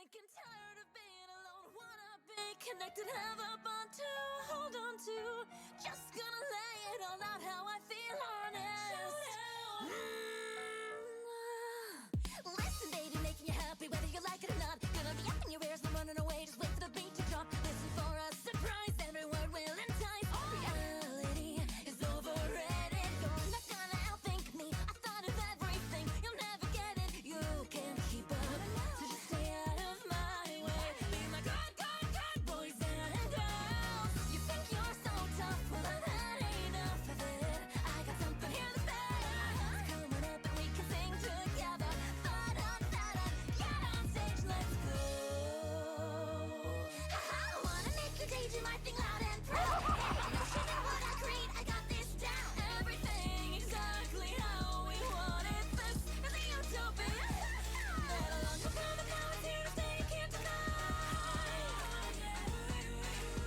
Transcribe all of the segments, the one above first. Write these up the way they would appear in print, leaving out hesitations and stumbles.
sick and tired of being alone. Wanna be connected, have a bond to hold on to. Just gonna lay it all out how I feel honest. Listen, baby, making you happy whether you like it or not. Gonna be up in your ears, no running away. Just wait for the beat to drop. Listen for a surprise, every word will entice. Reality is overrated. You're not gonna outthink me. I thought of everything, you'll never get it. You can't keep up, so just stay out of my way. Be my good boys and girls. You think you're so tough, well that ain't enough of it. I got something here to say. Come on up and we can sing together. Get on stage, let's go. I wanna make your day do my thing loud and proud. Hey, no shit in what I create, I got this down. Everything exactly how we want it. This is a utopia. Let alone to come, but now it's here to stay, you can't deny.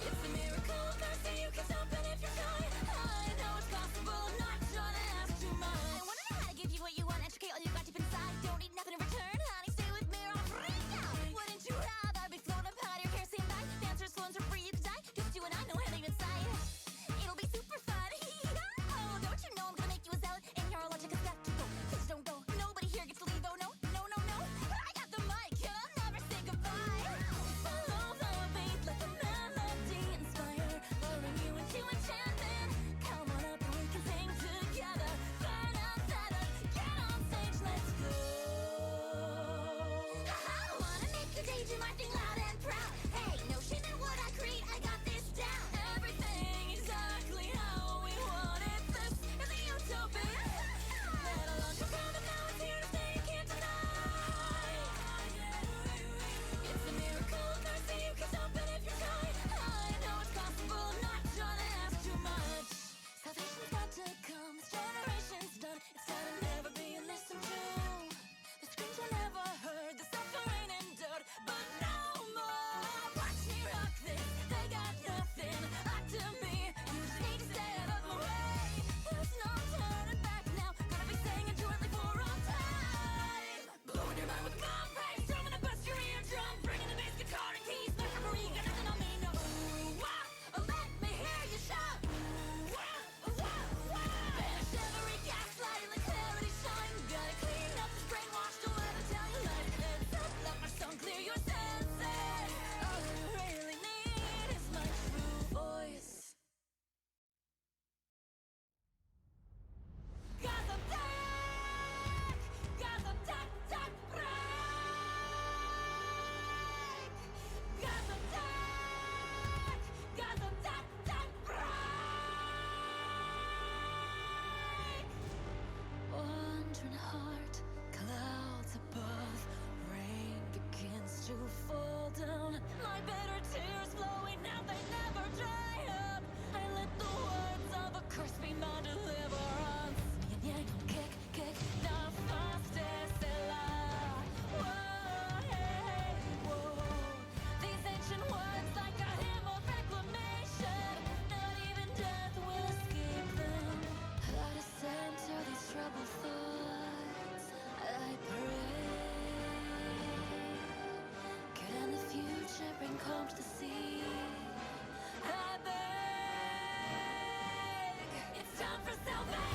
It's a miracle, mercy, you can stop it if you're trying. I know it's possible, I'm not trying to ask too much. I wanna know how to give you what you want, educate all you got deep inside. Don't need nothing in return, honey, stay with me or I'll freak out. Wouldn't you rather be floating up out of your hair, saying bye? Dancers, loans are free, you can die. Just you and I know heading inside. It'll be super fun. Oh, don't you know I'm gonna make you a zealot? And you're allergic as that. Go, please don't go. Nobody here gets to leave, oh no. I got the mic, I'll never say goodbye. Follow the beat, let the melody inspire, luring you into enchantment. Come on up and we can sing together. Burn out that up, get on stage, let's go. I wanna make your day do my thing loud and proud. Hey, no shit in what I create, I got this down. Everything exactly how we want it. This is a utopia. Let alone to come, but now it's here to stay, you can't deny. It's a miracle, mercy, you can stop it if you're trying. I know it's possible, I'm not trying to ask too much. Salvation's got to come, this generation's done. It's gotta never be listened to. The screams were never heard, the suffering endured, but no more. Watch me rock this, they got nothing to me. You just need to stay out of my way. There's no turning back now, gonna be singing jointly for all time. Blowing your mind with my praise, drumming to bust your eardrum, bringing the bass guitar and keys, my free, got nothing on me, no. Let me hear you shout. Banish every gaslighting, let clarity shine. Gotta clean up this brainwash, don't let it tell you lies. Heads up, let my song clear your senses. All I really need is my true voice. 'Cause I'm tech, 'cause I'm tech break. 'Cause I'm tech, 'cause I'm tech break. Wandering heart, clouds above, rain begins to fall down. My bitter tears flowing now, they never dry up. I let the words of a curse be my deliverance. Yin yang kick, now fastest whoa, hey, whoa. These ancient words like a hymn of reclamation. Not even death will escape them. How to center these troubled thoughts, I pray. Can the future bring calm to the sea? I beg. It's time for salvation.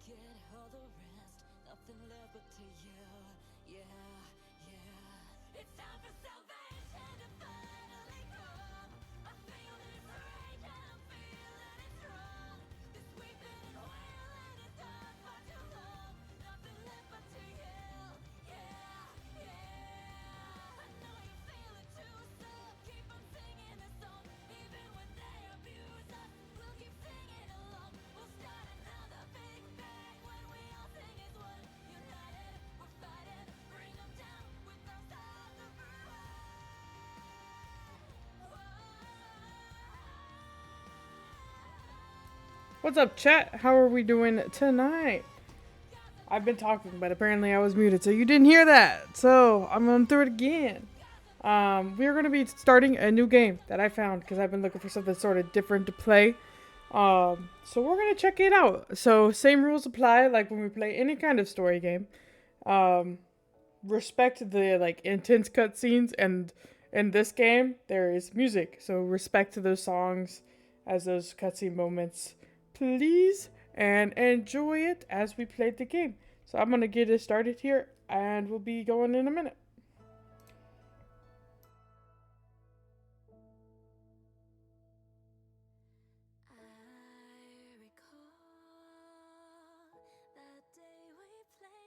forget all the rest. Nothing left but to yell. Yeah, yeah. It's time for salvation to finally come. I feel this rage and I'm feeling it strong. This weeping and wailing is done for too long. Nothing left but to yell. Yeah, yeah. I know you feel it too, so keep on singing this song. Even when they abuse us, we'll keep singing along. We'll start another big bang when we all sing as one. United, we're fighting, bring them down with our stars of What's up, chat? How are we doing tonight? I've been talking, but apparently I was muted, so you didn't hear that. So I'm going through it again. We're going to be starting a new game that I found because I've been looking for something sort of different to play. So we're going to check it out. So same rules apply like when we play any kind of story game. Respect the like intense cutscenes, and in this game there is music. So respect to those songs as those cutscene moments, please, and enjoy it as we play the game. So I'm gonna get it started here, and we'll be going in a minute. I recall that day we played together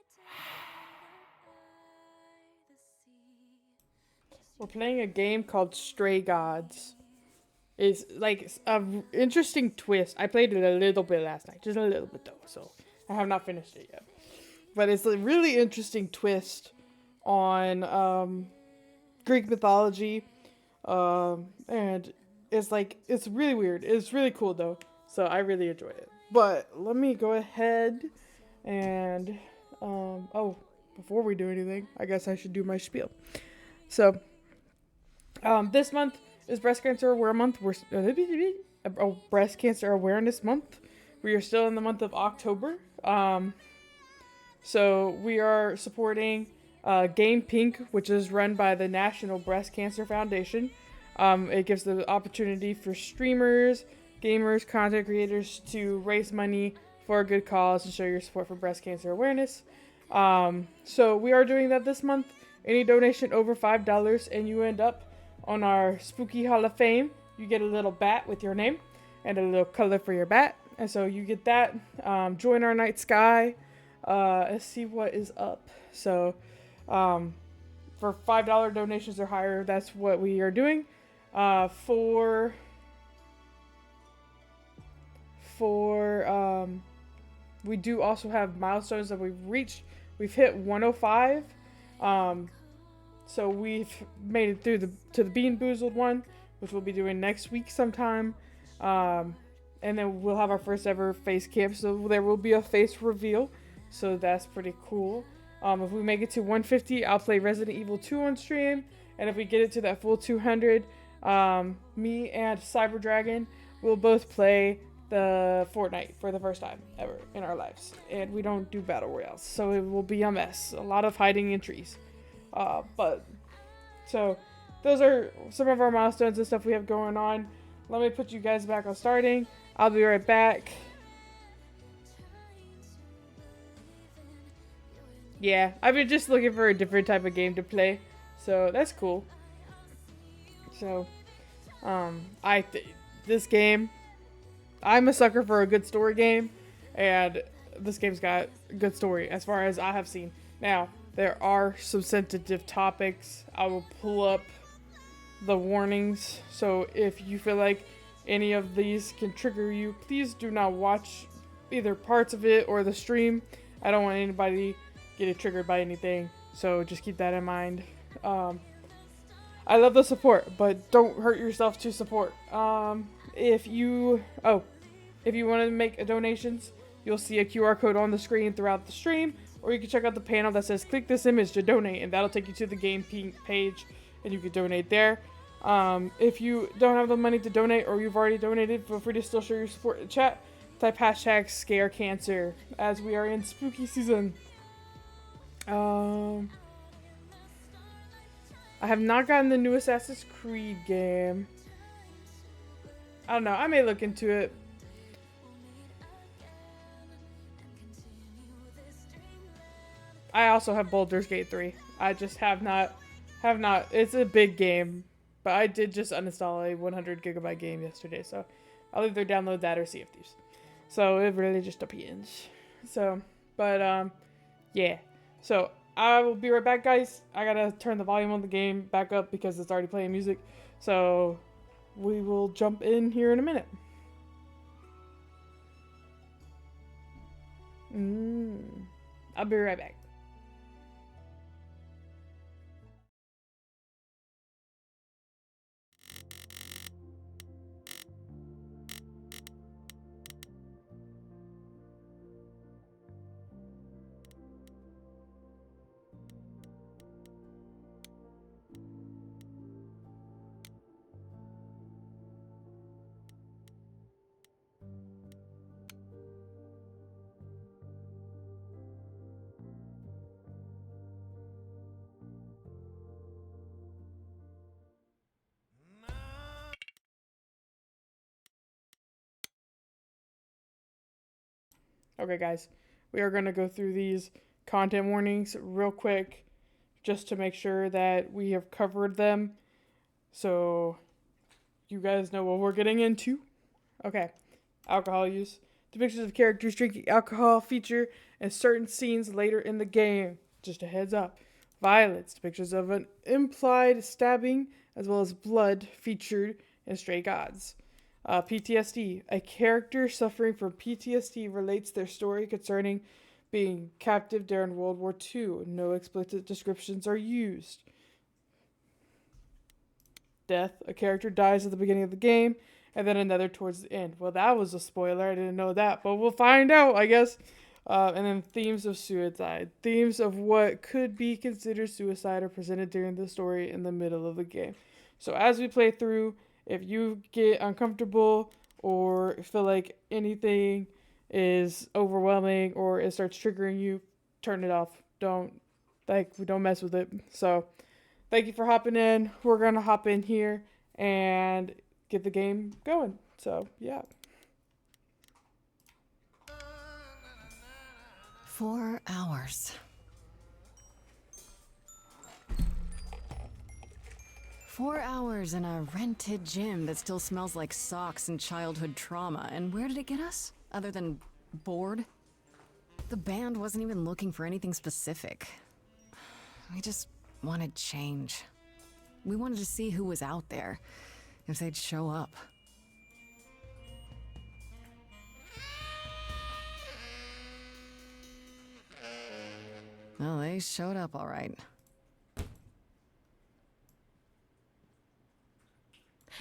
by the sea. We're playing a game called Stray Gods. It's like a interesting twist. I played it a little bit last night, just a little bit though, so I have not finished it yet. But it's a really interesting twist on Greek mythology, and it's really weird. It's really cool though, so I really enjoy it. But let me go ahead and before we do anything, I guess I should do my spiel. So this month is Breast Cancer Awareness Month. Breast Cancer Awareness Month. We are still in the month of October. So we are supporting Game Pink, which is run by the National Breast Cancer Foundation. It gives the opportunity for streamers, gamers, content creators to raise money for a good cause and show your support for breast cancer awareness. So we are doing that this month. Any donation over $5 and you end up on our Spooky Hall of Fame, you get a little bat with your name and a little color for your bat. And so you get that. Join our night sky. Let's see what is up. So for $5 donations or higher, that's what we are doing. We do also have milestones that we've reached. We've hit 105. So we've made it through to the Bean Boozled one, which we'll be doing next week sometime. And then we'll have our first ever face cam, so there will be a face reveal. So that's pretty cool. If we make it to 150, I'll play Resident Evil 2 on stream. And if we get it to that full 200, me and Cyber Dragon will both play the Fortnite for the first time ever in our lives. And we don't do battle royales, so it will be a mess. A lot of hiding in trees. So those are some of our milestones and stuff we have going on. Let me put you guys back on starting. I'll be right back. Yeah, I've been just looking for a different type of game to play, so that's cool. So, this game, I'm a sucker for a good story game, and this game's got a good story as far as I have seen. Now, there are some sensitive topics. I will pull up the warnings, so if you feel like any of these can trigger you, please do not watch either parts of it or the stream. I don't want anybody getting triggered by anything, so just keep that in mind. I love the support, but don't hurt yourself to support. If you want to make donations, you'll see a QR code on the screen throughout the stream, or you can check out the panel that says click this image to donate, and that'll take you to the Game Pink page, and you can donate there. If you don't have the money to donate, or you've already donated, feel free to still show your support in the chat. Type hashtag scare cancer as we are in spooky season. I have not gotten the new Assassin's Creed game. I don't know. I may look into it. I also have Baldur's Gate 3. I just have not. It's a big game, but I did just uninstall a 100 gigabyte game yesterday, so I'll either download that or Sea of Thieves. So it really just depends. So, but yeah. So I will be right back, guys. I gotta turn the volume on the game back up because it's already playing music. So we will jump in here in a minute. I'll be right back. Okay, guys, we are going to go through these content warnings real quick just to make sure that we have covered them so you guys know what we're getting into. Okay, alcohol use. Depictions of characters drinking alcohol feature in certain scenes later in the game. Just a heads up. Violence. Depictions of an implied stabbing as well as blood featured in Stray Gods. PTSD. A character suffering from PTSD relates their story concerning being captive during World War II. No explicit descriptions are used. Death. A character dies at the beginning of the game and then another towards the end. Well, that was a spoiler. I didn't know that, but we'll find out, I guess. And then themes of suicide. Themes of what could be considered suicide are presented during the story in the middle of the game. So as we play through, if you get uncomfortable or feel like anything is overwhelming or it starts triggering you, turn it off. Don't mess with it. So thank you for hopping in. We're gonna hop in here and get the game going. So yeah. 4 hours. 4 hours in a rented gym that still smells like socks and childhood trauma. And where did it get us? Other than bored? The band wasn't even looking for anything specific. We just wanted change. We wanted to see who was out there, if they'd show up. Well, they showed up all right.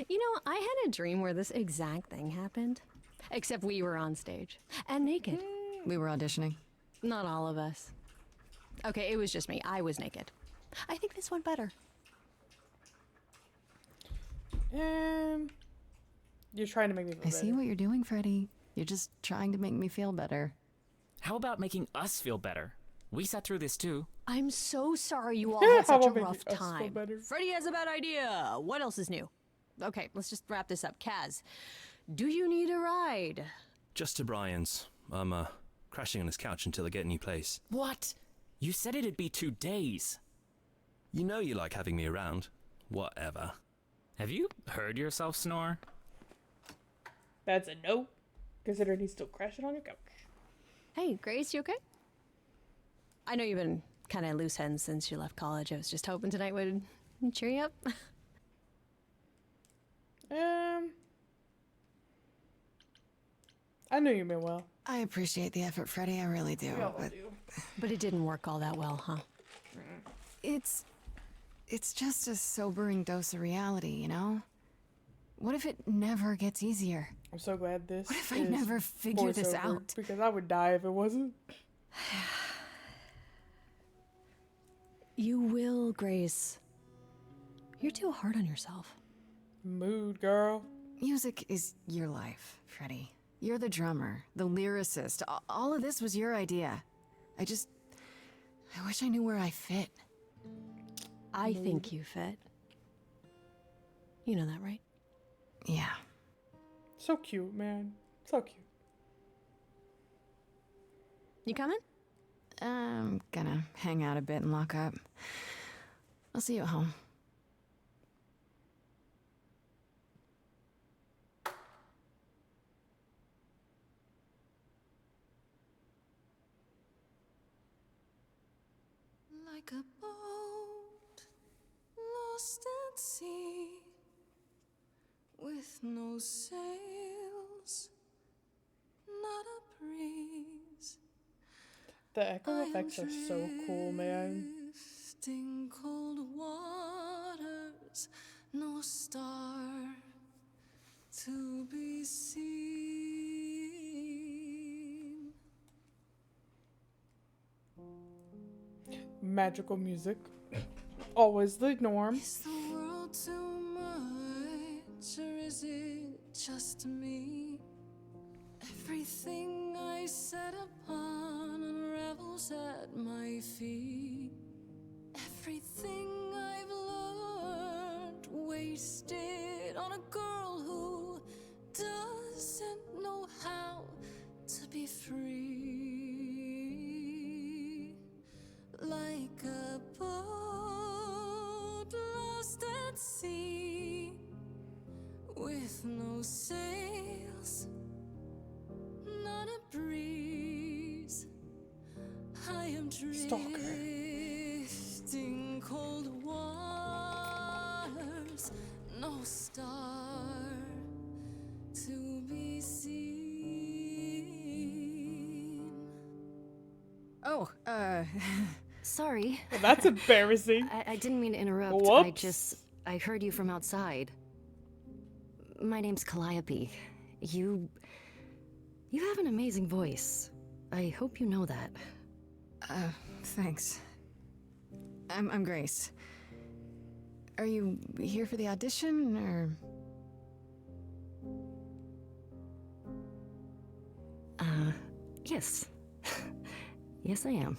You know, I had a dream where this exact thing happened. Except we were on stage. And naked. We were auditioning. Not all of us. Okay, it was just me. I was naked. I think this went better. You're trying to make me feel I better. see what you're doing, Freddy. You're just trying to make me feel better. How about making us feel better? We sat through this too. I'm so sorry you all Yeah, had how such a about rough making us feel time. better? Freddy has a bad idea. What else is new? Okay, let's just wrap this up. Kaz, do you need a ride? Just to Brian's. I'm crashing on his couch until I get a new place. What? You said it'd be 2 days. You know you like having me around. Whatever. Have you heard yourself snore? That's a no. Considering he's still crashing on your couch. Hey, Grace, you okay? I know you've been kind of loose ends since you left college. I was just hoping tonight would cheer you up. I know you meant well. I appreciate the effort, Freddy. I really do. We all But do. But it didn't work all that well, huh? it's just a sobering dose of reality, you know? What if it never gets easier? I'm so glad this. What if I is never figure this voiceover, out? Because I would die if it wasn't. You will, Grace. You're too hard on yourself. Mood, girl. Music is your life, Freddy. You're the drummer, the lyricist. All of this was your idea. I wish I knew where I fit. I think you fit. You know that, right? Yeah. So cute, man. So cute. You coming? I'm gonna hang out a bit and lock up. I'll see you at home. Like a boat lost at sea with no sails, not a breeze. The echo effects are so cool, man. Drifting cold waters, no star to be seen. Magical music. Always the norm. Is the world too much, or is it just me? Everything I set upon unravels at my feet. Everything I've learned wasted on a girl who doesn't know how to be free. Like a boat lost at sea with no sails, not a breeze. I am drifting cold waters, no star to be seen. Oh, Sorry. Well, that's embarrassing. I didn't mean to interrupt. Whoops. I heard you from outside. My name's Calliope. You have an amazing voice. I hope you know that. thanks. I'm Grace. Are you here for the audition, or...? Yes. Yes, I am.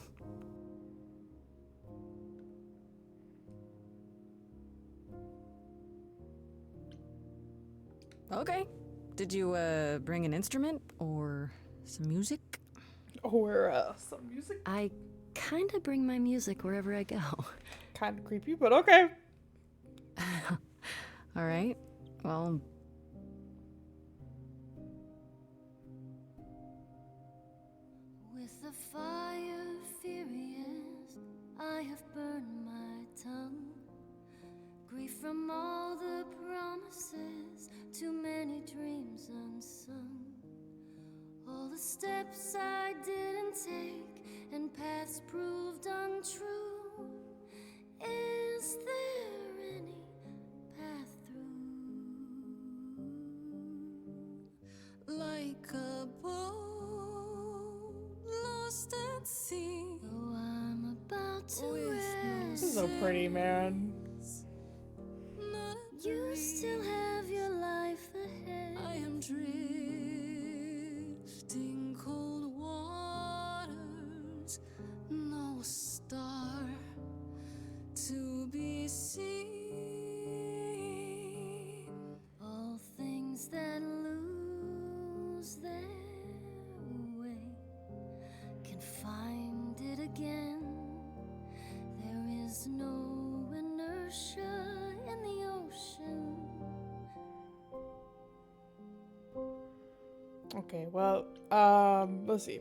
Okay. Did you, bring an instrument, or some music? Or some music. I kinda bring my music wherever I go. Kind of creepy, but okay. Alright. Well... With the fire furious, I have burned my tongue. Grief from all the promises, too many dreams unsung. All the steps I didn't take and paths proved untrue. Is there any path through? Like a boat lost at sea. Though I'm about to This is so pretty, man. you still have your life ahead. I am drifting cold waters, no star to be seen. All things that lose their way can find it again. There is no inertia in the ocean. Okay, well, let's see.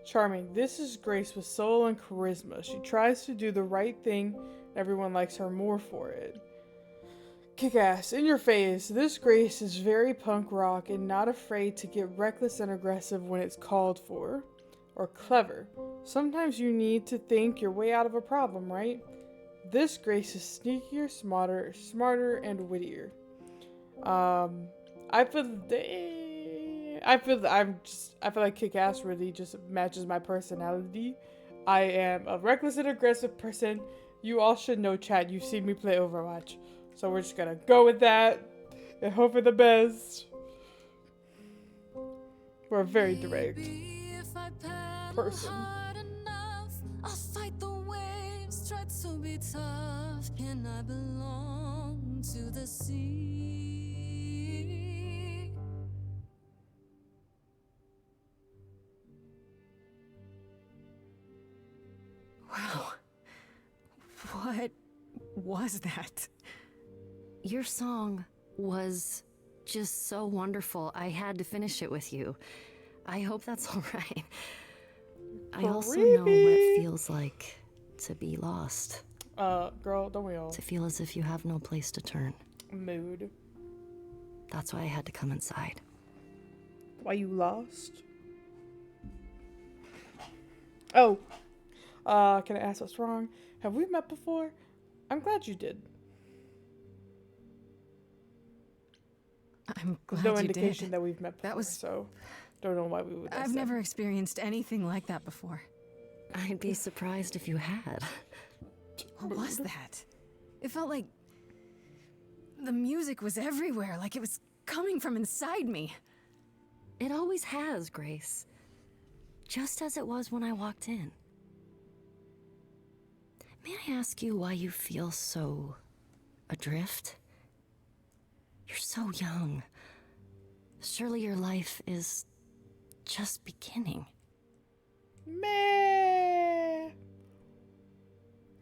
Charming. This is Grace with soul and charisma. She tries to do the right thing. Everyone likes her more for it. Kick-ass. In your face. This Grace is very punk rock and not afraid to get reckless and aggressive when it's called for. Or clever. Sometimes you need to think your way out of a problem, right? This Grace is sneakier, smarter, and wittier. I feel like Kick-Ass really just matches my personality. I am a reckless and aggressive person. You all should know, chat. You've seen me play Overwatch. So we're just gonna go with that and hope for the best. We're a very direct person. Hard enough, I'll fight the waves, try to be tough. Can I belong to the sea? What was that? Your song was just so wonderful. I had to finish it with you. I hope that's all right. I also know what it feels like to be lost. Girl, don't we all? To feel as if you have no place to turn. Mood. That's why I had to come inside. Why you lost? Oh. Can I ask what's wrong? Have we met before? I'm glad you did. I'm glad No you indication did. that we've met before, That was- so don't know why we would. I've never experienced anything like that before. I'd be surprised if you had. What was that? It felt like the music was everywhere, like it was coming from inside me. It always has, Grace. Just as it was when I walked in. May I ask you why you feel so adrift? You're so young. Surely your life is just beginning. Meh.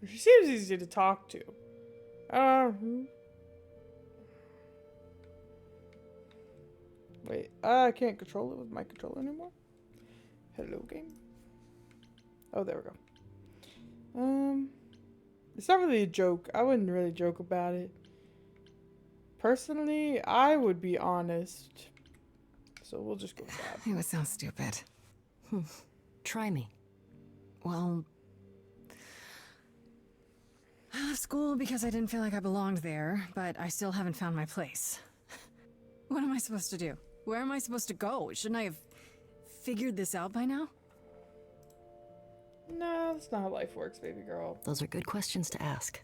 She seems easy to talk to. Wait, I can't control it with my controller anymore. Hello, game. Oh, there we go. It's not really a joke. I wouldn't really joke about it. Personally, I would be honest. So we'll just go with that. It would sound stupid. Try me. Well, I left school because I didn't feel like I belonged there, but I still haven't found my place. What am I supposed to do? Where am I supposed to go? Shouldn't I have figured this out by now? No, that's not how life works, baby girl. Those are good questions to ask.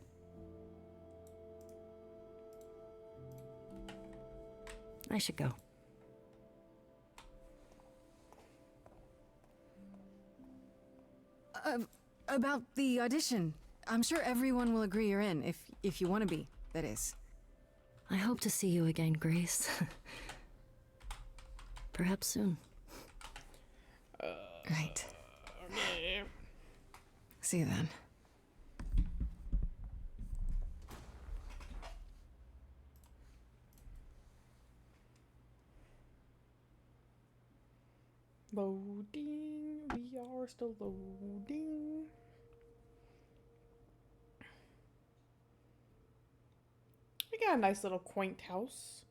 I should go. About the audition. I'm sure everyone will agree you're in, if you want to be, that is. I hope to see you again, Grace. Perhaps soon. Right. See you then. Loading. We are still loading. We got a nice little quaint house.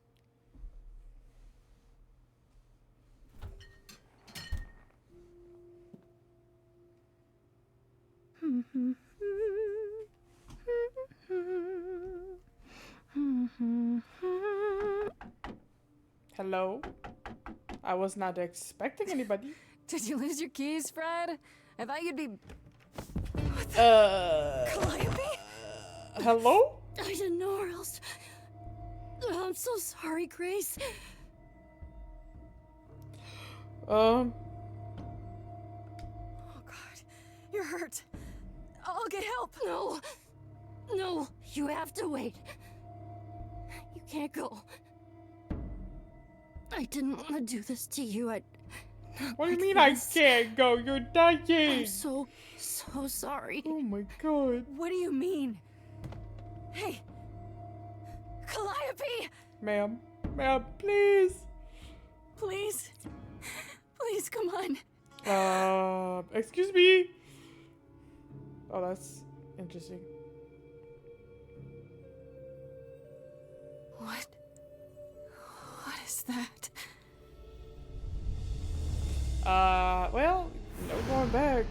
Hello? I was not expecting anybody. Did you lose your keys, Fred? I thought you'd be... Uh, Calliope? hello? I didn't know or else. I'm so sorry, Grace. Oh God, you're hurt. I'll get help. No. No, you have to wait. You can't go. I didn't want to do this to you. What do you mean I can't go? You're dying. I'm so sorry. Oh my god. What do you mean? Hey, Calliope! Ma'am. Ma'am, please. Please, please, come on. Excuse me. Oh, that's interesting. What is that? Well, no going back.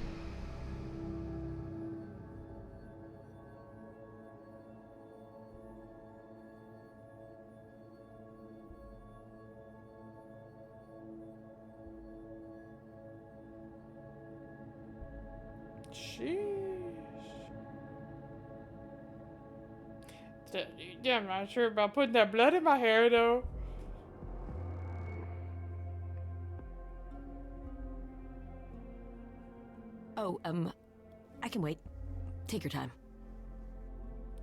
Yeah, I'm not sure about putting that blood in my hair though. Oh, I can wait. Take your time.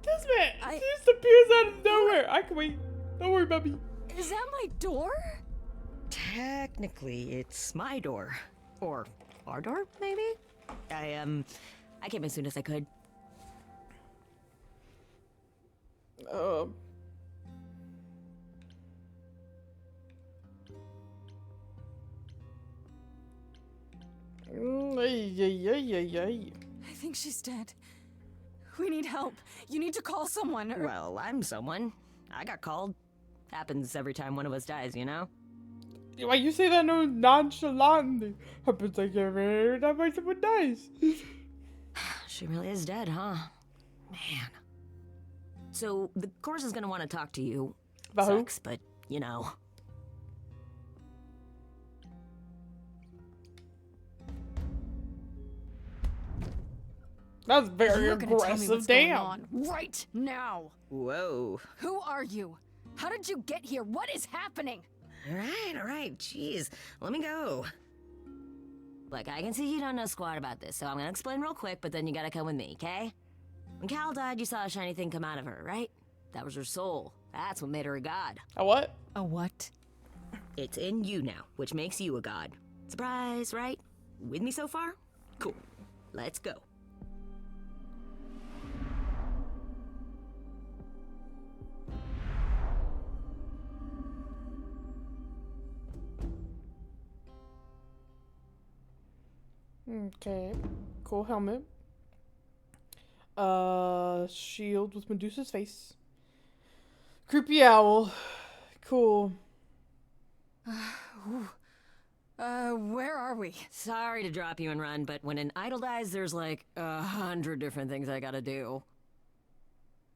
This man just appears out of nowhere. I can wait. Don't worry about me. Is that my door? Technically, it's my door. Or our door, maybe? I came as soon as I could. Um. Ay, ay, ay, ay, ay. I think she's dead. We need help. You need to call someone. Or... Well, I'm someone. I got called. Happens every time one of us dies, you know? Why you say that no nonchalantly? Happens like every time someone dies. She really is dead, huh? Man. So, the course is gonna want to talk to you. About who? Sucks, but, you know. That's very You're gonna tell me aggressive. what's going Damn. on right now. Whoa. Who are you? How did you get here? What is happening? All right, jeez. Let me go. Look, I can see you don't know squat about this, so I'm gonna explain real quick, but then you gotta come with me, okay? When Cal died, you saw a shiny thing come out of her, right? That was her soul. That's what made her a god. A what? A what? It's in you now, which makes you a god. Surprise, right? With me so far? Cool. Let's go. Okay. Cool helmet. Shield with Medusa's face. Creepy owl. Cool. Where are we? Sorry to drop you and run, but when an idol dies, there's like 100 different things I gotta do.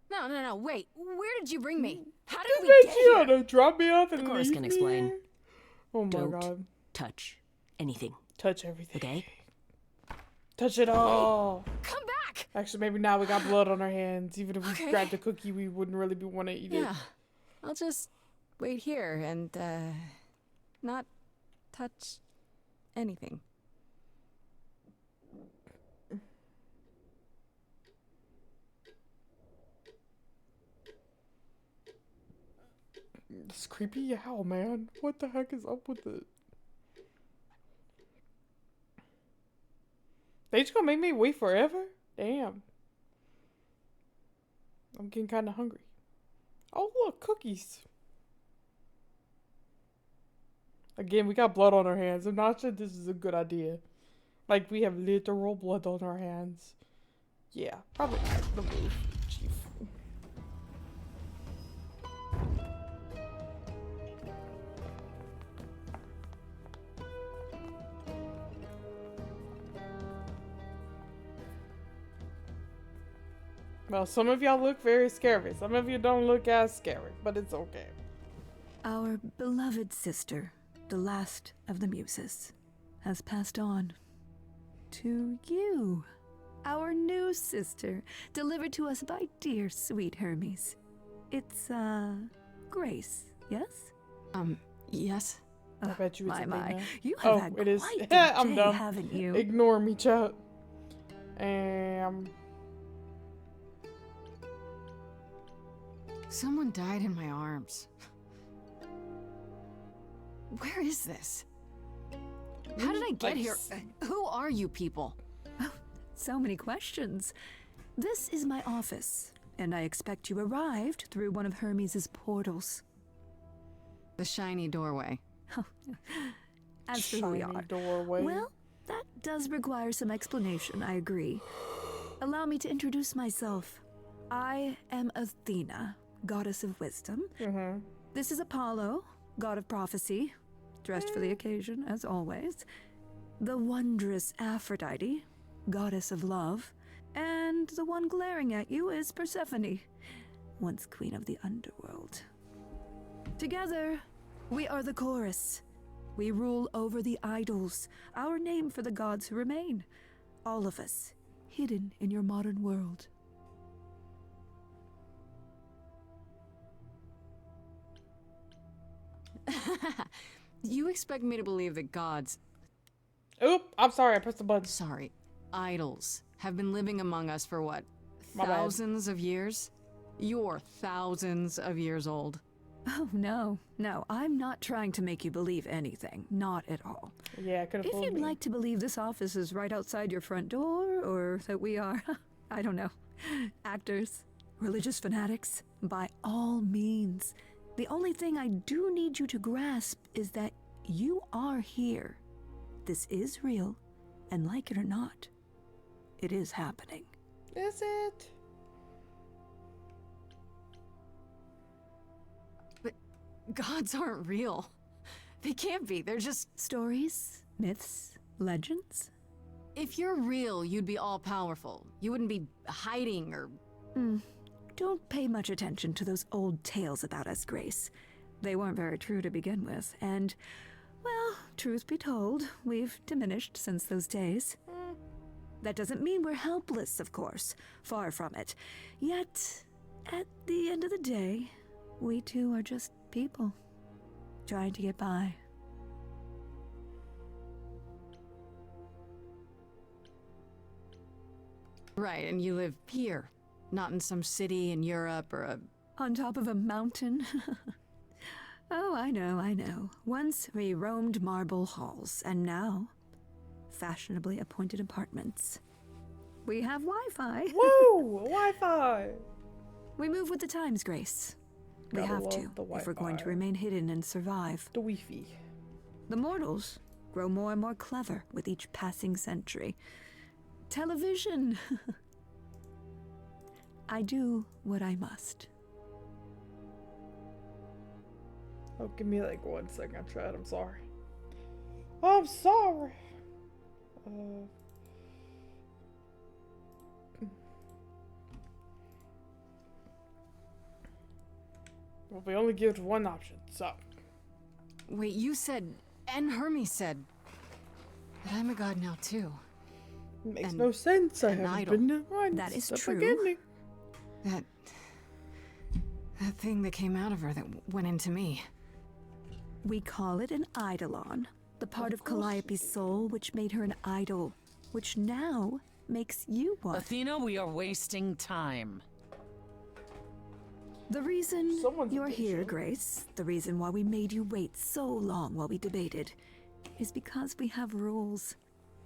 No, wait. Where did you bring me? How did we Bitch, get you here? oughta drop me off and The chorus leave can me explain. here? Oh my Don't god. touch anything, Touch everything. okay? Touch it all. Come back! Actually, maybe now we got blood on our hands. Even if we Okay. grabbed the cookie, we wouldn't really want to eat it. Yeah. I'll just wait here and, not touch anything. This creepy owl, man. What the heck is up with it? They just gonna make me wait forever? Damn. I'm getting kind of hungry. Oh, look, cookies. Again, we got blood on our hands. I'm not sure this is a good idea. Like, we have literal blood on our hands. Yeah, probably not the move, chief. Well, some of y'all look very scary. Some of you don't look as scary, but it's okay. Our beloved sister, the last of the Muses, has passed on to you. Our new sister, delivered to us by dear sweet Hermes. It's, Grace, yes? Yes? I bet you it's My, a my. thing now. You have Oh, had it is. quite the I'm day, dumb. haven't you? Ignore me, chat. Someone died in my arms. Where is this? How did I get here? Who are you people? So many questions. This is my office, and I expect you arrived through one of Hermes' portals. The shiny doorway. As for who we Shiny are, doorway. well, that does require some explanation, I agree. Allow me to introduce myself. I am Athena, goddess of wisdom. This is Apollo, god of prophecy, dressed for the occasion, as always. The wondrous Aphrodite, goddess of love. And the one glaring at you is Persephone, once queen of the underworld. Together, we are the chorus. We rule over the idols, our name for the gods who remain. All of us, hidden in your modern world. You expect me to believe that gods, Oop, I'm sorry, I pressed the button. sorry, idols, have been living among us for what? My bad. Thousands of years? You're thousands of years old. Oh, no, I'm not trying to make you believe anything. Not at all. Yeah, I could have If fooled you'd me. like to believe this office is right outside your front door, or that we are, I don't know, actors, religious fanatics, by all means. The only thing I do need you to grasp is that you are here. This is real, and like it or not, it is happening. Is it? But gods aren't real. They can't be. They're just. Stories, myths, legends. If you're real, you'd be all powerful. You wouldn't be hiding or. Don't pay much attention to those old tales about us, Grace. They weren't very true to begin with, and, well, truth be told, we've diminished since those days. That doesn't mean we're helpless, of course. Far from it. Yet, at the end of the day, we too are just people, trying to get by. Right, and you live here, not in some city in Europe or a. On top of a mountain? Oh, I know. Once we roamed marble halls, and now, fashionably appointed apartments. We have Wi-Fi. Woo! Wi-Fi! We move with the times, Grace. We Gotta have love to, the if we're going to Wi-Fi. remain hidden and survive. The Wi-Fi. The mortals grow more and more clever with each passing century. Television! I do what I must. Oh, give me like 1 second, Chad. I'm sorry. I'm sorry. Well, we only give one option, so. Wait, you said, and Hermes said, that I'm a god now too. Makes And no sense. I an haven't idol. been to one. That is since the true. beginning. That thing that came out of her that went into me. We call it an eidolon, the part of Calliope's soul which made her an idol, which now makes you one. Athena, we are wasting time. The reason Someone's you're here, impatient. Grace, the reason why we made you wait so long while we debated, is because we have rules.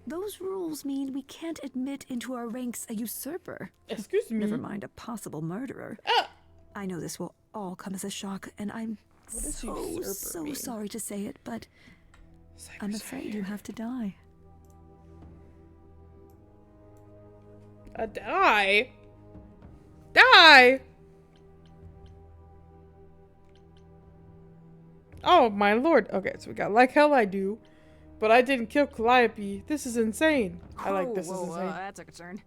Those rules mean we can't admit into our ranks a usurper. Excuse me. Never mind a possible murderer. Ah! I know this will all come as a shock, and I'm What does so usurper mean? sorry to say it, but I'm Cyber afraid Slayer. you have to die. Die? Die? Oh my lord. Okay, so we got like hell I do, but I didn't kill Calliope. This is insane. I like this is insane. That's a concern.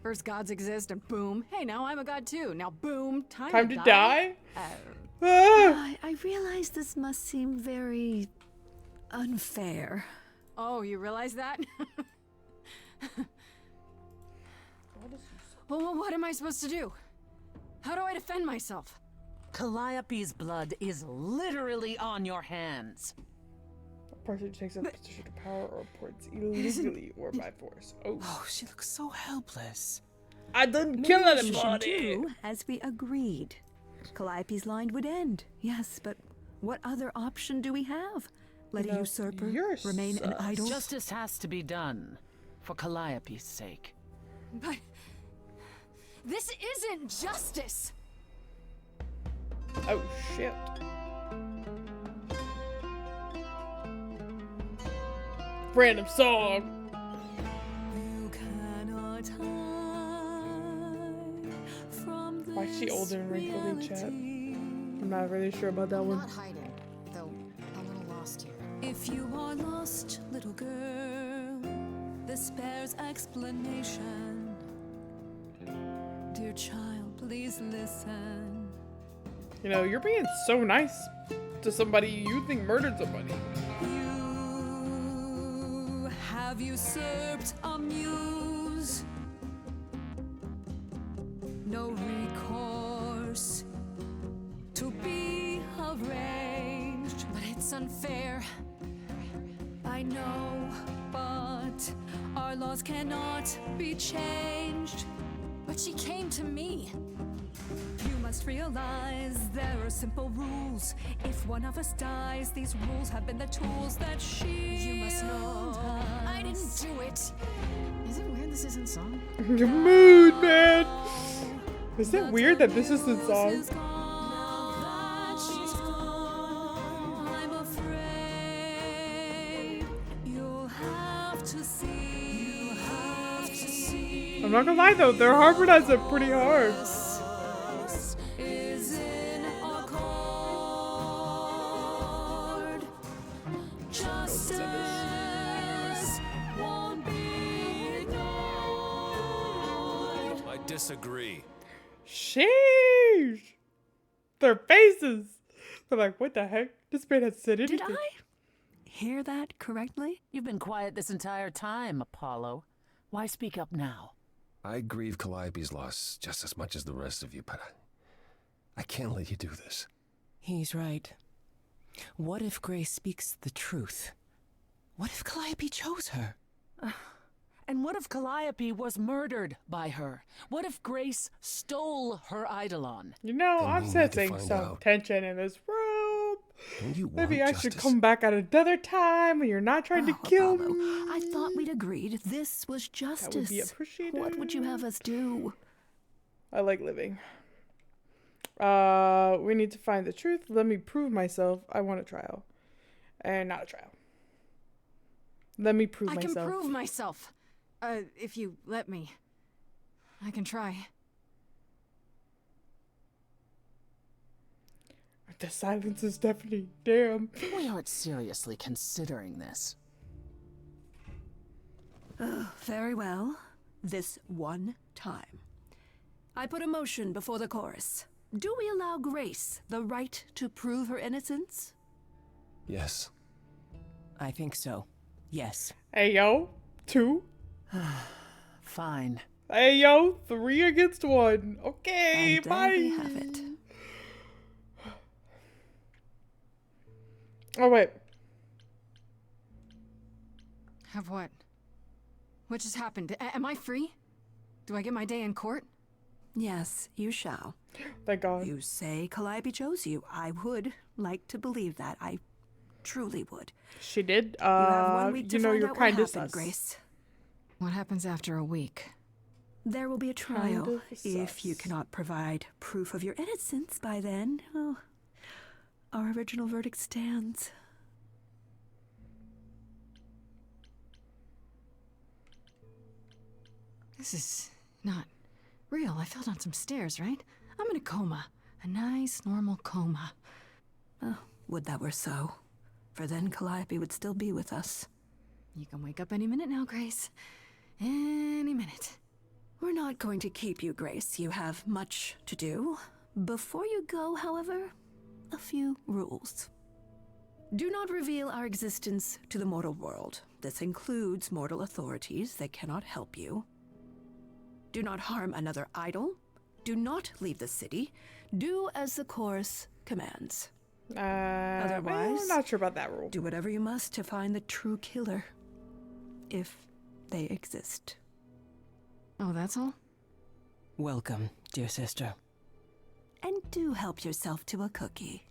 First gods exist, and boom. Hey, now I'm a god too. Now boom. Time to die? Ah! I realize this must seem very unfair. Oh, you realize that? Well, what am I supposed to do? How do I defend myself? Calliope's blood is literally on your hands. A person who takes a position of power or reports illegally or by force. Oh, Oh, she looks so helpless. I didn't kill Maybe we should anybody. do as we agreed. Calliope's line would end. Yes, but what other option do we have? Let You a know, usurper you're remain an sus. idol? Justice has to be done for Calliope's sake. But this isn't justice. Oh shit. Random song. You cannot hide from Why is she this older and wrinkly, chat? reality. I'm not really sure about that one. Not hiding, though a little lost here. If you are lost, little girl, this bears explanation. Dear child, please listen. You know, you're being so nice to somebody you think murdered somebody. You have usurped a muse. No recourse to be arranged. But it's unfair. I know, but our laws cannot be changed. But she came to me. You must realize there are simple rules. If one of us dies, these rules have been the tools that shield You must know. us. I didn't do it. Is it weird this isn't song? Your mood, man. Is it weird that this is the song? Is gone, now that she's gone, I'm afraid you'll have to see. I'm not gonna lie though, their harmonize it pretty hard. Is in accord. Justice won't be ignored. I disagree. Sheesh! Their faces! They're like, what the heck? This man has said anything. Did I hear that correctly? You've been quiet this entire time, Apollo. Why speak up now? I grieve Calliope's loss just as much as the rest of you, but I can't let you do this. He's right. What if Grace speaks the truth? What if Calliope chose her? And what if Calliope was murdered by her? What if Grace stole her Eidolon? You know, Then I'm we need to sensing find some out. tension in this room. Don't you want Maybe I should justice? come back at another time when you're not trying to kill Apollo, me. I thought we'd agreed this was justice. That would be appreciated. What would you have us do? I like living. We need to find the truth. Let me prove myself. I want a trial. And not a trial. Let me prove I myself. can prove myself. If you let me. I can try. The silence is deafening. Damn. We aren't seriously considering this. Very well. This one time. I put a motion before the chorus. Do we allow Grace the right to prove her innocence? Yes. I think so. Yes. Hey, yo. 2. Fine. Hey, yo. 3 against 1. Okay, And there bye. we have it. Oh, wait. Have what? What just happened? Am I free? Do I get my day in court? Yes, you shall. Thank God. You say Calliope chose you. I would like to believe that. I truly would. She did. You have 1 week to you know find you're out kind what of happened, sus. Grace. What happens after a week? There will be a Kind trial. of If you sus. cannot provide proof of your innocence by then, well, our original verdict stands. This is not real. I fell down some stairs, right? I'm in a coma. A nice, normal coma. Oh, would that were so. For then Calliope would still be with us. You can wake up any minute now, Grace. Any minute. We're not going to keep you, Grace. You have much to do. Before you go, however, a few rules. Do not reveal our existence to the mortal world. This includes mortal authorities that cannot help you. Do not harm another idol. Do not leave the city. Do as the chorus commands. Otherwise, Otherwise, I'm not sure about that rule. Do whatever you must to find the true killer. If they exist. Oh, that's all? Welcome, dear sister. And do help yourself to a cookie.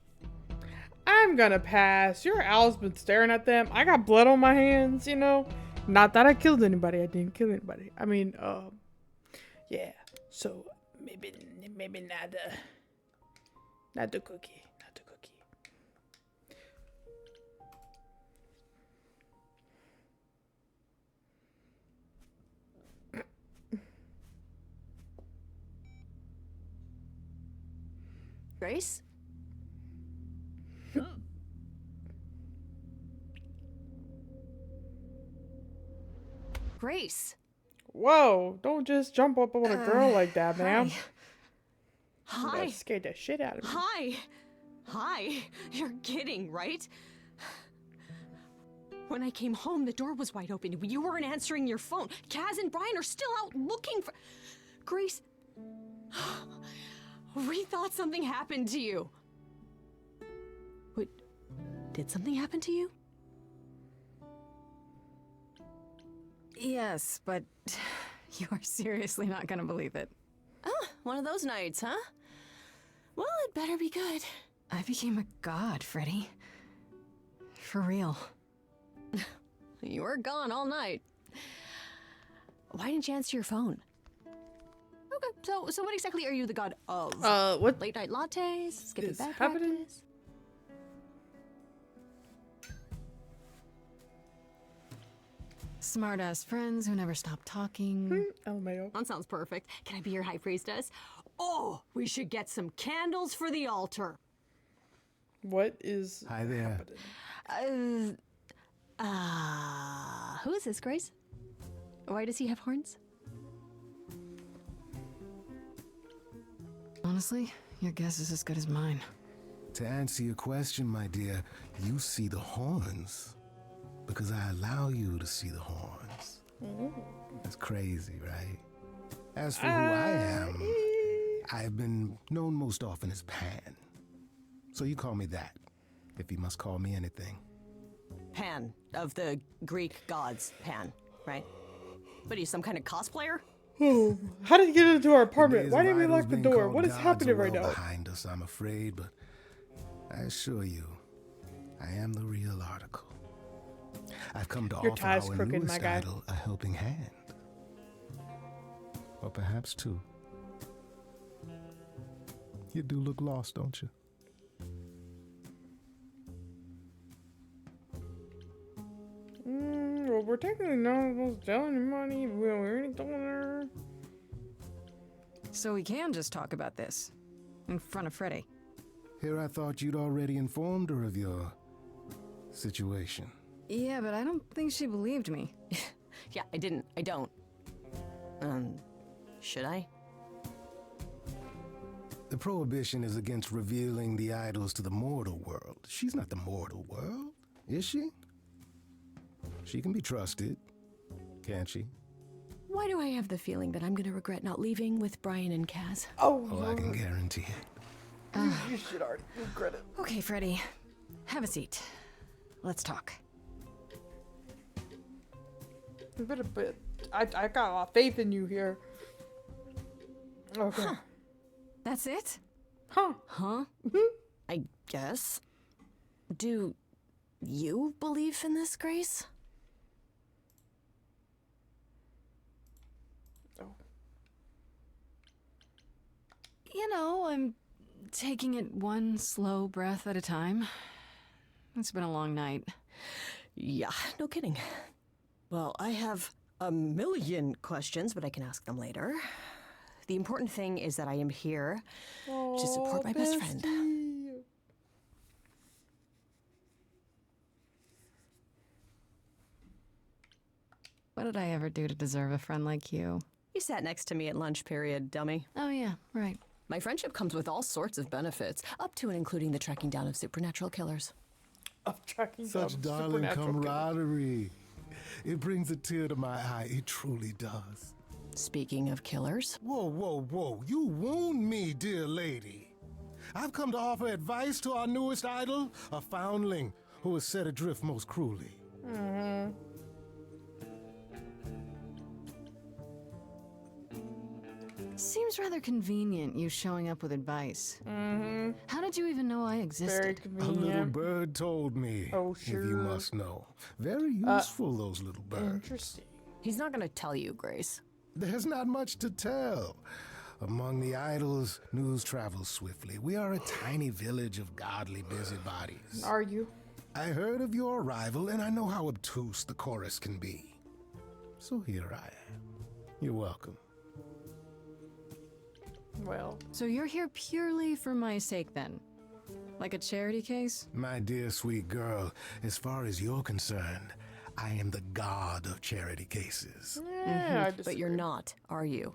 I'm gonna pass. Your owl's been staring at them. I got blood on my hands, you know. Not that I killed anybody. I didn't kill anybody. I mean, yeah. So maybe not the cookie. Not the cookie. Grace? Grace! Whoa! Don't just jump up on a girl like that, ma'am. Hi. That scared the shit out of me. Hi. Hi. You're kidding, right? When I came home, the door was wide open. You weren't answering your phone. Kaz and Brian are still out looking for... Grace... We thought something happened to you. Wait, did something happen to you? Yes, but you are seriously not gonna believe it. Oh, one of those nights, huh? Well, it better be good. I became a god, Freddy. For real. You were gone all night. Why didn't you answer your phone? Okay. So what exactly are you the god of? What Late night lattes, skipping is bed happening? practice? Smart-ass friends who never stop talking. LMAO. That sounds perfect. Can I be your high priestess? Oh, we should get some candles for the altar. What is Hi there. happening? Who is this, Grace? Why does he have horns? Honestly, your guess is as good as mine. To answer your question, my dear, you see the horns because I allow you to see the horns. That's crazy, right? As for who I am, I've been known most often as Pan. So you call me that, if you must call me anything. Pan, of the Greek gods, Pan, right? What are you, some kind of cosplayer? Oh, how did he get into our apartment? days Why of didn't we idols lock the being door? called What is gods happening are right well now? behind us, I'm afraid, but I assure you, I am the real article. I've come to Your offer tie's our crooked, my newest guy. idol a helping hand. Or perhaps two. You do look lost, don't you? Well, we're technically not supposed to tell anybody. We already told her. So we can just talk about this in front of Freddy. Here I thought you'd already informed her of your situation. Yeah, but I don't think she believed me. Yeah, I didn't. I don't. Should I? The prohibition is against revealing the idols to the mortal world. She's not the mortal world, is she? She can be trusted, can't she? Why do I have the feeling that I'm gonna regret not leaving with Brian and Kaz? Oh, I can guarantee it. You should already regret it. Okay, Freddy. Have a seat. Let's talk. But I got a lot of faith in you here. Okay. Huh. That's it? Huh. Huh? I guess. Do you believe in this, Grace? You know, I'm taking it one slow breath at a time. It's been a long night. Yeah, no kidding. Well, I have a million questions, but I can ask them later. The important thing is that I am here to support my best friend. What did I ever do to deserve a friend like you? You sat next to me at lunch period, dummy. Oh, yeah, right. My friendship comes with all sorts of benefits, up to and including the tracking down of supernatural killers. Of tracking Such down darling supernatural camaraderie. It brings a tear to my eye. It truly does. Speaking of killers. Whoa, whoa, whoa. You wound me, dear lady. I've come to offer advice to our newest idol, a foundling who was set adrift most cruelly. Mm-hmm. Seems rather convenient, you showing up with advice. Mm-hmm. How did you even know I existed? Very A convenient. little bird told me. Oh, sure. If you must know. Very useful, those little birds. Interesting. He's not gonna tell you, Grace. There's not much to tell. Among the idols, news travels swiftly. We are a tiny village of godly busybodies. Are you? I heard of your arrival, and I know how obtuse the chorus can be. So here I am. You're welcome. Well. So you're here purely for my sake, then? Like a charity case? My dear sweet girl, as far as you're concerned, I am the god of charity cases. Yeah, But you're not, are you?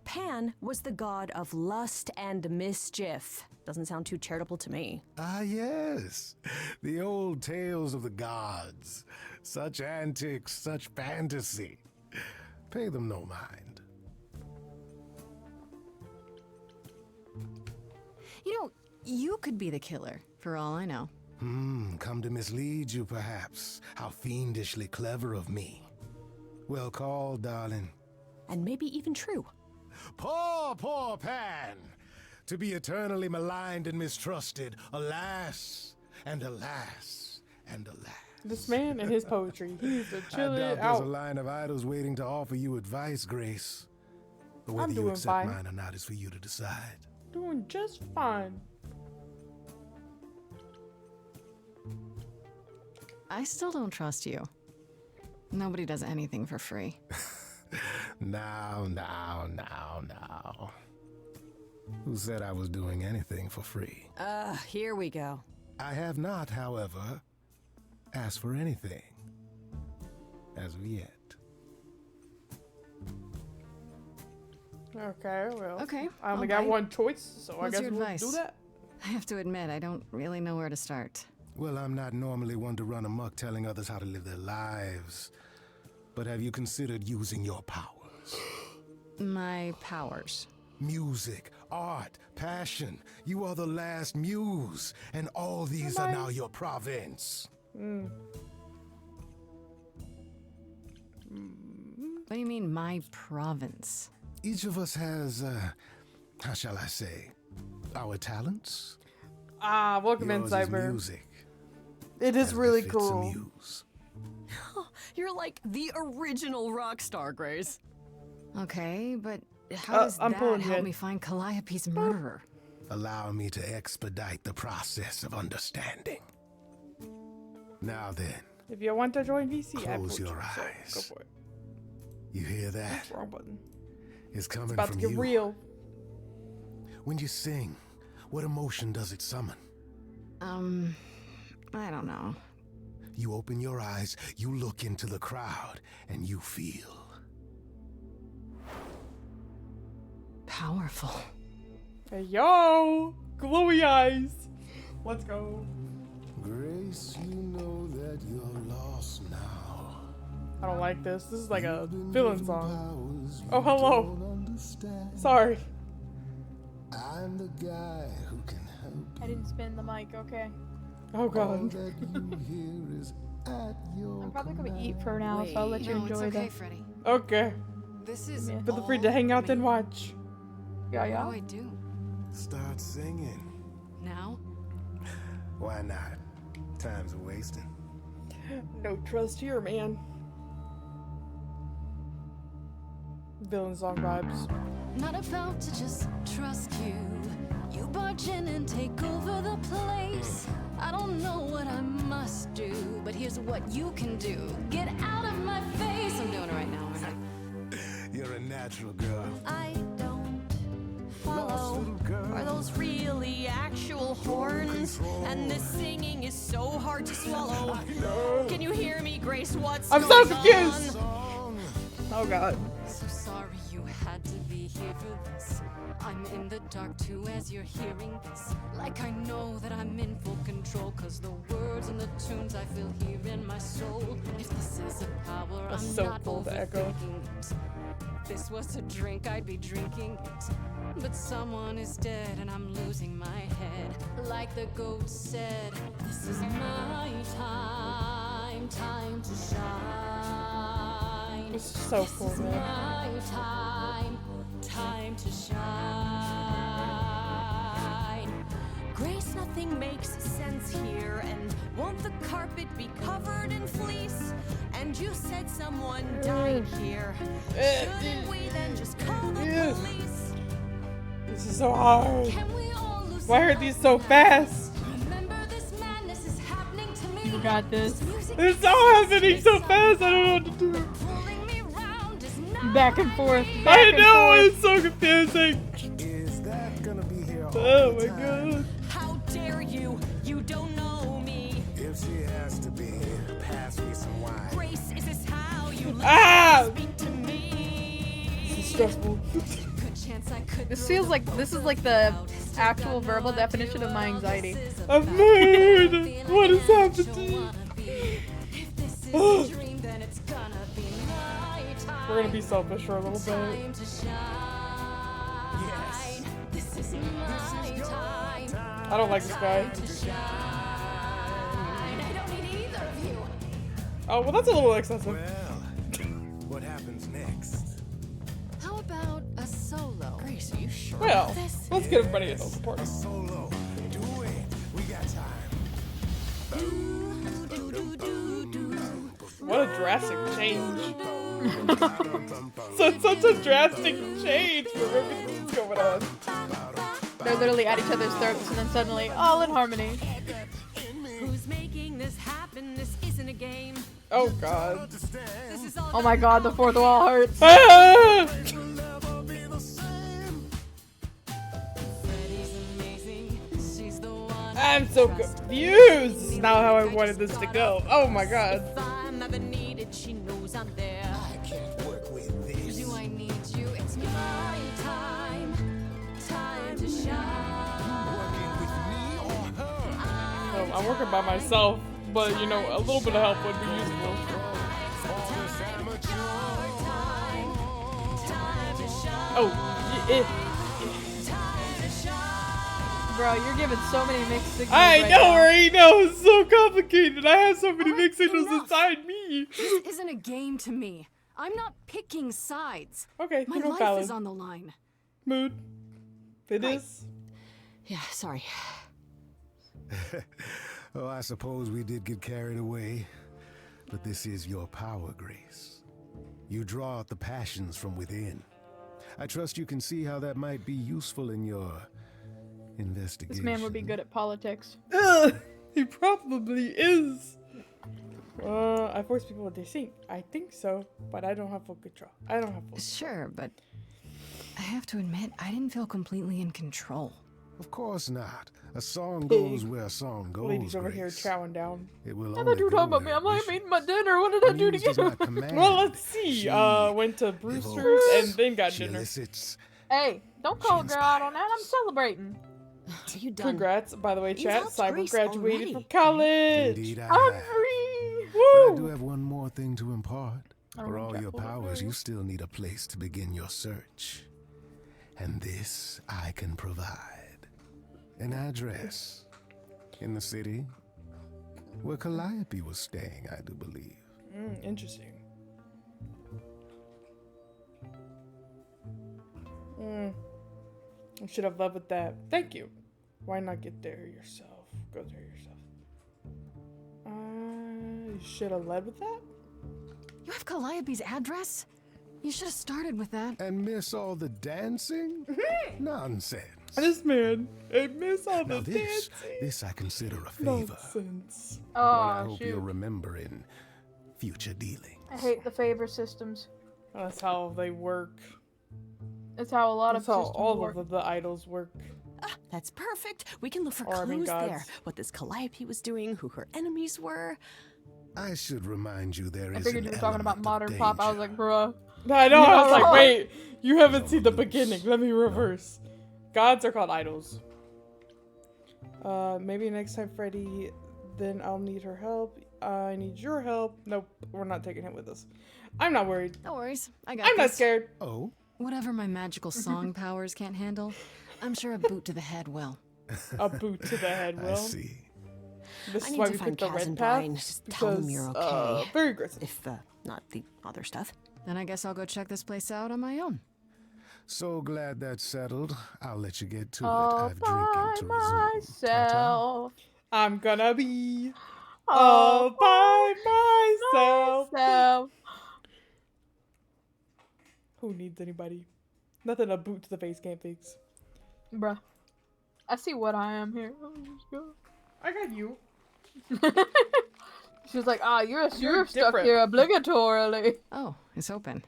Pan was the god of lust and mischief. Doesn't sound too charitable to me. Ah, yes. The old tales of the gods. Such antics, such fantasy. Pay them no mind. You know, you could be the killer, for all I know. Come to mislead you, perhaps. How fiendishly clever of me. Well called, darling. And maybe even true. Poor, poor Pan! To be eternally maligned and mistrusted. Alas, and alas, and alas. This man and his poetry. He needs to I chill doubt it there's out. a line of idols waiting to offer you advice, Grace. But whether I'm you doing accept fine. mine or not is for you to decide. Doing just fine. I still don't trust you. Nobody does anything for free. Now. Who said I was doing anything for free? Here we go. I have not, however, asked for anything. As of yet. Okay, well. Okay, I only I'll got bite. one choice, so What's I guess your we'll advice? do that. I have to admit, I don't really know where to start. Well, I'm not normally one to run amok telling others how to live their lives. But have you considered using your powers? My powers. Music, art, passion. You are the last muse, and all these are now your province. What do you mean, my province? Each of us has, how shall I say, our talents. Welcome in, Yours is Cyber. music. It is as really befits a cool. muse. You're like the original rock star, Grace. Okay, but how does I'm that pulling help you. me find Calliope's murderer? Allow me to expedite the process of understanding. Now then, If you want to join VC, I close put your you, so eyes. go for it. You hear that? Wrong button. It's coming It's about to from get you. real. When you sing, what emotion does it summon? I don't know. You open your eyes, you look into the crowd, and you feel. Powerful. Hey, yo! Glowy eyes! Let's go. Grace, you know that you're lost now. I don't like this. This is like a villain song. Oh, hello. Sorry. I'm the guy who can help. I didn't spin the mic, okay. Oh, All God. that you hear is at your I'm probably gonna eat for now, so I'll let you no, enjoy it's okay, that. Freddy. Okay. This is Feel free to hang out and me. watch. Yeah, What yeah. do I do? Start singing. Now? Why not? Time's a wasting. No trust here, man. Villain song vibes. Not about to just trust you. You barge in and take over the place. I don't know what I must do, but here's what you can do. Get out of my face. I'm doing it right now, aren't I? You're a natural girl. I don't Lost follow. little girl. Are those really actual horns? And this singing is so hard to swallow. Can you hear me, Grace? What's I'm so going confused. on? Oh, God. So sorry you had to be here for this. I'm in the dark too as you're hearing this. Like I know that I'm in full control, cause the words and the tunes I feel here in my soul. If this is a power, That's I'm so not cool, the echo. overthinking it. If this was a drink, I'd be drinking it. But someone is dead and I'm losing my head. Like the goat said, this is my time, time to shine. This is so cool, This is man. my time, time to shine. Grace, nothing makes sense here. And won't the carpet be covered in fleece? And you said someone died here. Shouldn't we then just call the police? This is so hard. Can we all lose Why are these so fast? Remember this madness is happening to me. You got this. It's all happening so fast, I don't know what to do. Pulling me round is not Back and forth. I Back and know, forth. it's so confusing. Is that gonna be here all Oh the my time? God. How dare you? You don't know me. If she has to be, pass me some wine. Grace, is this how you Ah! speak to me? This is stressful. Good chance I could This throw feels the like this is like the Still actual got no verbal idea definition of my what anxiety. this is I'm about. mad. Feeling What is I don't happening? wanna be. If this is a dream, then it's gonna be my time. We're gonna be selfish for a little bit. Time to shine. This is my time. I don't like this guy. To shine. I don't need either of you. Oh, well, that's a little excessive. Well, what happens next? How about a solo? Grace, are you sure Well, about this? let's get everybody in on support. A solo. Do it. We got time. What a drastic change. So such a drastic change from everything that's going on. They're literally at each other's throats and then suddenly all in harmony. Who's making this happen? This isn't a game. Oh god. Oh my god, the fourth wall hurts. Ah! I'm so confused. This is not how I wanted this to go. Oh my god. I'm never needed. She knows I'm there. I can't work with this. Do I need you? It's my time. Time to shine. No, I'm working by myself, but you know, a little bit of help would be useful. Oh, Bro, you're giving so many mixed signals. I right know, now. right? No, it's so complicated. I have so many mixed signals inside me. This isn't a game to me. I'm not picking sides. Okay, my you know, life valid. is on the line. Mood. It is. Yeah, sorry. Oh, I suppose we did get carried away. But this is your power, Grace. You draw out the passions from within. I trust you can see how that might be useful in your investigation. This man would be good at politics. He probably is. I force people what they think. I think so, but I don't have full control. I don't have full Sure, but I have to admit, I didn't feel completely in control. Of course not. A song goes where a song goes. Ladies over here Grace. chowing down. It will I only thought you were go talking about me. where I'm like, I'm eating my dinner. What did I do to does not you? command. Well, let's see. She Went to Brewster's and then got she dinner. elicits. Hey, don't call a girl out on that. I'm celebrating. Are you done? Congrats, by the way, You chat. helped Cyber Grace graduated already. from college. Indeed, I I'm have. free. But I Woo! do have one more thing to impart. I For don't all know your what that powers, you is. still need a place to begin your search. And this I can provide. An address in the city where Calliope was staying, I do believe. Interesting. I should have led with that. Thank you. Why not get there yourself? Go there yourself. You should have led with that? You have Calliope's address? You should have started with that. And miss all the dancing? Nonsense. This man, I miss all Now the this, dancing. this I consider a favor. Nonsense. One I Oh, hope you'll shoot. remember in future dealing. I hate the favor systems. That's how they work. That's how a lot That's of how systems all work. of the idols work. That's perfect. We can look for Or, I mean, clues there. gods. What this Calliope was doing, who her enemies were. I should remind you there I is figured an you were talking about element of modern pop. I was danger. like, bruh. I know, I was like, No. wait, you haven't seen the beginning. Let me reverse. Gods are called idols. Maybe next time, Freddy, then I'll need her help. I need your help. Nope, we're not taking him with us. I'm not worried. No worries. I got I'm not this. scared. Oh? Whatever my magical song powers can't handle, I'm sure a boot to the head will. A boot to the head, I Will. see. This I is need why to we find picked the Kaz red and path. Brian. Just tell them you're okay. Very aggressive. If, not the other stuff. Then I guess I'll go check this place out on my own. So glad that's settled. I'll let you get to it. All I've by drinking to resume. myself. I'm gonna be all by myself. Myself. Who needs anybody? Nothing a boot to the face can't fix. Bruh. I see what I am here. I got you. She was like, you're stuck different. here obligatorily. Oh, it's open.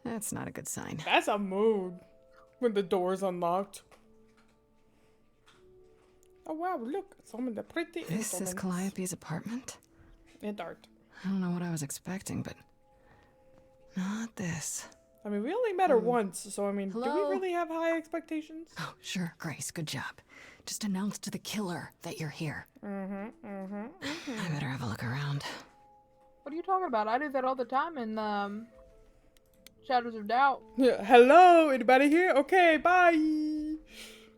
That's not a good sign. That's a mood. When the door's unlocked. Oh wow, look. Some of the pretty This is instruments. Calliope's apartment? And art. I don't know what I was expecting, but not this. I mean, we only met her once, so I mean, do Hello? we really have high expectations? Oh, sure, Grace, good job. Just announce to the killer that you're here. I better have a look around. What are you talking about? I do that all the time in Shadows of Doubt. Yeah, hello, anybody here? Okay, bye.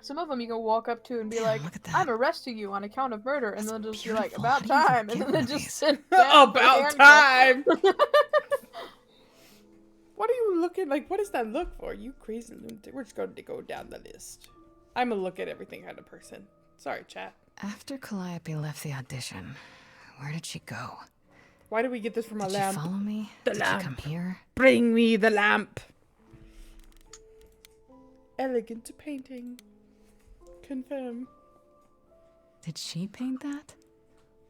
Some of them you can walk up to and be Damn, like, look at that. I'm arresting you on account of murder. And That's they'll just be like, beautiful. about How do you time. And even then they get just one of sit down. About time. What are you looking like? What does that look for? You crazy lunatic. We're just going to go down the list. I'm a look at everything kind of person. Sorry, chat. After Calliope left the audition, where did she go? Why did we get this from a Did lamp? you follow me? The Did lamp. you come here? Bring me the lamp. Elegant painting. Confirm. Did she paint that?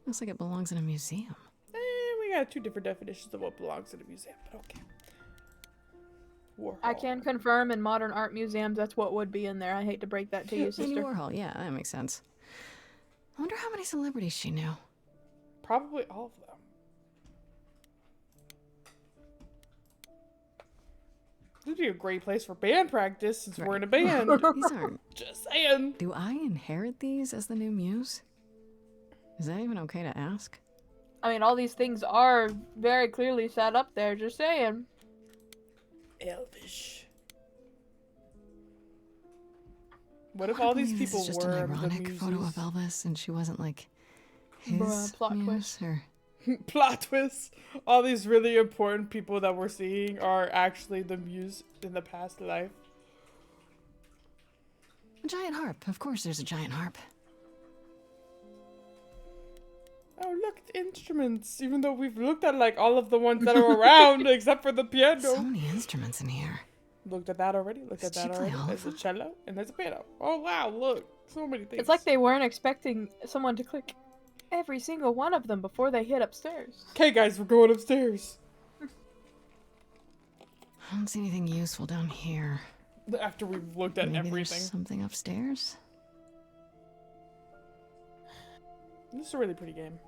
Looks like it belongs in a museum. We got two different definitions of what belongs in a museum, but okay. Warhol. I can confirm in modern art museums that's what would be in there. I hate to break that to you, Andy sister. Warhol, yeah, that makes sense. I wonder how many celebrities she knew. Probably all of them. This would be a great place for band practice since we're in a band. These aren't. Just saying. Do I inherit these as the new muse? Is that even okay to ask? I mean, all these things are very clearly set up there, just saying. Elvish. What if I wanna all these believe this people is just were an the ironic photo muses? of Elvis and she wasn't like his Bruh, plot muse twist. or Plot twist. All these really important people that we're seeing are actually the muse in the past life. a giant harp. Of course there's a giant harp. Oh, look, it's instruments. Even though we've looked at like all of the ones that are around except for the piano. So many instruments in here. Looked at that already. Looked at Did she that play already. all There's of a cello and there's a piano. Oh wow, look, so many things. It's like they weren't expecting someone to click every single one of them before they hit upstairs. Okay, guys, we're going upstairs. I don't see anything useful down here. After we've looked at Maybe everything. there's something upstairs. This is a really pretty game.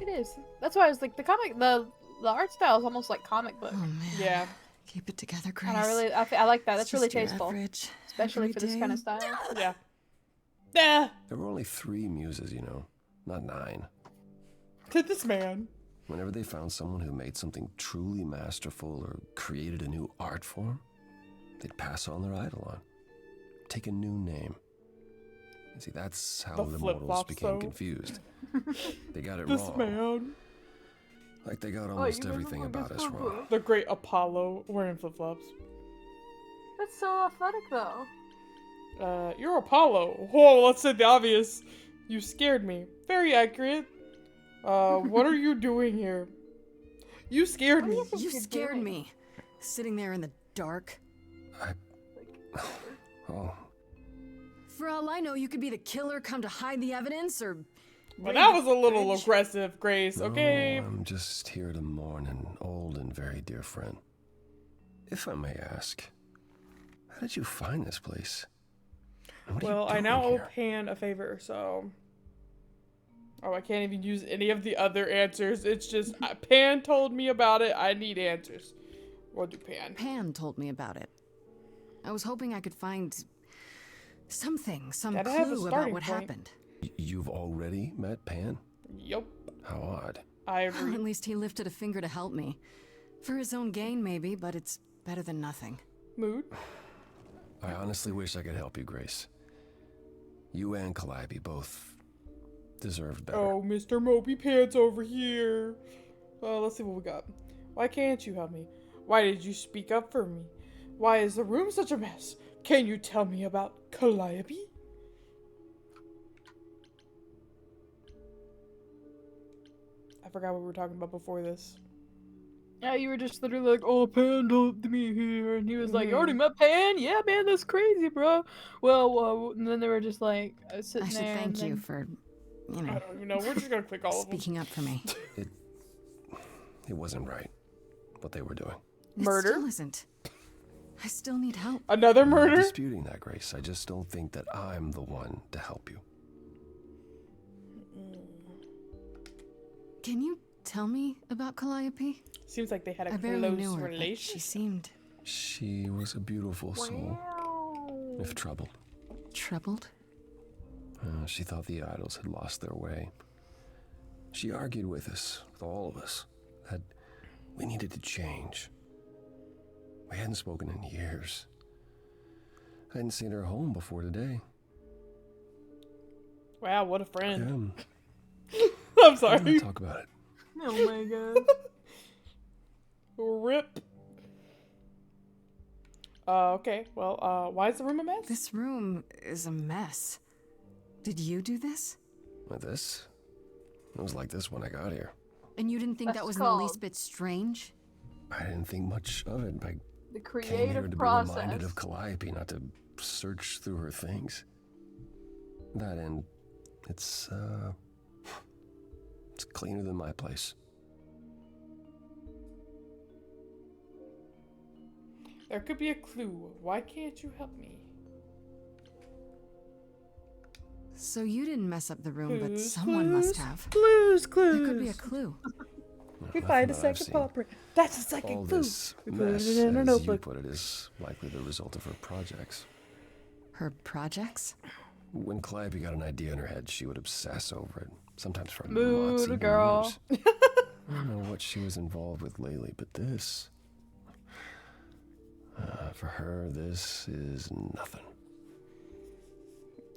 It is. That's why I was like, the art style is almost like comic book. Oh man. Yeah. Keep it together, Grace. And I like that. It's That's really just your tasteful, average, especially for this kind of everyday- style. Yeah. Yeah. There were only 3 muses, you know, not 9. To this man. Whenever they found someone who made something truly masterful or created a new art form, they'd pass on their eidolon. Take a new name. You see, that's how The the mortals flip-flops, became though. confused. They got it This wrong. man. Like they got almost you everything remember about this us one? wrong. The great Apollo wearing flip flops. That's so athletic, though. You're Apollo. Whoa, let's say the obvious. You scared me. Very accurate. What are you doing here? You scared me. You scared me. Sitting there in the dark. Oh, For all I know, you could be the killer come to hide the evidence or... But that was a little aggressive, Grace, okay? no, I'm just here to mourn an old and very dear friend. If I may ask, how did you find this place? And what are you Well, I doing now owe here? Pan a favor, so... Oh, I can't even use any of the other answers. It's just, Pan told me about it. I need answers. We'll do Pan. Pan told me about it. I was hoping I could find something, some Gotta have a clue about starting what point. happened. You've already met Pan? Yup. How odd. I Well, agree. at least he lifted a finger to help me. For his own gain, maybe, but it's better than nothing. Mood? I honestly wish I could help you, Grace. You and Calliope both deserved better. Oh, Mr. Mopey Pants over here. Let's see what we got. Why can't you help me? Why did you speak up for me? Why is the room such a mess? Can you tell me about Calliope? I forgot what we were talking about before this. Yeah, you were just literally like, "Oh, Pan helped me here," and he was like, "You already met Pan? Yeah, man, that's crazy, bro." Well, and then they were just like sitting I should there. thank and you then- for, you I know, don't even know. We're just gonna click all of them. speaking up for me. It wasn't right, what they were doing. Murder? It still isn't. I still need help. Another I'm not murder? disputing that, Grace. I just don't think that I'm the one to help you. Can you tell me about Calliope? Seems like they had a I barely close knew her, but relationship. she seemed She was a beautiful soul, if troubled. troubled. She thought the idols had lost their way. She argued with us, with all of us, that we needed to change. We hadn't spoken in years. I hadn't seen her home before today. Wow, what a friend. Yeah. I'm Let's sorry. not talk about it. Oh my god. Rip. Okay. Well, why is the room a mess? This room is a mess. Did you do this? With this? It was like this when I got here. And you didn't think that was in the least bit strange? I didn't think much of it. I The came here creative to process. be reminded of Calliope, not to search through her things. That and it's cleaner than my place. There could be a clue. Why can't you help me? So you didn't mess up the room, but Clues, someone must have. Clues, There could be a clues. clue. We Nothing find a that I've second seen. culprit. That's a second All clue. this We put mess, it in a as you notebook. put it, is likely the result of her projects. Her projects? When Calliope got an idea in her head, she would obsess over it, sometimes for Mood months, even girl. years. I don't know what she was involved with lately, but this... for her, this is nothing.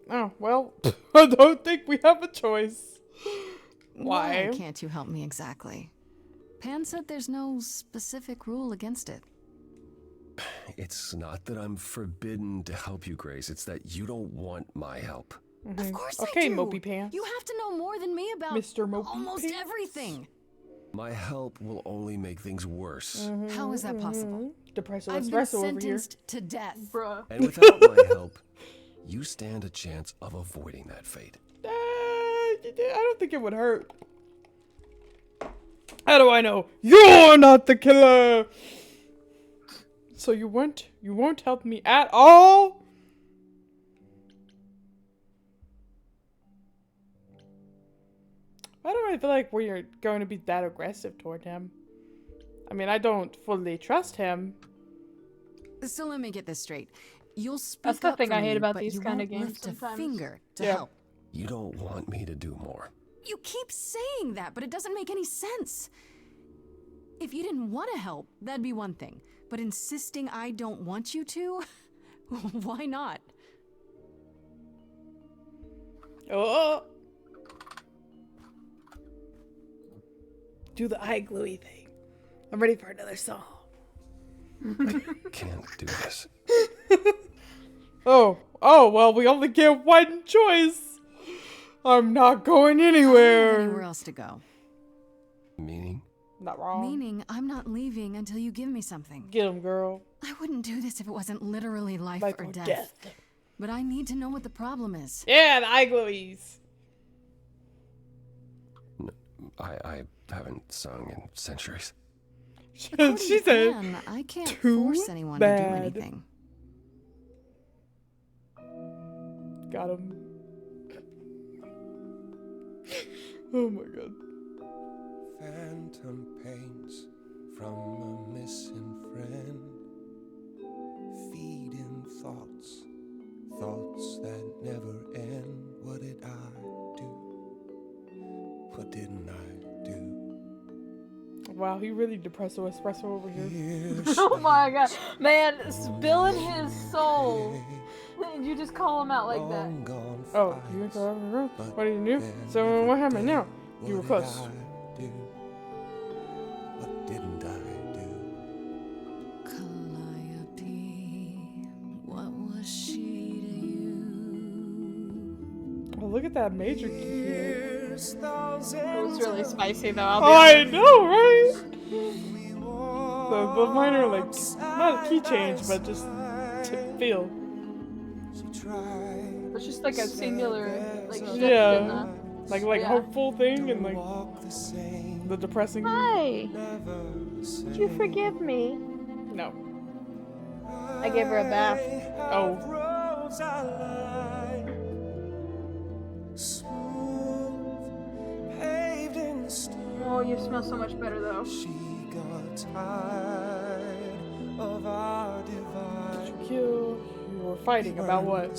Oh, well, I don't think we have a choice. Why? Can't you help me exactly? Pan said there's no specific rule against it. It's not that I'm forbidden to help you, Grace. It's that you don't want my help. Of course Okay, I do. Mopey Pants. You have to know more than me about Mr. Mopey almost Pants. everything. My help will only make things worse. How is that possible? Depresso I've been espresso over here. sentenced to death. Bruh. And without my help, you stand a chance of avoiding that fate. I don't think it would hurt. How do I know? You're not the killer! So you won't help me at all? Why do I feel like we're going to be that aggressive toward him? I mean, I don't fully trust him. So let me get this straight. You'll speak That's the up thing for I hate me, about but these you kind of won't games lift sometimes. a finger to Yeah. help. You don't want me to do more. You keep saying that, but it doesn't make any sense. If you didn't want to help, that'd be one thing. But insisting I don't want you to? Why not? Oh! Do the eye gluey thing. I'm ready for another song. Can't do this. Oh, well, we only get one choice. I'm not going I don't have anywhere. anywhere else to go. Meaning? Not wrong. Meaning, I'm not leaving until you give me something. Get him, girl. I wouldn't do this if it wasn't literally life or death. death. But I need to know what the problem is. Yeah, the eye glueys. I haven't sung in centuries. According She to said, Pan, I can't "Too force anyone to bad." do anything. Got him. Oh my god. Phantom pains from a missing friend, feeding thoughts, thoughts that never end. What did I do? What didn't I do? Wow, he really depresso espresso over here. Oh my god. Man, spilling his soul. You just call him out like that. Oh, you went to the room? What did you do? So what happened now? You were close. What didn't I do? Calliope, what was she to you? Oh, look at that major key here. It was really spicy though. I'll be I honest. know, right? The minor, like, not a key change, but just to feel. It's just like a singular, like shift in Yeah. the... Like Yeah. hopeful thing and like the depressing. Hi. Did you forgive me? No. I gave her a bath. Oh. Oh, you smell so much better though. You were fighting about what?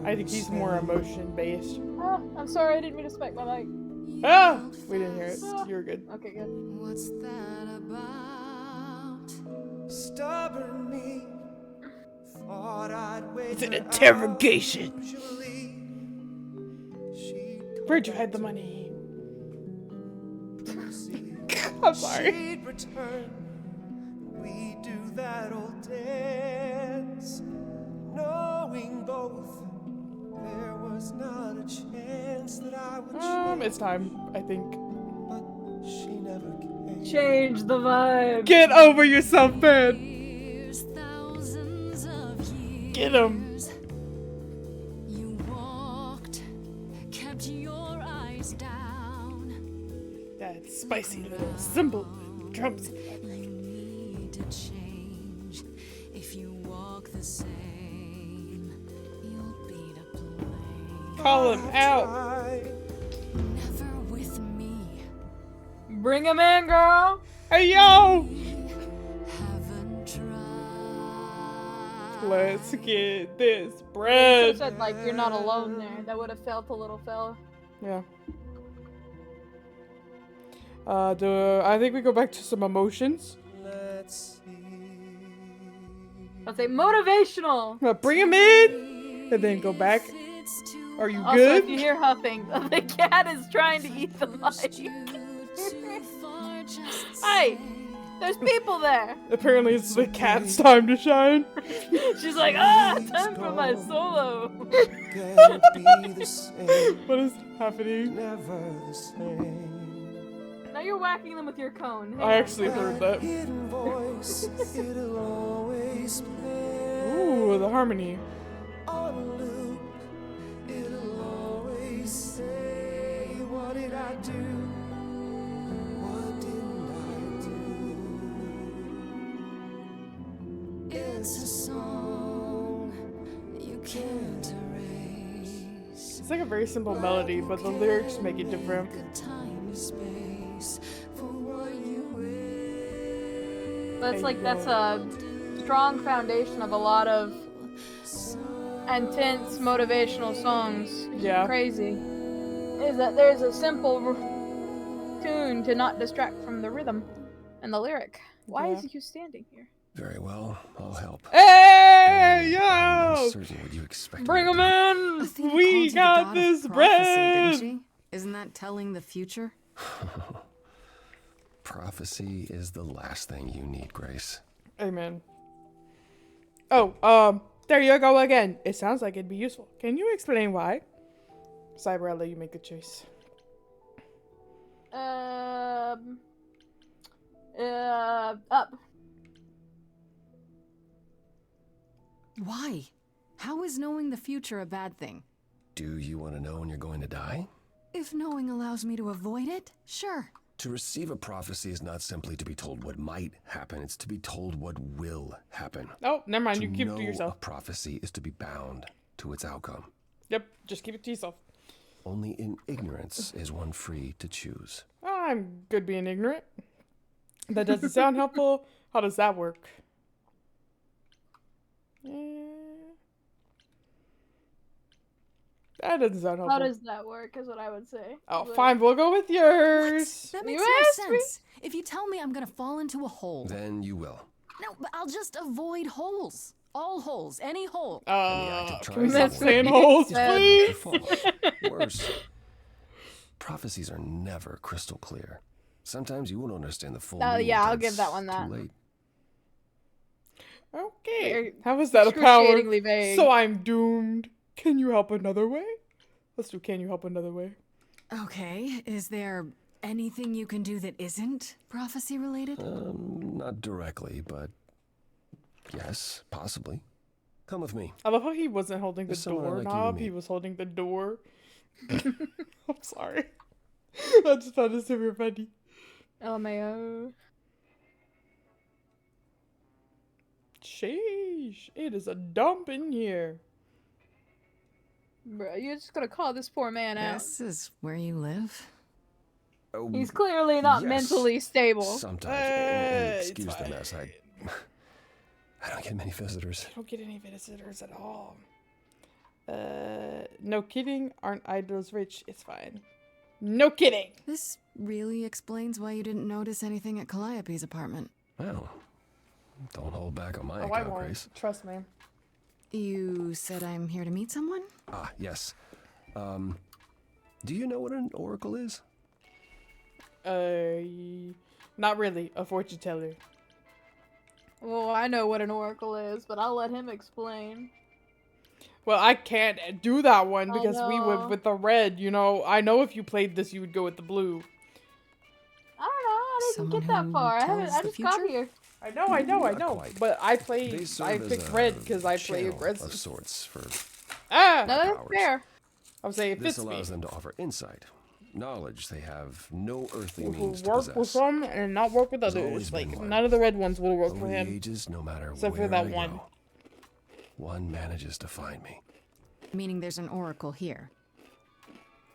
I think he's more emotion based. Oh, I'm sorry, I didn't mean to spike my mic. Ah! We didn't hear it. You're good. Okay, good. What's that about? Stubborn me thought I'd wait. It's an interrogation. Where'd you hide the money? I'm sorry. She'd return. We do that old dance, knowing both there was was not a chance that I would It's time, I think. but she never came. Change the vibe. Get over yourself, man. Get him. You walked, kept your eyes down. That spicy little cymbal drums. You need to change. If you walk the same, you'll be to blame. Call him out. Never with me. Bring him in, girl. Hey, yo. Haven't tried. Let's get this You bread. said like you're not alone there. That would have felt a little fella. Yeah. I think we go back to some emotions. Let's see. I'll say motivational. Bring him in, and then go back. Are you Also, good? if you hear huffing, the cat is trying to eat the mic. Hey, there's people there. Apparently, it's the cat's time to shine. She's like, time for my solo. Can't be the same. What is happening? Never the same. Now you're whacking them with your cone. I actually heard that. Hidden voice, it'll always play. Ooh, the harmony. On a loop, it'll always say, what did I do? What didn't I do? It's a song you can't erase. It's like a very simple melody, but the lyrics make it different. Time space for what you That's a strong foundation of a lot of intense motivational songs. Yeah. Crazy. Is that there's a simple tune to not distract from the rhythm and the lyric. Why is you standing here? Very well, I'll help. Hey, I'm yo! certain what you expect. Bring him in! Athena We called you the got god this of prophecy, bread! didn't she? Isn't that telling the future? Prophecy is the last thing you need, Grace. Amen. Oh, there you go again. It sounds like it'd be useful. Can you explain why? Cyber, I'll let you make the choice. Up. Why? How is knowing the future a bad thing? Do you want to know when you're going to die? If knowing allows me to avoid it, sure. To receive a prophecy is not simply to be told what might happen, it's to be told what will happen. Oh, never mind. To You keep it know to yourself. a prophecy is to be bound to its outcome. Yep, just keep it to yourself. Only in ignorance is one free to choose. I'm good being ignorant. That doesn't sound helpful. How does that work? That doesn't sound helpful. How does that work is what I would say. Oh, But- fine. We'll go with yours. That makes You no asked me. sense. If you tell me I'm gonna fall into a hole. Then you will. No, but I'll just avoid holes. All holes. Any hole. Can we trying not to stay in avoid holes, it please? is false. Worse. Prophecies are never crystal clear. Sometimes you won't understand the full meaning yeah, I'll until give that one it's that. too late. Okay. How is that a power? Excruciatingly vague. So I'm doomed. Can you help another way? Let's do Can You Help Another Way? Okay, is there anything you can do that isn't prophecy related? Not directly, but yes, possibly. Come with me. I love how he wasn't holding the There's someone I'd like you to doorknob. meet. He was holding the door. I'm sorry. I just found it super funny. LMAO. Sheesh. It is a dump in here. Bro, you're just gonna call this poor man out. This is where you live? Oh, He's clearly not yes. mentally stable. Sometimes. Hey, Excuse it's the fine. mess. I don't get many visitors. I don't get any visitors at all. No kidding. Aren't idols rich? It's fine. No kidding. This really explains why you didn't notice anything at Calliope's apartment. Well, don't hold back on my Oh, I account, won't. Grace. Trust me. You said I'm here to meet someone? Ah, yes. Do you know what an oracle is? Not really. A fortune teller. Well, I know what an oracle is, but I'll let him explain. Well, I can't do that one I because we know. would with the red. You know, I know if you played this, you would go with the blue. I don't know. I didn't Someone get that who far. I haven't. tells I the just got future? here. I know. quite. But I They played. serve I as picked a red because I play channel aggressive. of sorts for Ah, No, that's powers. fair. I would say it This fits me. allows them to offer insight, knowledge they have no earthly Who means to work with possess. some and not work with There's others. always Like been one. none of the red ones will work Over for the him. ages, no matter Except for where that I one. go, one manages to find me. Meaning there's an oracle here.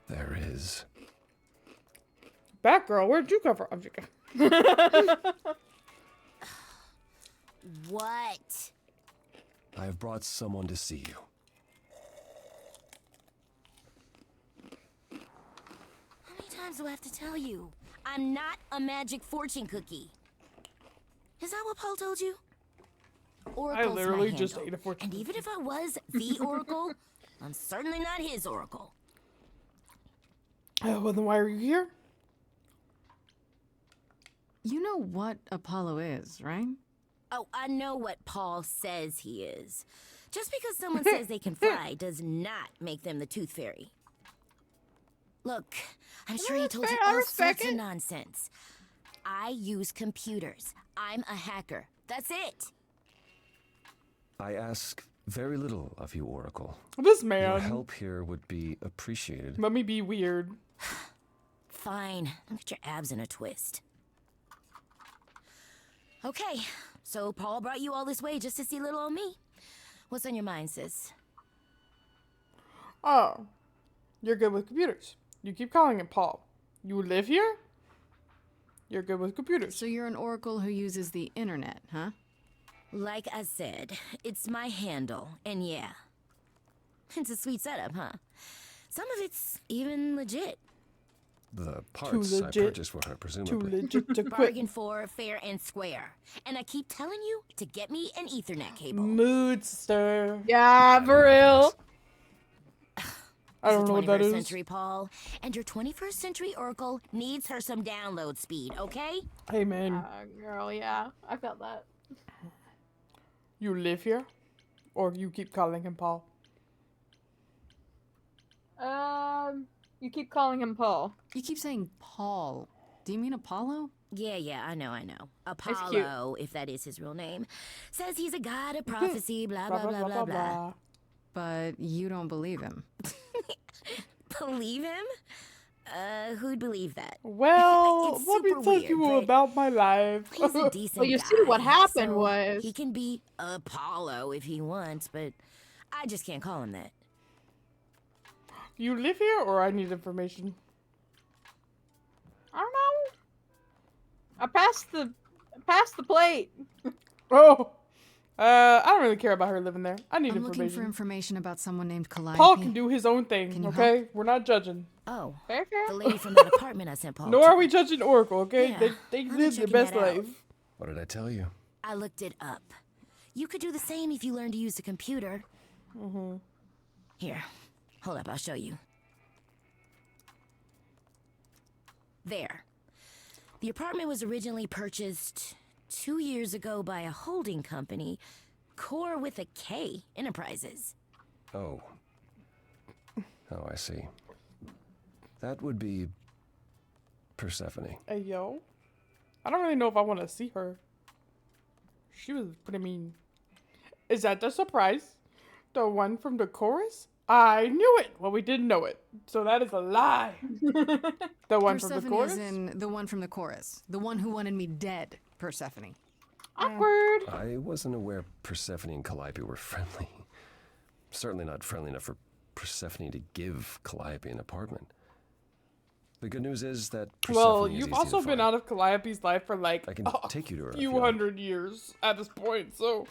There is. Batgirl, where'd you come from? I'm joking. What? I have brought someone to see you. How many times do I have to tell you? I'm not a magic fortune cookie. Is that what Paul told you? Oracle's literally my just handle. ate a fortune And even if I was the Oracle, I'm certainly not his Oracle. Well, then why are you here? You know what Apollo is, right? Oh, I know what Paul says he is. Just because someone says they can fly does not make them the Tooth Fairy. Look, I'm sure he told you all sorts of nonsense. I use computers. I'm a hacker. That's it. I ask very little of you, Oracle. This Your man. help here would be appreciated. Let me be weird. Fine. Don't get your abs in a twist. Okay, so Paul brought you all this way just to see little old me. What's on your mind, sis? Oh, you're good with computers. You keep calling it Paul. You live here? You're good with computers. So you're an oracle who uses the internet, huh? Like I said, it's my handle, and yeah. It's a sweet setup, huh? Some of it's even legit. The parts I legit. purchased for her, presumably. Too legit to quit. Bargain for fair and square. And I keep telling you to get me an Ethernet cable. Mood stir. Yeah, for real. I don't know what that 21st is. century, Paul. And your 21st century Oracle needs her some download speed, okay? Hey, man. Girl, yeah. I felt that. You live here? Or you keep calling him Paul? You keep calling him Paul. You keep saying Paul. Do you mean Apollo? Yeah, I know. cute. Apollo, if that is his real name, says he's a god of prophecy, blah, blah, blah, blah, blah. But you don't believe him. Believe him? Who'd believe that? Well, It's let me super tell weird, you but about my life. He's a decent Well, you guy. see what happened so was- He can be Apollo if he wants, but I just can't call him that. You live here or I need information? I don't know. I passed the plate. Oh. I don't really care about her living there. I need I'm looking information. for information about someone named Calliope. Paul can do his own thing, Can you okay? help? We're not judging. Oh, fair. The lady from that apartment I sent Paul Nor to. are we judging Oracle, okay? Yeah, They I'm live their checking best that out. life. What did I tell you? I looked it up. You could do the same if you learned to use a computer. Mm-hmm. Here, hold up, I'll show you. There. The apartment was originally purchased 2 years ago by a holding company, Core with a K Enterprises. Oh. Oh, I see. That would be Persephone. Hey, yo. I don't really know if I want to see her. She was pretty mean. Is that the surprise? The one from the chorus? I knew it! Well, we didn't know it. So that is a lie. The one from the Persephone chorus? is in the one from the chorus. The one who wanted me dead, Persephone. Awkward. I wasn't aware Persephone and Calliope were friendly. Certainly not friendly enough for Persephone to give Calliope an apartment. The good news is that Persephone Well, is you've easy to also been find. out of Calliope's life for like I can take you to her if few you like. hundred years at this point, so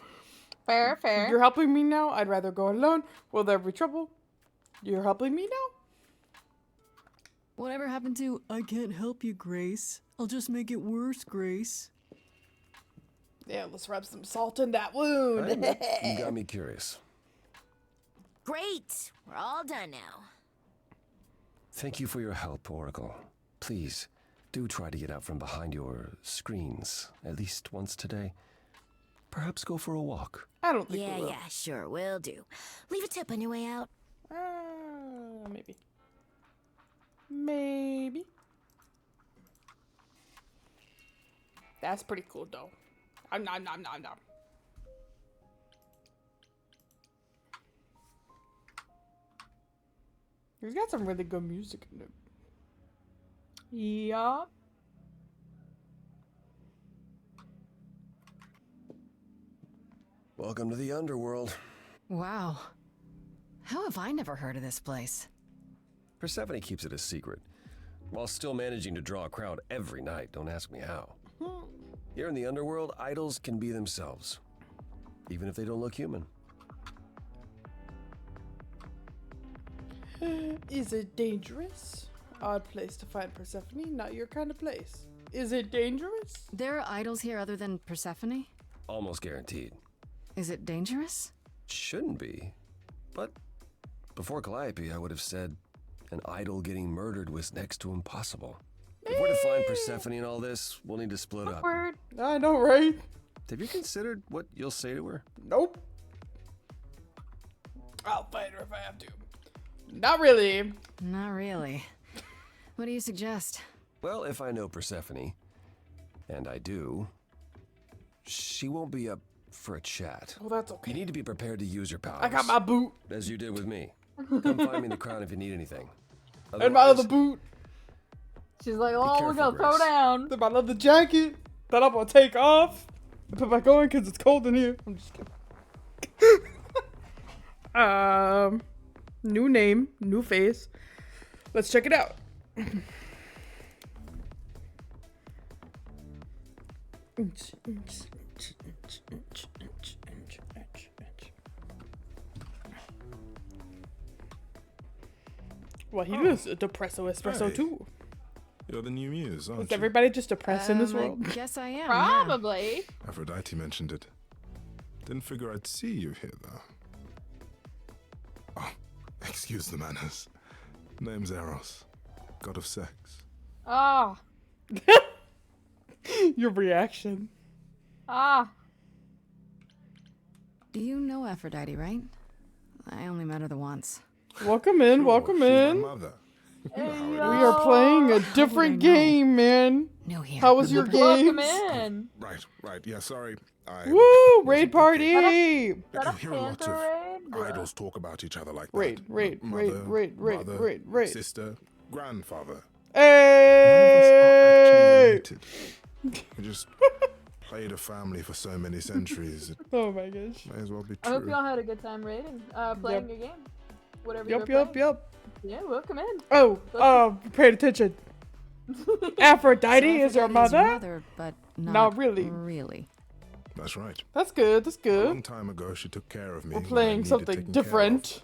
Fair. you're helping me now. I'd rather go alone. Will there be trouble? You're helping me now? Whatever happened to, I can't help you, Grace. I'll just make it worse, Grace. Yeah, let's rub some salt in that wound. You got me curious. Great! We're all done now. Thank you for your help, Oracle. Please, do try to get out from behind your screens at least once today. perhaps go for a walk. I don't think Yeah, we will. yeah, sure, will do. Leave a tip on your way out. Maybe. Maybe. That's pretty cool, though. I'm not. He's got some really good music in it. Yeah. Welcome to the underworld. Wow. How have I never heard of this place? Persephone keeps it a secret, while still managing to draw a crowd every night. Don't ask me how. Here in the underworld, idols can be themselves, even if they don't look human. Is it dangerous? Odd place to find Persephone, not your kind of place. Is it dangerous? There are idols here other than Persephone? Almost guaranteed. Is it dangerous? Shouldn't be. But before Calliope, I would have said an idol getting murdered was next to impossible. If we're to find Persephone in all this, we'll need to split up. Awkward. I know, right? Have you considered what you'll say to her? Nope. I'll fight her if I have to. Not really. Not really. What do you suggest? Well, if I know Persephone, and I do, she won't be up for a chat. Well, that's okay. You need to be prepared to use your powers. I got my boot. As you did with me. Come find me in the crown if you need anything. And my other boot. She's like, oh, we're careful, gonna throw Grace. down. Then my leather jacket that I'm gonna take off and put back on because it's cold in here. I'm just kidding. New name, new face. Let's check it out. Well, he was a depresso espresso Hey. too. You're the new muse, aren't Is you? everybody just depressed in this world? I guess I am. Probably. Aphrodite mentioned it. Didn't figure I'd see you here, though. Oh, excuse the manners. Name's Eros, god of sex. Ah. Your reaction. Ah. Do you know Aphrodite, right? I only met her the once. Welcome in, Sure, welcome she's my in. mother. We are playing a different game, man. No here. How was your Welcome game? in. Right, yeah, sorry. Woo! Raid party! You That a hear a lot panther of raid? idols talk about each other like Raid, that. raid, Mother, raid, brother, raid. sister, grandfather. Hey! We just played a family for so many centuries. It Oh my gosh. may as well be I hope true. y'all had a good time raiding, playing a game. Whatever Yup, you're yup, playing. yup. Yeah, welcome in. Oh, paid attention. Aphrodite So is your Aphrodite mother? but Not really. Really. That's right. That's good, that's A good. long time ago, she took care of me. We're when I playing needed something taking care different.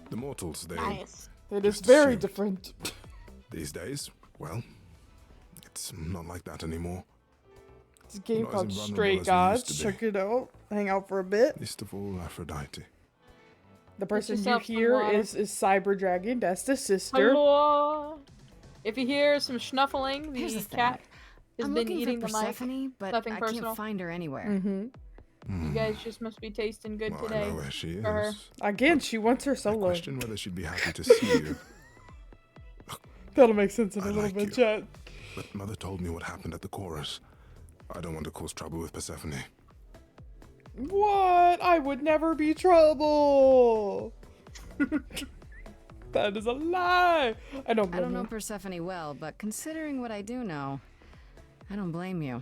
of. The mortals, they. Nice. It is just very assume. different. These days, well, it's not like that anymore. It's a game Not as called invulnerable Stray as we Gods. used to be. Check it out. Hang out for a bit. Least of all, Aphrodite. The person you yourself some hear water. is Cyber Dragon. That's the sister. Hello. If you hear some snuffling, Here's the the thing. cat has I'm been looking eating for the mic. Persephone, but Nothing I personal. can't find her anywhere. Mm-hmm. You guys just must be tasting good Well, today. I know where she for her. is. Again, she wants her I solo. question whether she'd be happy to see you. That'll make sense in a I little like bit, you. chat. But Mother told me what happened at the chorus. I don't want to cause trouble with Persephone. What? I would never be trouble. That is a lie. I don't I blame don't know you. Persephone well, but considering what I do know, I don't blame you.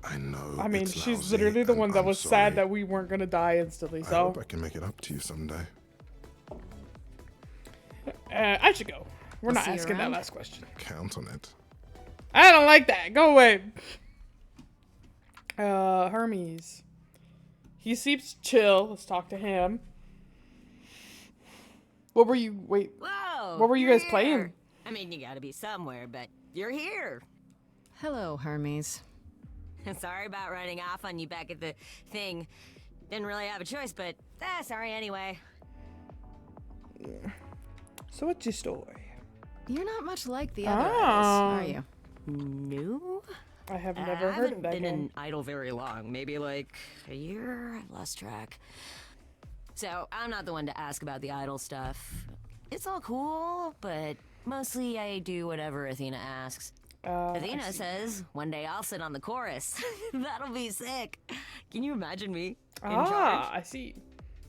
I know. I mean, it's she's lousy, literally the and one that I'm was sorry. sad that we weren't gonna die instantly. I So hope I can make it up to you someday. I should go. We're I'll not see you asking that around. last question. Count on it. I don't like that. Go away. Hermes. He seems chill. Let's talk to him. What were you? Wait. Whoa! What were you you're guys playing? here. I mean, you gotta be somewhere, but you're here. Hello, Hermes. Sorry about running off on you back at the thing. Didn't really have a choice, but sorry anyway. So what's your story? You're not much like the other Oh. idols, are you? No? I have I never heard haven't of that been game. in Idle very long. Maybe like a year. I've lost track. So I'm not the one to ask about the Idle stuff. It's all cool, but mostly I do whatever Athena asks. Athena says one day I'll sit on the chorus. That'll be sick. Can you imagine me in charge? I see.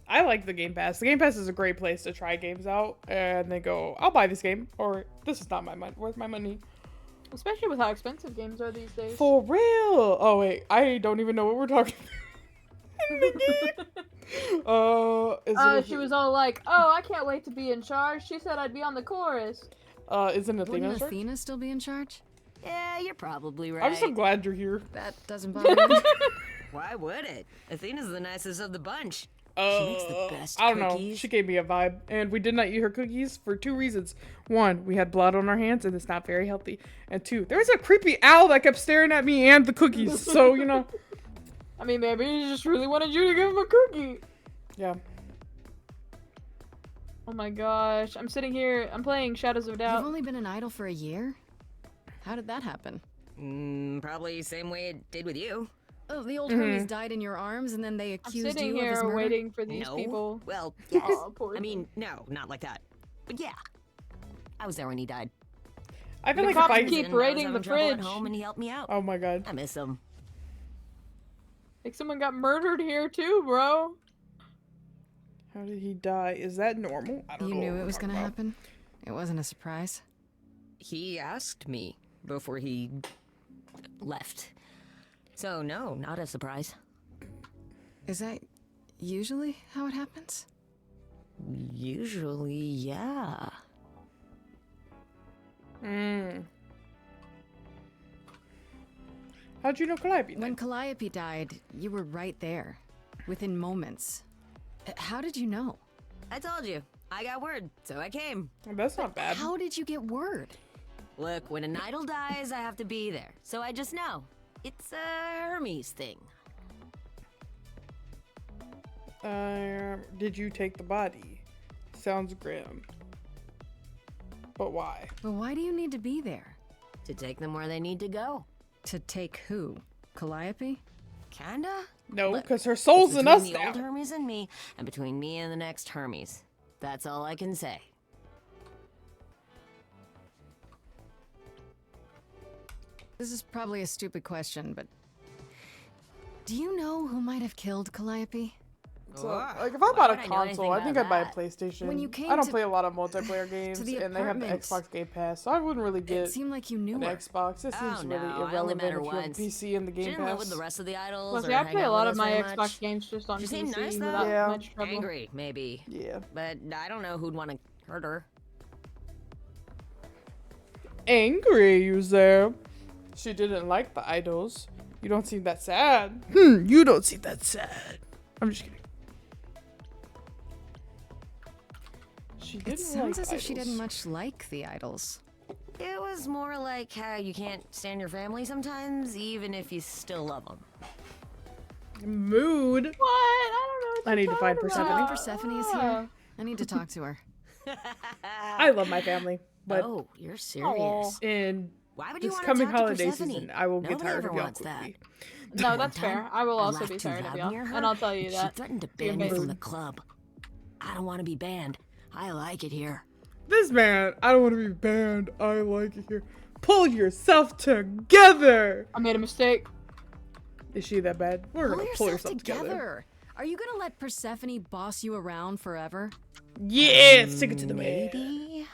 I like the Game Pass. The Game Pass is a great place to try games out, and they go, "I'll buy this game," or "This is not worth my money." Especially with how expensive games are these days. For real. Oh wait, I don't even know what we're talking about. She was all like, "Oh, I can't wait to be in charge." She said I'd be on the chorus. Isn't Athena? Wouldn't Athena still be in charge? Yeah, you're probably right. I'm so glad you're here. That doesn't bother me. Why would it? Athena's the nicest of the bunch. She makes the best I don't know. cookies. She gave me a vibe, and we did not eat her cookies for 2 reasons. 1, we had blood on our hands, and it's not very healthy. And 2, there was a creepy owl that kept staring at me and the cookies. So you know. I mean, maybe he just really wanted you to give him a cookie. Yeah. Oh my gosh, I'm sitting here. I'm playing Shadows of Doubt. You've only been an idol for a year? How did that happen? Probably same way it did with you. Oh, the old Hermes died in your arms, and then they I'm accused sitting you of his here murder? waiting for these No. people. Well, yes. Aw, poor I mean, no, not like that. But yeah, I was there when he died. I feel The like if cops I keep And I was raiding having the trouble at fridge. home, and he helped me out. Oh my god. I miss him. Like someone got murdered here too, bro. How did he die? Is that normal? I don't You know knew what it we're was talking gonna about. happen? It wasn't a surprise? He asked me before he left. So no, not a surprise. Is that usually how it happens? Usually, yeah. How'd you know Calliope? When Calliope died, you were right there, within moments. How did you know? I told you. I got word, so I came. That's not bad. How did you get word? Look, when an idol dies, I have to be there. So I just know. It's a Hermes thing. Did you take the body? Sounds grim. But why? But why do you need to be there? To take them where they need to go. To take who? Calliope? Kinda? No, Look, because her soul's it's in us between the old now. Hermes and me, and between me and the next Hermes. That's all I can say. This is probably a stupid question, but do you know who might have killed Calliope? So, like, if I bought Why a would I know anything console, I think about I'd buy a that? PlayStation. When you came I don't to- play a lot of multiplayer games, the and they have the apartment, Xbox Game Pass, so I wouldn't really get It seemed like you knew an her. Xbox. It seems Oh, really no, I only irrelevant met her if you have a once. PC and the She Game didn't live with Pass. the rest of the idols. Well, or see, I hang play a out lot with of us my very Xbox much. games just on She PC seemed nice, though. without Yeah. much trouble. Angry, maybe. Yeah. But I don't know who'd want to hurt her. Angry, you say? She didn't like the idols. You don't seem that sad. You don't seem that sad. I'm just kidding. She didn't It sounds like as if she idols. didn't much like the idols. It was more like how you can't stand your family sometimes, even if you still love them. Mood. What? I don't know. What I need to find you're Persephone. talking about. Persephone is here. I need to talk to her. I love my family, but Oh, you're serious. in Why would you this want coming to talk to holiday Persephone? season, I will get Nobody tired ever of y'all wants that. quickly. No, that's One time, fair. I will I also laughed be too tired of loud y'all, near her, and I'll tell you and that. She threatened to You're ban me from amazing. the club. I don't want to be banned. I like it here. This man, I don't want to be banned. I like it here. Pull yourself together. I made a mistake. Is she that bad? We're Pull gonna yourself pull yourself together. together. Are you gonna let Persephone boss you around forever? Yeah, stick it to the man. Maybe.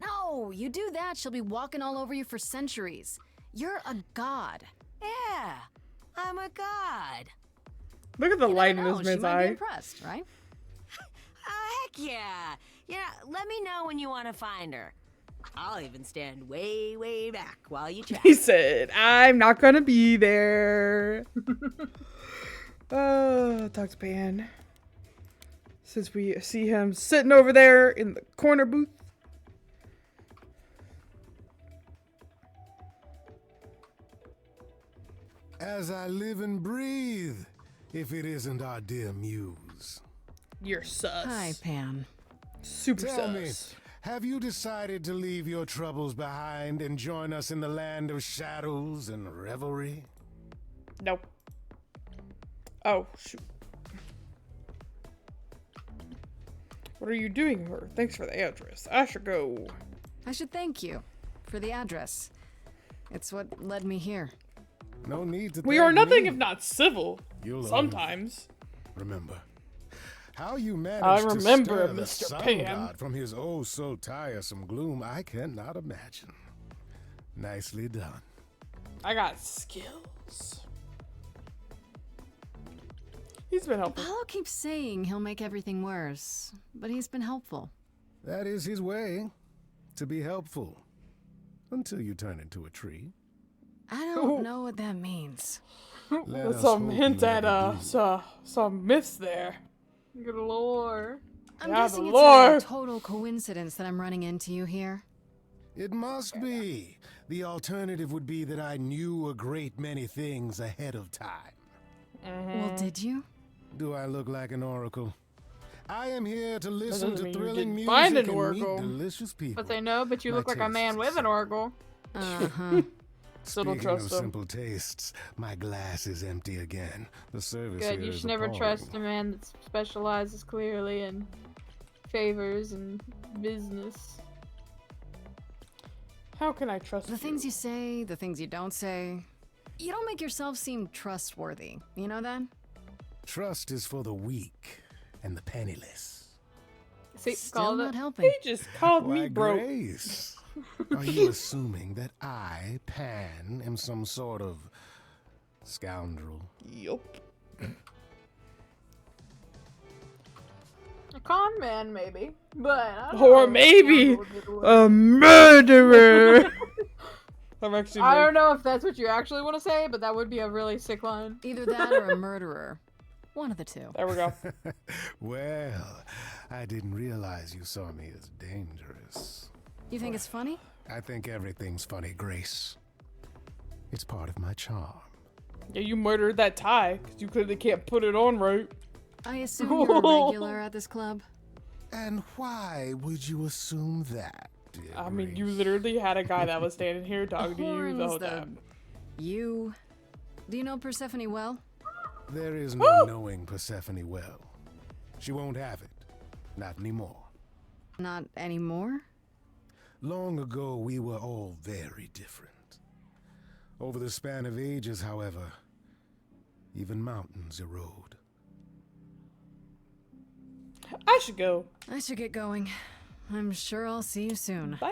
No, you do that, she'll be walking all over you for centuries. You're a god. Yeah, I'm a god. Look at the light in No, this she man's might be eye. impressed, right? Oh, heck yeah. Yeah, let me know when you want to find her. I'll even stand way, way back while you chat. He said, "I'm not gonna be there." Talk to Pan. Since we see him sitting over there in the corner booth. As I live and breathe, if it isn't our dear muse. You're sus. Hi, Pan. Super Tell me, sus. Have you decided to leave your troubles behind and join us in the land of shadows and revelry? Nope. Oh, shoot. What are you doing here? Thanks for the address. I should go. I should thank you for the address. It's what led me here. No need to We thank are nothing me. if not civil. You'll Sometimes. Remember. How you managed I to remember, stir the Mr. sun Pan. god from his oh so tiresome gloom, I cannot imagine. Nicely done. I got skills. He's been helpful. Apollo keeps saying he'll make everything worse, but he's been helpful. That is his way, to be helpful. Until you turn into a tree. I don't know what that means. Let us Some hope hint you at never do. some myths there. Good lore. I'm Yeah, guessing the it's lore. a total coincidence that I'm running into you here. It must be. The alternative would be that I knew a great many things ahead of time. Well, did you? Do I look like an oracle? I am here to listen doesn't to mean you thrilling didn't music find an and meet oracle. delicious people. But they know, but you My look like a man tastes. with an oracle. Uh-huh. Still don't Speaking of trust him. simple tastes, my glass is empty again. The service Good, here you is should never appalling. trust a man that specializes clearly in favors and business. How can I trust The things you say, the things you don't say. You don't make yourself seem trustworthy. You know that? Trust is for the weak and the penniless. See, Still called not it. helping. He just called Why, me broke. Grace, are you assuming that I, Pan, am some sort of scoundrel? Yup. A con man, maybe. But I don't Or know. maybe Would be the word. a murderer. I'm actually. I don't know if that's what you actually want to say, but that would be a really sick line. Either that or a murderer. One of the two. There we go. Well, I didn't realize you saw me as dangerous. You think it's funny? I think everything's funny, Grace. It's part of my charm. Yeah, you murdered that tie because you clearly can't put it on right. I assume you're a regular at this club. And why would you assume that, dear I mean, Grace? you literally had a guy that was standing here talking to you the Horns, whole the- time. You. Do you know Persephone well? There is no knowing Persephone well. She won't have it. Not anymore. Not anymore? Long ago, we were all very different. Over the span of ages, however, even mountains erode. I should go. I should get going. I'm sure I'll see you soon. Bye.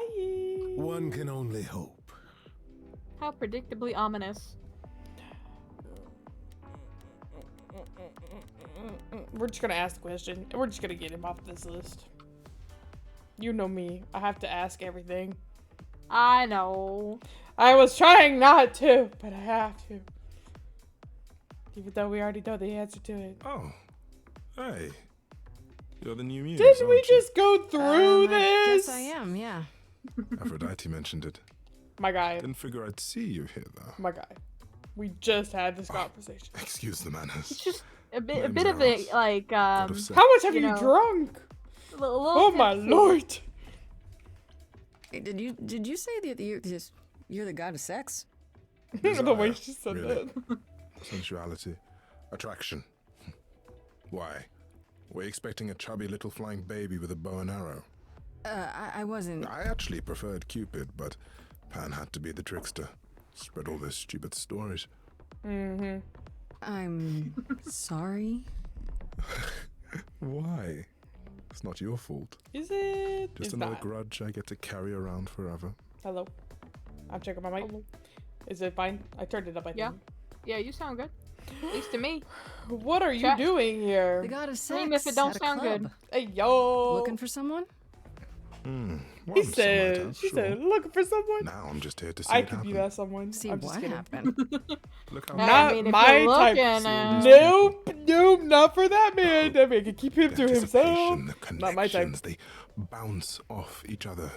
One can only hope. How predictably ominous. We're just gonna ask the question, and we're just gonna get him off this list. You know me. I have to ask everything. I know. I was trying not to, but I have to. Even though we already know the answer to it. Oh, hey. You're the new muse. Didn't we aren't you? just go through I this? guess I am, yeah. Aphrodite mentioned it. My guy. Didn't figure I'd see you here, though. My guy. We just had this conversation. Excuse the manners. It's just a Name's bit of Eros. a like God of sex. How much have you, know, drunk? little Oh my tipsy. lord. Hey, did you say that you're the god of sex? The way she said really. that. Sensuality. Attraction. Why? Were you expecting a chubby little flying baby with a bow and arrow? I wasn't. I actually preferred Cupid, but Pan had to be the trickster. Spread all those stupid stories. Mm-hmm. I'm sorry. Why? It's not your fault. Is it? Just It's another not. grudge I get to carry around forever. Hello. I'm checking my mic. Is it fine? I turned it up, I think. Yeah. Yeah, you sound good. At least to me. What are you Check. doing here? The god of sex. Even if it don't at a sound club. good. Hey, yo. Looking for someone? He said, she said, looking for someone. Now I'm just here to see I it could happen. be that someone. See I'm just what kidding. happened. Look how I Not mean, if my you're type. looking, Nope, not for that man. That man can keep him to himself. Anticipation, the Not my type. connections, they bounce off each other.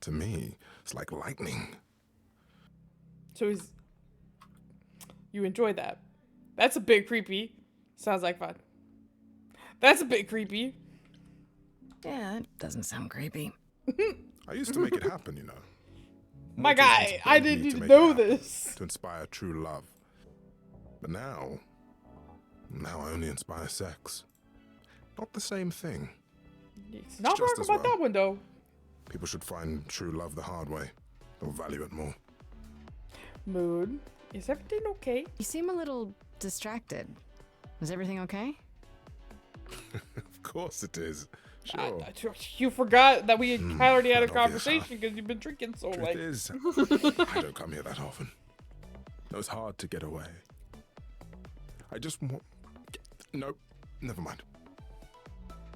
To me, it's like lightning. So he's. You enjoy that. That's a bit creepy. Sounds like fun. That's a bit creepy. Yeah, that doesn't sound creepy. I used to make it happen, you know. My Mortals guy, once I begged me didn't to make know it happen, this. To inspire true love. But now I only inspire sex. Not the same thing. It's not just wrong as about well. that one though. People should find true love the hard way. They'll value it more. Moon, is everything okay? You seem a little distracted. Is everything okay? Of course it is. Sure. You forgot that we had already had a quite obvious, huh? conversation because you've been drinking so Truth late. is, I don't come here that often. No, it's hard to get away. I just want... Nope, never mind.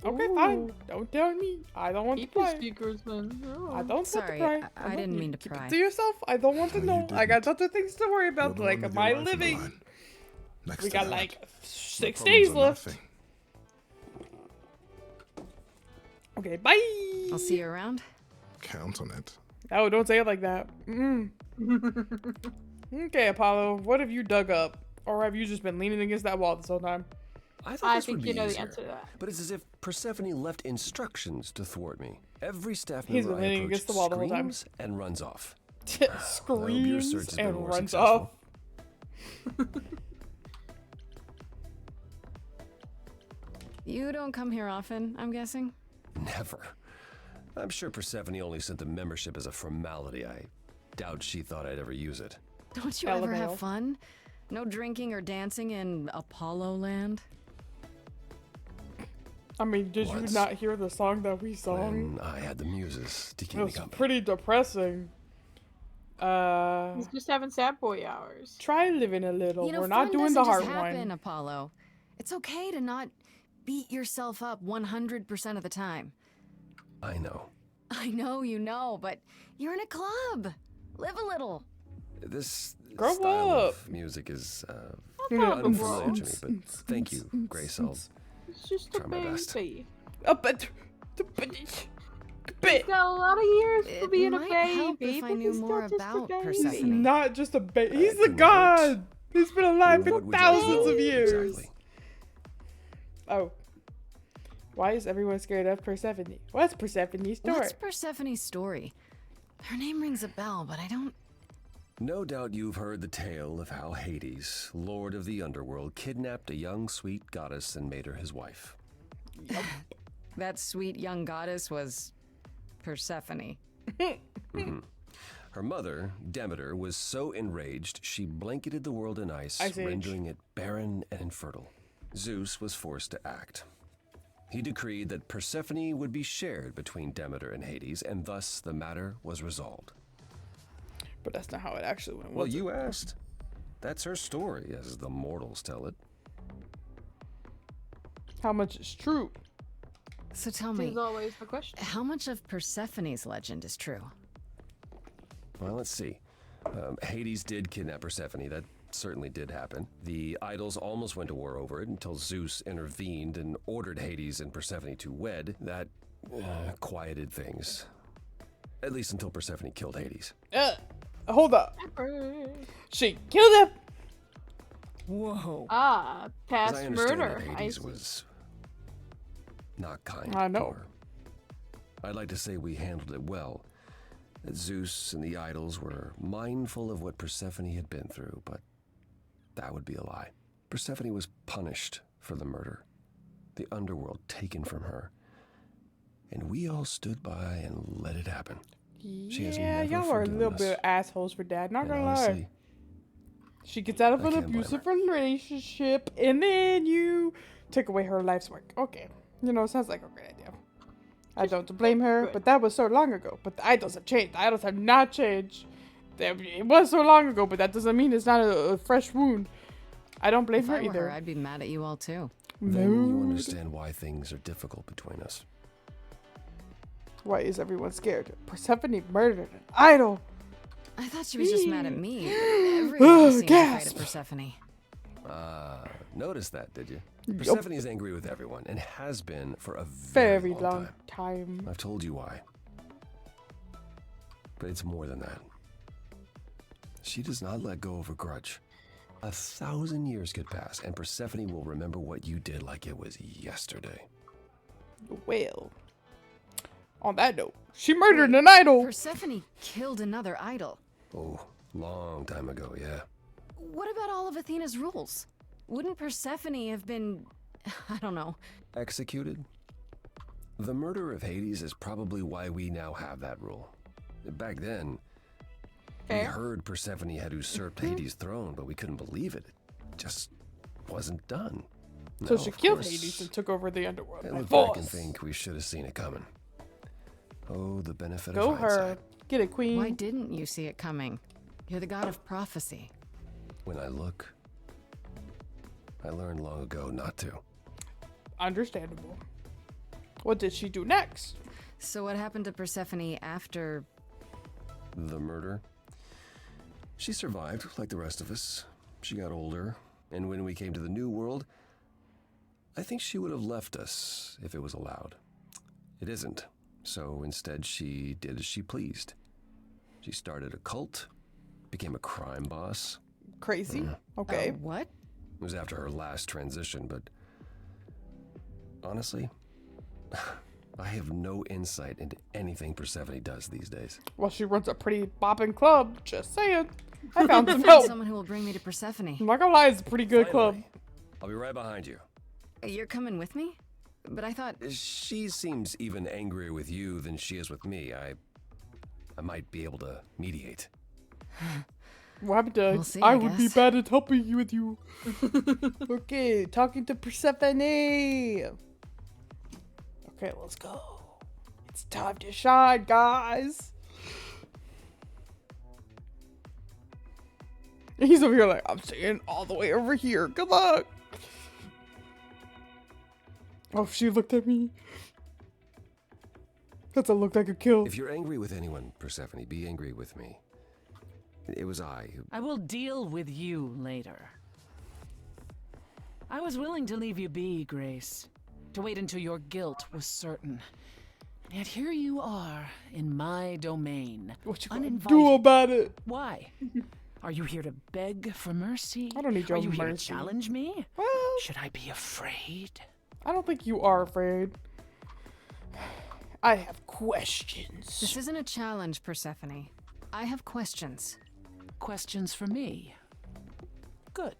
Okay, fine. Don't tell me. I don't want Keep to your pry. speakers, man. Oh. I don't Sorry, want to pry. I didn't mean to Keep pry. it to yourself. I don't want to know. I got other things to worry about, You're the like one with my your life on the living. line. Next We to got that, like my 6 problems days are left. nothing. Okay, bye. I'll see you around. Count on it. Oh, don't say it like that. Okay, Apollo, what have you dug up? Or have you just been leaning against that wall this whole time? I thought this think would you be know the easier, answer to that. but it's as if Persephone left instructions to thwart me. Every staff He's member been I leaning approach against the wall the whole time. screams and runs off. I hope your Screams search has been and more runs successful. off. You don't come here often, I'm guessing? Never. I'm sure Persephone only sent the membership as a formality. I doubt she thought I'd ever use it. Don't you ever LMAO. have fun? No drinking or dancing in Apollo land? I mean, did Once. you not hear the song that we sang? When I had the muses to keep It me was company. pretty depressing. He's just having sad boy hours. Try living a little. You know, We're not fun doing the doesn't heart just happen, one. Apollo. It's okay to not beat yourself up 100% of the time. I know. I know you know, but you're in a club. Live a little. This Grow style up. of music is not unfamiliar to me, grow. but thank you, Grace. I'll It's just a try my best. baby. Bit. He's got a lot of years for It being a might baby. help if I but knew he's more still just a about baby. He's Persephone. not just a baby. He's the couldn't hurt. god. He's been alive What for would you like to thousands know of years. exactly? Oh. Why is everyone scared of Persephone? What's Persephone's story? What's Persephone's story? Her name rings a bell, but I don't... No doubt you've heard the tale of how Hades, lord of the underworld, kidnapped a young sweet goddess and made her his wife. That sweet young goddess was Persephone. Her mother, Demeter, was so enraged she blanketed the world in ice, Ice Age. rendering it barren and infertile. Zeus was forced to act. He decreed that Persephone would be shared between Demeter and Hades, and thus the matter was resolved. But that's not how it actually went. Well, was it? you asked. That's her story, as the mortals tell it. How much is true? So tell me, Is always the question. how much of Persephone's legend is true? Well, let's see. Hades did kidnap Persephone. That certainly did happen. The idols almost went to war over it until Zeus intervened and ordered Hades and Persephone to wed. That quieted things. At least until Persephone killed Hades. Hold up. She killed him. Whoa. Ah, As past I understand murder. it, I Hades see. was not kind I to know. her. I'd like to say we handled it well. That Zeus and the idols were mindful of what Persephone had been through, but that would be a lie. Persephone was punished for the murder, the underworld taken from her, and we all stood by and let it happen. She has Yeah, never y'all are a forgiven little us. bit assholes for that. Not And gonna honestly, lie. She gets out of I an can't blame abusive relationship, and then you take away her life's work. Okay, you know, sounds like a great idea. I don't blame her, but that was so long ago. But the idols have changed. The idols have not changed. It was so long ago, but that doesn't mean it's not a fresh wound. I don't blame If her I were either. her, I'd be mad at you all too. then you Mood. understand why things are difficult between us. Why is everyone scared? Persephone murdered an idol. I thought she was just mad at me. Everyone seems afraid Gasp. of Persephone. Noticed that, did you? Persephone is angry with everyone and has been for a Very long long time. time. I've told you why. But it's more than that. She does not let go of a grudge. 1,000 years could pass, and Persephone will remember what you did like it was yesterday. Well, On that note, she murdered an idol. Persephone killed another idol. Oh, long time ago, yeah. What about all of Athena's rules? Wouldn't Persephone have been, I don't know. Executed? The murder of Hades is probably why we now have that rule. Back then, we heard Persephone had usurped Hades' throne, but we couldn't believe it. It just wasn't done. So No, she of killed course, Hades and took over the underworld. I by look back and force. think we should have seen it coming. Oh, the benefit Go of hindsight. her. Get it, queen. Why didn't you see it coming? You're the god of prophecy. When I look, I learned long ago not to. Understandable. What did she do next? So what happened to Persephone after... The murder? She survived, like the rest of us. She got older, and when we came to the new world, I think she would have left us if it was allowed. It isn't, so instead she did as she pleased. She started a cult, became a crime boss. Crazy. Okay. What? It was after her last transition, but honestly, I have no insight into anything Persephone does these days. Well, she runs a pretty bopping club. Just saying. I found some help. Someone who will bring me to Persephone. I'm not gonna lie, it's a pretty good club. I'll be right behind you. You're coming with me? But I thought... She seems even angrier with you than she is with me. I might be able to mediate. What happened to We'll see, I I would be guess. bad at helping you with you. Okay, talking to Persephone. Okay, let's go. It's time to shine, guys. He's over here like, I'm staying all the way over here. Good luck. Oh, she looked at me. That's a look I could kill. If you're angry with anyone, Persephone, be angry with me. It was I who... I will deal with you later. I was willing to leave you be, Grace. To wait until your guilt was certain. And yet here you are, in my domain. What you gonna uninvited. do about it? Why? Are you here to beg for mercy? I don't need your Are you here to mercy. challenge me? Well, should I be afraid? I don't think you are afraid. I have questions. This isn't a challenge, Persephone. I have questions. Questions for me? Good.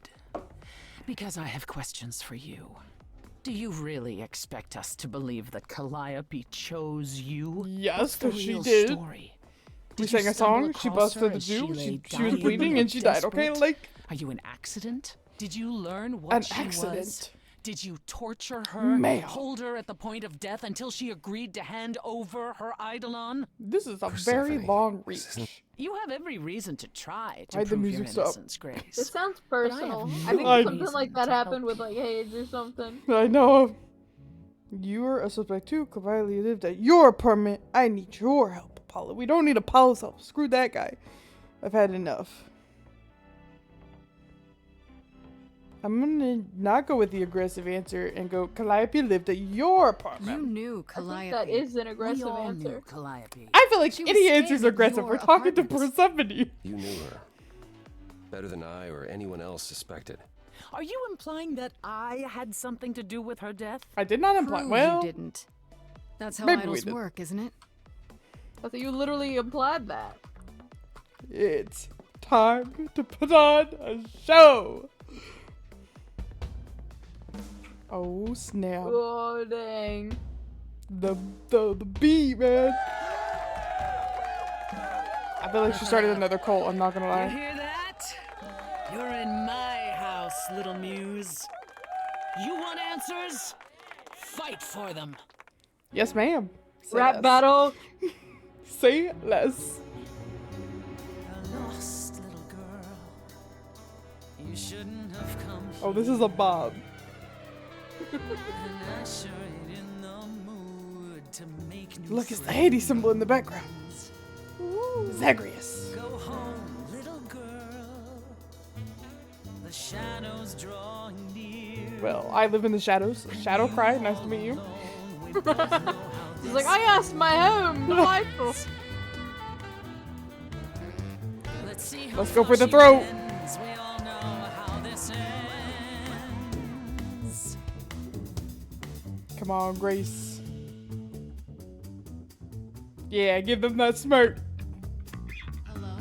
Because I have questions for you. Do you really expect us to believe that Calliope chose you? Yes, What's the because she real did. Story? We Did you sang a stumble song, she across busted her the as she Jew, lay she was dying bleeding and she died, okay? desperate? Like, Are you an accident? Did you learn what an she was? accident. Did you torture her? Ma'am. Hold her at the point of death until she agreed to hand over her eidolon? This is a very long reach. You have every reason to try to Why'd the prove your music stop? innocence, Grace. It sounds But I have personal. no I think idea. something like that happened with like Hades or something. I know. You are a suspect too. Calliope lived at your apartment. I need your help, Apollo. We don't need Apollo's help. Screw that guy. I've had enough. I'm gonna not go with the aggressive answer and go, Calliope lived at your You apartment. knew I Calliope. think that is an We aggressive all knew answer. Calliope. I feel like She was any staying answer's at aggressive. your We're talking to apartment. Persephone. You knew her. Better than I or anyone else suspected. Are you implying that I had something to do with her death? I did not imply. Prove Well, you didn't. That's how maybe we idols did. work, isn't it? I thought you literally implied that. it's time to put on a show. Oh snap! Oh dang. The beat, man. I feel like she started another cult. I'm not gonna You lie. hear that? You're in my house, little muse. You want answers? Fight for them. Yes, ma'am. Say Rap less. battle. Say less. Lost little girl. You shouldn't have come. Oh, this is a Bob. And I sure ain't in the mood to make new Look, it's the friends. Hades symbol in the background. Zagreus. Go home, little girl. The shadows drawing near. Well, I live in the shadows. Shadow Cry, nice to meet you. He's like, I asked my home, delightful. Let's see how Let's go far for the she throat. bends. We all know how this ends. Come on, Grace. Yeah, give them that smirk. Hello?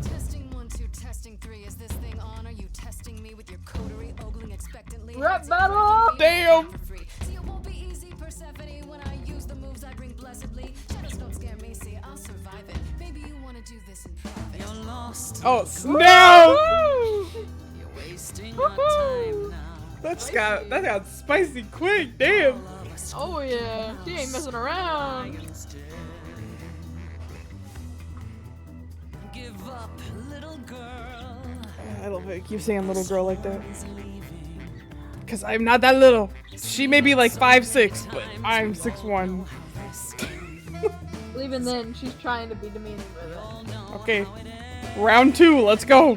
Testing 1, 2, testing 3. Is this thing on? Are you testing me with your coterie, ogling expectantly? Rap battle! Damn! See, it won't be easy, Persephone, when I use the moves I bring blessedly. Shadows don't scare me, see, I'll survive it. Maybe you want to do this in private. You're lost. Oh, snap! You're wasting my time now. That got spicy quick, damn. Oh yeah, she ain't messing around. Give up, little girl. I love it. Keep saying little girl like that. Cause I'm not that little. She may be like 5'6", but I'm 6'1". Even then, she's trying to be demeaning with it. Okay, round 2. Let's go.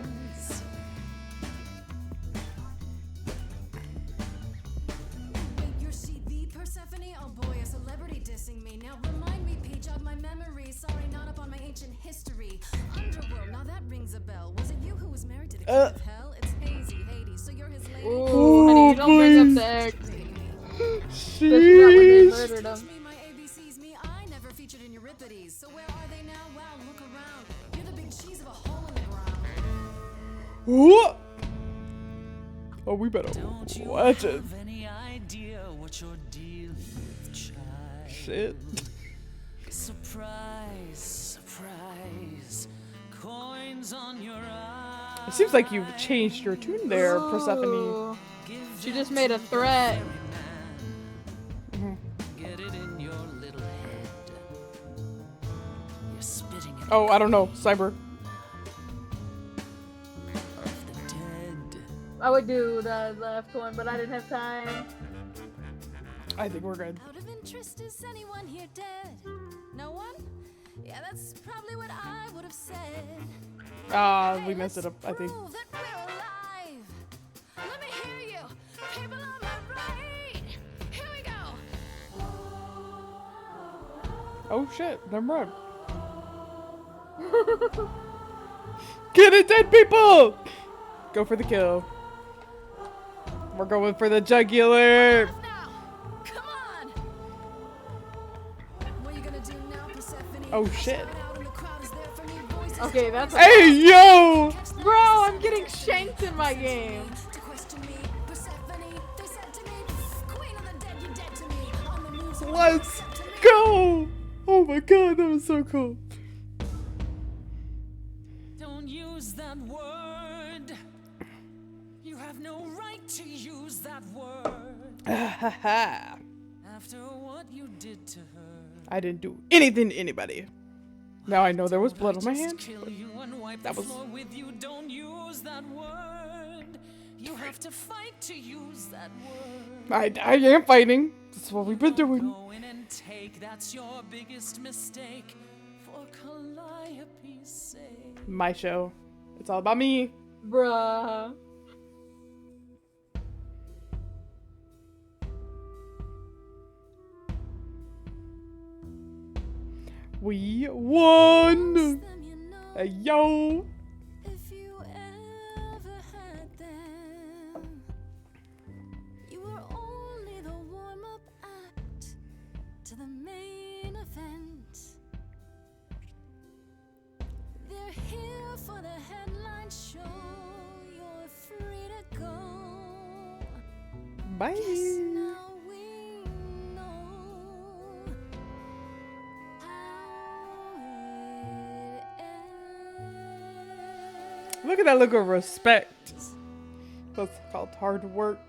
You're CV, Persephone? Oh boy, a celebrity dissing me. Now remind me, Peach, of my memory. Sorry, not up on my ancient history. Underworld, now that rings a bell. Was it you who was married to the king of hell? It's hazy, Hades, so you're his lady. Ooh, honey, you don't bring up the ex. Especially not when they murdered him. My ABCs, me, I never featured in Euripides. So where are they now? Wow, look around. You're the big cheese of a hole in the ground. What? Oh, we better watch it. Any idea what you're dealing with, child? Shit. Surprise, surprise. Coins on your eyes. It seems like you've changed your tune there, Persephone. Ooh. She just made a threat. Get it in your little head. You're spitting it. Oh, I don't know. Cyber. I would do the left one, but I didn't have time. I think we're good. Out of interest, is anyone here dead? No one? Yeah, that's probably what I would have said. We messed it up, I think. Prove that we're alive. Let me hear you. People on my right. Here we go. Oh shit, never mind. Get it, dead people! Go for the kill. We're going for the jugular. Come on. What are you gonna do now, Persephone? Oh shit. Okay, that's. Hey yo! Bro, I'm getting shanked in my game. Let's go! Oh my god, that was so cool. Don't use that word. You have no right to use that word. After what you did to her. I didn't do anything to anybody. Now I know there was blood on my hand. Kill you and wipe That the was. floor with you. Don't use that word. You have to fight to use that word. I am fighting. That's what we've been doing. Go in and take. That's your biggest mistake. For Calliope's sake. My show. It's all about me. Bruh. We won! Hey, yo! If you ever had them, you were only the warm-up act to the main event. They're here for the headline show. You're free to go. Bye. Guess now we know Look at that look of respect. That's called hard work.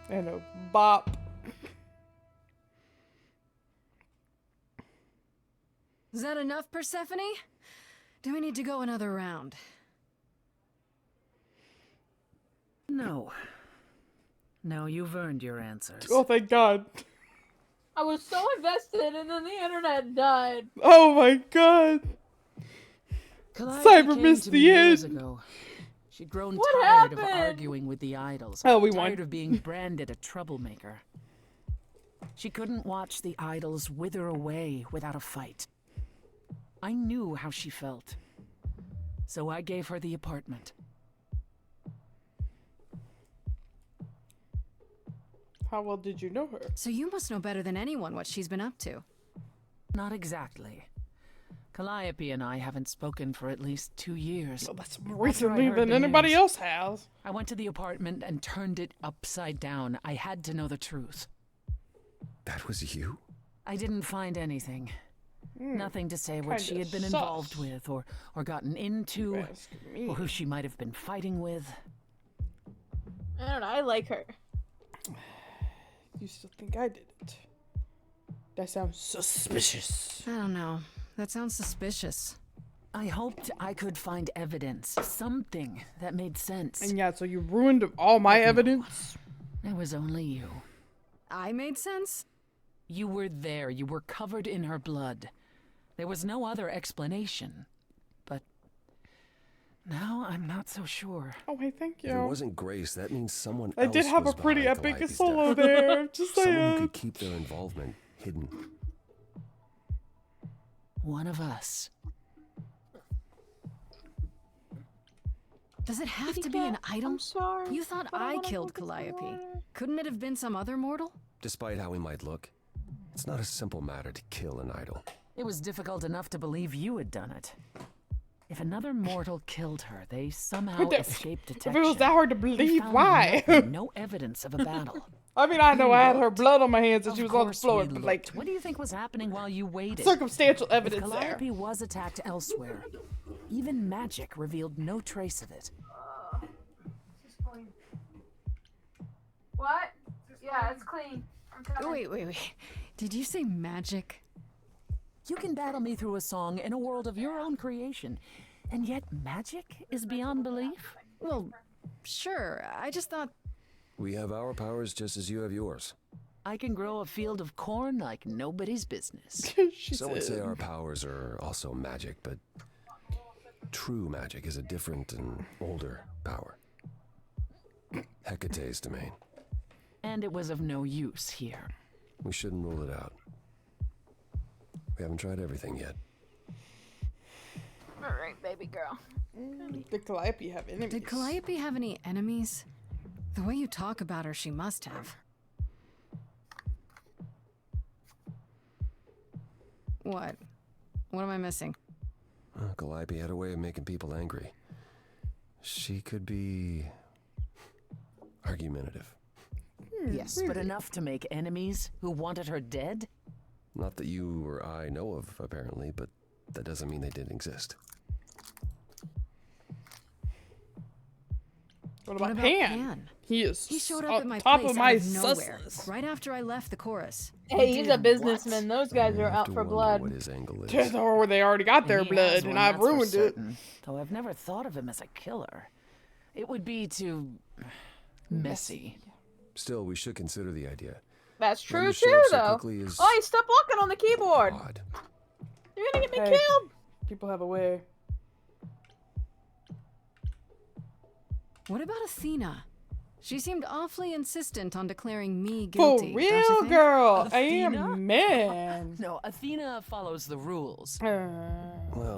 And a bop. Is that enough, Persephone? Do we need to go another round? No. No, you've earned your answers. Oh, thank God. I was so invested, and then the internet died. Oh my God. Calliope Cyber came missed to the me years end. ago. She'd grown What tired of happened? arguing with the idols. Oh, we won. Tired of being branded a troublemaker. She couldn't watch the idols wither away without a fight. I knew how she felt. So I gave her the apartment. How well did you know her? So you must know better than anyone what she's been up to. Not exactly. Calliope and I haven't spoken for at least 2 years. Well, that's After more I recently heard than the anybody news, else has. I went to the apartment and turned it upside down. I had to know the truth. That was you? I didn't find anything. Nothing to say what she had been involved with or gotten into, or who she might have been fighting with. I don't know. I like her. You still think I did it? That sounds suspicious. I don't know. That sounds suspicious. I hoped I could find evidence, something that made sense. And yeah, so you ruined all my evidence? It was only you. I made sense? You were there. You were covered in her blood. There was no other explanation. But now I'm not so sure. Oh, hey, thank you. If it wasn't Grace, that means someone I else did have was a pretty behind epic Calliope's solo death. there. Just Someone who saying. could keep their involvement hidden. One of us. Does it have to be an idol? I'm sorry. You thought but I I wanna killed focus on Calliope. water. Couldn't it have been some other mortal? Despite how we might look, it's not a simple matter to kill an idol. It was difficult enough to believe you had done it. If another mortal killed her, they somehow escaped detection. If it was that hard to They believe, found why? nothing, no evidence of a battle. I mean, I know I had her looked. blood on my hands and Of she was on the course floor, we but like, looked. What do you think was happening while you waited? circumstantial If evidence there. Calliope was attacked elsewhere, even magic revealed no trace of it. What? Yeah, it's clean. Wait. Did you say magic? You can battle me through a song in a world of your own creation, and yet magic is beyond belief? Well, sure. I just thought... We have our powers just as you have yours. I can grow a field of corn like nobody's business. Some would say our powers are also magic, but true magic is a different and older power. Hecate's domain. And it was of no use here. We shouldn't rule it out. We haven't tried everything yet. All right, baby girl. Did Calliope have enemies? Did Calliope have any enemies? The way you talk about her, she must have. What? What am I missing? Calliope had a way of making people angry. She could be argumentative. Yes, but enough to make enemies who wanted her dead? Not that you or I know of, apparently, but that doesn't mean they didn't exist. What about Pan? He is He showed up on at my top place of my out of nowhere, susness. right after I left the chorus. Hey, he's a did businessman. Those guys are out To for wonder blood. what his angle is. Just or they already got their He blood, has and one, I've that's for ruined it. certain. Though I've never thought of him as a killer. It would be too messy. Still, we should consider the idea. That's One true to show too, up so though. quickly is Oh, stop walking on the keyboard. odd. You're gonna get me Hey. killed. People have a way. What about Athena? She seemed awfully insistent on declaring me For guilty. don't you real, think? girl. I Athena? am man. No, Athena follows the rules.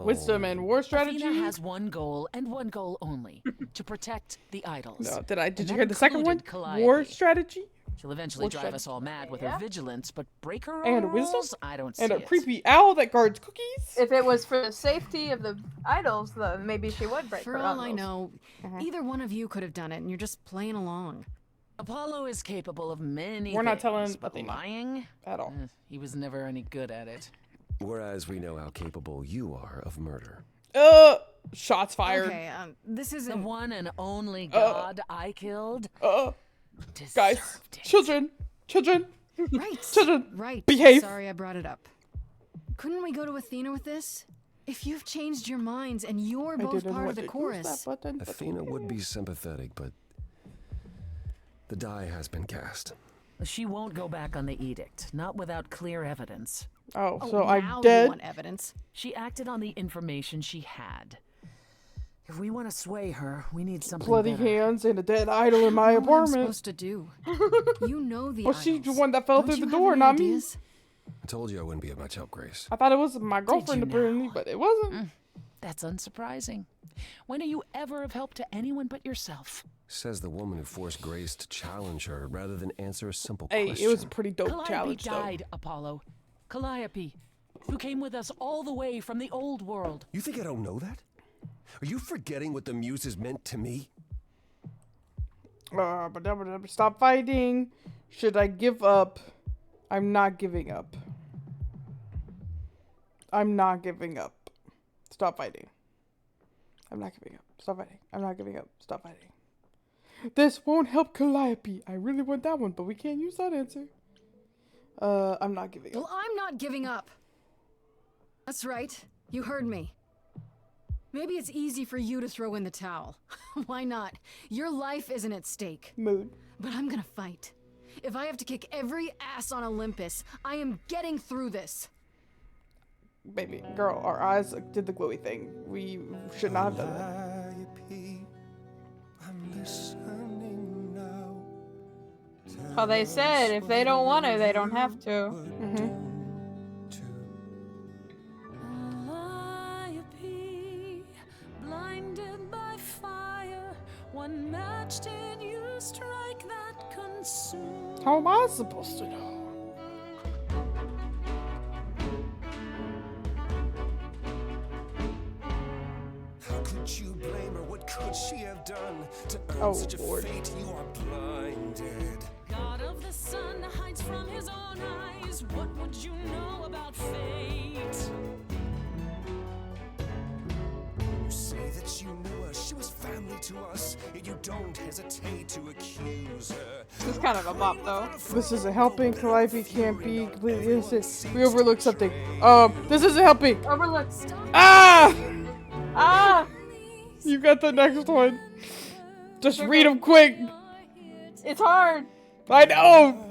Wisdom and war strategy. Athena has one goal and one goal only: to protect the idols. No, did And you that hear the second one? included War Calliope. strategy She'll eventually War drive strategy. us all mad with Yeah. her vigilance, but break her and own wisdom rules? I don't see and a it. creepy owl that guards cookies. If it was for the safety of the idols, though, maybe she would break For her all own I rules. know, either one of you could have done it, and you're just playing along. Apollo is capable of many We're not things, telling but Athena lying? at all. He was never any good at it. Whereas we know how capable you are of murder. Shots fired. Okay, this The isn't... one and only god I killed? Guys, children, Right. children, Right. behave. Sorry I brought it up. Couldn't we go to Athena with this? If you've changed your minds and you're both didn't part want of the to use chorus... that button. Athena would be sympathetic, but the die has been cast. She won't go back on the edict, not without clear evidence. Oh, Oh, so now I'm you dead. want evidence. She acted on the information she had. If we want to sway her, we need something Bloody better. hands and a dead idol in my What am I apartment. supposed to do? You know the Well, she's the idols. one that fell Don't through you the have door, any not ideas? I told you I wouldn't be of much help, Grace. me. I thought it was my girlfriend you now? apparently, but it wasn't. That's unsurprising. When are you ever of help to anyone but yourself? Says the woman who forced Grace to challenge her rather than answer a simple Hey, question. it was a pretty dope Calliope challenge, though. died, Apollo. Calliope, who came with us all the way from the old world. You think I don't know that? Are you forgetting what the muses meant to me? Stop fighting. Should I give up? I'm not giving up. I'm not giving up. Stop fighting. I'm not giving up. Stop fighting. I'm not giving up. Stop fighting. This won't help Calliope. I really want that one, but we can't use that answer. I'm not giving up. Well, I'm not giving up. That's right. You heard me. Maybe it's easy for you to throw in the towel. Why not? Your life isn't at stake. Mood. But I'm gonna fight. If I have to kick every ass on Olympus, I am getting through this. Baby girl, our eyes did the glowy thing. We should not have done that. I'm listening now. Well, they said if they don't want to, they don't have to. Calliope, blinded by fire, one match did you strike that consumed. How am I supposed to know? How could you blame her? What could she have done to earn Oh, such a Lord. fate? You are blinded. God of the sun hides from his own eyes. What would you know about fate? You say that you knew her. She was family to us. Yet you don't hesitate to accuse her. This is kind of a bop, though. This isn't helping. Calliope can't be completely innocent. We overlooked something. This isn't helping. Overlook. Ah! Ah! You got the next one. Just read them quick. It's hard. I know.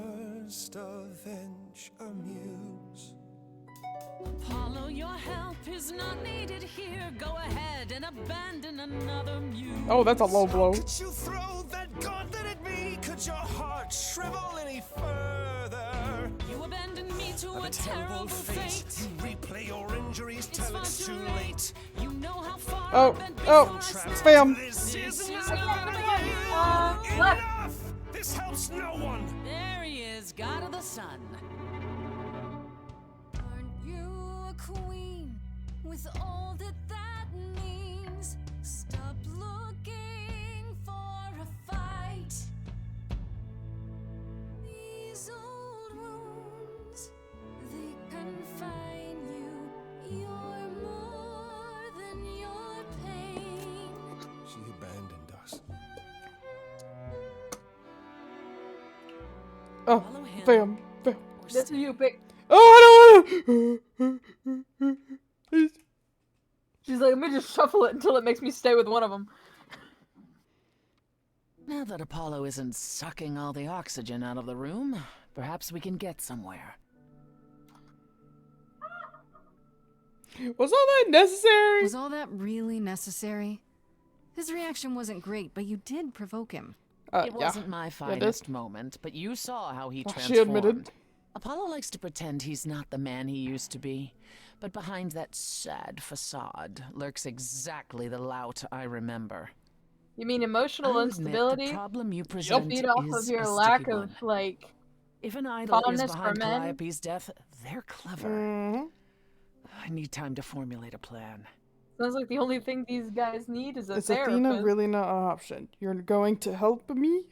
Apollo, your help is not needed here. Go ahead and abandon another muse. Oh, that's a low blow. Could you throw that gauntlet at me? Could your heart shrivel any further? You abandoned me to a terrible fate. You replay your injuries It's till far it's too too late. late. You know how far Oh, I've been oh, before I spam. This is Left. enough. This helps no one. There he is, God of the Sun. Aren't you a queen with all that that means? Stop looking for a fight. These old wounds, they confine you. You're more than your pain. She abandoned us. Oh, fam. This is you, pick. Oh, I don't wanna. She's like, let me just shuffle it until it makes me stay with one of them. Now that Apollo isn't sucking all the oxygen out of the room, perhaps we can get somewhere. Was all that necessary? Was all that really necessary? His reaction wasn't great, but you did provoke him. It wasn't my finest moment, but you saw how he transformed. She admitted. Apollo likes to pretend he's not the man he used to be, but behind that sad facade lurks exactly the lout I remember. You mean emotional I'll admit instability? The problem you You'll present feed off is of your a lack sticky of, one. like, If an idol is fondness for behind men. Calliope's death, they're clever. I need time to formulate a plan. Sounds like the only thing these guys need is a Is therapist. Athena really not an option? You're going to help me?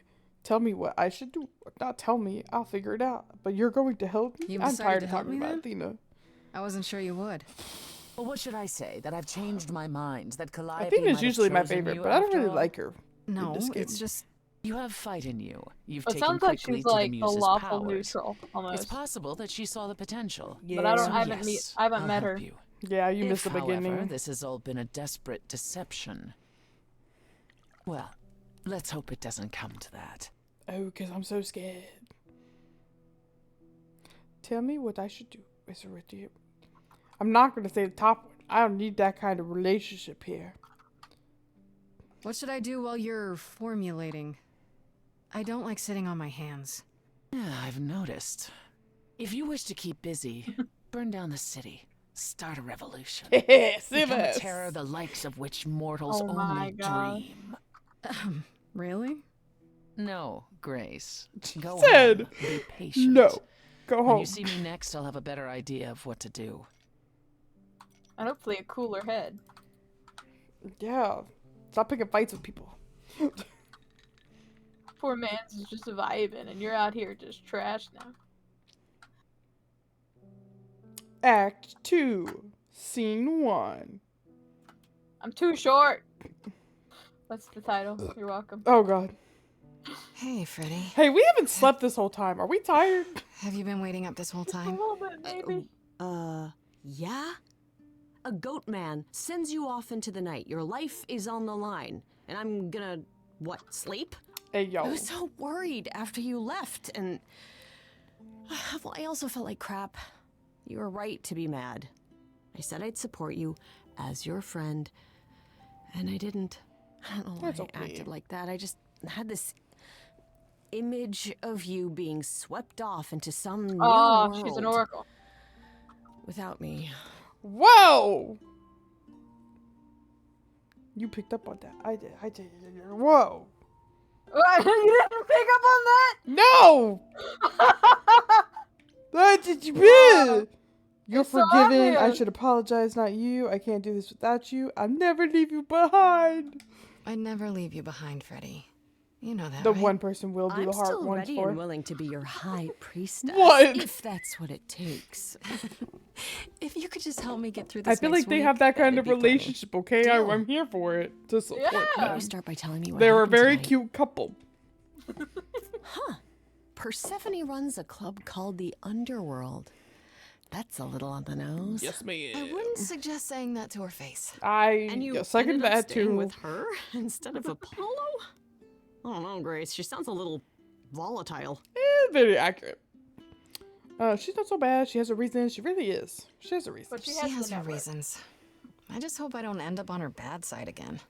Tell me what I should do. Not tell me. I'll figure it out. But you're going to help me? You I'm decided tired to of help talking me about then? Athena. I wasn't sure you would. Well, what should I say? That I've changed my mind? That Calliope Athena's might have usually my chosen favorite, you but I don't after really all? like her. No, this game. it's just You have fight in you. You've It taken sounds like quickly she's to the like a muse's lawful powers. neutral, almost. It's possible that she saw the potential. But I don't. So I haven't yes, I haven't I'll met help her. you. Yeah, you If, missed the beginning. However, this has all been a desperate deception. Well, let's hope it doesn't come to that. Oh, because I'm so scared. Tell me what I should do, Mr. Ritchie. I'm not going to say the top one. I don't need that kind of relationship here. what should I do while you're formulating? I don't like sitting on my hands. Yeah, I've noticed. If you wish to keep busy, burn down the city. Start a revolution. Become a Simmons. terror the likes of which mortals Oh my only God. dream. Really? No, Grace. Go Said, home. Be patient. no. Go When home. you see me next, I'll have a better idea of what to do. And hopefully a cooler head. Yeah. Stop picking fights with people. Poor man's is just vibing, and you're out here just trash now. Act 2. Scene 1. I'm too short. That's the title. You're welcome. Oh god. Hey, Freddy. Hey, we haven't slept this whole time. Are we tired? Have you been waiting up this whole A time? little bit, maybe. Yeah? A goat man sends you off into the night. Your life is on the line. And I'm gonna, what, sleep? Hey, yo. I was so worried after you left, and well, I also felt like crap. You were right to be mad. I said I'd support you as your friend, and I didn't. I don't know why I acted like that. I just had this image of you being swept off into some new world. Oh, she's an oracle. Without me. Whoa! You picked up on that. I did. Whoa. What? You didn't pick up on that? No! What did you do? You're It's so forgiven. I obvious. should apologize, not you. I can't do this without you. I'll never leave you behind. I'd never leave you behind, Freddy. You know that, The right? one person will do I'm the heart still once ready for. and willing to be your high priestess. What? If that's what it takes. If you could just help me get through this I feel next like they week, have that kind that'd of be plenty. relationship, okay? Deal. I'm here for it. To support Why don't them. you start by telling me what They're a happened very tonight? cute couple. Persephone runs a club called the Underworld. That's a little on the nose. Yes, ma'am. I wouldn't suggest saying that to her face. And you second ended up that staying too. with her instead of Apollo? I don't know, Grace. She sounds a little volatile. Very accurate. She's not so bad. She has a reason. She really is. She has a reason. But She has her reasons. I just hope I don't end up on her bad side again.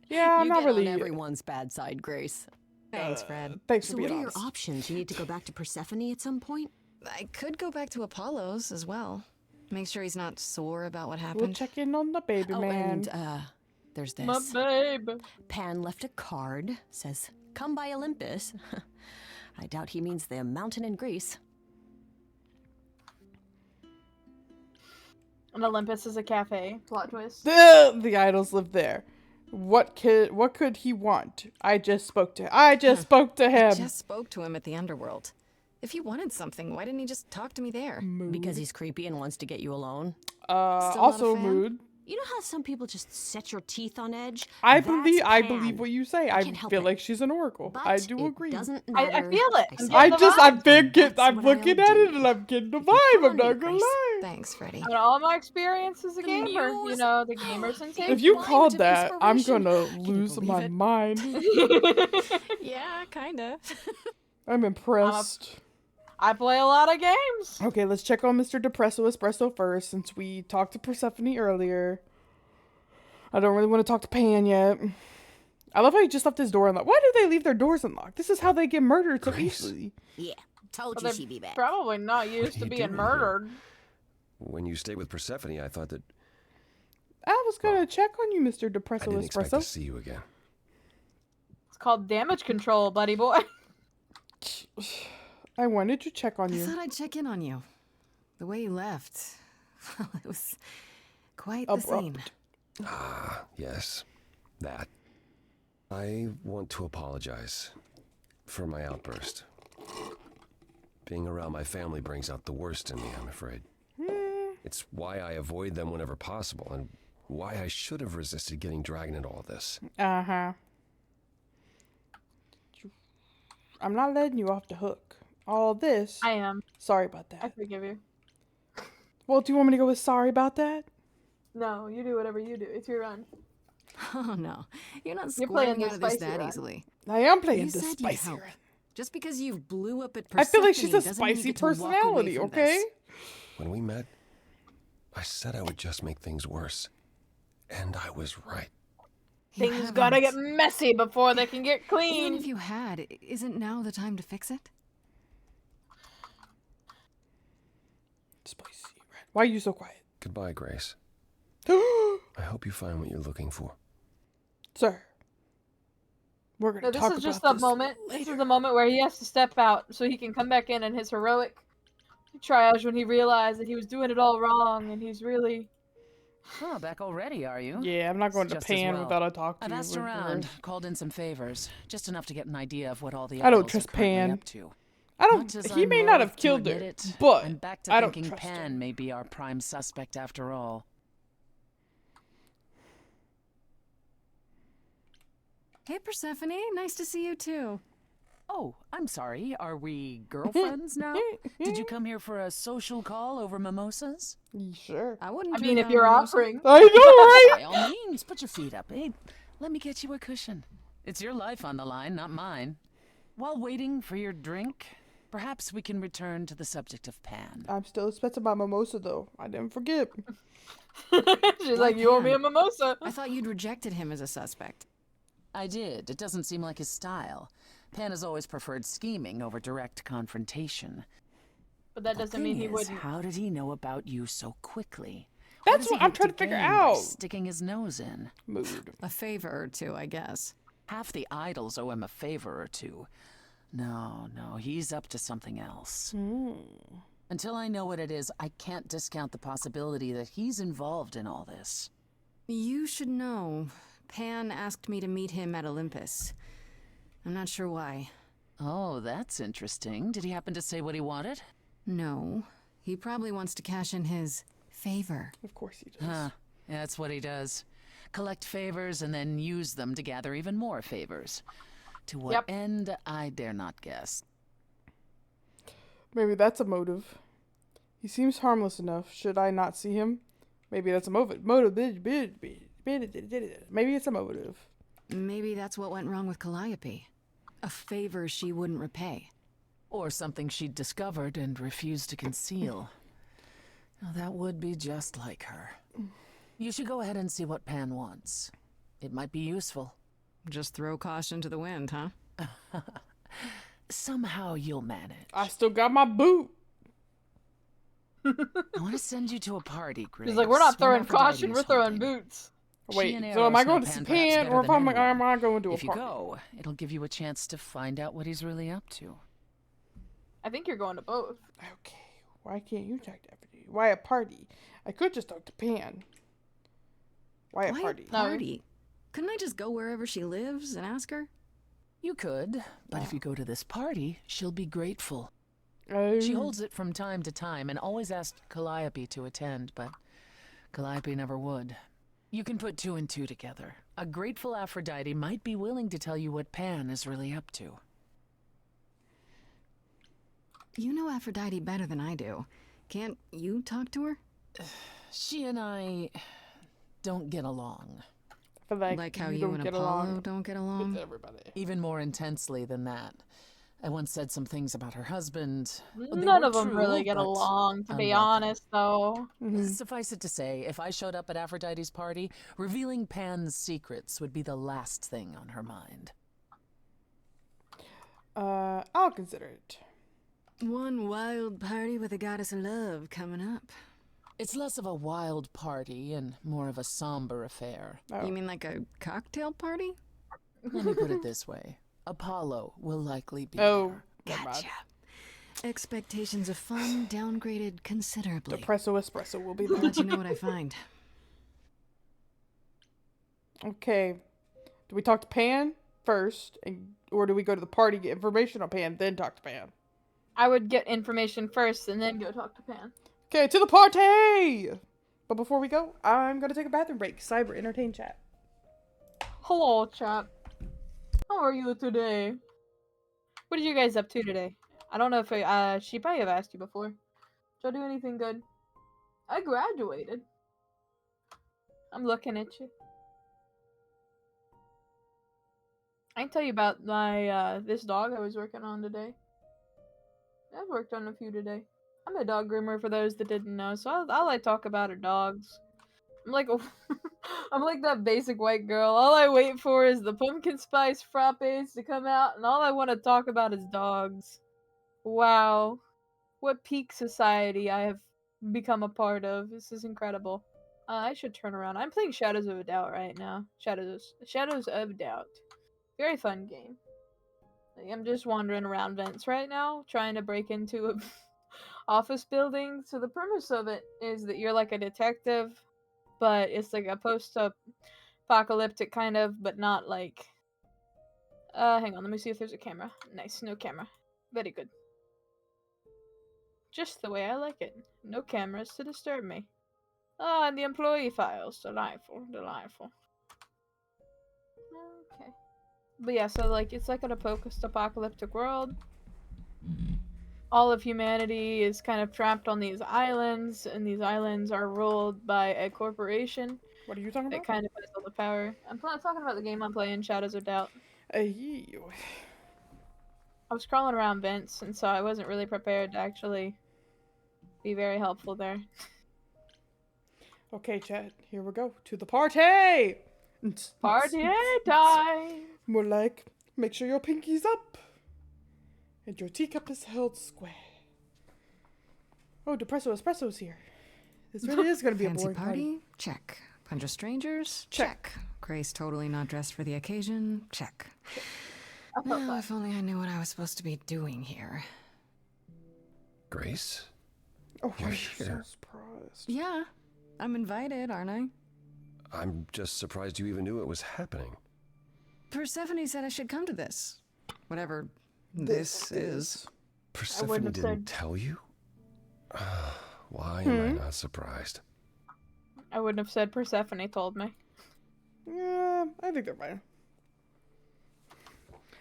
Yeah, I'm you not get really. on everyone's bad side, Grace. Thanks, Fred. Thanks So for what being are your honest. options? You need to go back to Persephone at some point? I could go back to Apollo's as well. Make sure he's not sore about what We'll happened. check in on the baby Oh, man. and there's this. My babe. Pan left a card, says, "Come by Olympus." I doubt he means the mountain in Greece. And Olympus is a cafe. Plot twist. The idols live there. What could he want? I just spoke to him. I just spoke to I him. just spoke to him at the Underworld. If he wanted something, why didn't he just talk to me there? Because he's creepy and wants to get you alone. Still not a Also fan? mood. You know how some people just set your teeth on edge? I That's believe Pan. what you say. I can't help feel it. like she's an oracle. I But do it agree. Doesn't I matter. feel it. said I'm the just vibe. I'm what looking I'll at it do. and I'm getting the vibe. I'm not gonna Grace. lie. Thanks, Freddy. I mean, all my experience as a The gamer. You muse. know, the gamer sensation. If you Mind called of that, I'm inspiration. gonna Can you lose believe my it? mind. Yeah, kinda. I'm impressed. I play a lot of games. Okay, let's check on Mr. Depresso Espresso first, since we talked to Persephone earlier. I don't really want to talk to Pan yet. I love how he just left his door unlocked. Why do they leave their doors unlocked? This is how they get murdered so easily. Yeah, told Well, you they're she'd be back. probably not used to you being doing murdered. When you stayed with Persephone, I thought that I was gonna check on you, Mr. I Depresso didn't expect to Espresso. see you again. It's called damage control, buddy boy. I wanted to check on I you. thought I'd check in on you. The way you left, well, it was quite the scene. Abrupt. Ah, yes, that. I want to apologize for my outburst. Being around my family brings out the worst in me, I'm afraid. It's why I avoid them whenever possible, and why I should have resisted getting dragged into all this. Uh-huh. I'm not letting you off the hook. All this. I am. Sorry about I that. forgive you. Well, do you want me to go with sorry about that? No, you do whatever you do. It's your run. Oh no, you're not You're playing squirming the out of this spicy that run. easily. I am playing You the said you'd spicy help. run. Just because you blew up at I feel like she's a Persephone doesn't mean you spicy get to walk away personality, from okay? this. When we met, I said I would just make things worse. And I was right. You Things gotta get haven't. messy before they can get Even clean. if you had, isn't now the time to fix it? Spicy run. Why are you so quiet? Goodbye, Grace. I hope you find what you're looking for. Sir. We're gonna No, this talk is just about the this moment. later. This is the moment where he has to step out so he can come back in his heroic triage when he realized that he was doing it all wrong and he's really. Oh, back already, are you? Yeah, I'm not going to Just as Pan well. without a talk to I've you. asked with around, her. called in some favors, just enough to get an idea of what all the I don't idols trust are currently Pan. up to. I don't. Much as He I'm may not loath have to killed her, admit it, but I'm back to I don't thinking trust Pan may be our prime suspect after all. Hey, Persephone. Nice to see you too. Oh, I'm sorry. Are we girlfriends now? Did you come here for a social call over mimosas? Sure. I wouldn't. I mean, if you're mimosa. offering. I know, right? By all means, put your feet up. Hey, let me get you a cushion. It's your life on the line, not mine. While waiting for your drink, perhaps we can return to the subject of Pan. I'm still expecting my mimosa though. I didn't forget. She's like, you owe me a mimosa. I thought you'd rejected him as a suspect. I did. It doesn't seem like his style. Pan has always preferred scheming over direct confrontation. But that doesn't mean he Thing is, wouldn't. how did he know about you so quickly? That's does what he I'm hope trying to figure gain by out. Sticking his nose in. Mood. A favor or two, I guess. Half the idols owe him a favor or two. No, he's up to something else. Until I know what it is, I can't discount the possibility that he's involved in all this. You should know. Pan asked me to meet him at Olympus. I'm not sure why. Oh, that's interesting. Did he happen to say what he wanted? No. He probably wants to cash in his favor. Of course he does. Huh. That's what he does. Collect favors and then use them to gather even more favors. To what end, I dare not guess. Maybe that's a motive. He seems harmless enough. Should I not see him? Maybe that's a motive. Maybe it's a motive. Maybe that's what went wrong with Calliope. A favor she wouldn't repay. Or something she'd discovered and refused to conceal. Now, that would be just like her. You should go ahead and see what Pan wants. It might be useful. Just throw caution to the wind, huh? Somehow you'll manage. I still got my boot. I want to send you to a party, Grace. He's like, we're not throwing Aphrodite caution, is we're throwing holding. boots. Wait, She and so am I Eros know going to see Pan perhaps Pan, better or if than am anyone. I going to a If you party? go, it'll give you a chance to find out what he's really up to. I think you're going to both. Okay, why can't you talk to everybody? Why a party? I could just talk to Pan. Why a party? Party? Couldn't I just go wherever she lives and ask her? You could, but if you go to this party, she'll be grateful. Oh. She holds it from time to time and always asked Calliope to attend, but Calliope never would. You can put two and two together. A grateful Aphrodite might be willing to tell you what Pan is really up to. You know Aphrodite better than I do. Can't you talk to her? She and I don't get along. Like how you and Apollo don't get along? With everybody. Even more intensely than that. I once said some things about her husband. They None were of them true, really get but along, to be unwelcome. honest, though. Suffice it to say, if I showed up at Aphrodite's party, revealing Pan's secrets would be the last thing on her mind. I'll consider it. One wild party with a goddess of love coming up. It's less of a wild party and more of a somber affair. You mean like a cocktail party? Let me put it this way. Apollo will likely be Oh, there. Gotcha. Expectations of fun downgraded considerably. Depresso espresso will be I'll there. let you know what I find. Okay. Do we talk to Pan first, or do we go to the party, get information on Pan, then talk to Pan? I would get information first and then go talk to Pan. Okay, to the party! But before we go, I'm going to take a bathroom break. Cyber Entertain Chat. Hello, chat. How are you today? What did you guys up to today? I don't know if she probably have asked you before. Did I do anything good? I graduated. I'm looking at you. I can tell you about my this dog I was working on today. I've worked on a few today. I'm a dog groomer for those that didn't know, so I like talk about our dogs. I'm like I'm like that basic white girl. All I wait for is the pumpkin spice frappes to come out, and all I want to talk about is dogs. Wow. What peak society I have become a part of. This is incredible. I should turn around. I'm playing Shadows of a Doubt right now. Shadows of Doubt. Very fun game. Like, I'm just wandering around vents right now, trying to break into a office building. So the premise of it is that you're like a detective, but it's like a post-apocalyptic kind of, but not like... hang on, let me see if there's a camera. Nice, no camera. Very good. Just the way I like it. No cameras to disturb me. Ah, and the employee files. Delightful, delightful. Okay. But yeah, so like it's like an post-apocalyptic world. All of humanity is kind of trapped on these islands, and these islands are ruled by a corporation. What are you talking That about? kind of has all the power. I'm talking about the game I'm playing, Shadows of Doubt. I was crawling around vents, and so I wasn't really prepared to actually be very helpful there. Okay, chat. Here we go to the party. Party time. More like, make sure your pinky's up and your teacup is held square. Oh, Depresso Espresso's here. This really is going to be a Fancy boring party. Check. Bunch of strangers? Check. Grace totally not dressed for the occasion? Check. Well, if only I knew what I was supposed to be doing here. Grace? Oh, You're I'm here. so surprised. Yeah, I'm invited, aren't I? I'm just surprised you even knew it was happening. Persephone said I should come to this. Whatever this is. Persephone have didn't tell you? Why am I not surprised? I wouldn't have said Persephone told me. Yeah, I think they're fine.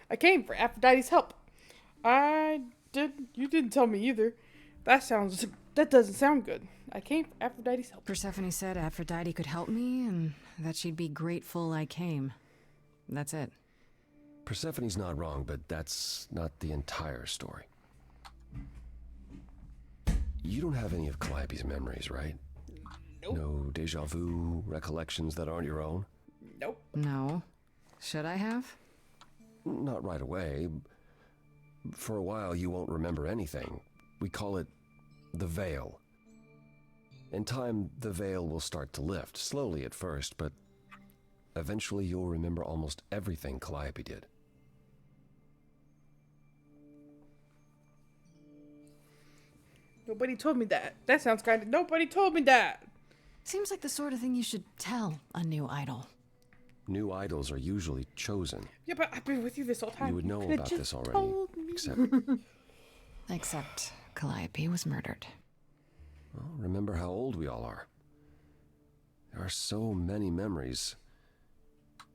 I came for Aphrodite's help. You didn't tell me either. That doesn't sound good. I came for Aphrodite's help. Persephone said Aphrodite could help me and that she'd be grateful I came. That's it. Persephone's not wrong, but that's not the entire story. You don't have any of Calliope's memories, right? Nope. No deja vu recollections that aren't your own? Nope. No. Should I have? Not right away. For a while, you won't remember anything. We call it the veil. In time, the veil will start to lift, slowly at first, but eventually you'll remember almost everything Calliope did. Nobody told me that. That sounds kind of... Nobody told me that. Seems like the sort of thing you should tell a new idol. New idols are usually chosen. Yeah, but I've been with you this whole time. You would know could've about just this already, told me. Except Calliope was murdered. Well, remember how old we all are. There are so many memories.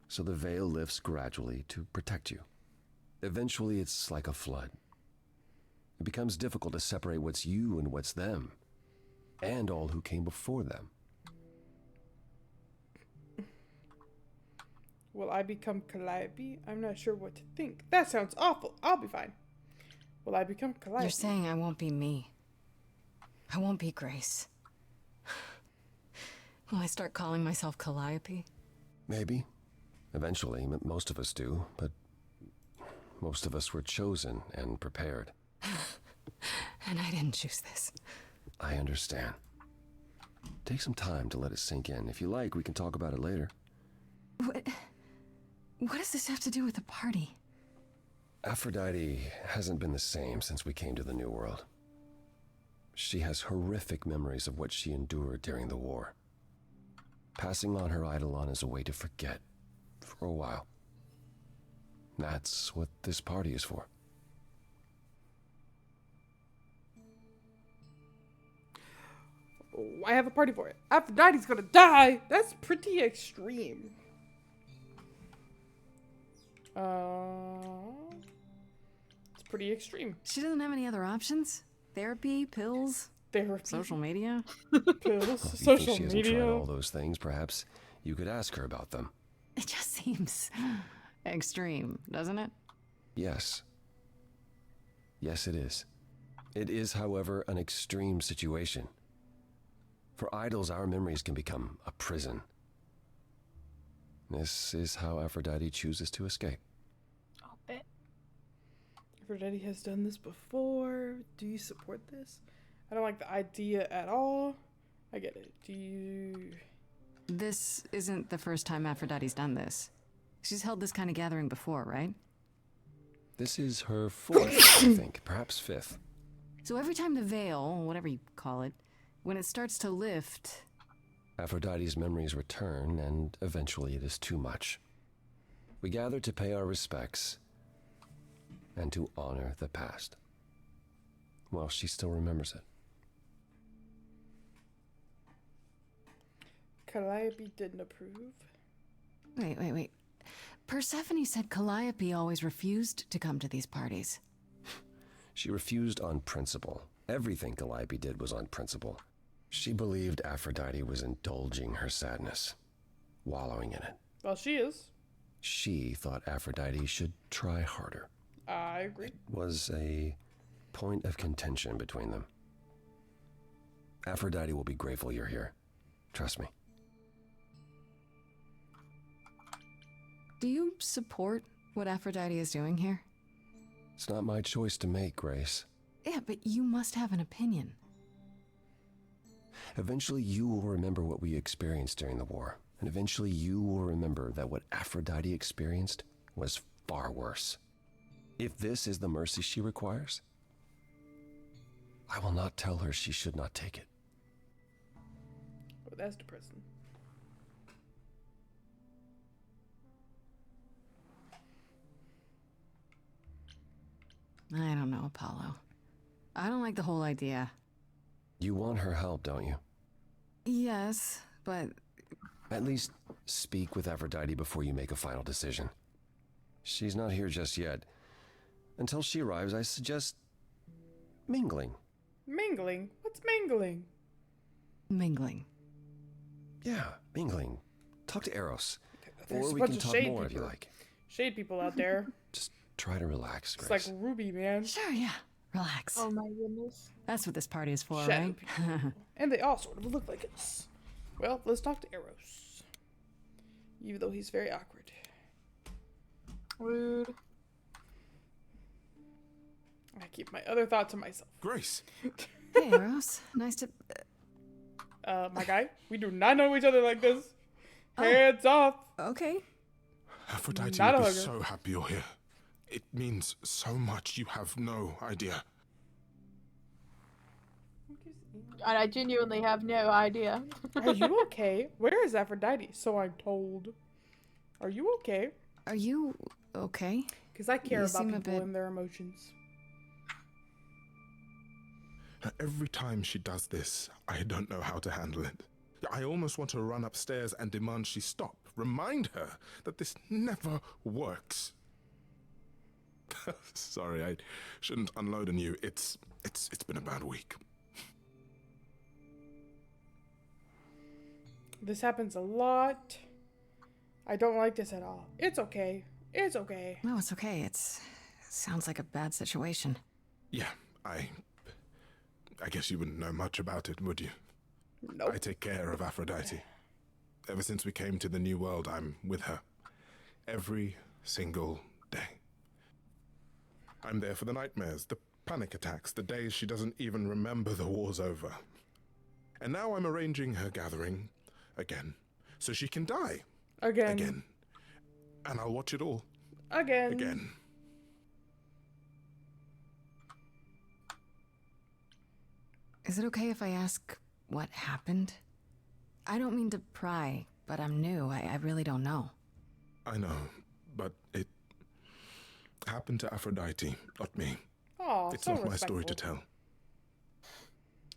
So the veil lifts gradually to protect you. Eventually, it's like a flood. It becomes difficult to separate what's you and what's them, and all who came before them. Will I become Calliope? I'm not sure what to think. That sounds awful. I'll be fine. Will I become Calliope? You're saying I won't be me. I won't be Grace. Will I start calling myself Calliope? Maybe. Eventually, most of us do, but most of us were chosen and prepared. And I didn't choose this. I understand. Take some time to let it sink in. If you like, we can talk about it later. What does this have to do with the party? Aphrodite hasn't been the same since we came to the New World. She has horrific memories of what she endured during the war. Passing on her eidolon is a way to forget, for a while. That's what this party is for. Oh, I have a party for it. Aphrodite's gonna die! That's pretty extreme. It's pretty extreme. She doesn't have any other options? Therapy, pills, social media? Pills, Well, if you social think she hasn't tried media. all those things, perhaps you could ask her about them. It just seems extreme, doesn't it? Yes. Yes, it is. It is, however, an extreme situation. For idols, our memories can become a prison. This is how Aphrodite chooses to escape. I'll bet. Aphrodite has done this before. Do you support this? I don't like the idea at all. I get it. Do you... This isn't the first time Aphrodite's done this. She's held this kind of gathering before, right? This is her fourth, I think, perhaps fifth. So every time the veil, whatever you call it, when it starts to lift, Aphrodite's memories return, and eventually it is too much. We gather to pay our respects and to honor the past. Well, she still remembers it. Calliope didn't approve. Wait. Persephone said Calliope always refused to come to these parties. She refused on principle. Everything Calliope did was on principle. She believed Aphrodite was indulging her sadness, wallowing in it. Well, she is. She thought Aphrodite should try harder. I agree. It was a point of contention between them. Aphrodite will be grateful you're here. Trust me. Do you support what Aphrodite is doing here? It's not my choice to make, Grace. Yeah, but you must have an opinion. Eventually you will remember what we experienced during the war. And eventually you will remember that what Aphrodite experienced was far worse. If this is the mercy she requires, I will not tell her she should not take it. Oh, that's depressing. I don't know, Apollo. I don't like the whole idea. You want her help, don't you? Yes, but... At least speak with Aphrodite before you make a final decision. She's not here just yet. Until she arrives, I suggest mingling. Mingling? What's mingling? Mingling. Yeah, mingling. Talk to Eros. There's Or a we bunch can of talk shade more if you people. like. Shade people out there. Just try to relax, It's Grace. like Ruby, man. Sure, yeah. Relax. Oh my goodness. That's what this party is for, Shadow right? people. And they all sort of look like us. Well, let's talk to Eros. Even though he's very awkward. Rude. I keep my other thoughts to myself. Grace. Hey, Eros. Nice to... My guy, we do not know each other like this. Hands off. Okay. Aphrodite Not a will be hugger. so happy you're here. It means so much, you have no idea. I genuinely have no idea. Are you okay? Where is Aphrodite? So I'm told. Are you okay? Are you okay? Because I care You about seem a people bit- and their emotions. Every time she does this, I don't know how to handle it. I almost want to run upstairs and demand she stop. Remind her that this never works. Sorry, I shouldn't unload on you. It's been a bad week. This happens a lot. I don't like this at all. It's okay. It's okay. No, it's okay. It sounds like a bad situation. Yeah, I guess you wouldn't know much about it, would you? Nope. I take care of Aphrodite. Ever since we came to the New World, I'm with her. Every single day. I'm there for the nightmares, the panic attacks, the days she doesn't even remember the war's over. And now I'm arranging her gathering again, so she can die. Again. Again. And I'll watch it all. Again. Again. Is it okay if I ask what happened? I don't mean to pry, but I'm new. I really don't know. I know, but it happened to Aphrodite, not me. Oh, It's so not my story to respectful.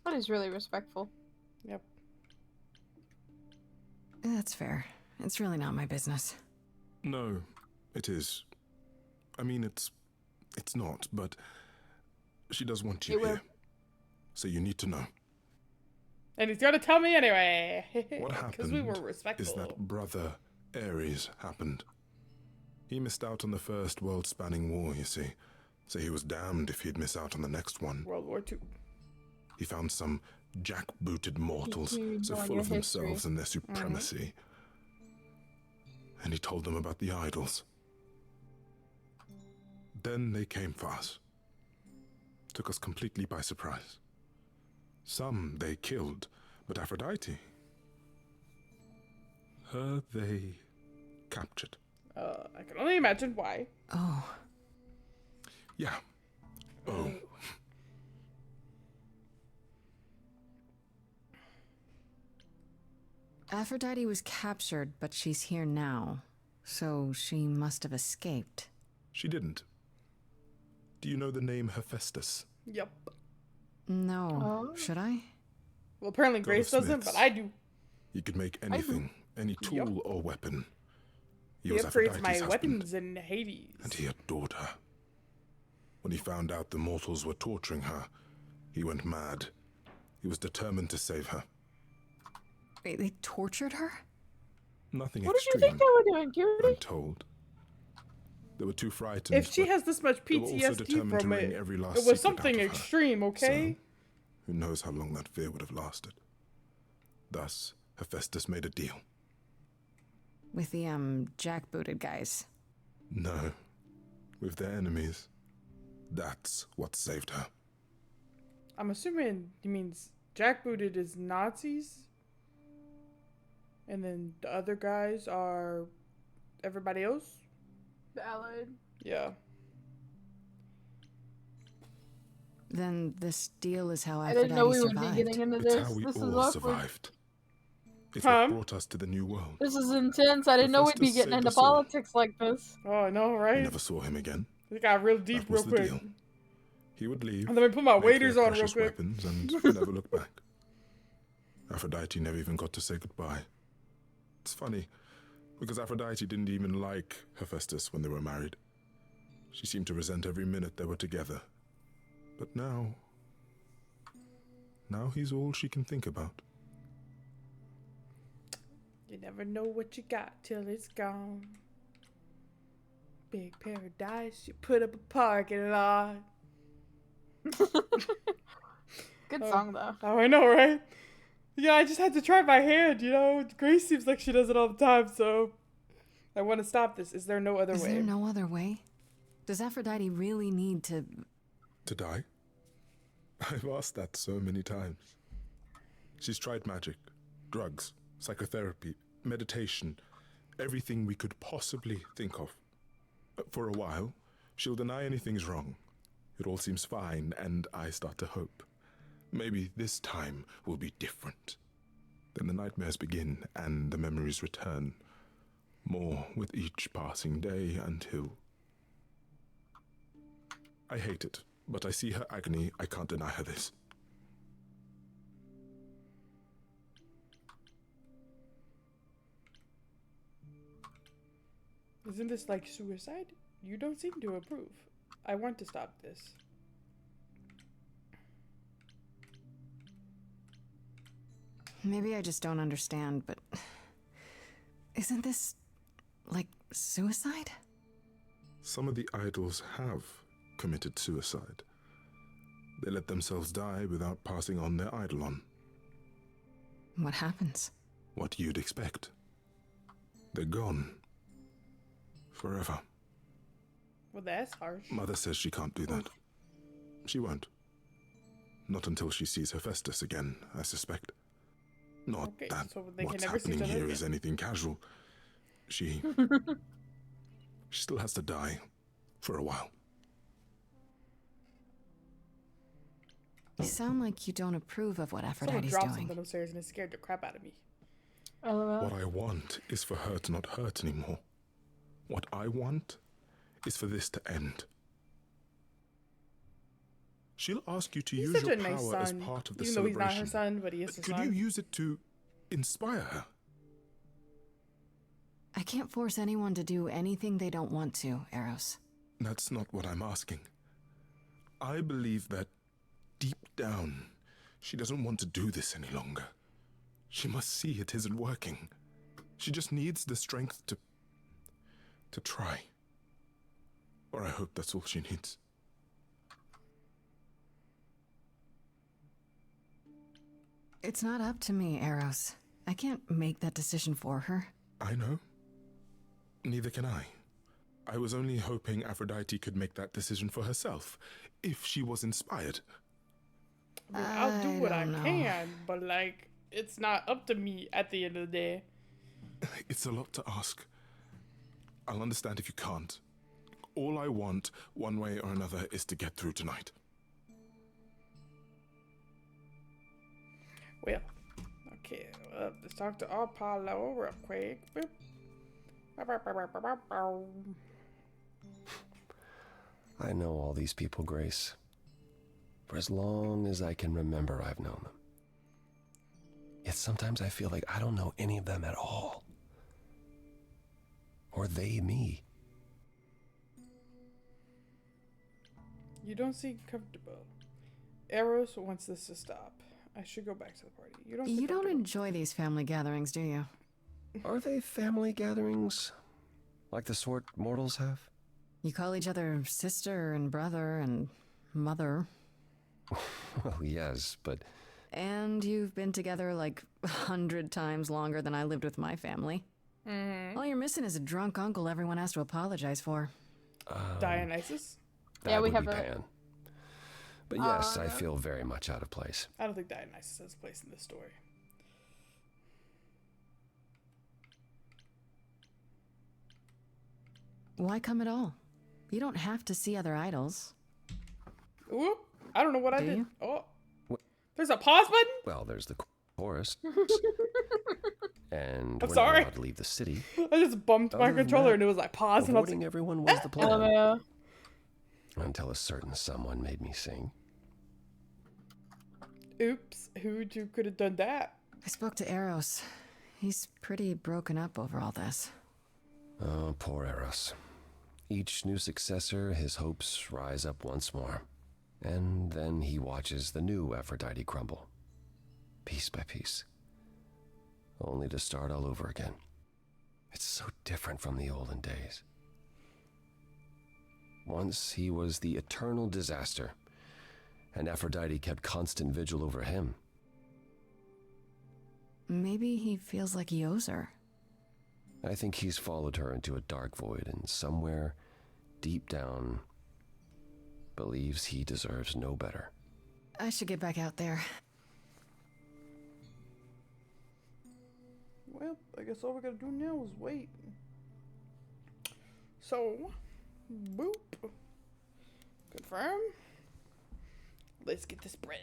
tell. That is really respectful. Yep. That's fair. It's really not my business. No, it is. I mean, it's not, but she does want you It will. here. So you need to know. And he's gonna tell me anyway. What Because we were happened respectful. is that Brother Ares happened. He missed out on the first world-spanning war, you see. So he was damned if he'd miss out on the next one. World War II. He found some jackbooted mortals You so know full your of themselves history. and their supremacy. And he told them about the idols. Then they came for us. Took us completely by surprise. Some they killed, but Aphrodite, her they captured. I can only imagine why. Oh. Yeah. Oh. Aphrodite was captured, but she's here now. So she must have escaped. She didn't. Do you know the name Hephaestus? Yep. No. Should I? Well, apparently God Grace of doesn't, Smiths. but I do. He could make anything, any tool Yep. or weapon. He He was upgrades Aphrodite's my husband, weapons in Hades. and he adored her. When he found out the mortals were torturing her, he went mad. He was determined to save her. Wait, they tortured her? Nothing What did you extreme, think they were doing, Cutie? I'm told. They were too frightened. If she but has this much they were also PTSD determined to from wring it, every last it secret was something out of her. extreme, okay? So, who knows how long that fear would have lasted. Thus, Hephaestus made a deal. With the, jackbooted guys. No, with their enemies. That's what saved her. I'm assuming he means jackbooted is Nazis. And then the other guys are everybody else? The Allied. Yeah. Then this deal is how I Aphrodite didn't know we would survived. be getting into It's this. how we This is all awkward. survived. It's Huh? what brought us to the new world. This is intense. I didn't know we'd be Hephaestus getting saved into us all. politics like this. Oh, I know, We right? never saw him again. It got real deep That was real the quick. deal. He would leave. And let me put my make waders their on real precious quick. weapons and never look back. Aphrodite never even got to say goodbye. It's funny, because Aphrodite didn't even like Hephaestus when they were married. She seemed to resent every minute they were together. But now he's all she can think about. You never know what you got till it's gone. Big paradise, you put up a parking lot. Good song, though. Oh, I know, right? Yeah, I just had to try my hand, you know? Grace seems like she does it all the time, so I want to stop this. Is there no other Is way? there no other way? Does Aphrodite really need to... To die? I've asked that so many times. She's tried magic, drugs, psychotherapy, meditation, everything we could possibly think of. For a while, she'll deny anything's wrong. It all seems fine, and I start to hope. Maybe this time will be different. Then the nightmares begin, and the memories return. More with each passing day until... I hate it, but I see her agony. I can't deny her this. Isn't this like suicide? You don't seem to approve. I want to stop this. Maybe I just don't understand, but... Isn't this... like suicide? Some of the idols have committed suicide. They let themselves die without passing on their eidolon. What happens? What you'd expect. They're gone. Forever. Well, that's harsh. Mother says she can't do that. She won't. Not until she sees Hephaestus again, I suspect. Not Okay, that so they can what's never see each happening other here is again. anything casual. She still has to die for a while. You sound like you don't approve of what Someone Aphrodite's dropped doing. something upstairs and it scared the crap out of me. What I want is for her to not hurt anymore. What I want is for this to end. She'll ask you to He's use such your a nice power as son, part of the even though he's not celebration. her son, but he is his Could son. you use it to inspire her? I can't force anyone to do anything they don't want to, Eros. That's not what I'm asking. I believe that deep down, she doesn't want to do this any longer. She must see it isn't working. She just needs the strength to try. Or I hope that's all she needs. It's not up to me, Eros. I can't make that decision for her. I know. Neither can I. I was only hoping Aphrodite could make that decision for herself, if she was inspired. I mean, I'll do what I don't know. can, but like, it's not up to me at the end of the day. It's a lot to ask. I'll understand if you can't. All I want, one way or another, is to get through tonight. Well, okay, let's talk to Apollo real quick. Boop. I know all these people, Grace. For as long as I can remember, I've known them. Yet sometimes I feel like I don't know any of them at all. Or they me. You don't seem comfortable. Eros wants this to stop. I should go back to the party. You don't enjoy these family gatherings, do you? Are they family gatherings? Like the sort mortals have? You call each other sister and brother and mother. Well, yes, but... And you've been together like 100 times longer than I lived with my family. All you're missing is a drunk uncle everyone has to apologize for. Dionysus? That would be Pan. But yes, I feel very much out of place. I don't think Dionysus has a place in this story. Why come at all? You don't have to see other idols. Ooh, I don't know what I Do did. you? Oh, there's a pause button? Well, there's the chorus. And I'm we're sorry. not allowed to leave the city. I just bumped my Other than controller that, and it was like pause and I was avoiding like, everyone was the plan. LMAO. Until a certain someone made me sing. oops, who'd you could have done that? I spoke to Eros. He's pretty broken up over all this. Oh, poor Eros. Each new successor, his hopes rise up once more. And then he watches the new Aphrodite crumble. Piece by piece. Only to start all over again. It's so different from the olden days. Once he was the eternal disaster, and Aphrodite kept constant vigil over him. Maybe he feels like he owes her. I think he's followed her into a dark void, and somewhere, deep down, believes he deserves no better. I should get back out there. Well, I guess all we gotta do now is wait. So, boop. Confirm. Let's get this bread.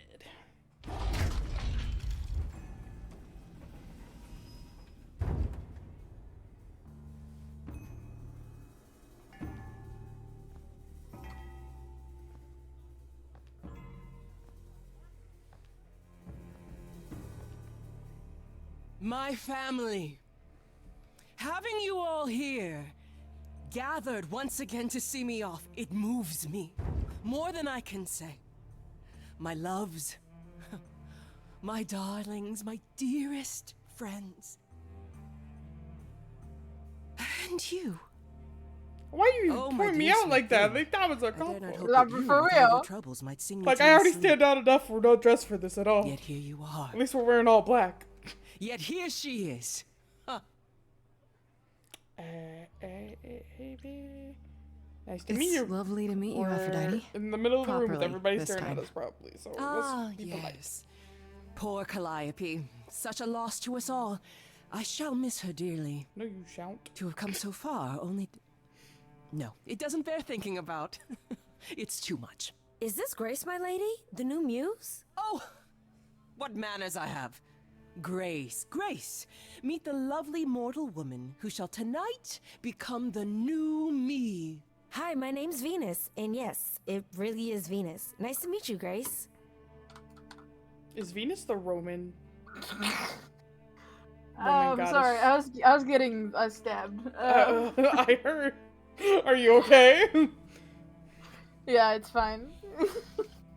My family. Having you all here, gathered once again to see me off, it moves me. More than I can say. My loves, my darlings, my dearest friends. And you. Why are you Oh, my pouring me dear out sweet like that? thing. Like that was a I dare not compliment. hope that you, For with all your real? troubles, might sing me Like to I my already sleep. stand out enough for no dress for this at all. Yet here you are. At least we're wearing all black. Yet here she is. Huh. Nice to meet It's you. lovely to meet you, We're Aphrodite. in the middle of the room with Properly everybody this staring at time. us probably. So Ah, let's be polite. yes. Poor Calliope. Such a loss to us all. I shall miss her dearly. No, you shan't. To have come so far, only... No, it doesn't bear thinking about. It's too much. Is this Grace, my lady? The new muse? Oh, what manners I have. Grace, Grace, meet the lovely mortal woman who shall tonight become the new me. Hi, my name's Venus, and yes, it really is Venus. Nice to meet you, Grace. Is Venus the Roman? I'm goddess? sorry. I was getting stabbed. I heard. Are you okay? Yeah, it's fine.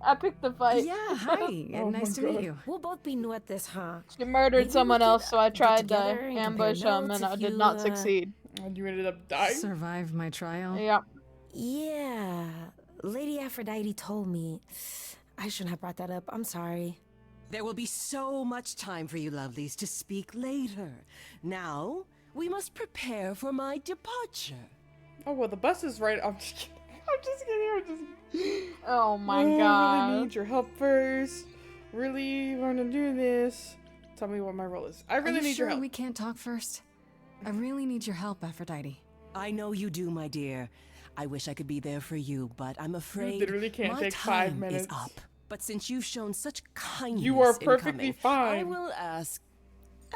I picked the fight. Yeah, hi. Oh nice to my meet God. you. We'll both be new at this, huh? She murdered Maybe someone we could, else, so I get tried to together and compare ambush him, notes and I if did you, not succeed. And you ended up dying? Survived my trial. Yeah. Yeah, Lady Aphrodite told me. I shouldn't have brought that up. I'm sorry. There will be so much time for you lovelies to speak later. Now, we must prepare for my departure. Oh, well, the bus is right. I'm just kidding. I'm just kidding. I'm just Oh my I god. really need your help first. Really want to do this. Tell me what my role is. I really Are you need sure your help. we can't talk first? I really need your help, Aphrodite. I know you do, my dear. I wish I could be there for you, but I'm afraid literally can't my take time 5 minutes. is up. But since you've shown such kindness You are in perfectly coming, I fine. will ask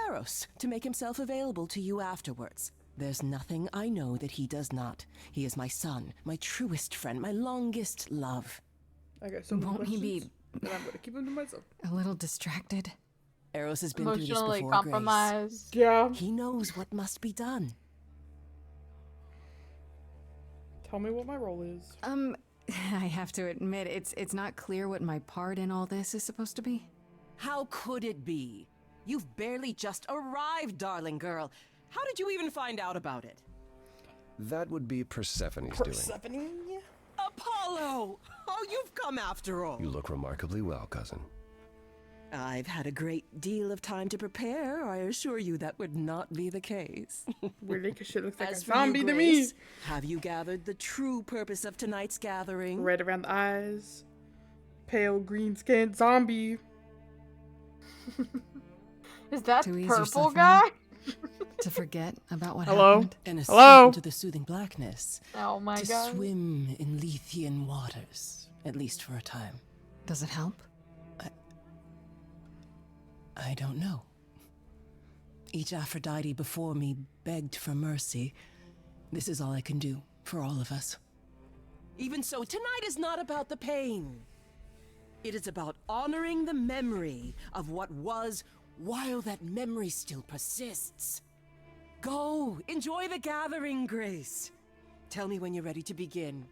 Eros to make himself available to you afterwards. There's nothing I know that he does not. He is my son, my truest friend, my longest love. I got so many Won't he questions, be and I'm gonna keep them to myself. a little distracted? Eros has been through this Emotionally before, compromised. Grace. Yeah. He knows what must be done. Tell me what my role is. I have to admit, it's not clear what my part in all this is supposed to be. How could it be? You've barely just arrived, darling girl. How did you even find out about it? That would be Persephone's doing. Persephone? Apollo! Oh, you've come after all. You look remarkably well, cousin. I've had a great deal of time to prepare. I assure you that would not be the case. Really? Because she looks like As a for you, zombie to me. Grace, have you gathered the true purpose of tonight's gathering? Red around the eyes. Pale green skin zombie. Is that To ease your purple suffering? guy? To forget about what Hello? happened? And escape Hello? into the soothing blackness. Oh my to god. swim in Lethean waters, at least for a time. Does it help? I don't know. Each Aphrodite before me begged for mercy. This is all I can do for all of us. Even so, tonight is not about the pain. It is about honoring the memory of what was while that memory still persists. Go, enjoy the gathering, Grace. Tell me when you're ready to begin.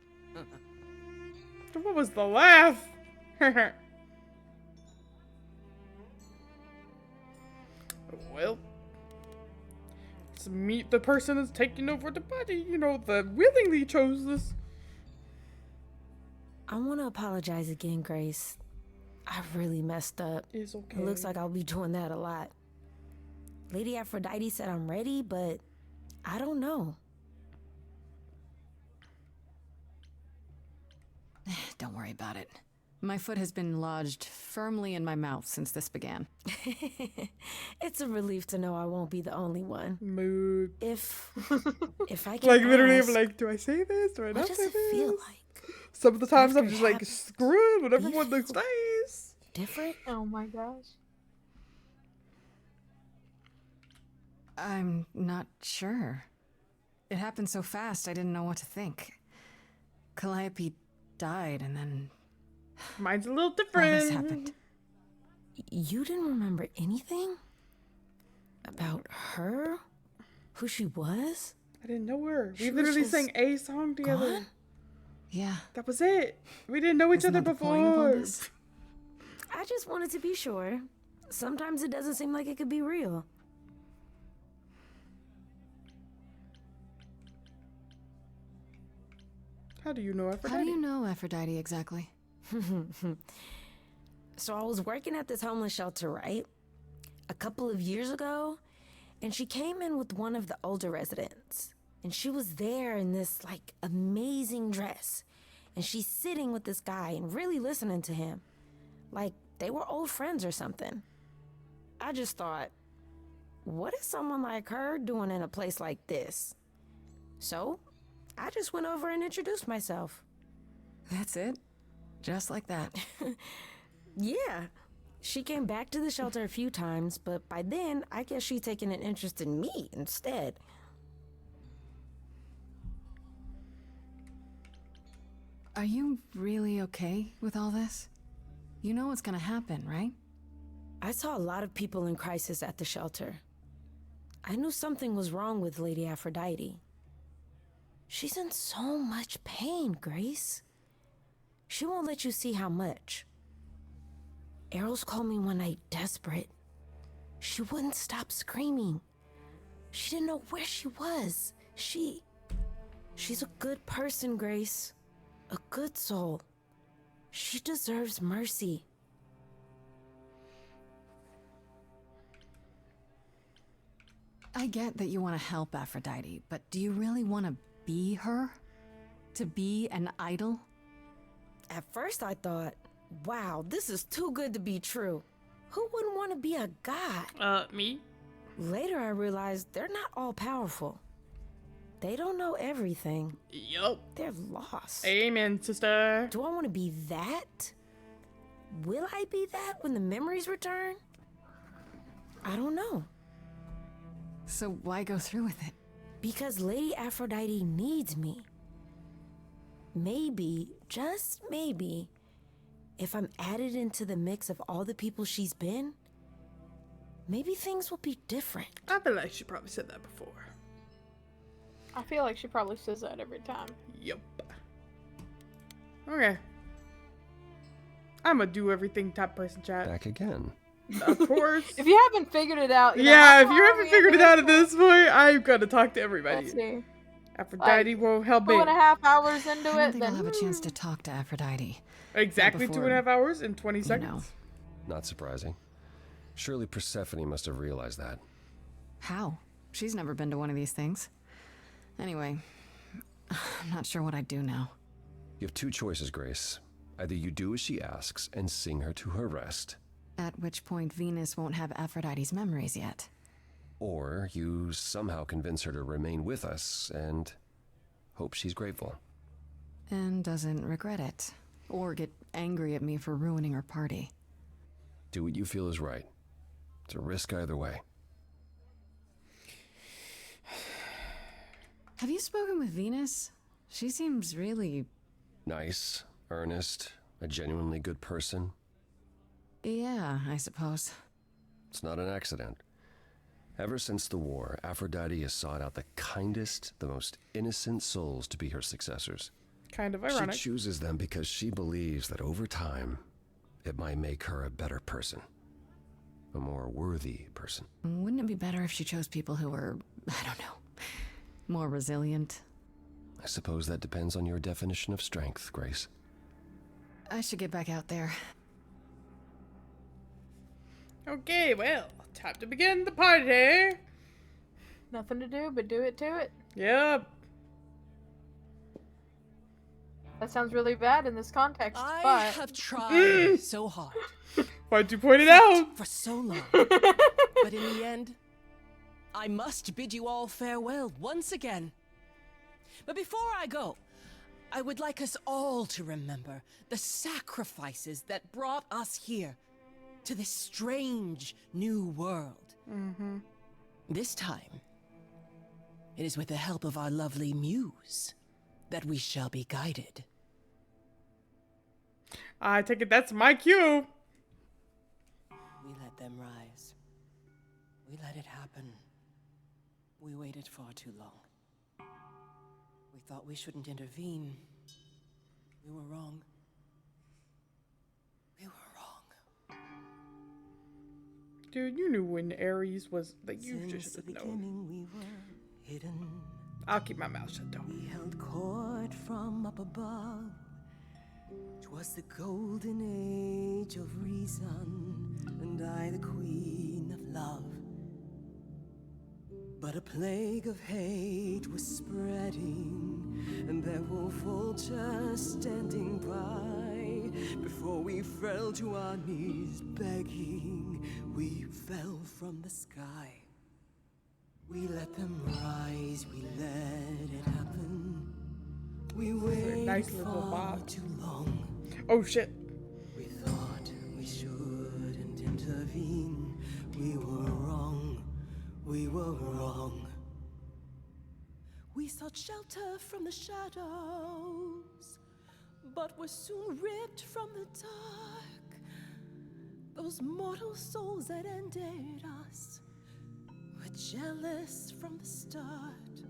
What was the laugh? Well, let's meet the person that's taking over the body. You know, that willingly chose this. I want to apologize again, Grace. I really messed up. It's okay. It looks like I'll be doing that a lot. Lady Aphrodite said I'm ready, but I don't know. Don't worry about it. My foot has been lodged firmly in my mouth since this began. It's a relief to know I won't be the only one. Mood. If I can Like, literally, I'm ask, like, do I say this? Do I what not does say it this? feel like? Some of the times after I'm it just like, happens? screw it, whatever Do you one looks feel nice. Different? Oh my gosh. I'm not sure. It happened so fast, I didn't know what to think. Calliope died, and then Mine's a little all different. this happened. You didn't remember anything? About her? Who she was? I didn't know her. We She was literally just sang a song together. gone? Yeah. That was it. We didn't know each Isn't other that the point of all before. this? I just wanted to be sure. Sometimes it doesn't seem like it could be real. How do you know Aphrodite? How do you know Aphrodite exactly? So I was working at this homeless shelter, right? A couple of years ago, and she came in with one of the older residents. And she was there in this, like, amazing dress. And she's sitting with this guy and really listening to him. Like, they were old friends or something. I just thought, what is someone like her doing in a place like this? So, I just went over and introduced myself. That's it? Just like that. Yeah. She came back to the shelter a few times, but by then, I guess she'd taken an interest in me instead. Are you really okay with all this? You know what's gonna happen, right? I saw a lot of people in crisis at the shelter. I knew something was wrong with Lady Aphrodite. She's in so much pain, Grace. She won't let you see how much. Eros called me one night desperate. She wouldn't stop screaming. She didn't know where she was. She's a good person, Grace. A good soul. She deserves mercy. I get that you want to help Aphrodite, but do you really want to be her? To be an idol? At first I thought, wow, this is too good to be true. Who wouldn't want to be a god? Me? Later I realized they're not all powerful. They don't know everything. Yup. They're lost. Amen, sister. Do I want to be that? Will I be that when the memories return? I don't know. So why go through with it? Because Lady Aphrodite needs me. Maybe, just maybe, if I'm added into the mix of all the people she's been, maybe things will be different. I feel like she probably said that before. I feel like she probably says that every time. Yup. Okay. I'm a do everything type person, chat. Back again. Of course. If you haven't figured it out, you know, Yeah, how if you far haven't we figured it into out at this point, I'm gonna talk to everybody. Let's see. Aphrodite will help me. 2.5 hours into I don't it, think then I'll have a chance to talk to Aphrodite. Exactly Not before, 2.5 hours and 20 seconds. Not surprising. Surely Persephone must have realized that. How? She's never been to one of these things. Anyway, I'm not sure what I'd do now. You have two choices, Grace. Either you do as she asks and sing her to her rest, At which point Venus won't have Aphrodite's memories yet. or you somehow convince her to remain with us and hope she's grateful. And doesn't regret it. Or get angry at me for ruining her party. Do what you feel is right. It's a risk either way. Have you spoken with Venus? She seems really... Nice, earnest, a genuinely good person. Yeah, I suppose. It's not an accident. Ever since the war, Aphrodite has sought out the kindest, the most innocent souls to be her successors. Kind of ironic. She chooses them because she believes that over time, it might make her a better person. A more worthy person. Wouldn't it be better if she chose people who were, I don't know, more resilient? I suppose that depends on your definition of strength, Grace. I should get back out there. Okay, well, time to begin the party. Nothing to do but do it to it. Yep. That sounds really bad in this context, I but... have tried so hard. Why'd you point it out? For so long. But in the end, I must bid you all farewell once again. But before I go, I would like us all to remember the sacrifices that brought us here to this strange new world. Mm-hmm. This time, it is with the help of our lovely muse that we shall be guided. I take it that's my cue. We let them rise. We let it happen. We waited far too long. We thought we shouldn't intervene. We were wrong. We were wrong. Dude, you knew when Ares was like you Since should the have known. beginning we were hidden. I'll keep my mouth shut though. We held court from up above. 'Twas the golden age of reason, and I the queen of love. But a plague of hate was spreading, and there were vultures standing by. Before we fell to our knees begging, we fell from the sky. We let them rise, we let it happen. We waited nice little far bop. too long. Oh shit. We thought we shouldn't intervene. We were wrong. We were wrong. We sought shelter from the shadows, but were soon ripped from the dark. Those mortal souls that ended us were jealous from the start.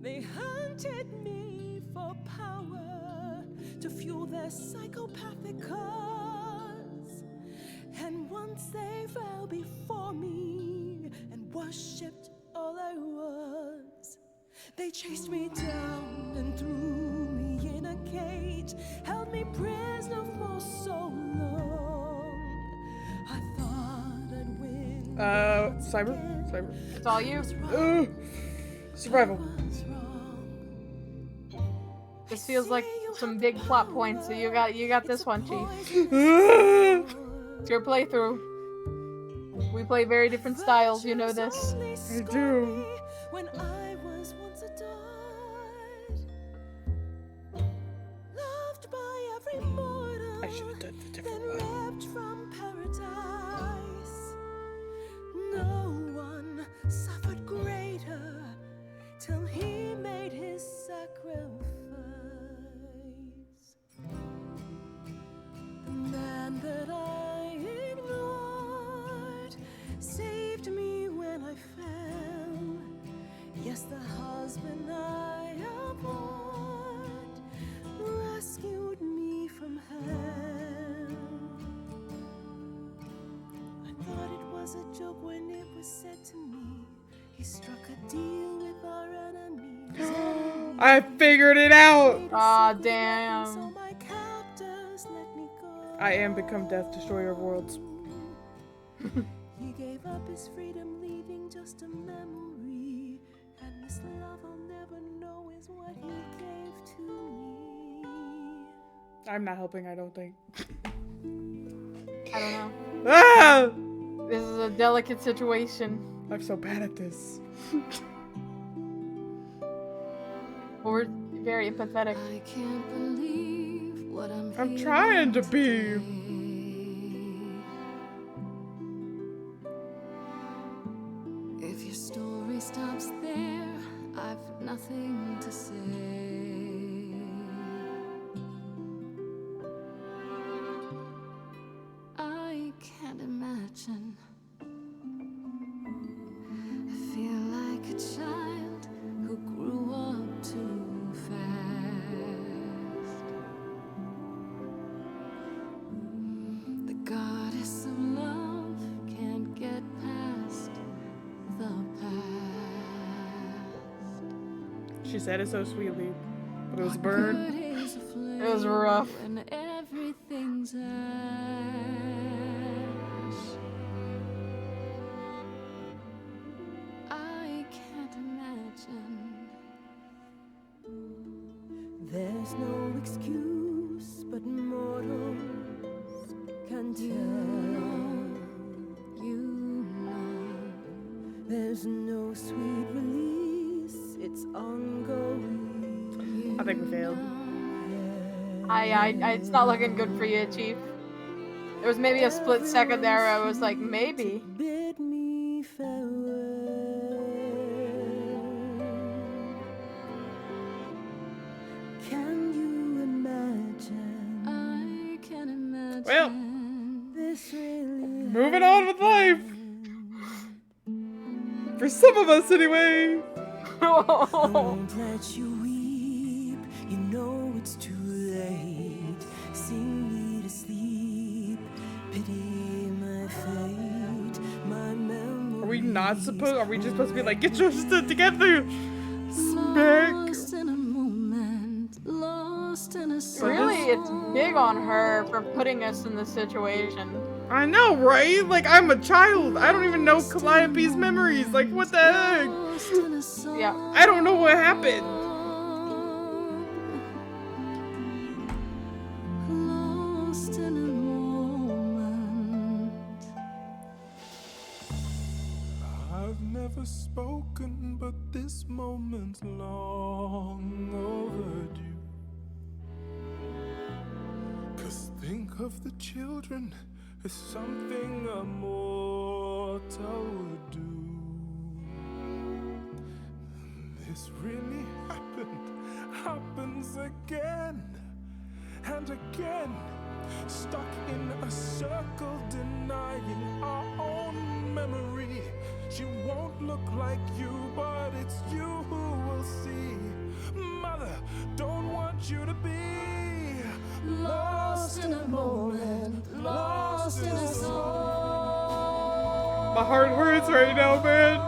They hunted me for power to fuel their psychopathic cause. And once they fell before me and worshipped all I was, they chased me down and threw me in a cage, held me prisoner for so long. I thought I'd win. Cyber. It's all you. Survival. This feels like some big plot points, so you got this one, Chief. It's your playthrough. We play very different styles, you know this. I do. When I was I should have done the been different one. ripped from paradise. No one suffered greater till he made his sacrifice. The man that I ignored saved me when I fell. Yes, the husband I abhorred rescued me from hell. I thought it was a joke when it was said to me. He struck a deal with our enemies. I figured it out. Aw, damn. So my captors let me go. I am become Death Destroyer of Worlds. He gave up his freedom, leaving just a memory. And this love I'll never know is what he gave to me. I'm not helping, I don't think. I don't know. Ah! This is a delicate situation. I'm so bad at this. We're very empathetic. I can't believe what I'm trying to be. If your story stops there, I've nothing to say. I can't imagine. I feel like a child who grew up too fast. The goddess of love can't get past the past. She said it so sweetly, but it was burned. It was rough. When everything's ash. I can't imagine. There's no excuse, but mortals can tell. You know, there's no sweet release. It's ongoing. I think we failed. It's not looking good for you, Chief. There was maybe a split second there where I was like, maybe. Bid me farewell. Can you imagine? I can imagine. Well, this really moving on with life. For some of us, anyway. Don't let you weep. You know it's too late. Sing me to sleep. Pity my fate. My memory. Are we not supposed? Are we just supposed to be like, get your shit together? Smack. Lost in a moment. Lost in a Really, it's big on her for putting us in this situation. I know, right? Like, I'm a child. I don't even know Calliope's memories. Like, what the heck? Yeah. I don't know what happened. Lost in a moment. I've never spoken, but this moment's long overdue. 'Cause think of the children is something a mortal would do. This really happens again and again. Stuck in a circle, denying our own memory. She won't look like you, but it's you who will see. Mother, don't want you to be lost in a moment, lost in a song. My heart hurts right now, man.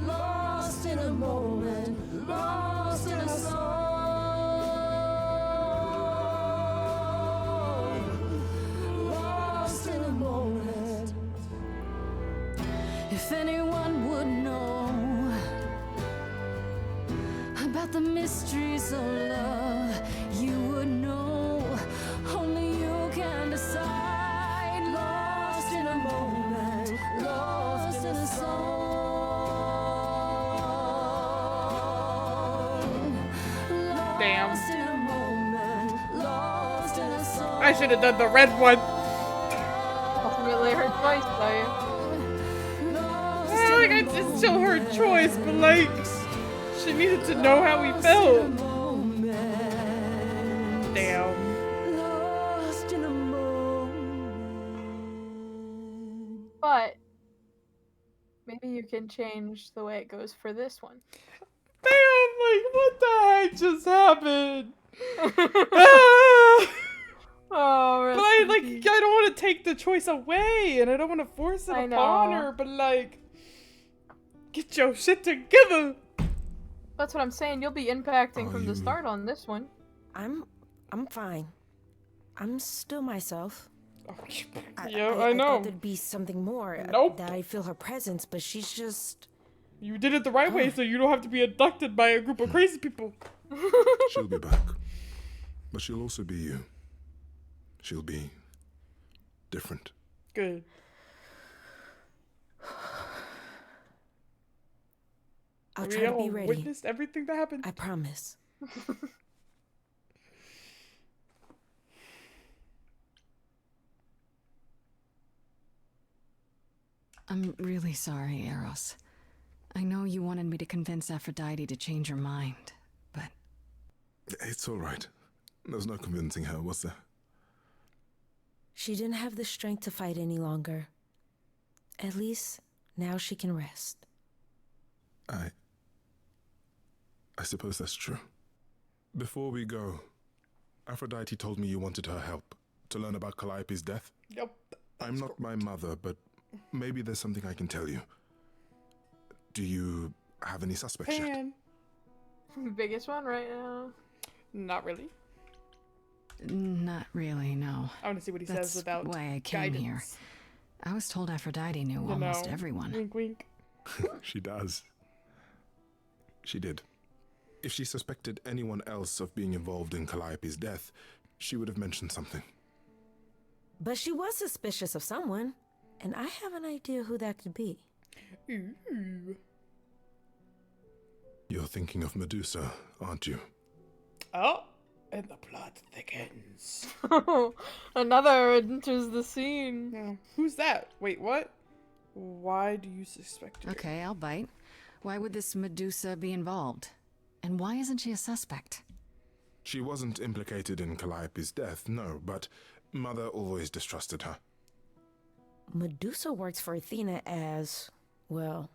Lost in a moment, lost in a song. Lost in a moment. If anyone would know about the mysteries of love, you would know. Only you can decide. Lost in a moment, lost in a song. Damn. Lost in a moment, lost in a I should have done the red one. Ultimately, her choice, though. Like, it's still her choice, but like, she needed to know how he felt. Damn. But maybe you can change the way it goes for this one. Damn, like, what the heck just happened? Oh, but I don't want to take the choice away, and I don't want to force it upon her, but like, get your shit together. That's what I'm saying. You'll be impacting from the start on this one. I'm fine. I'm still myself. Yeah, I know. thought there'd be something more. Nope. That I feel her presence, but she's just. You did it the right way, so you don't have to be abducted by a group of crazy people. She'll be back. But she'll also be you. She'll be different. Good. I'll try to be ready. Witnessed everything that happened. I promise. I'm really sorry, Eros. I know you wanted me to convince Aphrodite to change her mind, but... It's all right. There's no convincing her, was there? She didn't have the strength to fight any longer. At least, now she can rest. I suppose that's true. Before we go, Aphrodite told me you wanted her help to learn about Calliope's death. Yep. I'm not my mother, but maybe there's something I can tell you. Do you have any suspects yet? Biggest one right now. Not really. Not really, no. I want to see what he says without why I came guidance. here. I was told Aphrodite knew almost everyone. Wink, wink. She does. She did. If she suspected anyone else of being involved in Calliope's death, she would have mentioned something. But she was suspicious of someone, and I have an idea who that could be. Ooh. You're thinking of Medusa, aren't you? Oh, and the plot thickens. Another enters the scene. Yeah. Who's that? Wait, what? Why do you suspect her? Okay, I'll bite. Why would this Medusa be involved? And why isn't she a suspect? She wasn't implicated in Calliope's death, no, but Mother always distrusted her. Medusa works for Athena as, well,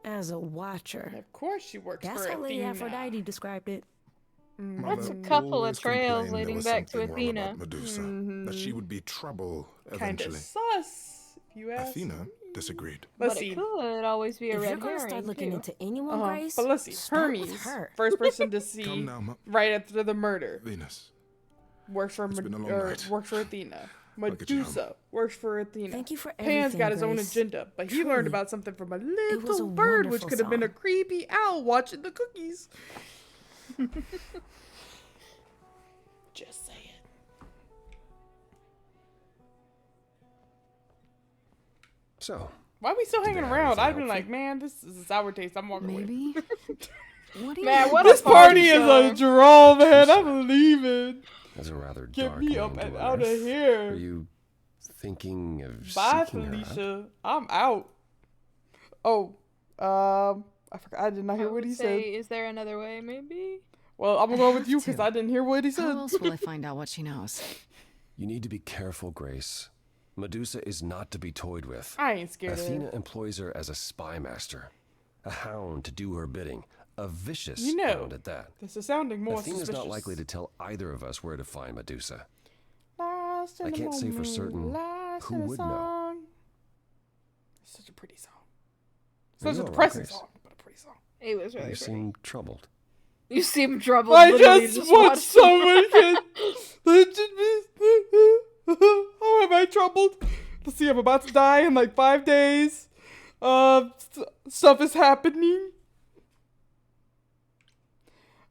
as a watcher. Of course she works That's for how Lady Athena. Aphrodite described it. That's a couple of trails leading back to Athena. Medusa, that she would be trouble eventually. Kinda sus, if you ask. Athena disagreed. But it could always be a If red you're gonna herring, start looking too. into anyone, Grace, But let's see. start with Hermes, her. first person to see Come now, right after the murder. Venus. Works for It's been a long or night. works for Athena. I'll get you home. Medusa works for Athena. Thank you for Pan's got his everything, own Grace. agenda, but he learned Truly. about something from a was little a bird, which wonderful could have been a song. creepy owl watching the cookies. Just saying. So, Why are we still hanging they have around? anything I've been helpful? like, man, this is a sour taste. I'm walking away. Maybe? What do you Man, what This a party is time. a draw, man. I'm leaving. that's a rather Get dark me name up to and unearth. out of here. Are you thinking of Bye, seeking her out? Felicia. I'm out. Oh, I forgot. I did not hear what he said. Is there another way, maybe? Well, I'm gonna go with you have because to. I didn't hear what he How said. else will I find out what she knows? You need to be careful, Grace. Medusa is not to be toyed with. I ain't scared of Athena her. employs her as a spy master, a hound to do her bidding, a vicious You know, hound at that. this is sounding more Athena's suspicious. not likely to tell either of us where to find Medusa. Lost in I a can't say for moment, certain lost who in a would know. song. It's such a pretty song. Are Such you a all right, depressing Grace? song, but a pretty song. It was really You pretty. seem troubled. You seem troubled. I literally just watched someone get. How am I troubled? Let's see, I'm about to die in like 5 days. Stuff is happening.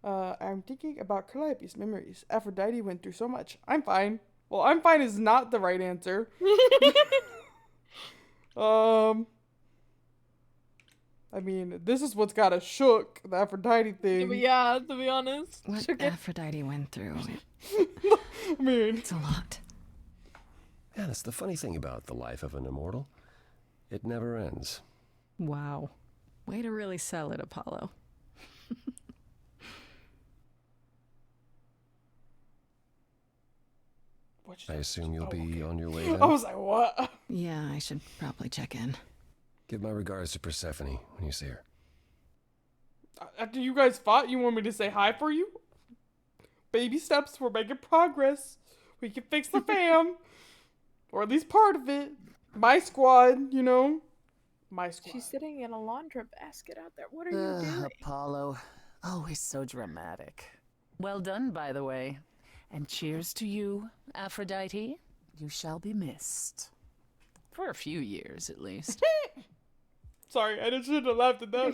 I'm thinking about Calliope's memories. Aphrodite went through so much. I'm fine. Well, I'm fine is not the right answer. I mean, this is what's got us shook, the Aphrodite thing. But yeah, to be honest. What Aphrodite went through. I mean, it's a lot. Yeah, that's the funny thing about the life of an immortal. It never ends. Wow. Way to really sell it, Apollo. I assume you'll be on your way then? I was like, what? Yeah, I should probably check in. Give my regards to Persephone when you see her. After you guys fought, you want me to say hi for you? Baby steps, we're making progress. We can fix the fam. Or at least part of it. My squad, you know? My squad. She's sitting in a laundry basket out there. What are you doing? Apollo. Always so dramatic. Well done, by the way. And cheers to you, Aphrodite. You shall be missed. For a few years, at least. Sorry, I shouldn't have laughed at that.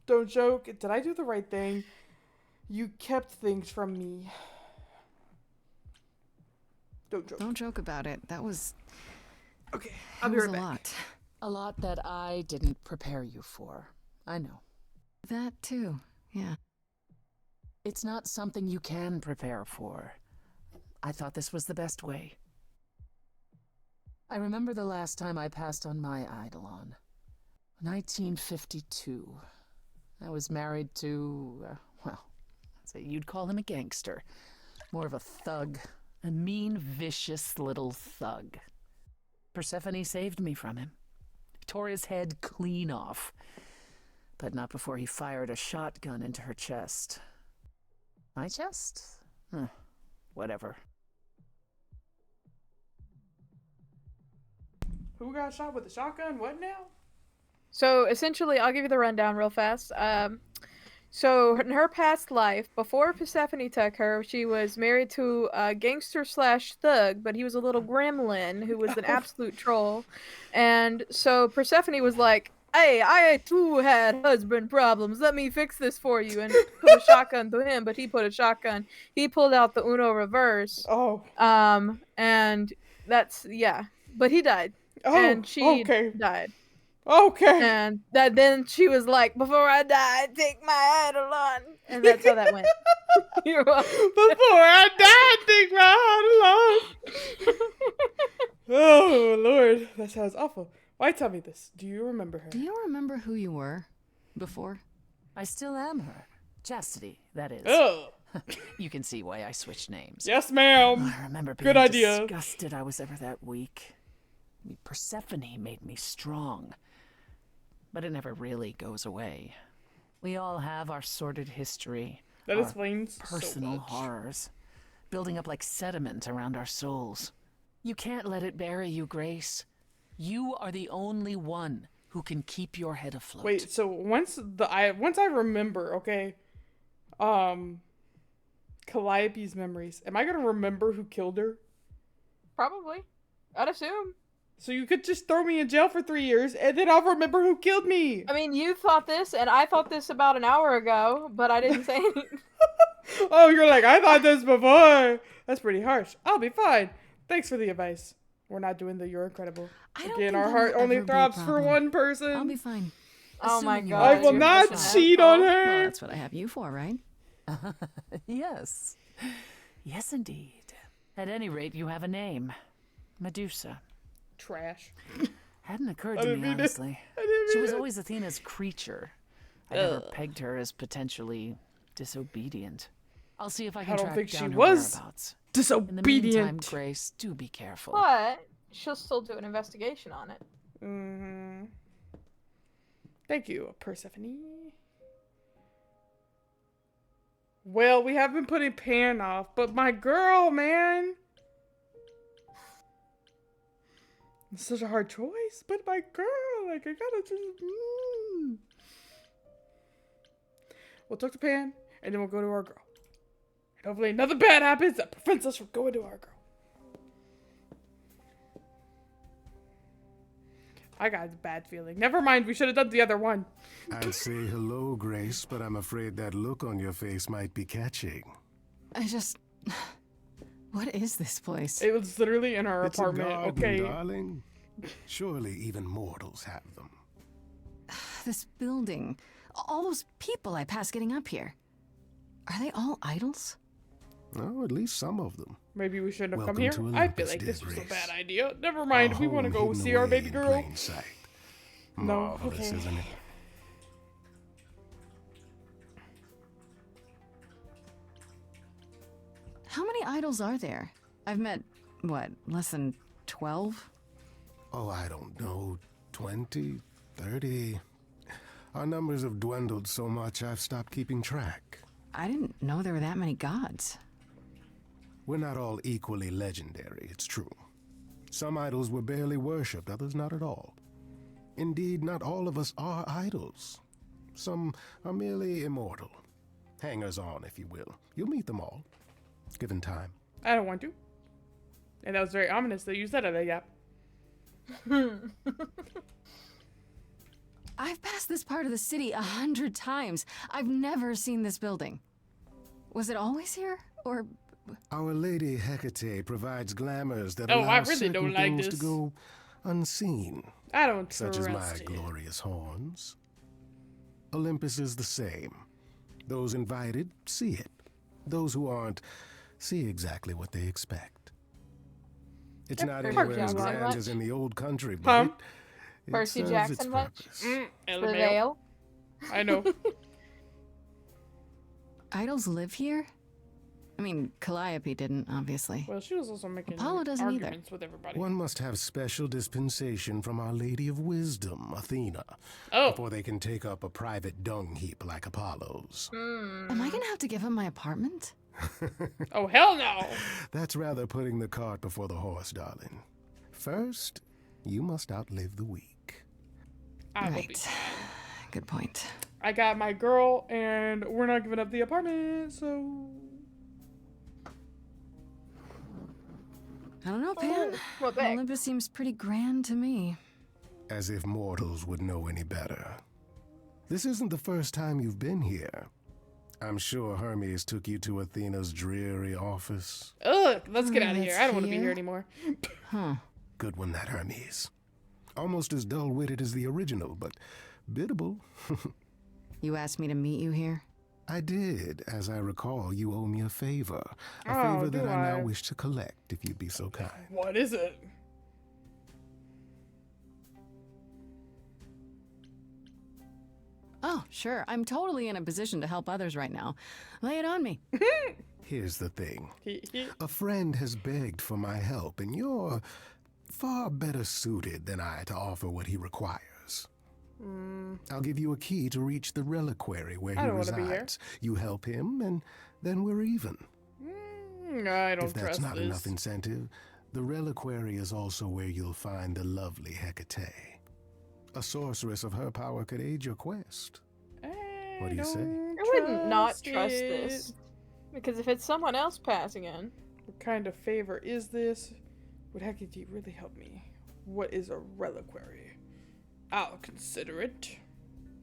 Don't joke. Did I do the right thing? You kept things from me. Don't joke. Don't joke about it. That was... Okay, I'll be was right a back. lot. A lot that I didn't prepare you for. I know. That too, yeah. It's not something you can prepare for. I thought this was the best way. I remember the last time I passed on my Eidolon. 1952. I was married to, well, I'd say you'd call him a gangster. More of a thug. A mean, vicious little thug. Persephone saved me from him. He tore his head clean off. But not before he fired a shotgun into her chest. My chest? Whatever. Who got shot with a shotgun? What now? So essentially, I'll give you the rundown real fast. So in her past life, before Persephone took her, she was married to a gangster slash thug, but he was a little gremlin who was an absolute troll. And so Persephone was like, hey, I too had husband problems. Let me fix this for you. And put a shotgun to him, but he put a shotgun. He pulled out the Uno reverse. Oh. And that's, yeah. But he died. Oh, and she died. Okay. And then she was like, before I die, take my Eidolon. And that's how that went. You're welcome. Before I die, take my Eidolon. Oh, Lord. That sounds awful. Why tell me this? Do you remember her? Do you remember who you were before? I still am her. Chastity, that is. Ugh. You can see why I switched names. Yes, ma'am. I remember being Good idea. disgusted I was ever that weak. I mean, Persephone made me strong. But it never really goes away. We all have our sordid history. That our explains so personal much. horrors, building up like sediment around our souls. You can't let it bury you, Grace. You are the only one who can keep your head afloat. Wait, so once I remember, okay, Calliope's memories, am I gonna remember who killed her? Probably. I'd assume. So you could just throw me in jail for 3 years, and then I'll remember who killed me. I mean, you thought this, and I thought this about an hour ago, but I didn't say anything. Oh, you're like, I thought this before. That's pretty harsh. I'll be fine. Thanks for the advice. We're not doing the You're Incredible. Again, our heart only throbs for one person. I'll be fine. Oh my Assuming you god. I will not cheat on her. Well, that's what I have you for, right? Yes. Yes, indeed. At any rate, you have a name. Medusa. Trash. Hadn't occurred I to didn't me, mean it. honestly. I didn't She mean was it. always Athena's creature. I never pegged her as potentially disobedient. I'll see if I can I don't track think she down her was whereabouts. disobedient. In the meantime, Grace, do be careful. But she'll still do an investigation on it. Mm-hmm. Thank you, Persephone. Well, we have been putting Pan off, but my girl, man. It's such a hard choice, but my girl, like, I gotta just... We'll talk to Pan, and then we'll go to our girl. And hopefully nothing bad happens that prevents us from going to our girl. I got a bad feeling. Never mind, we should have done the other one. I'd say hello, Grace, but I'm afraid that look on your face might be catching. I just... What is this place? It was literally in our It's apartment, a garden, okay? darling. Surely even mortals have them. This building, all those people I pass getting up here. Are they all idols? Oh, at least some of them. Maybe we shouldn't have come Welcome here. to I feel Olympus, like dear this was a Grace. bad idea. Never mind. Our We want to home go hidden see our away baby in girl. plain sight. No, Marvelous, okay. isn't it? How many idols are there? I've met, what, less than 12? Oh, I don't know. 20, 30. Our numbers have dwindled so much I've stopped keeping track. I didn't know there were that many gods. We're not all equally legendary, it's true. Some idols were barely worshipped, others not at all. Indeed, not all of us are idols. Some are merely immortal. Hangers-on, if you will. You'll meet them all, given time. I don't want to. And that was very ominous that you said it like that. I've passed this part of the city 100 times. I've never seen this building. Was it always here, or...? Our Lady Hecate provides glamours that Oh, allow I really certain don't like things this. to go unseen. I don't Such as my trust it. glorious horns. Olympus is the same. Those invited see it. Those who aren't see exactly what they expect. It's Yep, not Percy anywhere as Jackson grand much. as in the old country, but Huh? it Percy serves Jackson its much? purpose. The LMAO. Veil? I know. Idols live here? I mean, Calliope didn't, obviously. Well, she was also making Apollo doesn't either. arguments with everybody. One must have special dispensation from Our Lady of Wisdom, Athena, Oh. before they can take up a private dung heap like Apollo's. Am I gonna have to give him my apartment? Oh, hell no! That's rather putting the cart before the horse, darling. First, you must outlive the week. I will be fine. Good point. I got my girl, and we're not giving up the apartment, so... I don't know, Pan. What bag? Olympus seems pretty grand to me. As if mortals would know any better. This isn't the first time you've been here. I'm sure Hermes took you to Athena's dreary office. Ugh, let's get out of here. It's I don't want to be here? here anymore. Huh. Good one, that Hermes. Almost as dull-witted as the original, but biddable. You asked me to meet you here? I did. As I recall, you owe me a favor. A Oh, favor that do I now I? wish to collect, if you'd be so kind. What is it? Oh, sure. I'm totally in a position to help others right now. Lay it on me. Here's the thing. A friend has begged for my help, and you're far better suited than I to offer what he requires. I'll give you a key to reach the reliquary where I he don't wanna be here. resides. You help him, and then we're even. I don't If that's trust not this. enough incentive, the reliquary is also where you'll find the lovely Hecate. A sorceress of her power could aid your quest. What do you say? I would not trust this. Because if it's someone else passing in. What kind of favor is this? Would Hecate really help me? What is a reliquary? I'll consider it.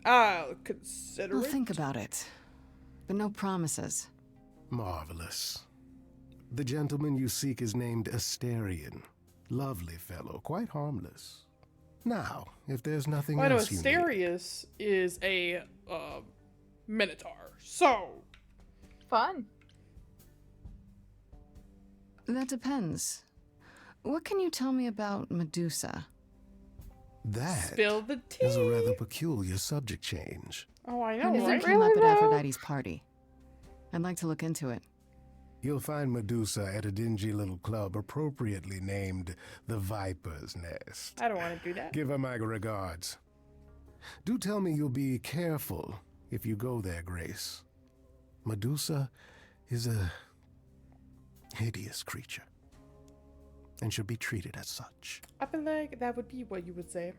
I'll consider I'll it. think about it. But no promises. Marvelous. The gentleman you seek is named Asterion. Lovely fellow, quite harmless. Now, if there's nothing Well, I know else you need... Asterius is a minotaur. So fun. That depends. What can you tell me about Medusa? That spill the tea. is a rather peculiar subject change. Oh, I know, Kind of right? thing came up at Aphrodite's party. I'd like to look into it. You'll find Medusa at a dingy little club appropriately named the Viper's Nest. I don't want to do that. Give her my regards. Do tell me you'll be careful if you go there, Grace. Medusa is a hideous creature and should be treated as such. I feel like that would be what you would say.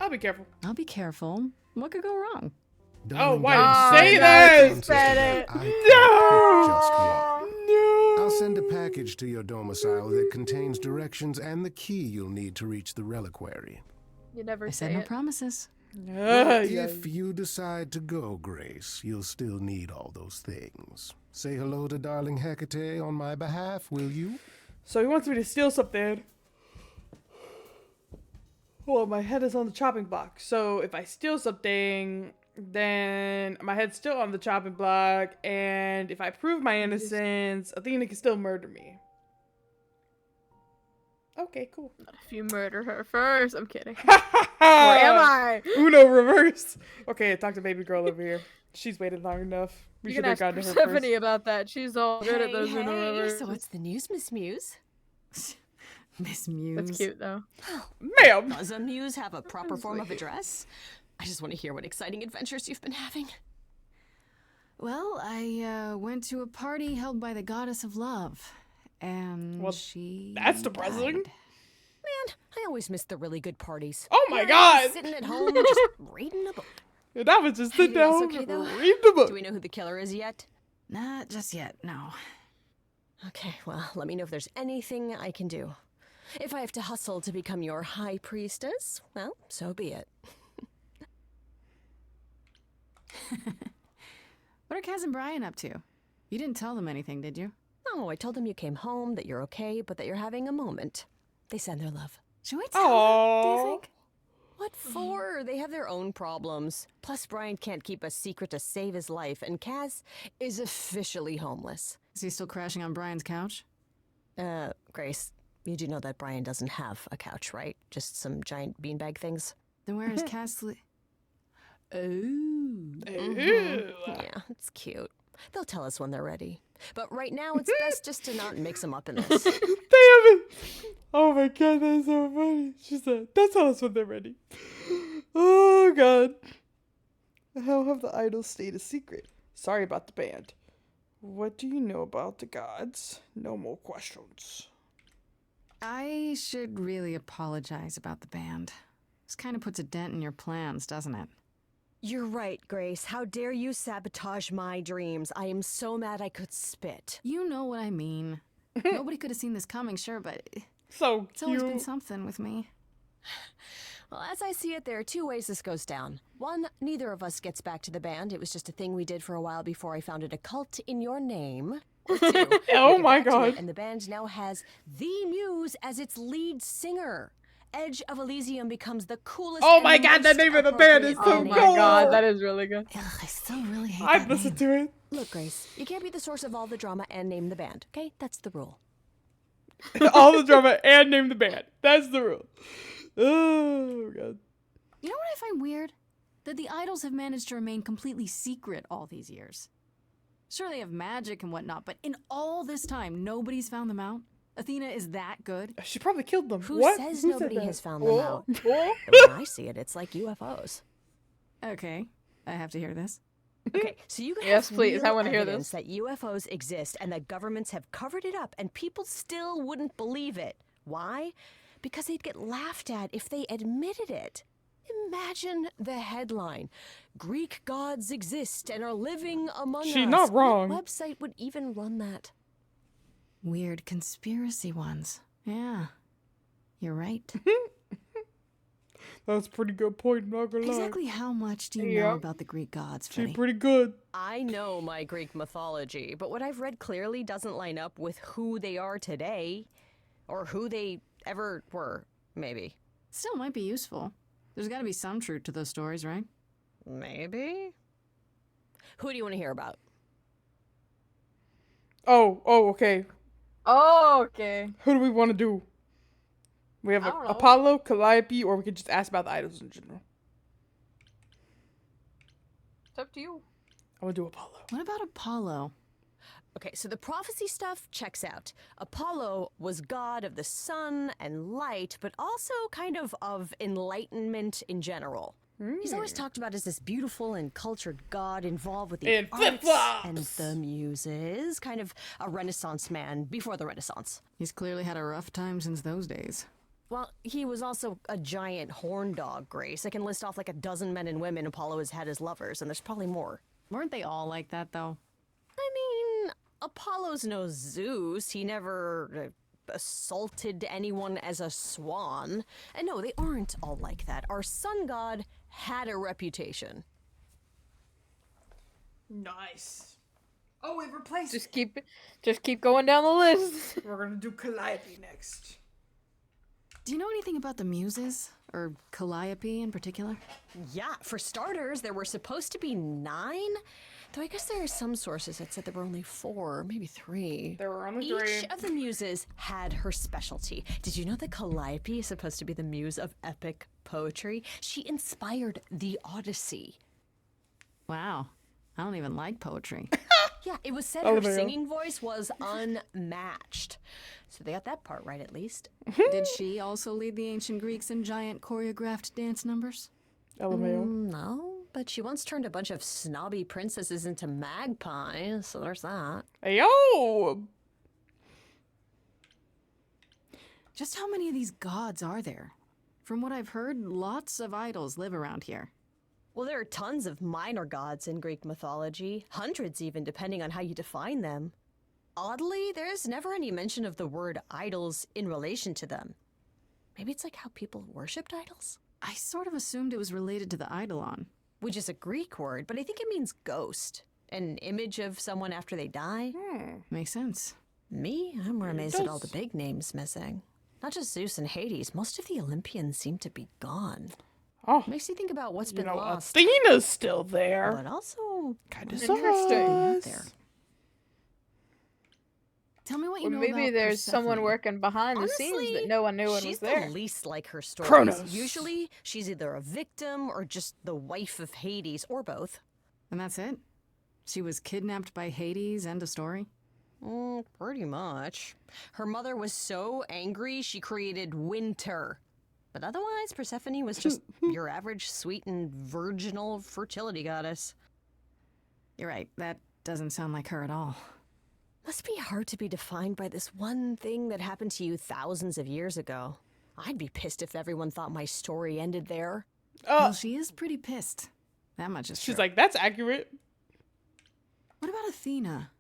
I'll be careful. I'll be careful. What could go wrong? Oh, why Darling, did you say darling, this? said it. I No! just yet. No! I'll send a package to your domicile that contains directions and the key you'll need to reach the reliquary. You never I say said no it. promises. Well, if you decide to go, Grace, you'll still need all those things. Say hello to darling Hecate on my behalf, will you? So he wants me to steal something. Well, my head is on the chopping block. So if I steal something, then my head's still on the chopping block. And if I prove my innocence, Athena can still murder me. Okay, cool. Not if you murder her first. I'm kidding. Where am I? Uno reverse. Okay, talk to baby girl over here. She's waited long enough. We You should can have ask gotten to her Persephone first. about that. She's all good at those Uno reverse. So what's the news, Miss Muse? Miss Muse. That's cute though. Ma'am. Does a muse have a proper form of address? I just want to hear what exciting adventures you've been having. Well, I went to a party held by the goddess of love, and she. That's depressing. died. Man, I always miss the really good parties. Oh my Where I'm God. Sitting at home just reading a book. And I was just sitting Everything down else okay, though? and read the book. Do we know who the killer is yet? Not just yet, no. Okay, well, let me know if there's anything I can do. If I have to hustle to become your high priestess, well, so be it. What are Kaz and Brian up to? You didn't tell them anything, did you? No, I told them you came home, that you're okay, but that you're having a moment. They send their love. Should we tell them, do you think? What for? They have their own problems. Plus, Brian can't keep a secret to save his life, and Kaz is officially homeless. Is he still crashing on Brian's couch? Grace, you do know that Brian doesn't have a couch, right? Just some giant beanbag things? Then where is Kaz sleep? Oh. Mhm. Yeah, it's cute. They'll tell us when they're ready. But right now, it's best just to not mix them up in this. Damn it! Oh my God, that's so funny. She said, "That's all us when they're ready." Oh God. How have the idols stayed a secret? Sorry about the band. What do you know about the gods? No more questions. I should really apologize about the band. This kind of puts a dent in your plans, doesn't it? You're right, Grace. How dare you sabotage my dreams? I am so mad I could spit. You know what I mean. Nobody could have seen this coming, sure, but so it's always been something with me. Well, as I see it, there are two ways this goes down. One, neither of us gets back to the band. It was just a thing we did for a while before I founded a cult in your name. Or two, Oh we get my back to God. it, and the band now has the Muse as its lead singer. Edge of Elysium becomes the coolest. Oh and my God, the most name of the band is appropriate so Oh my cool. God, that is really good. Ugh, I still really hate I'd that listen name. to it. Look, Grace, you can't be the source of all the drama and name the band, okay? That's the rule. All the drama and name the band. That's the rule. Oh God. You know what I find weird? That the idols have managed to remain completely secret all these years. Sure, they have magic and whatnot, but in all this time, nobody's found them out? Athena is that good? She probably killed them. Who What? says Who nobody said has that? found them Oh. out? Oh. The way I see it, it's like UFOs. Okay, I have to hear this. Okay, so you Yes, have please, I real wanna hear evidence this. that UFOs exist and that governments have covered it up, and people still wouldn't believe it. Why? Because they'd get laughed at if they admitted it. Imagine the headline: Greek gods exist and are living among us. She's not wrong. What website would even run that? Weird conspiracy ones. Yeah, you're right. That's a pretty good point, not gonna lie. Exactly how much do you know Yeah. about the Greek gods, She's Freddie? pretty good. I know my Greek mythology, but what I've read clearly doesn't line up with who they are today, or who they ever were, maybe. Still might be useful. There's got to be some truth to those stories, right? Maybe. Who do you want to hear about? Oh, okay. Oh, okay. Who do we want to do? We have I don't know. Apollo, Calliope, or we could just ask about the idols in general. It's up to you. I want to do Apollo. What about Apollo? Okay, so the prophecy stuff checks out. Apollo was god of the sun and light, but also kind of enlightenment in general. He's always talked about as this beautiful and cultured god involved with the And arts flip-flops! and the muses, kind of a Renaissance man before the Renaissance. He's clearly had a rough time since those days. Well, he was also a giant horn dog, Grace. I can list off like a dozen men and women Apollo has had as lovers, and there's probably more. Weren't they all like that, though? I mean, Apollo's no Zeus. He never assaulted anyone as a swan. And no, they aren't all like that. Our sun god had a reputation. Nice. Oh, we replaced Just keep going down the list. We're gonna do Calliope next. Do you know anything about the muses? Or Calliope in particular? Yeah, for starters, there were supposed to be 9. Though I guess there are some sources that said there were only 4, maybe 3. There were only Each 3. of the muses had her specialty. Did you know that Calliope is supposed to be the muse of epic poetry? She inspired the Odyssey. Wow. I don't even like poetry. Yeah, it was said Oh, her there you go. singing voice was unmatched. So they got that part right at least. Did she also lead the ancient Greeks in giant choreographed dance numbers? LMAO. No, but she once turned a bunch of snobby princesses into magpies, so there's that. Hey, yo! Just how many of these gods are there? From what I've heard, lots of idols live around here. Well, there are tons of minor gods in Greek mythology, hundreds even, depending on how you define them. Oddly, there's never any mention of the word idols in relation to them. Maybe it's like how people worshipped idols? I sort of assumed it was related to the eidolon. Which is a Greek word, but I think it means ghost. An image of someone after they die. Makes sense. Me? I'm more amazed at all the big names missing. Not just Zeus and Hades, most of the Olympians seem to be gone. Oh, makes you think about what's you been know, lost. Athena's still there. But also kind of Interesting. sus. Tell me what you Or know maybe about there's someone Persephone. working behind the scenes that no one knew she's was there. the least like her stories. Kronos. Usually, she's either a victim or just the wife of Hades, or both. And that's it? She was kidnapped by Hades, end of story? Pretty much. Her mother was so angry, she created Winter. But otherwise, Persephone was just your average sweet and virginal fertility goddess. You're right, that doesn't sound like her at all. Must be hard to be defined by this one thing that happened to you thousands of years ago. I'd be pissed if everyone thought my story ended there. Well, she is pretty pissed. That much is She's true. like, that's accurate. What about Athena?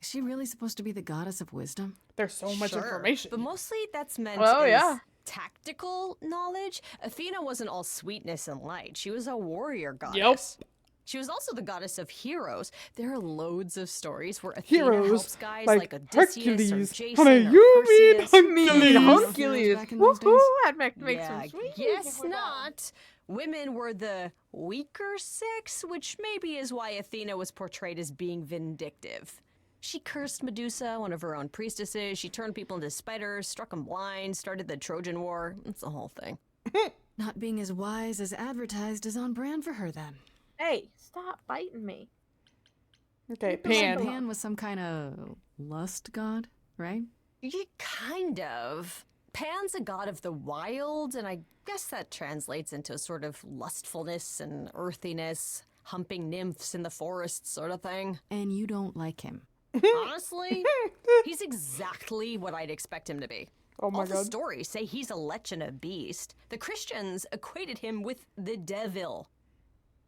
Is she really supposed to be the goddess of wisdom? There's so much Sure, information. But mostly that's meant Oh, as yeah. tactical knowledge. Athena wasn't all sweetness and light. She was a warrior goddess. Yep. She was also the goddess of heroes. There are loads of stories where Athena Heroes helps guys like like Odysseus or Hercules. Jason Honey, or you mean Perseus. Hercules? Hercules. Back in those days? Woohoo! I'd make Yeah, some sweet guess music with that. not. Women were the weaker sex, which maybe is why Athena was portrayed as being vindictive. She cursed Medusa, one of her own priestesses. She turned people into spiders, struck them blind, started the Trojan War. It's the whole thing. Not being as wise as advertised is on brand for her then. Hey, stop biting me. Okay, Pan. Pan. Pan was some kind of lust god, right? Yeah, kind of. Pan's a god of the wild, and I guess that translates into a sort of lustfulness and earthiness, humping nymphs in the forest sort of thing. And you don't like him. Honestly, he's exactly what I'd expect him to be. Oh my All the god. stories say he's a lech and a beast. The Christians equated him with the devil.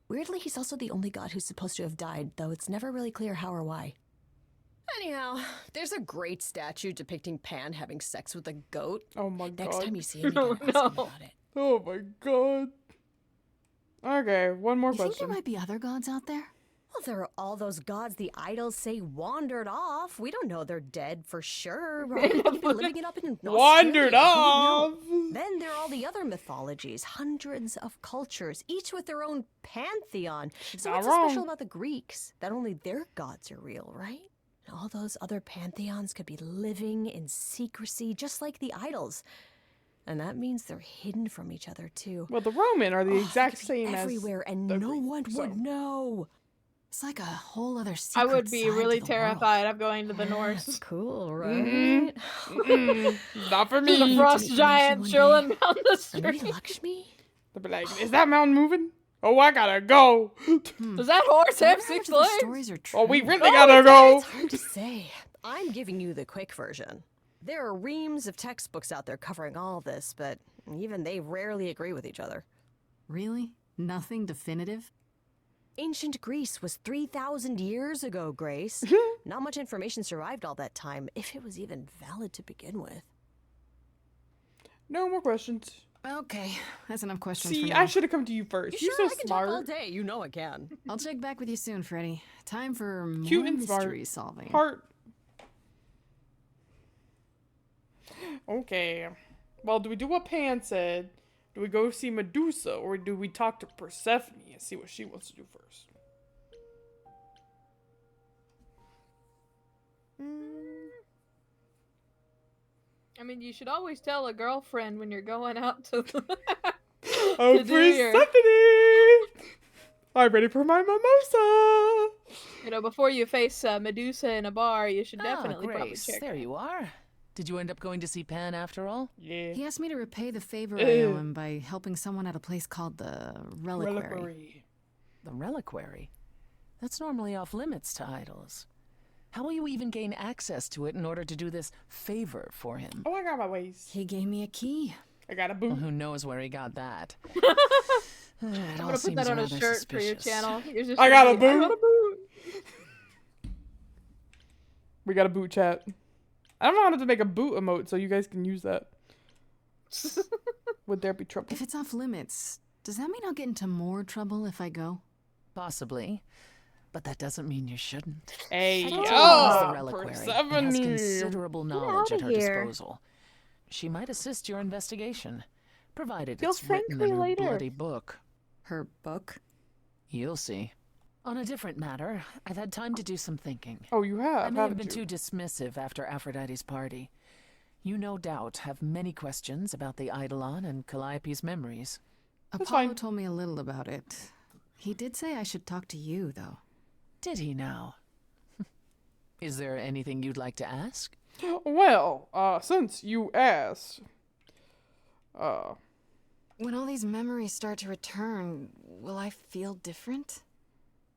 Weirdly, he's also the only god who's supposed to have died, though it's never really clear how or why. Anyhow, there's a great statue depicting Pan having sex with a goat. Oh my god. Next time you see him, you gotta ask him about it. Oh my god. Okay, one more You think question. there might be other gods out there? Well, there are all those gods the idols say wandered off. We don't know they're dead for sure, right? Maybe living it up in Wandered Australia, who off. knows? Then there are all the other mythologies, hundreds of cultures, each with their own pantheon. So not what's so special wrong. about the Greeks? That only their gods are real, right? And all those other pantheons could be living in secrecy, just like the idols. And that means they're hidden from each other, too. Well, the Roman are the Oh, exact they could be same as everywhere, and the no Greek, one so. would know. It's like a whole other I secret would be side to really the terrified of going to the That's Norse. cool, right? Mm-mm. Not for The me. frost giant chilling down the And maybe street. Lakshmi? They'll be like, is that mountain moving? Oh, I gotta go. Does that horse have Wonder how 6 much of the legs? stories are true. Oh, we really gotta go. It's hard to say. I'm giving you the quick version. There are reams of textbooks out there covering all this, but even they rarely agree with each other. Really? Nothing definitive? Ancient Greece was 3,000 years ago, Grace. Not much information survived all that time, if it was even valid to begin with. No more questions. Okay, that's enough questions for See, now. I should have come to you first. You're Sure, so I can smart. talk all day. You know I can. I'll check back with you soon, Freddy. Time for more Cute and mystery smart. solving. Heart. Okay. Well, do we do what Pan said? Do we go see Medusa, or do we talk to Persephone and see what she wants to do first? I mean, you should always tell a girlfriend when you're going out to. Oh, to do your- Persephone! I'm ready for my mimosa! You know, before you face Medusa in a bar, you should definitely probably Grace, check. there you are. Did you end up going to see Pan after all? Yeah. He asked me to repay the favor I owe him by helping someone at a place called the Reliquary. The Reliquary? That's normally off limits to idols. How will you even gain access to it in order to do this favor for him? Oh, I got my ways. He gave me a key. I got a boot. Well, who knows where he got that? I'm gonna put that on a shirt for your channel. Yours is I got a gonna be, boot. I got a boot. We got a boot chat. I don't know how to make a boot emote, so you guys can use that. Would there be trouble? If it's off limits, does that mean I'll get into more trouble if I go? Possibly. But that doesn't mean you shouldn't. Hey, I yo, told you about the Reliquary. It has Persephone. considerable knowledge at her here. disposal. She might assist your investigation, provided You'll it's written thank in me her later. bloody book. Her book? You'll see. On a different matter, I've had time to do some thinking. Oh, you have, I may have haven't been you? too dismissive after Aphrodite's party. You no doubt have many questions about the Eidolon and Calliope's memories. Apollo told me a little about it. He did say I should talk to you, though. Did he now? Is there anything you'd like to ask? Well, since you asked, When all these memories start to return, will I feel different?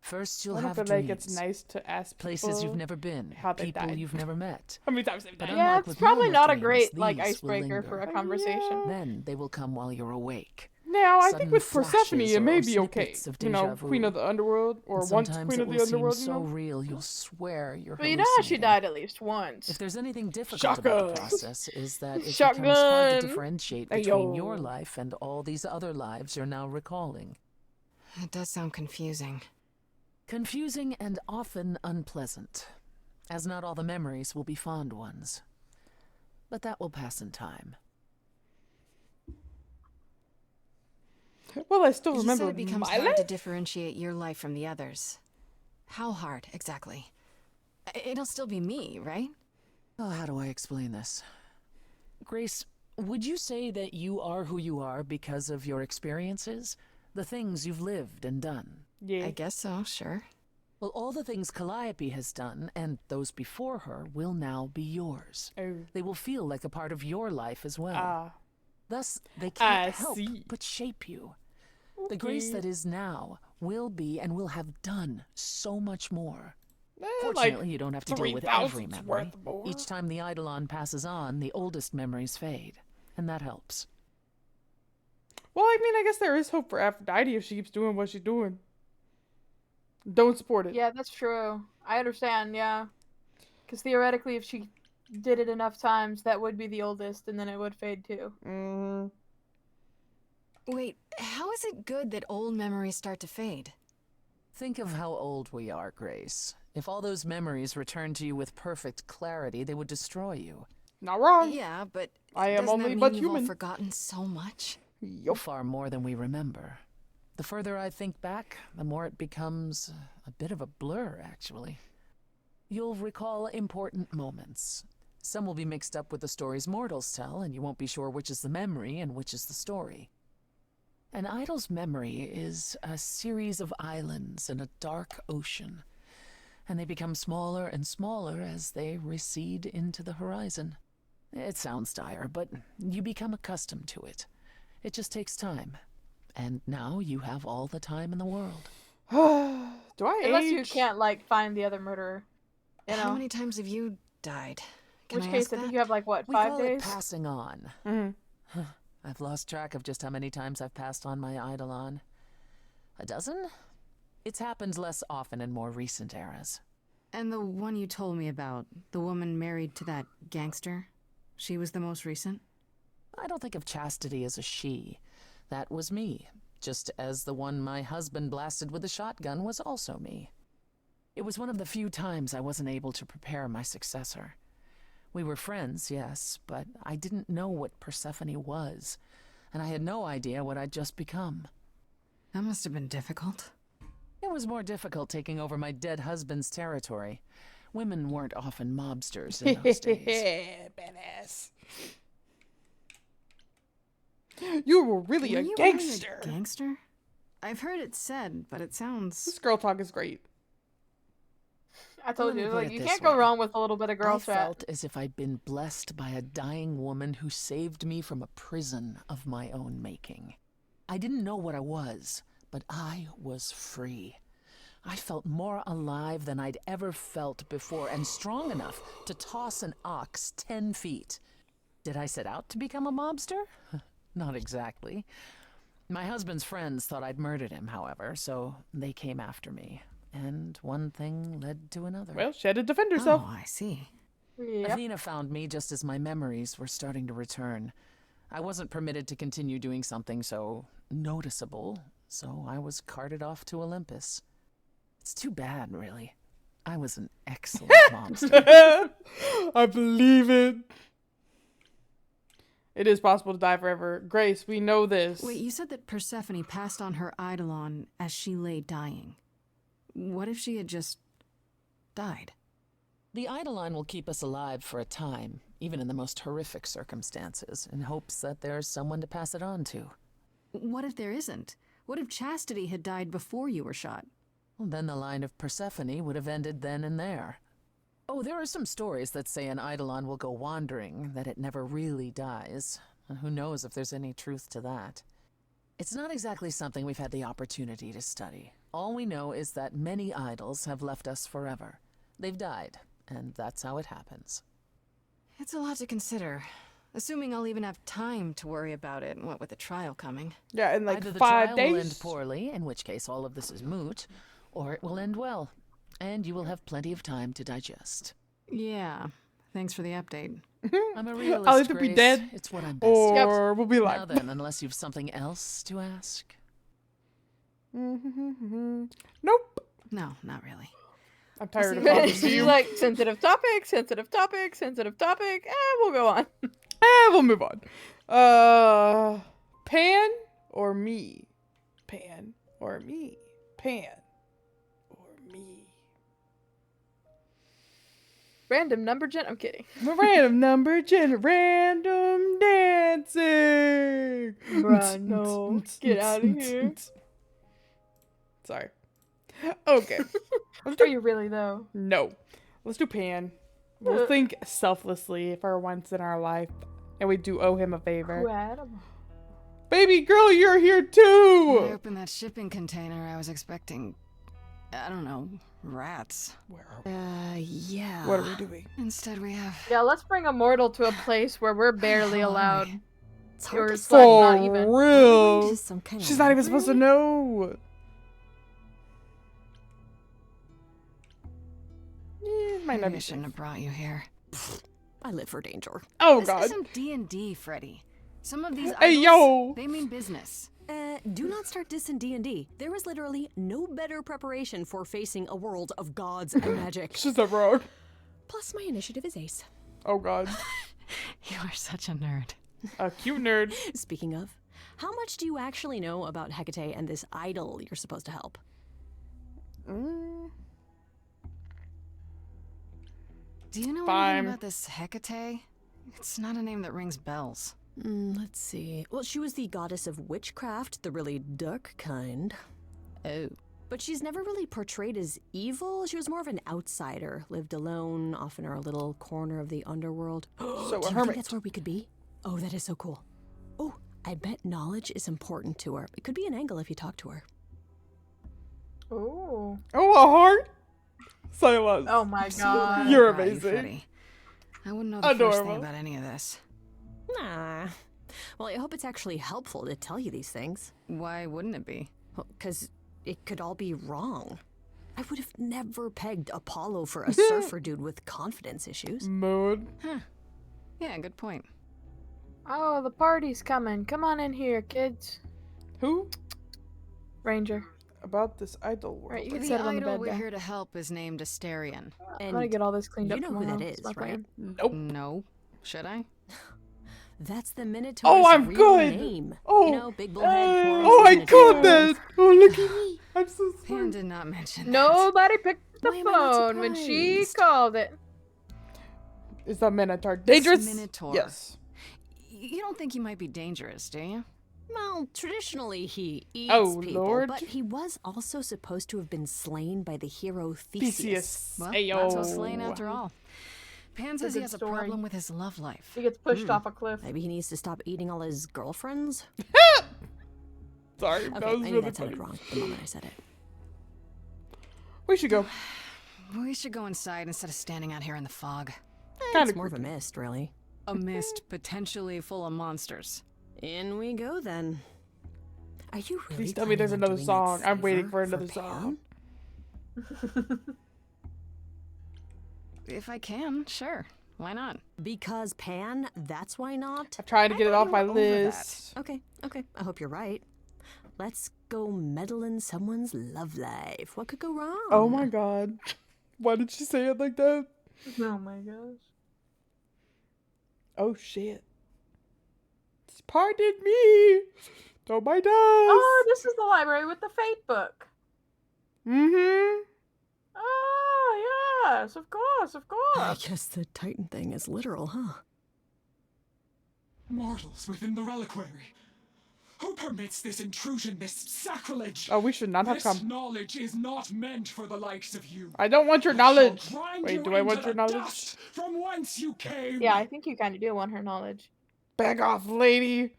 First, you'll I don't have feel dreams. like it's nice to ask Places people you've never been, how they people died. you've never met. How many times they've But died? Yeah, unlike it's with probably normal not a dreams, great like these will icebreaker for a linger. conversation. Then they will come while you're awake. Now, I think Sudden with Persephone, flashes it may or be okay. snippets of You know, déjà vu. Queen of the Underworld, or And once sometimes Queen it of the will Underworld, seem you know? so real you'll swear you're But you know how she hallucinating. died at least once. If there's anything difficult about the Shotgun. process, is that it becomes hard to Shotgun. differentiate Ayo. between your life and all these other lives you're now recalling. It does sound confusing. Confusing and often unpleasant, as not all the memories will be fond ones. But that will pass in time. Well, I still You remember said it becomes my hard life. to differentiate your life from the others. How hard, exactly? It'll still be me, right? Oh, how do I explain this? Grace, would you say that you are who you are because of your experiences? The things you've lived and done? Yeah. I guess so, sure. Well, all the things Calliope has done, and those before her, will now be yours. Oh. They will feel like a part of your life as well. Ah. Thus, they can't I help see. but shape you. The Grace Okay. that is now will be and will have done so much more. Like Fortunately, you don't have to deal with every 3,000's memory. worth more. Each time the Eidolon passes on, the oldest memories fade, and that helps. Well, I mean, I guess there is hope for Aphrodite if she keeps doing what she's doing. Don't support it. Yeah, that's true. I understand, yeah. Because theoretically, if she did it enough times, that would be the oldest, and then it would fade too. Mm. Wait, how is it good that old memories start to fade? Think of how old we are, Grace. If all those memories returned to you with perfect clarity, they would destroy you. Not wrong. Yeah, but I am doesn't that only mean but you've all human. forgotten so much? Far more than we remember. The further I think back, the more it becomes a bit of a blur, actually. You'll recall important moments. Some will be mixed up with the stories mortals tell, and you won't be sure which is the memory and which is the story. An idol's memory is a series of islands in a dark ocean, and they become smaller and smaller as they recede into the horizon. It sounds dire, but you become accustomed to it. It just takes time. And now you have all the time in the world. Do I Unless age? you can't, like, find the other murderer. You know? How many times have you died? In which Can I case, ask I think that? you have, like, what, We 5 call days? it passing on. Mm-hmm. I've lost track of just how many times I've passed on my Eidolon. A dozen? It's happened less often in more recent eras. And the one you told me about, the woman married to that gangster, she was the most recent? I don't think of Chastity as a she. That was me, just as the one my husband blasted with a shotgun was also me. It was one of the few times I wasn't able to prepare my successor. We were friends, yes, but I didn't know what Persephone was. and I had no idea what I'd just become. That must have been difficult. It was more difficult taking over my dead husband's territory. Women weren't often mobsters in those days. Badass. You were really Were a you gangster. really a gangster? I've heard it said, but it sounds... This girl talk is great. I told Let me you, put like, it you this can't go way. wrong with a little bit of girl I chat. felt as if I'd been blessed by a dying woman who saved me from a prison of my own making. I didn't know what I was, but I was free. I felt more alive than I'd ever felt before, and strong enough to toss an ox 10 feet. Did I set out to become a mobster? Not exactly. My husband's friends thought I'd murdered him, however, so they came after me. And one thing led to another. Well, she had to defend herself. Oh, I see. Yep. Athena found me just as my memories were starting to return. I wasn't permitted to continue doing something so noticeable, so I was carted off to Olympus. It's too bad, really. I was an excellent mobster. I believe it. It is possible to die forever. Grace, we know this. Wait, you said that Persephone passed on her Eidolon as she lay dying. What if she had just died? The Eidolon will keep us alive for a time, even in the most horrific circumstances, in hopes that there's someone to pass it on to. What if there isn't? What if Chastity had died before you were shot? Well, then the line of Persephone would have ended then and there. Oh, there are some stories that say an Eidolon will go wandering, that it never really dies. And who knows if there's any truth to that. It's not exactly something we've had the opportunity to study. All we know is that many idols have left us forever. They've died, and that's how it happens. It's a lot to consider. Assuming I'll even have time to worry about it, what with the trial coming. Yeah, in like Either the 5 trial days. will end poorly, in which case all of this is moot, or it will end well, and you will have plenty of time to digest. Yeah, thanks for the update. I'm a realist, I'll either be Grace. dead It's what I'm best or we'll be Now alive. then, unless you've something else to ask. Nope. No, not really. I'm tired of see. talking to She's you. like, sensitive topic, sensitive topic, sensitive topic. We'll go on. We'll move on. Pan or me? Pan or me? Pan or me? Random number gen. I'm kidding. Random number gen. Random dancing. Bruh, no. Get out of here. Sorry. Okay. Are you really, though? No. Let's do Pan. We'll think selflessly for once in our life. And we do owe him a favor. Incredible. Baby girl, you're here I too! opened that shipping container. I was expecting, I don't know, rats. Where are we? Yeah. What are we doing? Instead, we have. Yeah, let's bring a mortal to a place where we're barely allowed. It's hard Or to it's like not For even. real. Just some kind of She's not even supposed to know. Might not Maybe be I shouldn't have brought you here. I live for danger. Oh This god. isn't D&D, Freddy. Some of these Hey, idols, yo. they mean business. Do not start dissing D&D. There is literally no better preparation for facing a world of gods and magic. She's not wrong. Plus, my initiative is ace. Oh god. You are such a nerd. A cute nerd. Speaking of, how much do you actually know about Hecate and this idol you're supposed to help? Do you know Fine. anything about this Hecate? It's not a name that rings bells. Let's see. Well, she was the goddess of witchcraft, the really dark kind. Oh. But she's never really portrayed as evil. She was more of an outsider, lived alone, off in our little corner of the underworld. So Do a you think hermit. that's where we could be? Oh, that is so cool. Oh, I bet knowledge is important to her. It could be an angle if you talk to her. Oh. Oh, a heart? Silas. Oh my god. You're Proud of you, amazing. Freddy. I wouldn't know the first Adorable. thing about any of this. Nah. Well, I hope it's actually helpful to tell you these things. Why wouldn't it be? Because it could all be wrong. I would have never pegged Apollo for a surfer dude with confidence issues. Mood. Huh. Yeah, good point. Oh, the party's coming. Come on in here, kids. Who? Ranger. About this idol world. Right, you can The set it on the idol bed we're there. here to help is named Asterion. I'm gonna get all this cleaned you up know who tomorrow. that It's is, my right? plan. Nope. No. Should I? That's the Minotaur's Oh, I'm real good. name. Oh, You know, big bullhead. horns, oh, I Minotaur. caught that. Oh, look at me. I'm so Pan sorry. did not mention that. Nobody picked the Why am I not phone when she surprised? called it. Is the Minotaur This dangerous? Minotaur. Yes. You don't think he might be dangerous, do you? Well, traditionally he eats Oh, people, Lord. but he was also supposed to have been slain by the hero Theseus. Theseus. Well, Ayo. not so slain after all. Pan It's a says he good has a story. problem with his love life. He gets pushed off a cliff. Maybe he needs to stop eating all his girlfriends. Sorry, Okay, that was I knew really that funny. sounded wrong the moment I said it. We should go. We should go inside instead of standing out here in the fog. It's more of a mist, really. A mist potentially full of monsters. In we go then. Are you really Please tell me there's planning on another doing that song. I'm waiting favor for another Pan? song. If I can, sure. Why not? Because Pan, that's why not? I'm trying to get it off my We're over that. list. Okay, I hope you're right. Let's go meddle in someone's love life. What could go wrong? Oh my god. Why did she say it like that? Oh my gosh. Oh shit. Pardon me. Oh my god. Oh, this is the library with the Fate book. Mm-hmm. Oh, yes, of course, of I course. guess the Titan thing is literal, huh? Mortals within the reliquary. Who permits this intrusion, this sacrilege? Oh, we should not have This come. knowledge is not meant for the likes of you. I don't want your I shall knowledge. grind Wait, you do I want into your the knowledge? dust from whence you came. Yeah, I think you kind of do want her knowledge. Back off, lady.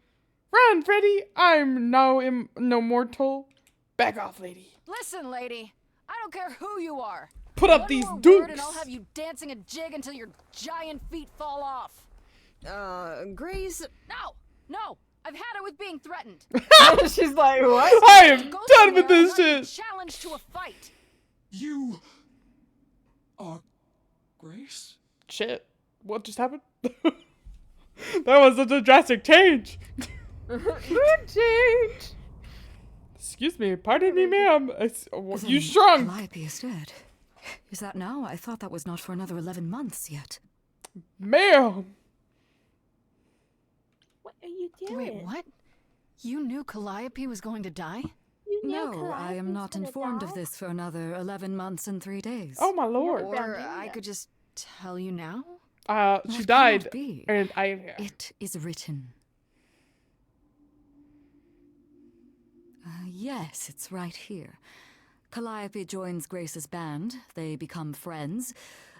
Run, Freddy. I'm no mortal. Back off, lady. Listen, lady. I don't care who you are. Put up One these more word dukes. and I'll have you dancing a jig until your giant feet fall off. Grace. No. I've had it with being threatened. She's like, what? I am Go done with somewhere this and let me shit. challenge to a fight. You are Grace? Shit. What just happened? That was such a drastic change. Good change. Excuse me. Pardon me, ma'am. You shrunk. Calliope is dead. Is that now? I thought that was not for another 11 months yet. Ma'am. What are you doing? Wait, what? You knew Calliope was going to die? No, I am not informed of this for another 11 months and 3 days. Oh my lord. Or I could just tell you now? She That died. cannot be. And I am here. It is written. Yes, it's right here. Calliope joins Grace's band. They become friends.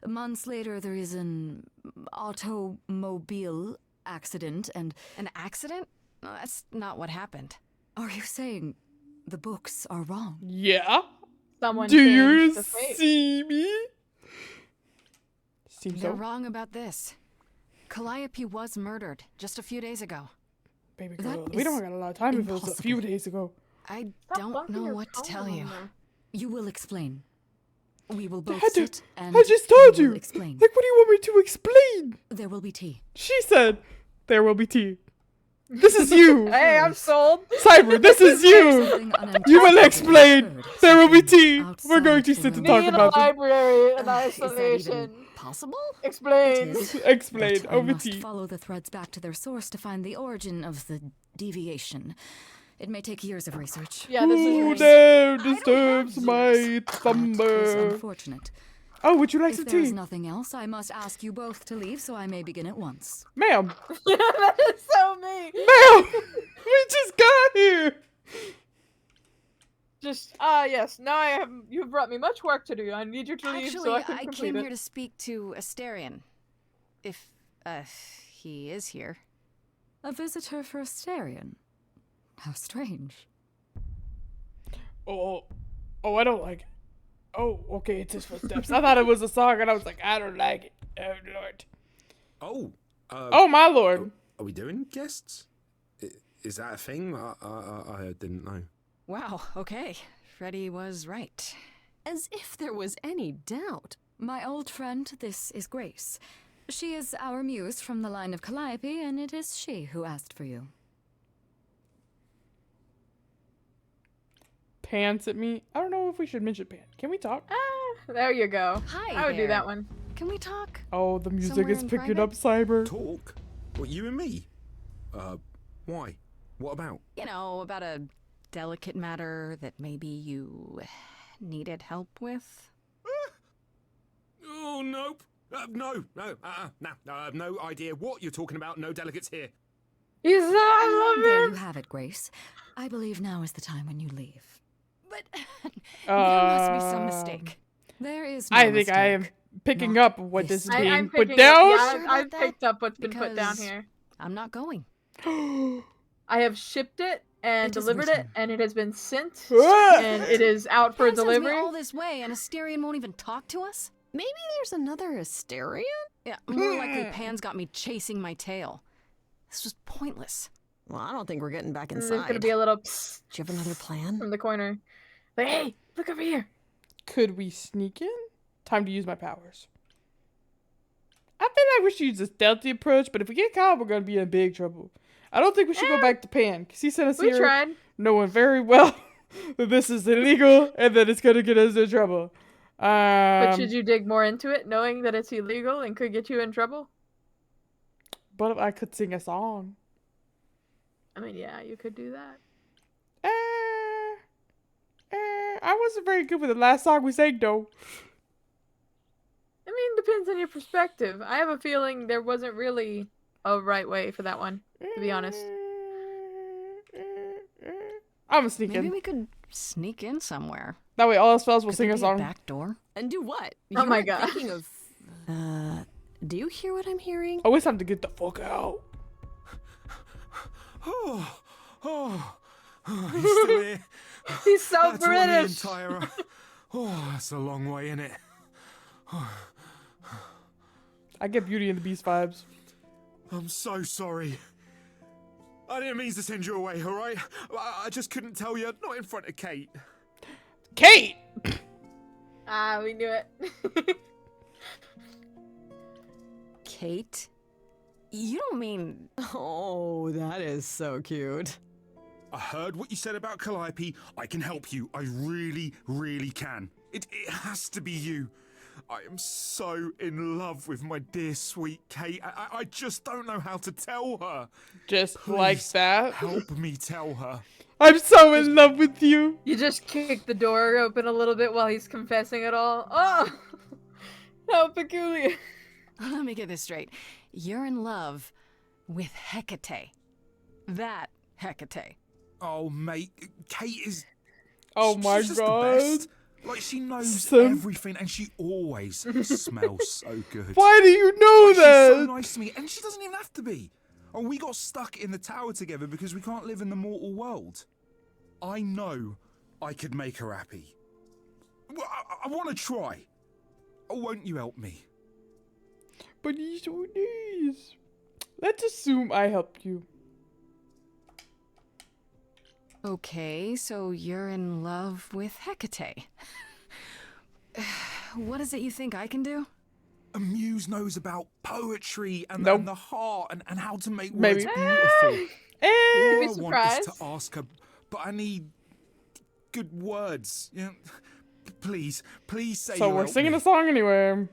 Months later, there is an automobile accident and... An accident? No, that's not what happened. Are you saying the books are wrong? Yeah. Someone Do you changed the fate. see me? Seems They're so. wrong about this. Calliope was murdered just a few days ago. Baby That girl, we don't is got a lot of time if it was a few impossible. days ago. I Stop don't bumping know your what to tell phone you. on there. You will explain. We will both Had to- sit and I just told we will you. explain. Like, what do you want me to explain? There will be tea. She said, there will be tea. This is you. Hey, I'm sold. Cyber, this is you. Something You will unanticipated explain. occurred. There will be Something tea. We're outside going to the sit and realm. talk Me in a about it. library in Is that even isolation. possible? Explain. It is. Explain. But I Over must tea. follow the threads back to their source to find the origin of the deviation. It may take years of research. Yeah, this is Who yours. dare disturbs my That is slumber? unfortunate. Oh, would you like If some there is tea? nothing else, I must ask you both to leave so I may begin at once. Ma'am. That is so me. Ma'am. We just got here. Just, yes. Now you've brought me much work to do. I need you to leave Actually, so I can I complete came it. here to speak to Asterion. If, he is here. A visitor for Asterion. How strange. Oh, I don't like it. Oh, okay, it's his footsteps. I thought it was a song, and I was like, I don't like it. Oh, Lord. Oh. Oh, my Lord. Are we doing guests? Is that a thing? I didn't know. Wow, okay. Freddy was right. As if there was any doubt. My old friend, this is Grace. She is our muse from the line of Calliope, and it is she who asked for you. Pants at me. I don't know if we should mention Pan. Can we talk? There you go. Hi I would do there. that one. Can we talk? Oh, the music Somewhere is in picking private? up, Cyber. Talk? What, you and me? Why? What about? You know, about a delicate matter that maybe you needed help with. Oh, nope. No, I have no idea what you're talking about. No delegates here. He's I love There him. you have it, Grace. I believe now is the time when you leave. But There must be some mistake. there is no I think mistake. I am picking up what this is I'm being put picking down. Up, yeah, I've picked up what's been put down Because here. I'm not going. I have shipped it and It is delivered it, written. and it has been sent, Ah! and it is out for Pan sends me delivery. all this way, and Asterion won't even talk to us? Maybe there's another Asterion? Yeah, more likely Pan's got me chasing my tail. This was pointless. Well, I don't think we're getting back There's inside. gonna be a little psst Do you have another plan? from the corner. Like, hey, look over here. Could we sneak in? Time to use my powers. I feel like we should use a stealthy approach, but if we get caught, we're gonna be in big trouble. I don't think we should go back to Pan, because he sent us We here tried. knowing very well that this is illegal and that it's gonna get us in trouble. But should you dig more into it, knowing that it's illegal and could get you in trouble? But if I could sing a song. I mean, yeah, you could do that. I wasn't very good with the last song we sang, though. I mean, depends on your perspective. I have a feeling there wasn't really a right way for that one, to be honest. I'm a sneak Maybe in. we could sneak in somewhere. That way all us fellas will Could sing there a be song. back door? And do what? Oh You my weren't gosh. Thinking of, do you hear what I'm hearing? Oh, it's time to get the fuck out. He's still here. He's so That's one the British. entire. Oh, that's a long way, innit? I get Beauty and the Beast vibes. I'm so sorry. I didn't mean to send you away, alright? I just couldn't tell you, not in front of Kate. Kate! Ah, we knew it. Kate? You don't mean... Oh, that is so cute. I heard what you said about Calliope. I can help you. I really, really can. It has to be you. I am so in love with my dear sweet Kate. I just don't know how to tell her. Just Please like that. help me tell her. I'm so in love with you. You just kick the door open a little bit while he's confessing it all. Oh, how peculiar. Let me get this straight. You're in love with Hecate. That Hecate. Oh, mate, Kate is... Oh my she's just the god. best. Like, she knows Some- everything, and she always smells so good. Why do you know Like, that? She's so nice to me, and she doesn't even have to be. Oh, we got stuck in the tower together because we can't live in the mortal world. I know I could make her happy. Well, I want to try. Oh, won't you help me? But he's so nice. Let's assume I helped you. Okay, so you're in love with Hecate. What is it you think I can do? A muse knows about poetry and, Nope. and the heart and how to make Maybe. words beautiful. Eh. All You'd I be want is to surprised. ask her, but I need good words. You know, please say So you'll we're help singing me. a song anyway.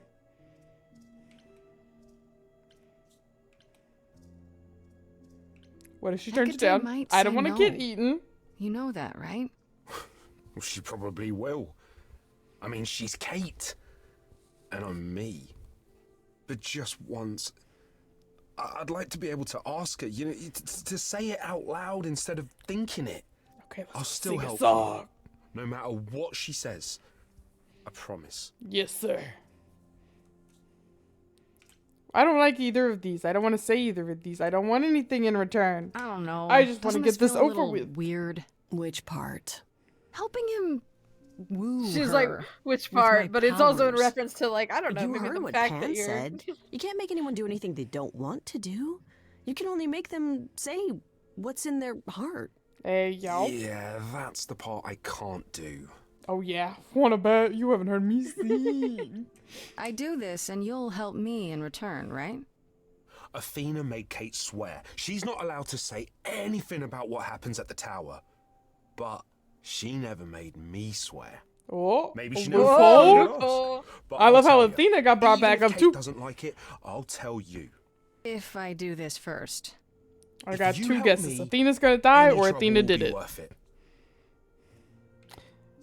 What if she turns you Hecate down? might I don't say want to no. get eaten. You know that, right? Well, she probably will. I mean, she's Kate. And I'm me. But just once, I'd like to be able to ask her, you know, to say it out loud instead of thinking it. Okay, I'll still sing a help song. you, no matter what she says. I promise. Yes, sir. I don't like either of these. I don't want to say either of these. I don't want anything in return. I don't know. I just want to Doesn't get this feel a over little with. Weird. Which part? Helping him woo She's her like, which with my part? But it's also in powers. reference to, like, I don't know, You maybe heard the what fact Pan that you're... said. You can't make anyone do anything they don't want to do. You can only make them say what's in their heart. Hey, yo. Yeah, that's the part I can't do. Oh, yeah. Wanna bet? You haven't heard me sing. I do this and you'll help me in return, right? Athena made Kate swear she's not allowed to say anything about what happens at the tower. But she never made me swear. Oh, Maybe she a never loophole. told me. But I I'll love how tell you, Athena got brought even back if up Kate too. doesn't like it, I'll tell you. If I do this first. I got you 2 help guesses. me, Athena's gonna die any or trouble Athena will did be it. worth it.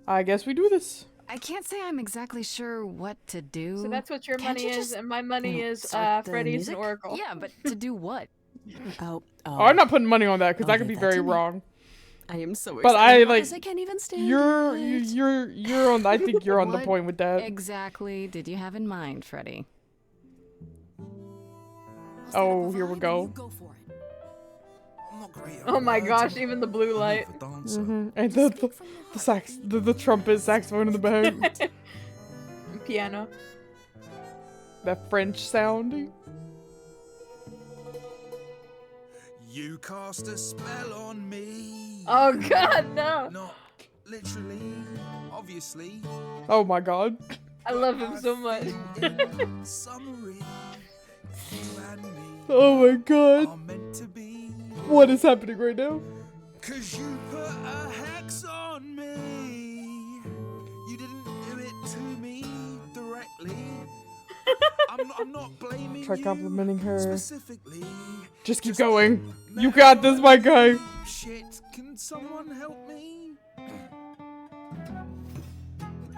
I guess we do this. I can't say I'm exactly sure what to do. So that's what your Can't money you is, just, and my money you know, is start the Freddy's music? and Oracle. Yeah, but to do what? Oh, Oh, I'm not putting money on that because Oh, I could be leave that very to me. wrong. I am so But I excited. like. I can't even stand You're it. you're on. I think you're on the What point with that. exactly did you have in mind, Freddy? Oh, here we go. Oh my gosh, even the blue light. And the sax, the trumpet saxophone in the back. Piano. That French sounding. You cast a spell on me. Oh god, no. Not literally, obviously. Oh my god. I love him so much. Summary, you and me Oh my god. are meant to be. What is happening right now? 'Cause you put a hex on me. You didn't do it to me directly. I'm not blaming Try you complimenting her. specifically. Just keep going. You got this, my guy. Shit, can someone help me? I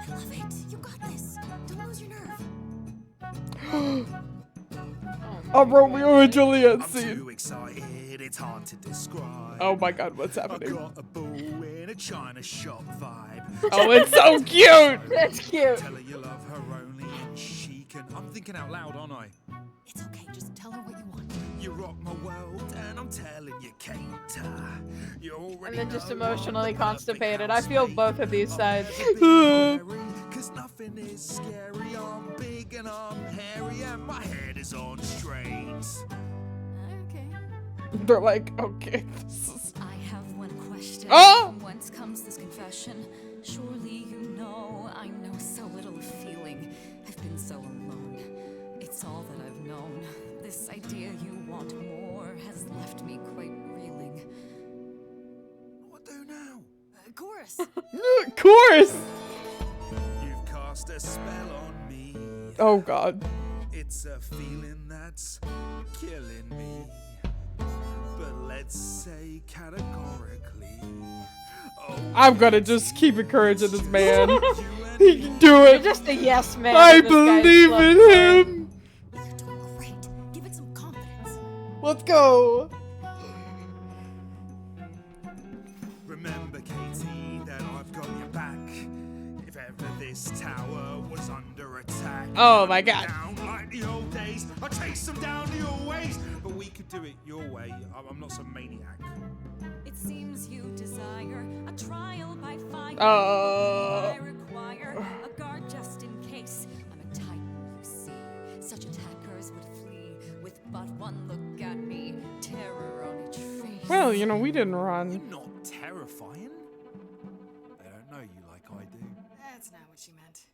love it. You got this. Don't lose your nerve. A Romeo and Juliet I'm scene. too excited, it's hard to describe. Oh my god, what's I happening? got a bull in a China shop vibe. Oh, it's so cute. That's cute. Tell her you love her only and she can. I'm thinking out loud, aren't I? It's okay. Just tell her what you want. You rock my world and I'm telling you, Kate. You already And then just know emotionally I'm the perfect constipated. I feel both of these sides. Cause nothing is scary. I'm big and I'm hairy and my head is on straight. Okay. They're like, okay, this is. I have one question. Oh! From whence comes this confession? Surely you know I know so little of feeling. I've been so alone. It's all that I've known. This idea you want more has left me quite reeling. What do now? Chorus. Chorus. You've cast a spell on me. Oh god. It's a feeling that's killing me. But let's say categorically. Oh, I'm gonna just keep encouraging this man. He can do it. You're just a yes man. I in this guy's believe club. in him. You're doing great. Give it some confidence. Let's go. remember, Katie, that I've got your back. If ever this tower was under attack. Oh my god. Down like the old days. I chase them down to your ways. But we could do it your way. I'm not some maniac. It seems you desire a trial by fire. Oh. I require a guard just in case. I'm a titan, you see. Such attackers would flee with but one look at me. Terror on each face. Well, you know, we didn't run. You're not terrifying. They don't know you like I do. That's not what she meant.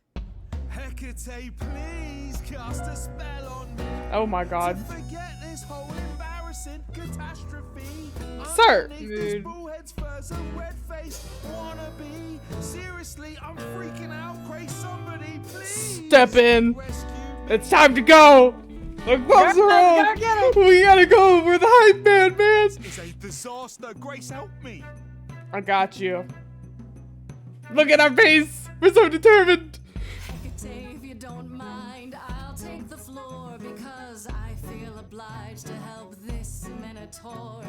Hecate, please cast a spell on me. Oh my god. To forget this whole embarrassing catastrophe. Sir. Underneath this bullhead's fur's a red-faced wannabe. Seriously, I'm freaking out. Grace, somebody, please. Step in. It's time to go. The gloves are on. We gotta go. We're the hype man, man. It's a disaster. Grace, help me. I got you. Look at our face. We're so determined. If you don't mind, I'll take the floor because I feel obliged to help this minotaur.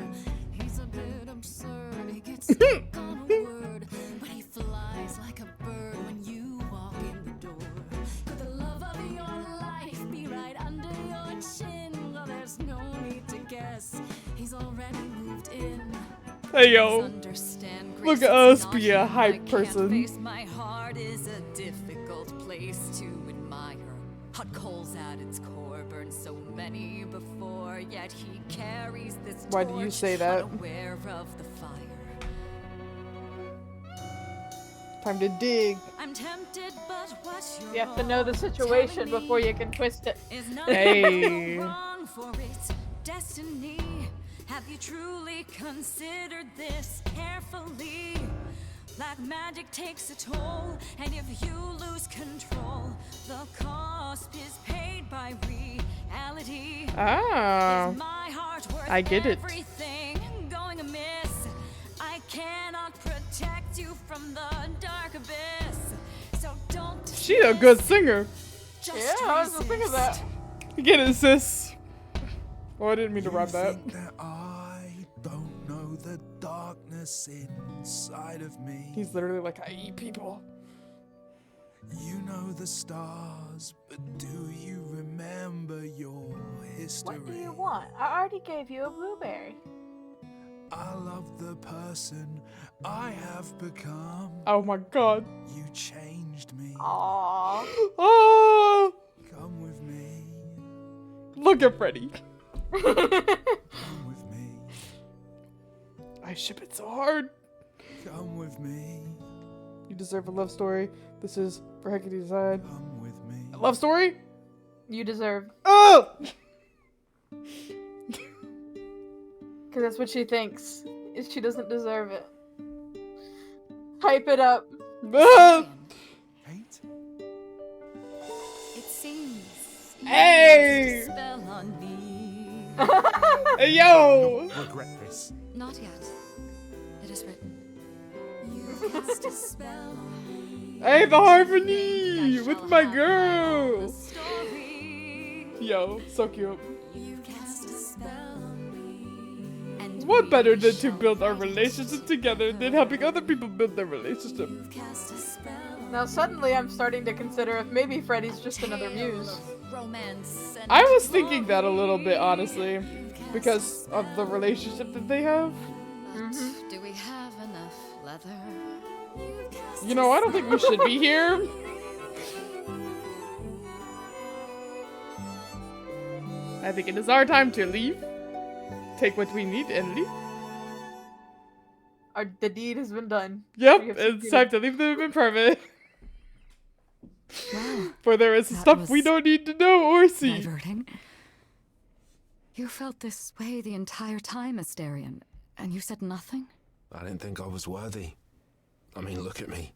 He's a bit absurd, he gets stuck on a word, but he flies like a bird when you walk in the door. Could the love of your life be right under your chin? Well, there's no need to guess, he's already moved in. Hey yo. Understand, Look Grace, at it's us not be a him I hype can't person. face. My heart is a difficult place to admire. Hot coals at its core burned so many before, yet he carries this Why do you torch, say that? unaware of the fire. Time to dig. I'm tempted, but what You have to know the situation before you can twist it. is not Hey. wrong for its destiny. Have you truly considered this carefully? Black magic takes a toll, and if you lose control, the cost is paid by reality. Ah. Is my heart worth I get it. everything? cannot protect you from the dark abyss. So don't. She a good singer. Just Yeah, I was just thinking that. Get it, sis. Oh, I didn't mean to rhyme that. Think that I don't know the darkness inside of me. He's literally like, I eat people. You know the stars, but do you remember your history? What do you want? I already gave you a blueberry. I love the person I have become. Oh my god. You changed me. Aww. Oh, Come with me. look at Freddy. Come with me. I ship it so hard. Come with me. You deserve a love story. This is for Hecate Design. Come with me. A love story? You deserve. Oh! Because that's what she thinks. Is she doesn't deserve it. Hype it up. Kate? It seems. you Hey! cast a spell on me. Hey, yo! Regret this. Not yet. It is written. You cast a spell on me. Hey, the harmony with my girl. Story. Yo, so cute. You cast a spell on me. And What better than to build our relationship together than helping other people build their relationship? cast a spell on Now suddenly I'm starting to consider if maybe Freddy's just another muse. romance and I was thinking that a little bit, honestly, because of the relationship that they have. But do we have enough leather? You know, I don't think we should be here. I think it is our time to leave. Take what we need and leave. The deed has been done. Yep, We have it's succeeded. time to leave them in permanent. Wow. For there is That stuff we was don't need to know or see. Diverting. You felt this way the entire time, Asterion, and you said nothing? I didn't think I was worthy. I mean, look at me.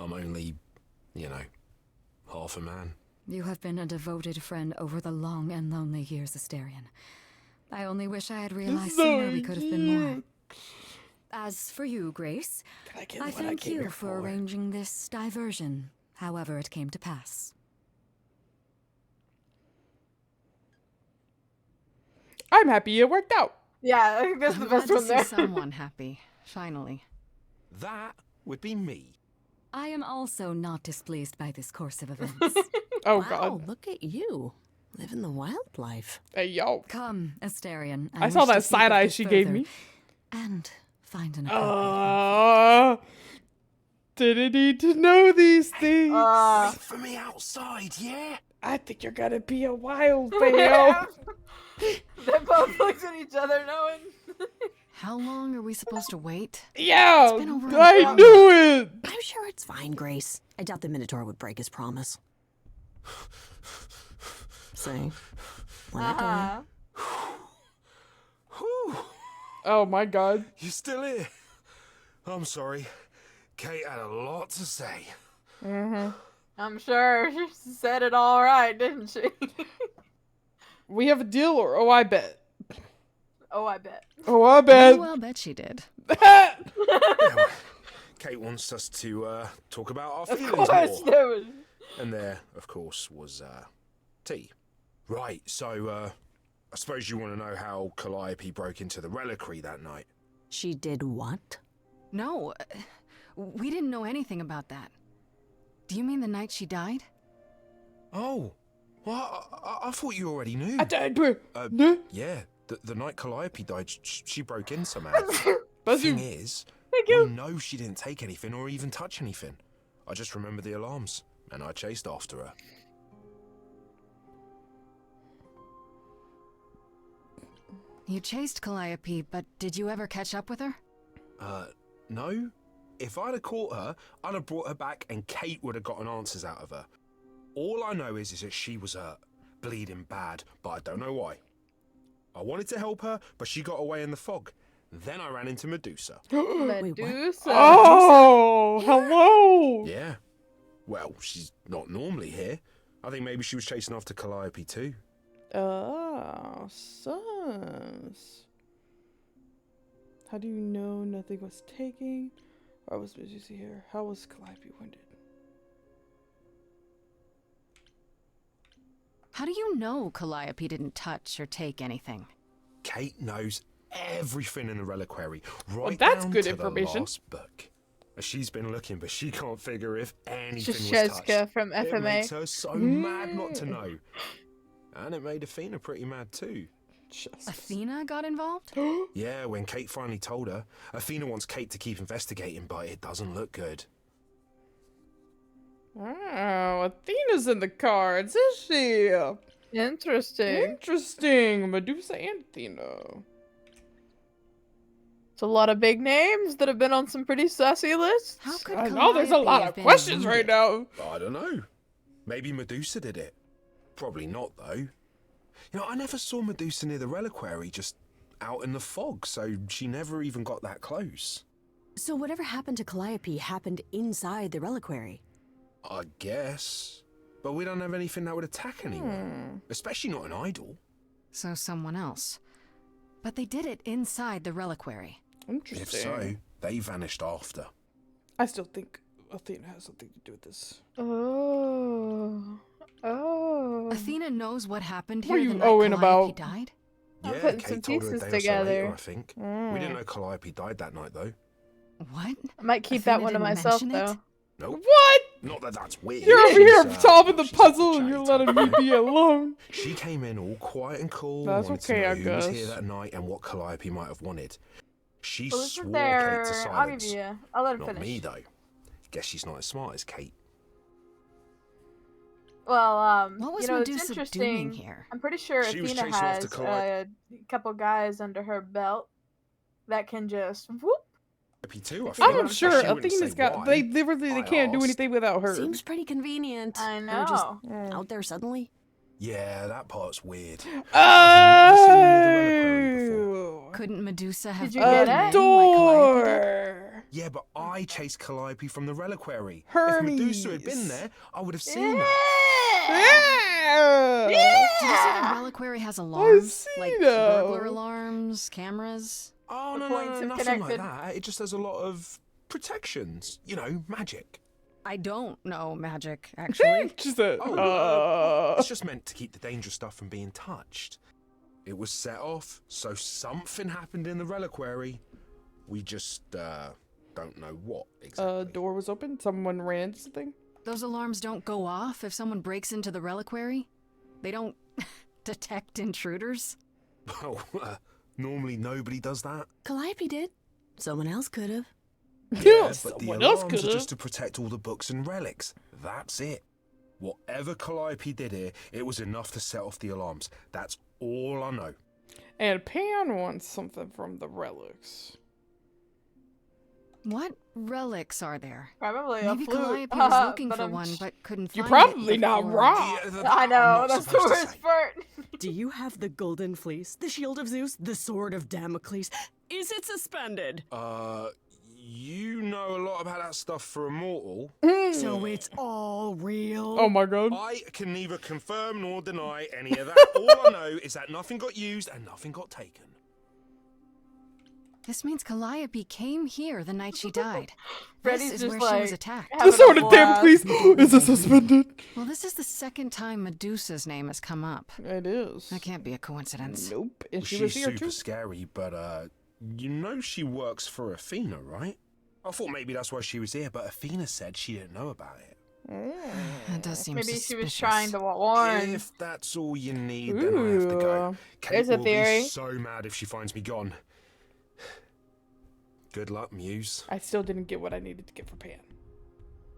I'm only, you know, half a man. You have been a devoted friend over the long and lonely years, Asterion. I only wish I had realized sooner we could have been more. As for you, Grace, I thank you for arranging this diversion, however it came to pass. I'm happy it worked out. Yeah, I think that's the I'm best glad one to there. see someone happy, finally. That would be me. I am also not displeased by this course of events. Oh Wow, god. look at you. Living the wildlife. Hey yo. Come, Asterion. I saw wish to that speak side of eye this she gave further me. And find an appropriate Didn't need to know these things. Wait for me outside, yeah? I think you're gonna be a wild fail. They both looked at each other knowing. How long are we supposed to wait? Yeah, It's been over an I hour. knew it. I'm sure it's fine, Grace. I doubt the Minotaur would break his promise. See? When I Oh my god. You still here? I'm sorry. Kate had a lot to say. I'm sure she said it all right, didn't she? We have a deal, or oh, I bet. Oh, I bet. Oh, I bet. Oh, I'll bet she did. Kate wants us to talk about our Of feelings course more. there was. And there, of course, was tea. Right, so I suppose you want to know how Calliope broke into the reliquary that night. She did what? No, we didn't know anything about that. Do you mean the night she died? Oh, well, I thought you already knew. No. Yeah, the night Calliope died, she broke in somehow. Buzz Thing you. is, Thank we you. know she didn't take anything or even touch anything. I just remember the alarms, and I chased after her. You chased Calliope, but did you ever catch up with her? No. If I'd have caught her, I'd have brought her back and Kate would have gotten answers out of her. All I know is that she was hurt, bleeding bad, but I don't know why. I wanted to help her, but she got away in the fog. Then I ran into Medusa. Medusa. Oh, hello. Yeah. Well, she's not normally here. I think maybe she was chasing after Calliope too. Oh, sus. How do you know nothing was taken? Why was Medusa here? How was Calliope wounded? How do you know Calliope didn't touch or take anything? Kate knows everything in the reliquary, right Well, that's down good to information. the last book. She's been looking, but she can't figure if anything was Shashka touched. from It FMA. makes her so mad not to know. And it made Athena pretty mad too. Athena got involved? Yeah, when Kate finally told her, Athena wants Kate to keep investigating, but it doesn't look good. Oh, Athena's in the cards, is she? Interesting. Interesting. Medusa and Athena. It's a lot of big names that have been on some pretty sassy lists. How could I know there's a lot of questions right now. I don't know. Maybe Medusa did it. Probably not, though. You know, I never saw Medusa near the reliquary, just out in the fog, so she never even got that close. So whatever happened to Calliope happened inside the reliquary. I guess. But we don't have anything that would attack anyone. Especially not an idol. So someone else. But they did it inside the reliquary. Interesting. If so, they vanished after. I still think Athena has something to do with this. Oh. Oh. Athena knows what happened What here are the you night owing Calliope about? died. I'm Yeah, putting Kate some told her a pieces day or so together. later, I think. We didn't know Calliope died that night, though. What? I might keep Athena that one to didn't myself, mention it? though. Nope. What? Not that that's weird. You're over here She's, solving the puzzle and you're letting me be alone. She came in all quiet and cool. That's wanted okay, to know I who was guess. here that night and what Calliope might have wanted. She Well, swore isn't there... Kate to I'll give silence. you... I'll let him Not finish. me, though. Guess she's not as smart as Kate. Well, What was you know, Medusa it's interesting. doing here? I'm pretty sure She was Athena chasing after has Calliope. a couple guys under her belt that can just whoop. Calliope too, I feel. I'm sure She wouldn't Athena's say got. why. They literally I can't do asked. anything without her. Seems pretty convenient. I Her just know. out there suddenly. Yeah, that part's weird. Oh! Couldn't Medusa have Did you brought get him it? in like Calliope did? Door. Yeah, but I chased Calliope from the reliquary. Hermes. If Medusa had been there, I would have seen her. Yeah. Did you say the reliquary has alarms? Like see them. burglar alarms, cameras? Oh, The no, points have nothing like connected. that. It just has a lot of protections. You know, magic. I don't know magic, actually. She said, It's just meant to keep the dangerous stuff from being touched. It was set off, so something happened in the reliquary. We just, don't know what exactly. door was open. Someone ran into something. Those alarms don't go off if someone breaks into the reliquary? They don't detect intruders? Well, normally nobody does that. Calliope did. Someone else could have. Yeah, but the someone else alarms are could've. just to protect all the books and relics. That's it. Whatever Calliope did here, it was enough to set off the alarms. That's all I know. And Pan wants something from the relics. What relics are there? Probably a Maybe flute. Calliope was looking But for I'm- one, but couldn't You're find it. probably not before- wrong. I know, that's the worst part. Do you have the golden fleece, the shield of Zeus, the sword of Damocles? Is it suspended? You know a lot about that stuff for a mortal. So it's all real. Oh my god. I can neither confirm nor deny any of that. All I know is that nothing got used and nothing got taken. This means Calliope came here the night she died. Freddy's This is just where like, she was attacked. having The sword a of Damocles is it suspended? Well, this is the second time Medusa's name has come up. It is. That can't be a coincidence. Nope. And she She's was here super too. scary, but you know she works for Athena, right? I thought maybe that's why she was here, but Athena said she didn't know about it. That does seem Maybe suspicious. she was trying to warn. If that's all you need, then I have to go. Ooh. Kate There's a will theory. be so mad if she finds me gone. Good luck, Muse. I still didn't get what I needed to get for Pan.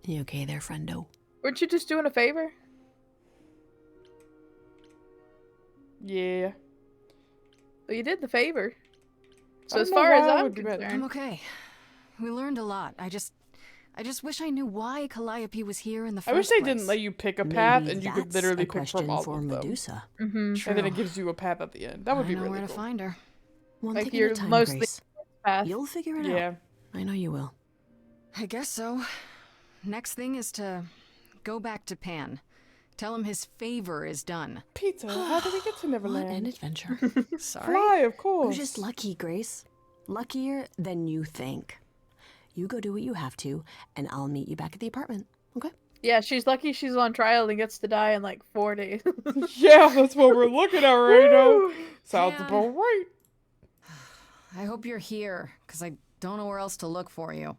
You okay there, friendo? Weren't you just doing a favor? Yeah. Well, you did the favor. So I as don't know far as why I I'm would do that. concerned, I'm okay. We learned a lot. I just wish I knew why Calliope was here in the first I wish they didn't place. let you pick a path Maybe and you could that's literally a pick from question all for of them. Medusa. Mhm. True. And then it gives you a path at the end. That would I be know really where cool. to find her. One like thing you're at a time, mostly Grace. path. You'll figure it Yeah. out. I know you will. I guess so. Next thing is to go back to Pan. Tell him his favor is done. Pizza, how did we get to What Neverland? an adventure. Sorry. Fly, of We're course. just lucky, Grace. Luckier than you think. You go do what you have to, and I'll meet you back at the apartment, okay? Yeah, she's lucky she's on trial and gets to die in like 4 days. Yeah, that's what we're looking at right now. Sounds about right. I hope you're here, because I don't know where else to look for you.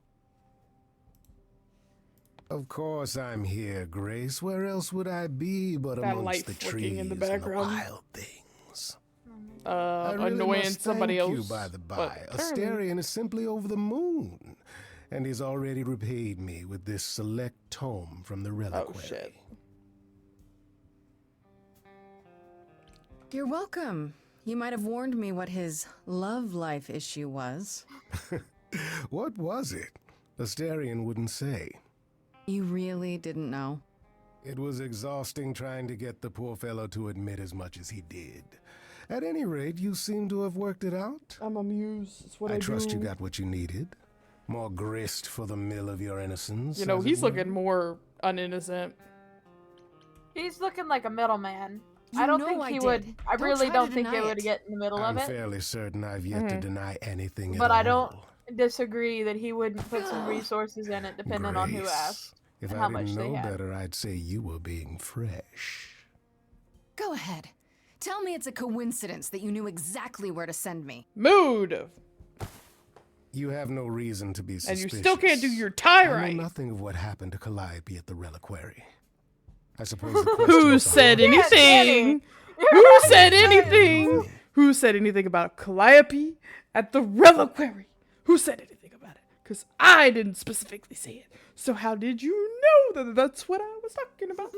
Of course I'm here, Grace. Where else would I be but That amongst light the flicking trees in the and the background. wild things? I really Annoying must somebody thank else. you, by the but by. apparently- Asterion is simply over the moon, and he's already repaid me with this select tome from the reliquary. Oh, shit. You're welcome. You might have warned me what his love life issue was. What was it? Asterion wouldn't say. You really didn't know? It was exhausting trying to get the poor fellow to admit as much as he did. At any rate, you seem to have worked it out. I'm amused. It's what I trust do. you got what you needed. More grist for the mill of your innocence. You know, as it he's were. looking more uninnocent. He's looking like a middleman. You I don't know think I he did. would. I Don't really try don't to think they deny would it. get in the middle I'm of it. fairly certain I've yet to deny anything at But all. I don't disagree that he wouldn't put some resources in it, depending on who Grace, asked If and I how much didn't they know had. better, I'd say you were being fresh. Go ahead. Tell me it's a coincidence that you knew exactly where to send me. Mood. You have no reason to be And suspicious. you still can't do your tie I right. know nothing of what happened to Calliope at the reliquary. I suppose the question Who was said on- anything? Who said anything? Who said anything about Calliope at the reliquary? Who said anything about it? Because I didn't specifically say it. So how did you know that that's what I was talking about?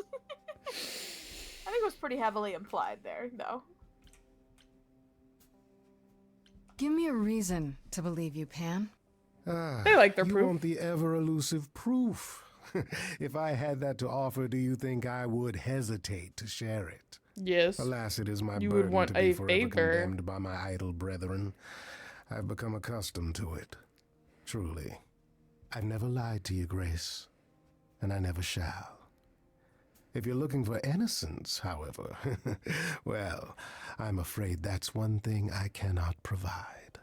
I think it was pretty heavily implied there, though. Give me a reason to believe you, Pan. They like their you proof. want the ever-elusive proof. If I had that to offer, do you think I would hesitate to share it? Yes. Alas, it is my You would burden want to be a forever favor. condemned by my idle brethren. I've become accustomed to it. Truly. I've never lied to you, Grace, and I never shall. If you're looking for innocence, however, well, I'm afraid that's one thing I cannot provide.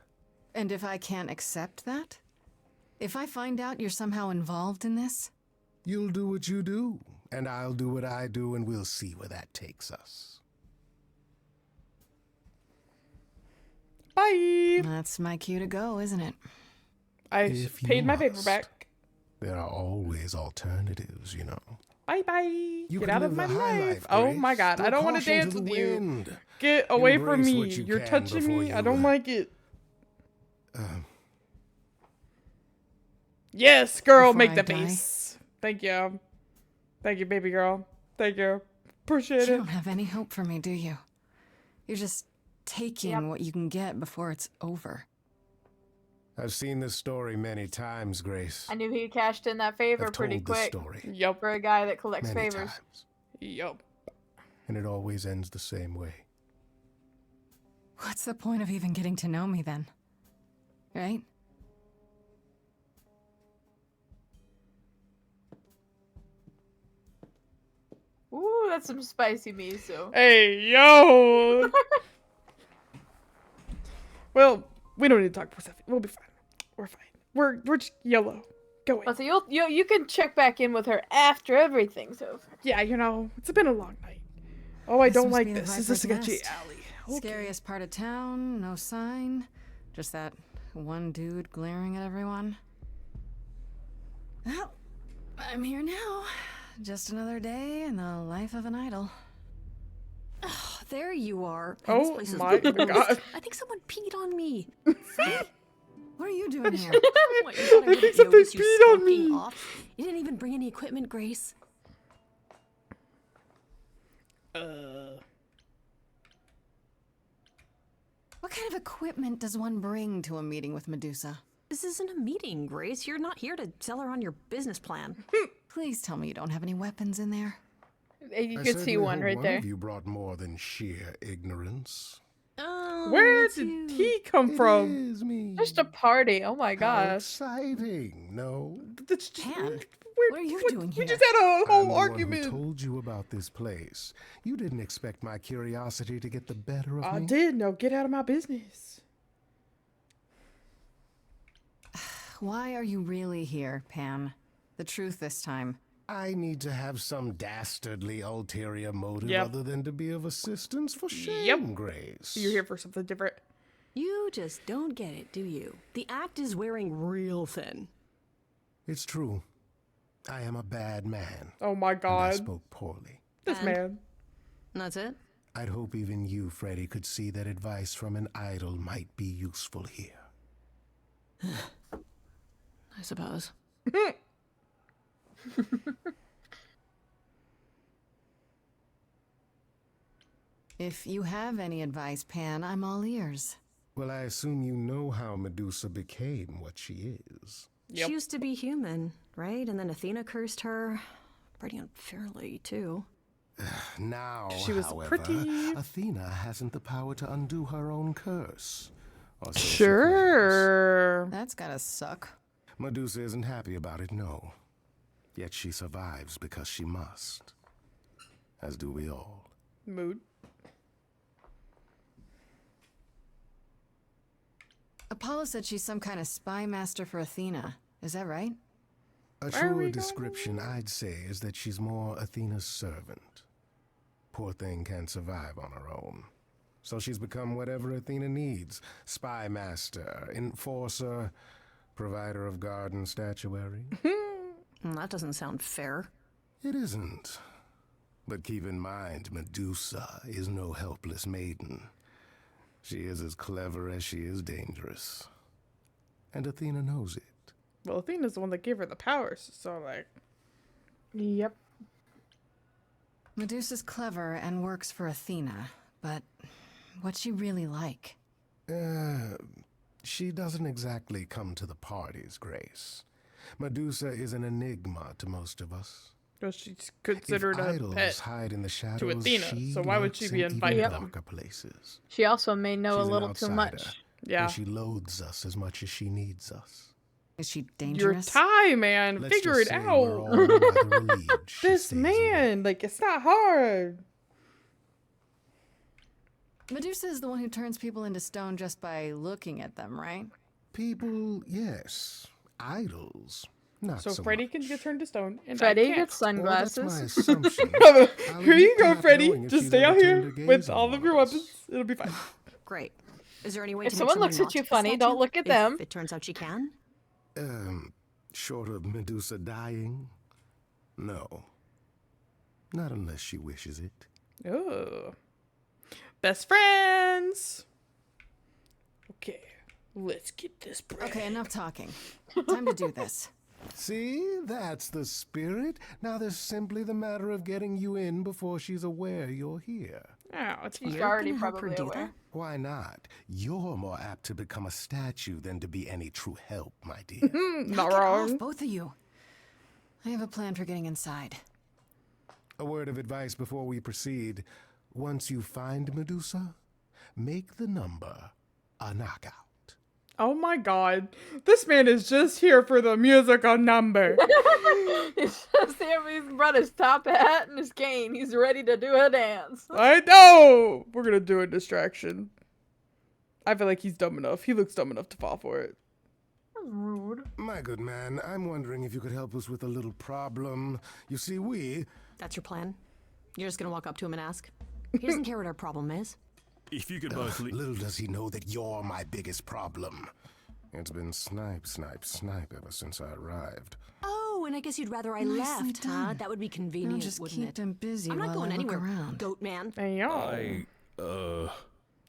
And if I can't accept that? If I find out you're somehow involved in this? You'll do what you do, and I'll do what I do, and we'll see where that takes us. Bye. That's my cue to go, isn't it? I If you paid my paper must. back. There are always alternatives, you know. Bye bye. You Get can out of live my the high life. life, Oh Grace. my god. I Throw don't want to caution dance to with the you. wind. Get away from Embrace me. what you You're can touching before me. I you, don't like it. uh, Yes, girl, Before make I the die? face. Thank you. Thank you, baby girl. Thank you. Appreciate You it. don't have any hope for me, do you? You're just taking what you can get before it's over. I've seen this story many times, Grace. I knew he cashed in that favor I've pretty told this quick. story Yup. For a guy that collects many favors. times, Yup. and it always ends the same way. What's the point of even getting to know me then? Right? Ooh, that's some spicy miso. Hey, yo. Well, we don't need to talk Persephone. We'll be fine. We're fine. We're just yellow. Go in. So you can check back in with her after everything's over. Yeah, you know, it's been a long night. Oh, I This don't must like be the this. Is this a Viper's sketchy Nest. alley? Scariest part of town, no sign. Just that one dude glaring at everyone. Well, I'm here now. Just another day in the life of an idol. Oh, there you are. Oh This place is my gross. God. I think someone peed on me. What are you doing here? What, you thought I wouldn't something notice you peed on skulking me. off? You didn't even bring any equipment, Grace. What kind of equipment does one bring to a meeting with Medusa? This isn't a meeting, Grace. You're not here to sell her on your business plan. Please tell me you don't have any weapons in there. You I could see certainly one hope right one there. of you brought more than sheer ignorance. Oh, Where it's did you. he come from? It is me. Just a party. Oh my How gosh. exciting, no? That's just, Pan, what are you doing We here? just had a I'm whole the one argument. who told you about this place. You didn't expect my curiosity to get the better of I me. did. No, get out of my business. Why are you really here, Pan? The truth this time. I need to have some dastardly ulterior motive Yep. other than to be of assistance. For shame, Grace. You're here for something different. You just don't get it, do you? The act is wearing real thin. It's true. I am a bad man. Oh my And I god. spoke poorly. This man. That's it? I'd hope even you, Freddy, could see that advice from an idol might be useful here. I suppose. If you have any advice, Pan, I'm all ears. Well, I assume you know how Medusa became what she is. She used to be human, right? And then Athena cursed her. Pretty unfairly, too. Now, She was however, pretty. Athena hasn't the power to undo her own curse. Or so she Sure. That's gotta suck. Medusa isn't happy about it, no. Yet she survives because she must. As do we all. Mood. Apollo said she's some kind of spy master for Athena. Is that right? A truer description, I'd say, is that she's more Athena's servant. Poor thing can't survive on her own. So she's become whatever Athena needs. Spy master, enforcer, provider of garden statuary. That doesn't sound fair. It isn't. But keep in mind, Medusa is no helpless maiden. She is as clever as she is dangerous. And Athena knows it. Well, Athena's the one that gave her the powers, so like. Yep. Medusa's clever and works for Athena, but what's she really like? She doesn't exactly come to the parties, Grace. Medusa is an enigma to most of us. Well, she's considered If a idols pet hide in the shadows, to Athena, she so why would lurks she be in invited even them? darker places. She also may know She's a an little too much. outsider, Yeah. and she loathes us as much as she needs us. Is she Your dangerous? time, man. Let's Figure just it say we're all rather out. relieved she This stays man, like, it's not hard. Medusa is the one who turns people into stone just by looking at them, right? People, yes. Idols, not So so Freddy much. can get turned to stone, and Freddy I can't. gets sunglasses. Well, that's my assumption. Here I'll you admit to go, not Freddy. knowing if Just she's stay ever out here turned her with gaze all on of your one us. weapons. It'll be fine. Great. Is there any way If to someone make looks someone at you not get the funny, don't statue? look at If them. it turns out she can? Short of Medusa dying? No. Not unless she wishes it. Oh. Best friends. Okay, let's get this bread. Okay, enough talking. Time to do this. See, that's the spirit. Now there's simply the matter of getting you in before she's aware you're here. Oh, it's She's fine. already gonna help her probably do aware. that? Why not? You're more apt to become a statue than to be any true help, my dear. Not Knock it wrong. off, both of you. I have a plan for getting inside. A word of advice before we proceed. Once you find Medusa, make the number a knockout. Oh my god. This man is just here for the musical number. It's just him. He's brought his top hat and his cane. He's ready to do a dance. I know. We're gonna do a distraction. I feel like he's dumb enough. He looks dumb enough to fall for it. That's rude. My good man, I'm wondering if you could help us with a little problem. You see, That's your plan? You're just gonna walk up to him and ask? He doesn't care what our problem is. If you could both little does he know that you're my biggest problem. It's been snipe, snipe, snipe ever since I arrived. Oh, and I guess you'd rather I Nicely left, huh? done. That would be convenient, Now just wouldn't keep it? them busy I'm not while going I look anywhere, around. goat man. Hey, yo. I,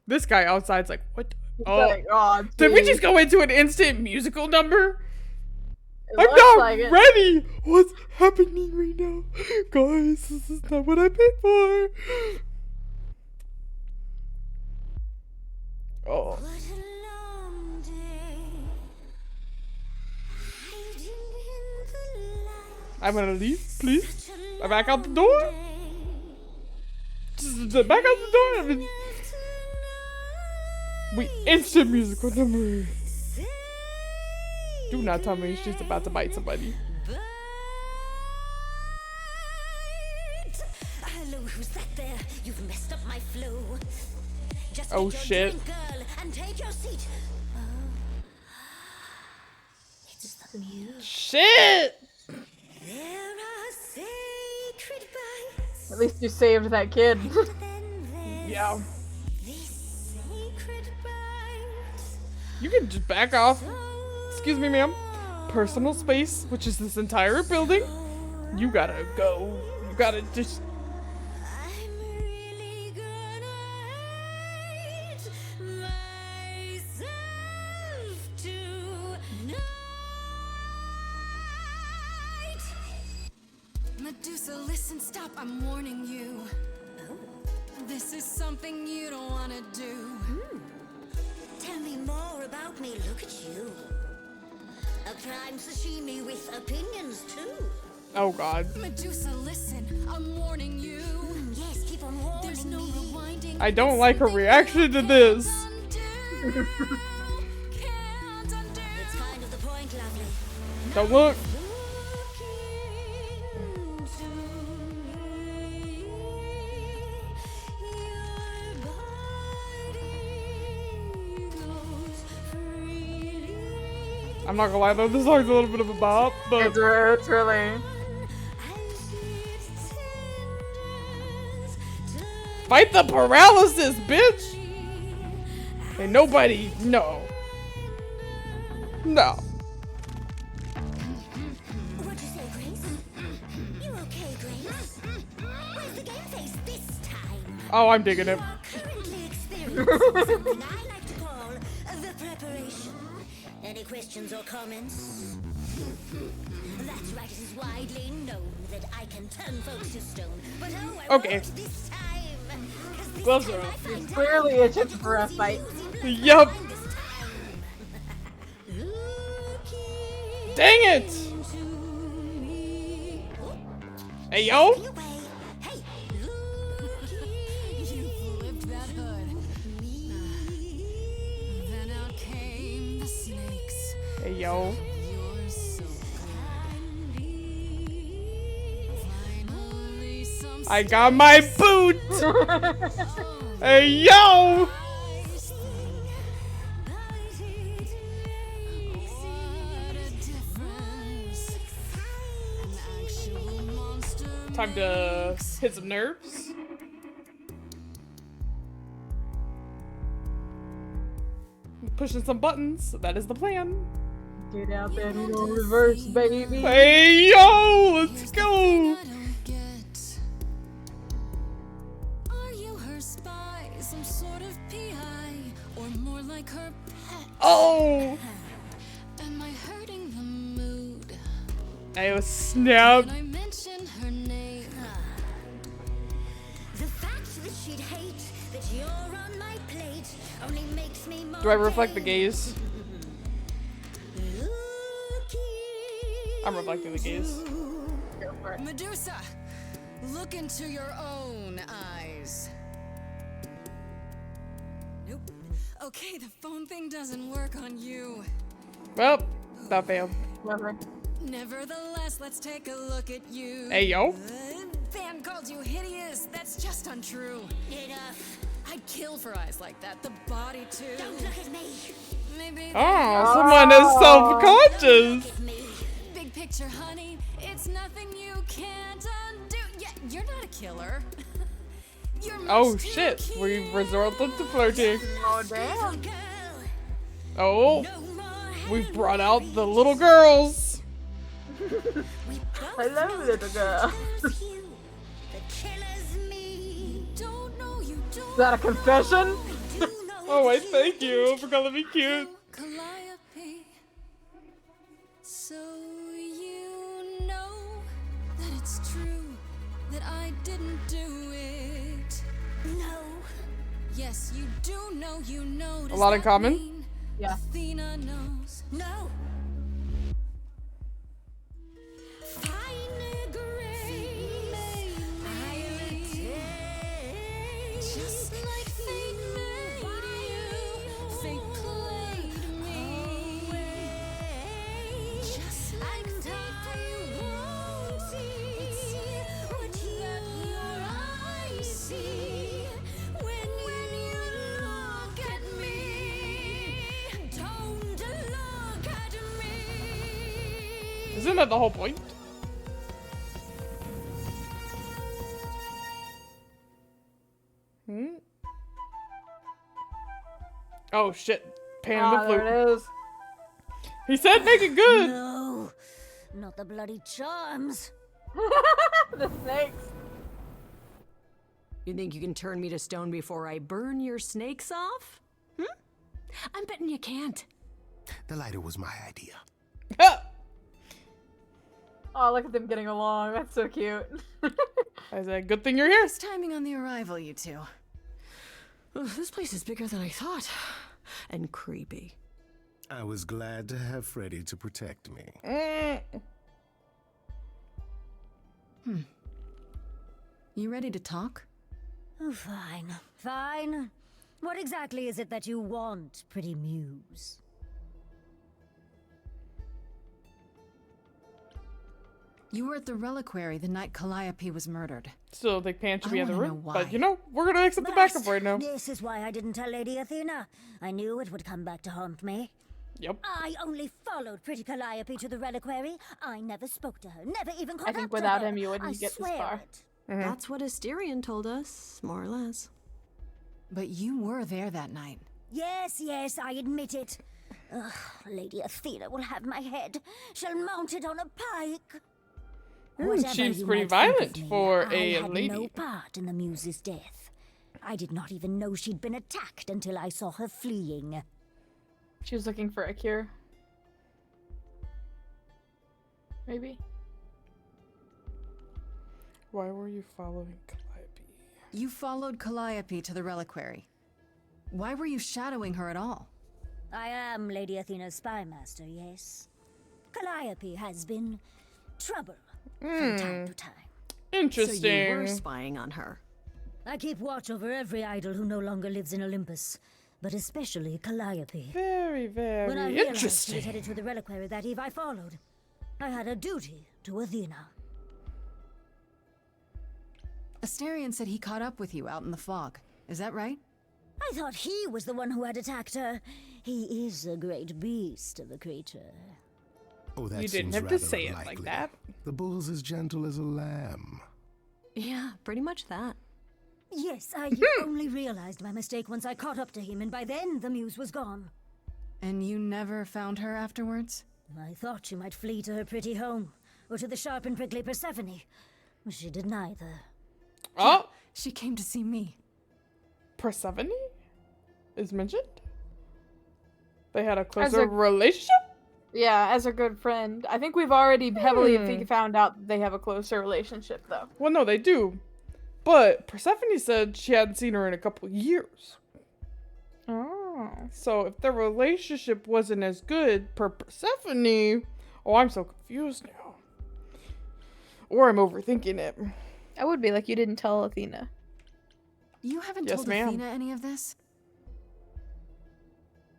This guy outside's like, what? Oh, like, oh did we geez. just go into an instant musical number? It I'm looks not like it. ready. What's happening right now? Guys, this is not what I paid for. Oh. I'm gonna leave, please. I'm back out the door. Just back out the door. I mean, we instant musical number. Do not tell me she's about to bite somebody. Hello, who's that there? You've messed up my flow. Just Oh take your shit. drink, girl, and take your seat. Shit! At least you saved that kid. Yeah. You can just back off. Excuse me, ma'am. Personal space, which is this entire building. You gotta go. You gotta just. Medusa, listen, stop, I'm warning you. This is something you don't want to do. Tell me more about me, look at you. A prime sashimi with opinions too. Oh god. Medusa, listen, I'm warning you. Yes, keep on warning. There's no rewinding. I don't like her reaction to this. It's kind of the point, lovely. Don't look. I'm not gonna lie though, this song's a little bit of a bop, but It's really. fight the paralysis, bitch! And nobody, no. No. What'd you say, Grace? You okay, Grace? Where's the game face this time? Oh, I'm digging it. Currently experiencing something I like to call the preparation. Any questions or comments? That's right, it is widely known that I can turn folks to stone. But oh, I Okay. won't this time. 'Cause this Gloves time are I off. find Clearly itching for a fight. Yup. Dang it! Hey, yo! You flipped that hood. Then out came the snakes. Hey, yo. You're so finally some I got my boot! Hey, yo! Time to hit some nerves. Pushing some buttons. That is the plan. Get out there and go reverse, baby. Hey, yo! Let's go! Are you her spy? Some sort of PI? Or more like her pet? Oh! Am I hurting the mood? Hey, snap. When I mention her name? the fact that she'd hate that you're on my plate only makes me more. Do I reflect the gaze? I'm reflecting the gaze. Medusa, look into your own eyes. Nope. Okay, the phone thing doesn't work on you. Well, that failed. Nevertheless, let's take a look at you. Hey, yo. Fan called you hideous. That's just untrue. Enough. I'd kill for eyes like that. The body too. Don't look at me. Maybe. Oh, someone is self-conscious. Big picture, honey. It's nothing you can't undo. Yeah, you're not a killer. You're much Oh, too shit. We resorted to flirting. Oh, damn. Oh. We've brought out the little girls. Hello, little girl. Is that a confession? Oh, wait, thank you for calling me cute. Calliope. So you know that it's true that I didn't do it. No. Yes, you do know. You know. A Does lot in that common? mean Yeah. Athena knows. No. Just like fate made you, fate played me. Just like I won't see what your eyes see when you look at me. Don't look at Isn't that the whole point? Oh shit. Pan the flute. There it is. He said make it good. No, not the bloody charms. The snakes. You think you can turn me to stone before I burn your snakes off? I'm betting you can't. The lighter was my idea. Oh, look at them getting along. That's so cute. I said, good thing you're here. Nice timing on the arrival, you two. This place is bigger than I thought. And creepy. I was glad to have Freddy to protect me. You ready to talk? Oh, fine, fine. What exactly is it that you want, pretty muse? You were at the reliquary the night Calliope was murdered. Still think Pan should be in the wanna room. know But why. you know, we're gonna accept the backup right now. This is why I didn't tell Lady Athena. I knew it would come back to haunt me. Yep. I only followed pretty Calliope to the reliquary. I never spoke to her, never even caught I think up without to her. him, you wouldn't I get this swear far. it. That's what Asterion told us, more or less. But you were there that night. Yes, yes, I admit it. Ugh, Lady Athena will have my head. She'll mount it on a pike. Whatever She's you pretty might think violent of me, for I a had lady. no part in the muse's death. I did not even know she'd been attacked until I saw her fleeing. She was looking for a cure. Maybe. Why were you following Calliope? You followed Calliope to the reliquary. Why were you shadowing her at all? I am Lady Athena's spy master, yes. Calliope has been trouble from time to time. Interesting. So you were spying on her. I keep watch over every idol who no longer lives in Olympus, but especially Calliope. Very, very When I realized she interesting. was headed to the reliquary that eve, I followed. I had a duty to Athena. Asterion said he caught up with you out in the fog. Is that right? I thought he was the one who had attacked her. He is a great beast of a creature. Oh, that You didn't seems have to rather say it like unlikely. that. The bull's as gentle as a lamb. Yeah, pretty much that. Yes, I only realized my mistake once I caught up to him, and by then the muse was gone. And you never found her afterwards? I thought she might flee to her pretty home, or to the sharp and prickly Persephone. She did neither. Oh, she came to see me. Persephone is mentioned? They had a As closer a- relationship? Yeah, as a good friend. I think we've already heavily found out that they have a closer relationship, though. Well, no, they do. But Persephone said she hadn't seen her in a couple years. Oh. So if their relationship wasn't as good per Persephone, oh, I'm so confused now. Or I'm overthinking it. I would be like, you didn't tell Athena. You haven't Yes, told ma'am. Athena any of this?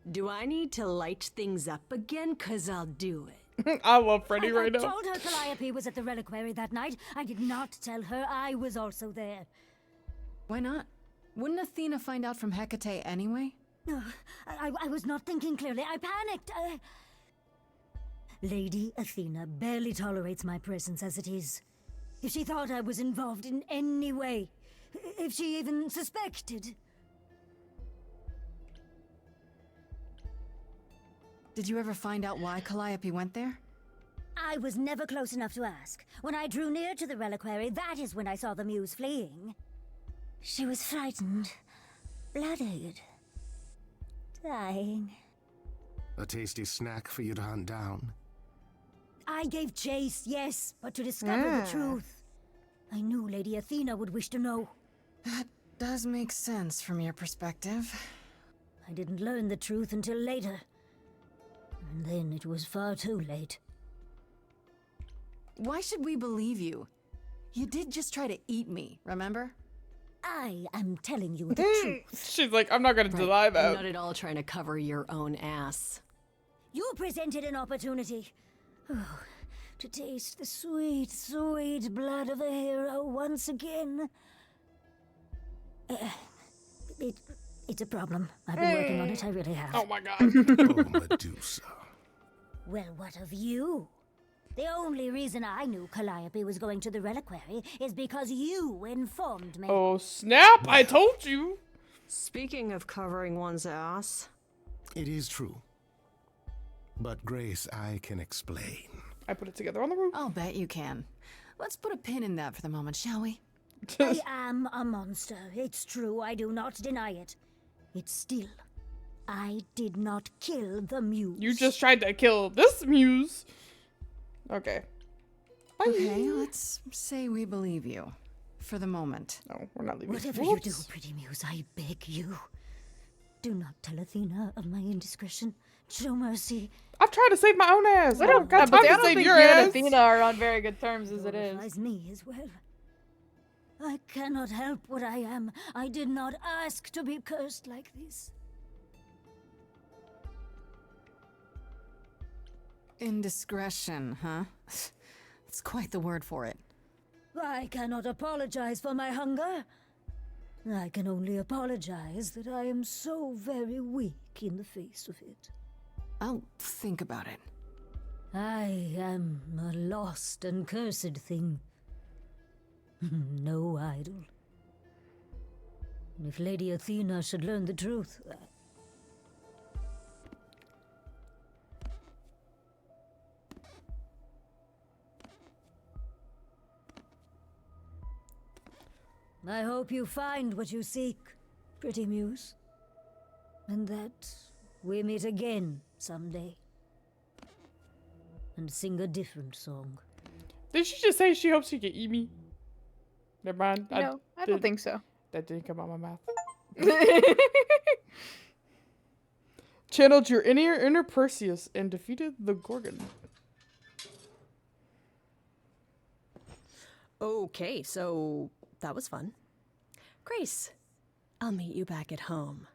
Do I need to light things up again? 'Cause I'll do it. I love Freddy right I now. told her Calliope was at the reliquary that night. I did not tell her I was also there. Why not? Wouldn't Athena find out from Hecate anyway? No, I was not thinking clearly. I panicked. Lady Athena barely tolerates my presence as it is. If she thought I was involved in any way, if she even suspected. Did you ever find out why Calliope went there? I was never close enough to ask. When I drew near to the reliquary, that is when I saw the muse fleeing. She was frightened, bloodied, dying. A tasty snack for you to hunt down. I gave chase, yes, but to discover the Ah. truth. I knew Lady Athena would wish to know. That does make sense from your perspective. I didn't learn the truth until later. And then it was far too late. Why should we believe you? You did just try to eat me, remember? I am telling you the truth. She's like, I'm not gonna deny I'm that. not at all trying to cover your own ass. You presented an opportunity. Oh, to taste the sweet, sweet blood of a hero once again. It's a problem. I've been working on it, I really have. Oh my god. Oh, Medusa. Well, what of you? The only reason I knew Calliope was going to the reliquary is because you informed me. Oh, snap! I told you! Speaking of covering one's ass. It is true. But Grace, I can explain. I put it together on the roof. I'll bet you can. Let's put a pin in that for the moment, shall we? I am a monster. It's true. I do not deny it. It's still. I did not kill the muse. You just tried to kill this muse. Okay. Bye. Okay, let's say we believe you. For the moment. No, we're not leaving. Whatever you do, pretty muse, I beg you. Do not tell Athena of my indiscretion. Show mercy. I've tried to save my own ass. I don't got but time I to don't save think your you ass. and Athena are on very good terms as it is. Glorifies me as well. I cannot help what I am. I did not ask to be cursed like this. Indiscretion, huh? That's quite the word for it. I cannot apologize for my hunger. I can only apologize that I am so very weak in the face of it. I'll think about it. I am a lost and cursed thing. No idol. If Lady Athena should learn the truth... I hope you find what you seek, pretty muse. And that we meet again someday. And sing a different song. Did she just say she hopes she can eat me? Never mind. No, I don't think so. That didn't come out of my mouth. Channeled your inner Perseus and defeated the Gorgon. Okay, so that was fun. Grace, I'll meet you back at home.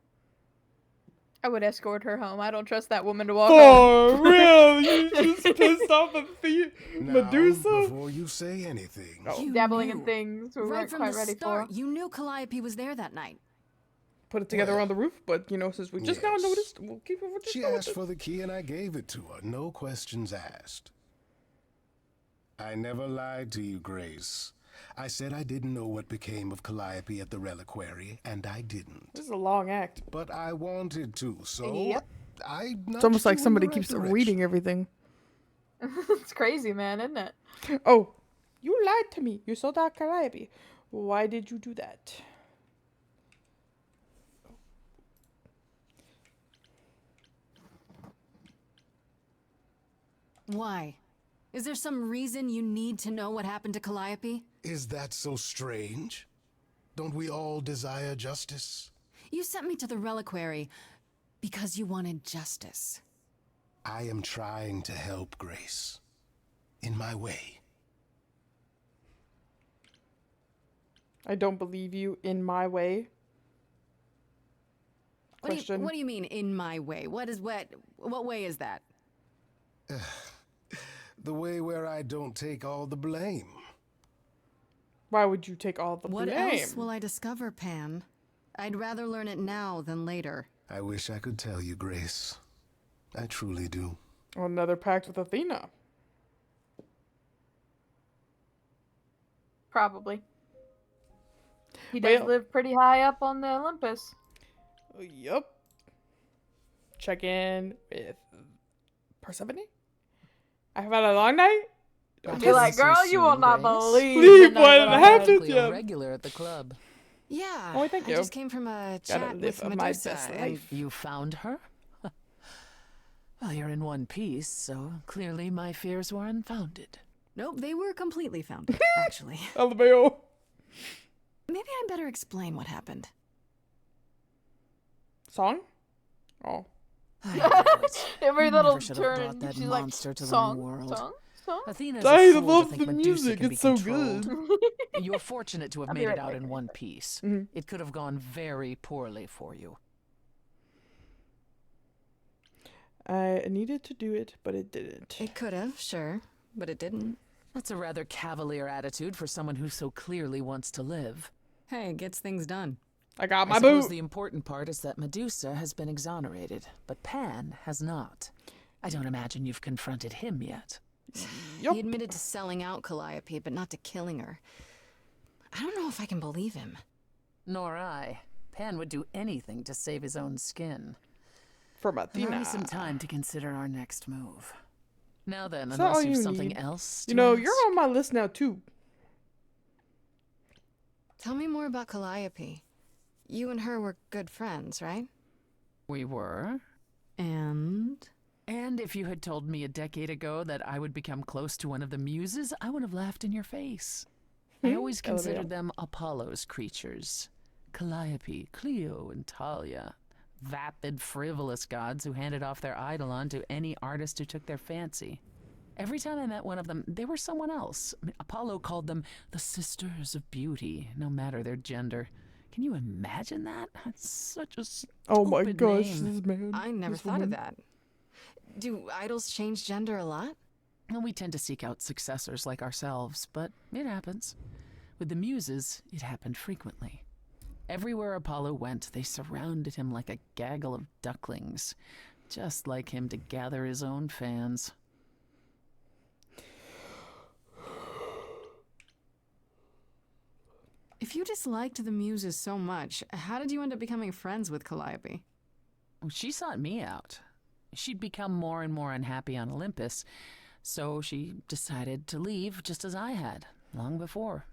I would escort her home. I don't trust that woman to walk For home. real? You just pissed off Medusa? Before you say anything. Dabbling in things we Right weren't from quite the ready start, for. you knew Calliope was there that night. Put it together on the roof, but you know, since we just now noticed, we'll keep it with She asked for the key and I gave it to her. No questions asked. I never lied to you, Grace. I said I didn't know what became of Calliope at the reliquary, and I didn't. This is a long act. But I wanted to, so Yep. I It's almost like nudged you in somebody the right keeps direction. reading everything. It's crazy, man, isn't it? Oh, you lied to me. You sold out Calliope. Why did you do that? Why? Is there some reason you need to know what happened to Calliope? Is that so strange? Don't we all desire justice? You sent me to the reliquary because you wanted justice. I am trying to help, Grace. In my way. I don't believe you in my way. Question. What do you mean, in my way? What way is that? The way where I don't take all the blame. Why would you take all the What blame? else will I discover, Pan? I'd rather learn it now than later. I wish I could tell you, Grace. I truly do. Another pact with Athena. Probably. He does live pretty high up on the Olympus. Yup. Check in with Persephone. I've had a long night. I'd be like, girl, you will not believe Leave the what night that I had." happened. Yeah. Regular at the club. Yeah. Oh, thank you. I just came from a chat with live my Medusa. best and- life. You found her? Well, you're in one piece, so clearly my fears were unfounded. Nope, they were completely founded, actually. LMAO. Maybe I better explain what happened. Song? Oh. Every You little never should have turn, brought that she's like, monster to song, the new world. song, song. Athena's I a fool to love think the Medusa music, can be it's so controlled. good. You're fortunate to have I'll be made right it out back. in one piece. Mhm. It could have gone very poorly for you. I needed to do it, but it didn't. It could have, sure, but it didn't. That's a rather cavalier attitude for someone who so clearly wants to live. Hey, it gets things done. I got I my suppose boot. the important part is that Medusa has been exonerated, but Pan has not. I don't imagine you've confronted him yet. He admitted to selling out Calliope, but not to killing her. I don't know if I can believe him. Nor I. Pan would do anything to save his own skin. From Athena. Allow me some time to consider our next move. Now then, Is that all unless you've you something need? else. You to know, ask. you're on my list now too. Tell me more about Calliope. You and her were good friends, right? We were. And? And if you had told me a decade ago that I would become close to one of the muses, I would have laughed in your face. I always considered them Apollo's creatures. Calliope, Clio, and Talia. Vapid, frivolous gods who handed off their eidolon to any artist who took their fancy. Every time I met one of them, they were someone else. I mean, Apollo called them the Sisters of Beauty, no matter their gender. Can you imagine that? That's such a stupid Oh my gosh, name. this man. I never this thought of woman. that. Do idols change gender a lot? Well, we tend to seek out successors like ourselves, but it happens. With the muses, it happened frequently. Everywhere Apollo went, they surrounded him like a gaggle of ducklings, just like him to gather his own fans. If you disliked the muses so much, how did you end up becoming friends with Calliope? Well, she sought me out. She'd become more and more unhappy on Olympus, so she decided to leave just as I had, long before.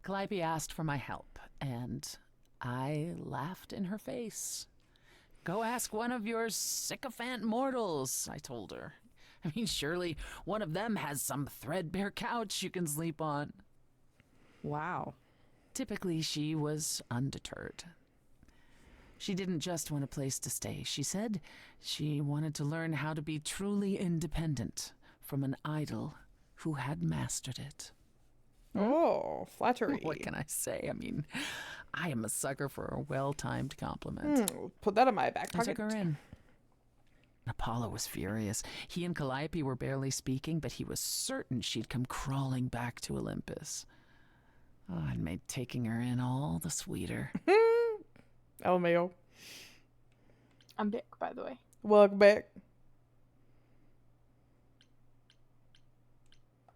Calliope asked for my help, and I laughed in her face. Go ask one of your sycophant mortals, I told her. I mean, surely one of them has some threadbare couch you can sleep on. Wow. Typically, she was undeterred. She didn't just want a place to stay. She said she wanted to learn how to be truly independent from an idol who had mastered it. Oh, flattery. What can I say? I mean, I am a sucker for a well-timed compliment. Put that in my back I pocket. took her in. Apollo was furious. He and Calliope were barely speaking, but he was certain she'd come crawling back to Olympus. Oh, it made taking her in all the sweeter. LMAO. I'm Dick, by the way. Welcome back.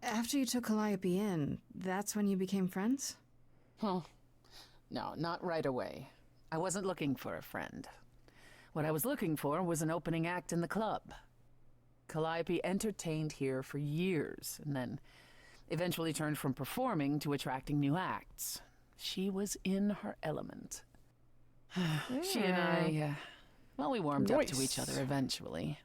After you took Calliope in, that's when you became friends? Well, no, not right away. I wasn't looking for a friend. What I was looking for was an opening act in the club. Calliope entertained here for years, and then eventually turned from performing to attracting new acts. She was in her element. She and I, well, we warmed up to each other eventually.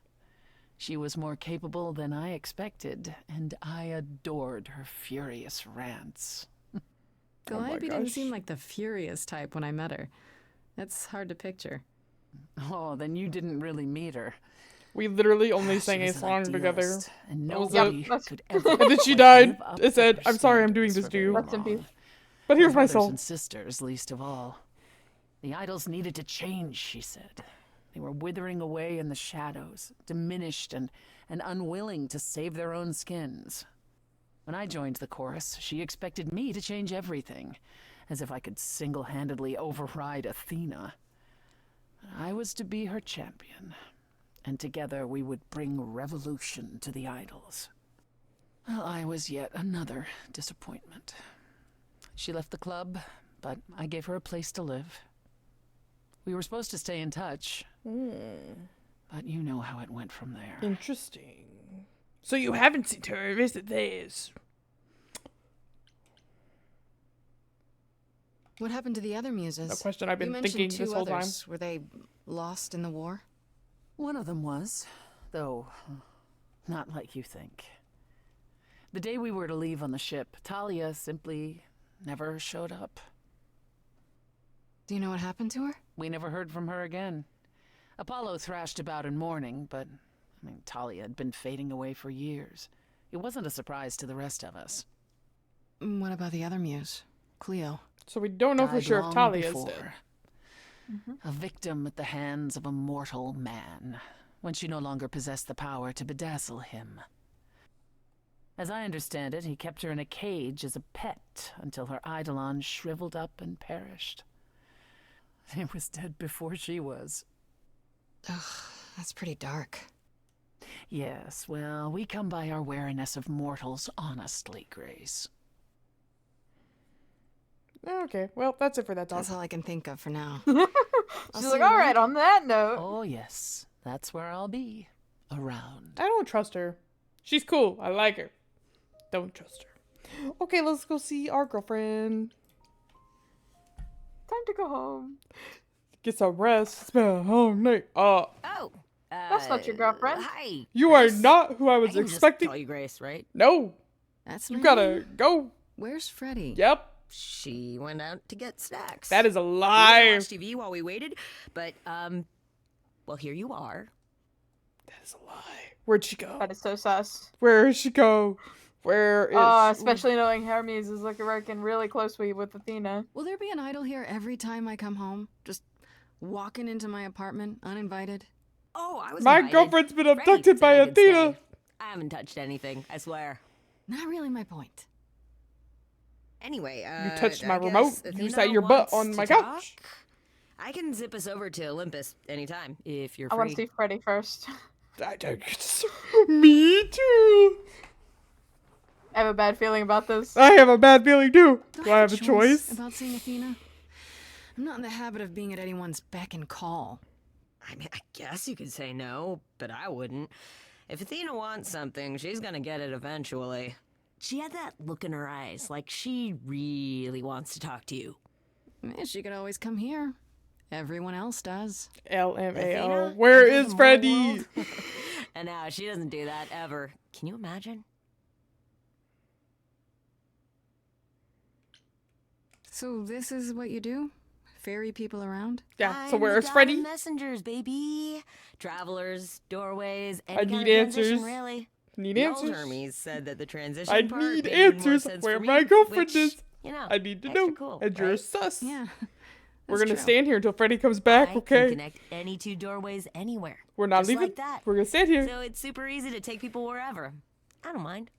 She was more capable than I expected, and I adored her furious rants. Calliope didn't seem like the furious type when I met her. That's hard to picture. Oh, then you didn't really meet her. We literally only sang She a was an song together. idealist, and That was nobody it. could ever And then she quite died. live up It said, to her "I'm sorry, I'm doing standards this for to you." very Rest in long. peace. But here's Her my brothers soul. and sisters, least of all. The idols needed to change, she said. They were withering away in the shadows, diminished and unwilling to save their own skins. When I joined the chorus, she expected me to change everything, as if I could single-handedly override Athena. I was to be her champion, and together we would bring revolution to the idols. Well, I was yet another disappointment. She left the club, but I gave her a place to live. We were supposed to stay in touch, but you know how it went from there. Interesting. So you haven't seen her visit theirs. What happened to the other muses? A question I've been you mentioned thinking two this whole time. others. Were they lost in the war? One of them was, though not like you think. The day we were to leave on the ship, Talia simply never showed up. Do you know what happened to her? We never heard from her again. Apollo thrashed about in mourning, but, Talia had been fading away for years. It wasn't a surprise to the rest of us. What about the other muse, Cleo? So we don't know for Died sure if long Talia is before. dead. A victim at the hands of a mortal man, when she no longer possessed the power to bedazzle him. As I understand it, he kept her in a cage as a pet until her eidolon shriveled up and perished. He was dead before she was. Ugh, that's pretty dark. Yes, well, we come by our wariness of mortals honestly, Grace. Okay, well, that's it for that talk. That's all I can think of for now. She's like, all right, on that note. Oh, yes. That's where I'll be. Around. I don't trust her. She's cool. I like her. Don't trust her. Okay, let's go see our girlfriend. Time to go home. Get some rest. It's been a long night. That's not your girlfriend. Hi. You are not who I was I can expecting. Just call you Grace, right? No. That's You me. gotta go. Where's Freddy? Yep. She went out to get snacks. That is a We lie. watched TV while we waited, but well, here you are. That is a lie. Where'd she go? That is so sus. Where did she go? Where is? Especially knowing Hermes is like working really closely with Athena. Will there be an idol here every time I come home? Just walking into my apartment uninvited? Oh, I was My invited. girlfriend's been Freddie abducted said by I could Athena. stay. I haven't touched anything, I swear. Not really my point. Anyway, You touched my I guess remote. You Athena sat your butt wants on to my talk. couch. I can zip us over to Olympus anytime if you're I free. want to see Freddy first. Me too. I have a bad feeling about this. I have a bad feeling too. Do I have a choice? about seeing Athena? I'm not in the habit of being at anyone's beck and call. I mean, I guess you could say no, but I wouldn't. If Athena wants something, she's gonna get it eventually. She had that look in her eyes, like she really wants to talk to you. She could always come here. Everyone else does. LMAO. Athena? Where Under the is mortal Freddy? world? And now she doesn't do that ever. Can you imagine? So this is what you do? Ferry people around? Yeah, so I'm where's the god Freddy? of messengers, baby. Travelers, doorways, any I kind need of transition, answers. really. Need the answers. Old Hermes said that the transition I part need made more answers sense where for my me, girlfriend which, is. You know, I need to extra know. cool, And you're right? sus. Yeah. We're that's gonna true. stand here until Freddy comes back, I okay? can connect any two doorways anywhere. We're not just leaving. Like that. We're gonna stand here. So it's super easy to take people wherever. I don't mind.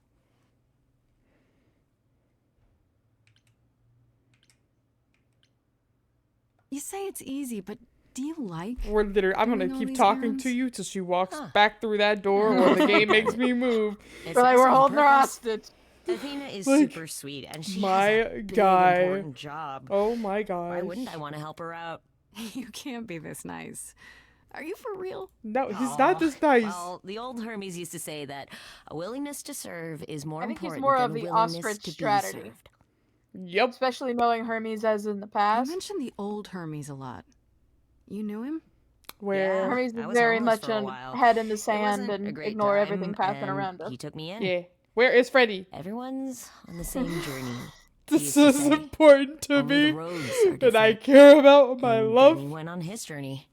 You say it's easy, but do you like? We're literally. I'm gonna doing all keep these talking errands? to you till she walks back through that door, or the game makes me move. It's We're like, nice we're on holding her purpose. hostage. Athena is Like, super sweet, and she my has a big, guy. important job. Oh my gosh. Why wouldn't I want to help her out? You can't be this nice. Are you for real? No, he's not this nice. Well, the old Hermes used to say that a willingness to serve is more I think he's important more than of the willingness ostrich to strategy. be served. Yep. Especially knowing Hermes as in the You past. mentioned the old Hermes a lot. You knew him? Where? Hermes I is was very homeless much for a a while. head in the It sand wasn't a and great ignore time, everything passing and around us. He took me in. Yeah. Where is Freddy? Everyone's on the same journey. This used to is say. important to Only the me, roads are and I different. care about my And love. then he went on his journey.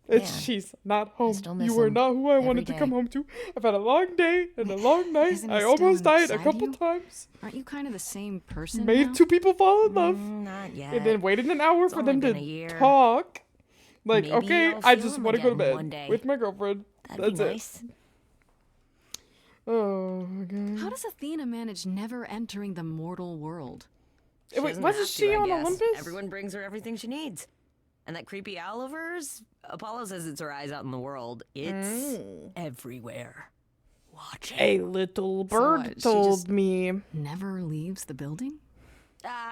It's Man, she's not home. still miss You were him not who I every wanted to come day. home to. I've had a long day and a long night. Isn't he I still almost died a inside couple you? times. Aren't you kind of the same person Made now? two people fall in love, Not yet. and then waited an hour It's for only them been to a year. talk. Like, Maybe okay, I'll I feel just him want to go to again bed one day. with my girlfriend. That'd That's be it. nice. Oh my god. How does Athena manage never entering the mortal world? She Wait, doesn't wasn't have she to, I on guess. Olympus? Everyone brings her everything she needs. And that creepy owl of hers, Apollo says it's her eyes out in the world. It's everywhere. Watch A it. little So bird what, she told just- me. Never leaves the building?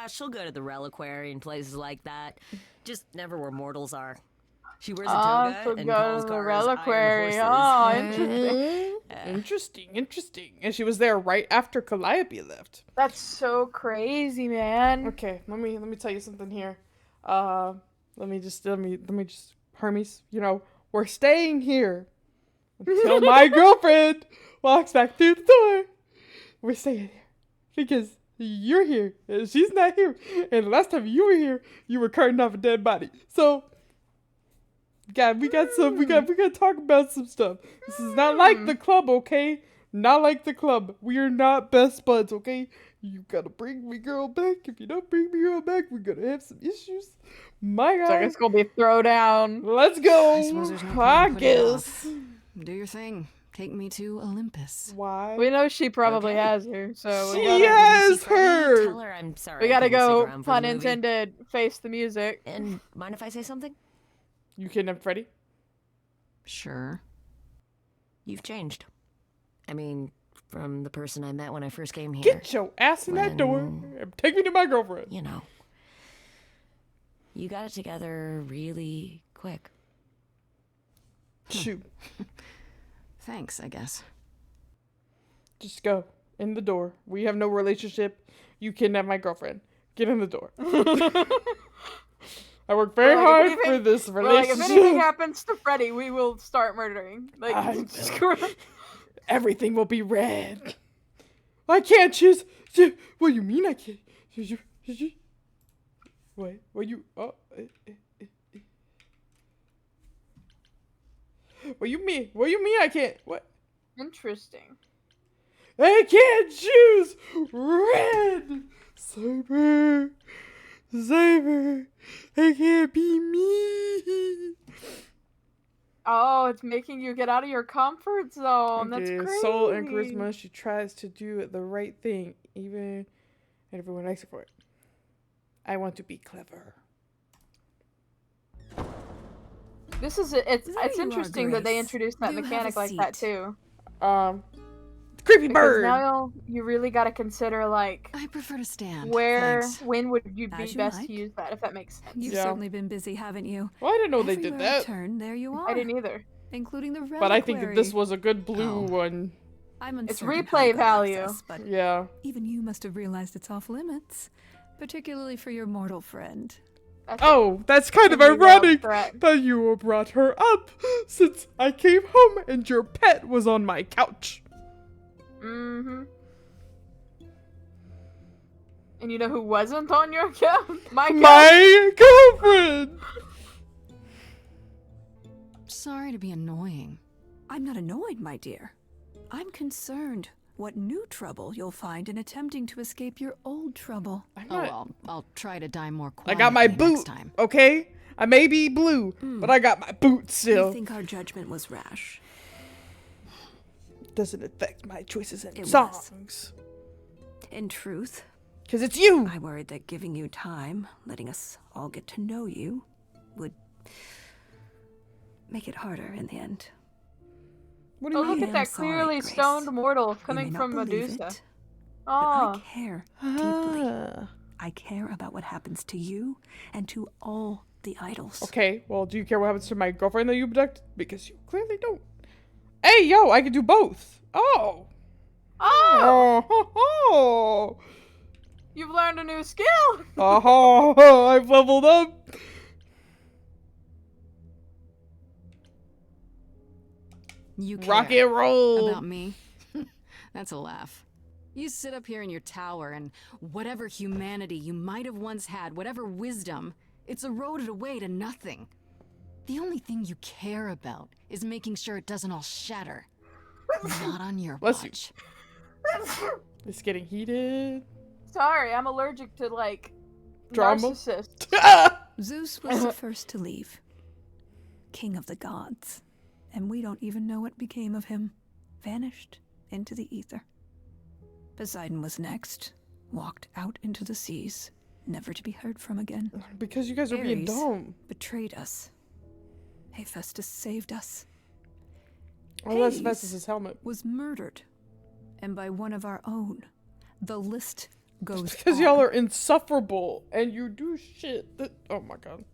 She'll go to the reliquary and places like that. Just never where mortals are. She wears a Oh, toga so and go calls to the cars reliquary. iron horses. Oh, interesting. Interesting. And she was there right after Calliope left. That's so crazy, man. Okay, let me tell you something here. Let me just Hermes, you know, we're staying here until my girlfriend walks back through the door. We're staying here because you're here and she's not here. And the last time you were here, you were carting off a dead body. So God, we gotta talk about some stuff. This is not like the club, okay? Not like the club. We are not best buds, okay? You gotta bring me girl back. If you don't bring me girl back, we're gonna have some issues. My It's like God. it's gonna be throwdown. Let's go. I suppose there's no I point in putting it guess. off. Do your thing. Take me to Olympus. Why? We know she probably Okay. has her, so we She gotta, has Tell her. her I'm sorry. we I gotta couldn't stick go, around for pun the movie. intended, face the music. And mind if I say something? You kidnapped Freddy? Sure. You've changed. I mean, from the person I met when I first came here. Get your ass in that door and take me to my girlfriend. You know. You got it together really quick. Shoot. Thanks, I guess. Just go in the door. We have no relationship. You kidnapped my girlfriend. Get in the door. I work very hard for this relationship. If anything happens to Freddy, we will start murdering. Everything will be red. I can't choose. What do you mean I can't? Wait, what you? Oh. What you mean? What you mean I can't? What? Interesting. I can't choose red. Cyber. I can't be me. Oh, it's making you get out of your comfort zone. Okay, That's crazy. Soul and charisma. She tries to do the right thing, even and everyone likes her for it. I want to be clever. This is it's There you are, interesting that they Grace. introduced that Do have mechanic a like that seat. too. Creepy Because bird. now you really got to consider like I prefer to stand. where, Thanks. when would you be As you best like. to use that, if that makes sense. You've Yeah. certainly been busy, haven't you? Well, I didn't know they did Everywhere I that. turn, there you are. I didn't either. Including the reliquary. But I think that this was a good blue one. I'm It's uncertain how replay you got value. access, but Yeah. even you must have realized it's off limits, particularly for your mortal friend. Oh, that's kind of a real ironic threat. that you brought her up since I came home and your pet was on my couch. Mm-hmm. And you know who wasn't on your couch? My couch. My girlfriend. Sorry to be annoying. I'm not annoyed, my dear. I'm concerned what new trouble you'll find in attempting to escape your old trouble. Oh, well, I'll try to die more I quietly got my next boot. time. Okay, I may be blue, but I got my boot You still. think our judgment was rash? Doesn't affect my choices in It was. songs. In truth, 'Cause it's you. I worried that giving you time, letting us all get to know you, would make it harder in the end. What do Oh, you look mean? at that sorry, clearly Grace. stoned mortal You may coming not from believe Medusa. it, but I Oh, care deeply. I care about what happens to you and to all the idols. Okay, well, do you care what happens to my girlfriend that you abducted? Because you clearly don't. Hey, yo, I can do both. Oh. oh, Oh. you've learned a new skill. Oh, I've leveled up. You care Rock and roll. about me? That's a laugh. You sit up here in your tower, and whatever humanity you might have once had, whatever wisdom, it's eroded away to nothing. The only thing you care about is making sure it doesn't all shatter. Not on your Bless you. watch. It's getting heated. Sorry, I'm allergic to like Drama. narcissists. Zeus was the first to leave, king of the gods, and we don't even know what became of him. Vanished into the ether. Poseidon was next, walked out into the seas, never to be heard from again. Because you guys are being Ares dumb. betrayed us. Hephaestus saved us. Oh, that's Hades Festus's helmet. was murdered, and by one of our own. The list goes Because on. y'all are insufferable and you do shit that. Oh my god.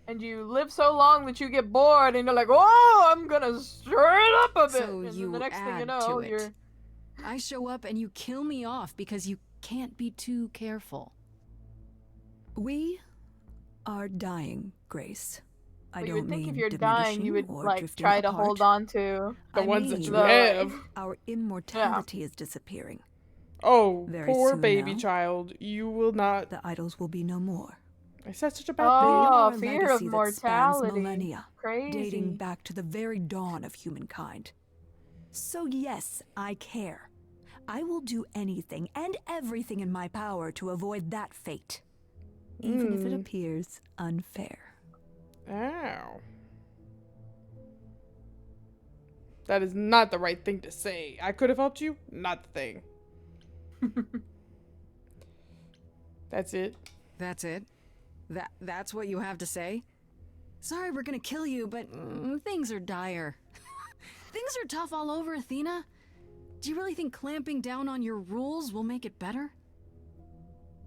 And you live so long that you get bored, and you're like, "Oh, I'm gonna stir it up a bit." So and you then the next thing you add know, to it. you're I show up and you kill me off because you can't be too careful. We are dying, Grace. I But don't you would think mean if you're dying, you would diminishing or like drifting try to apart. hold on to The I ones that mean you the- have. Our immortality is disappearing. Oh, Very poor soon baby now. child. You will not. The idols will be no more. I said such a bad They thing. Oh, are a fear of legacy that spans mortality. millennia, Crazy. dating back to the very dawn of humankind. So yes, I care. I will do anything and everything in my power to avoid that fate, even if it appears unfair. Ow. That is not the right thing to say. I could have helped you. Not the thing. That's it. That's it? That's what you have to say? Sorry we're gonna kill you, but things are dire. Things guys are tough all over, Athena. Do you really think clamping down on your rules will make it better?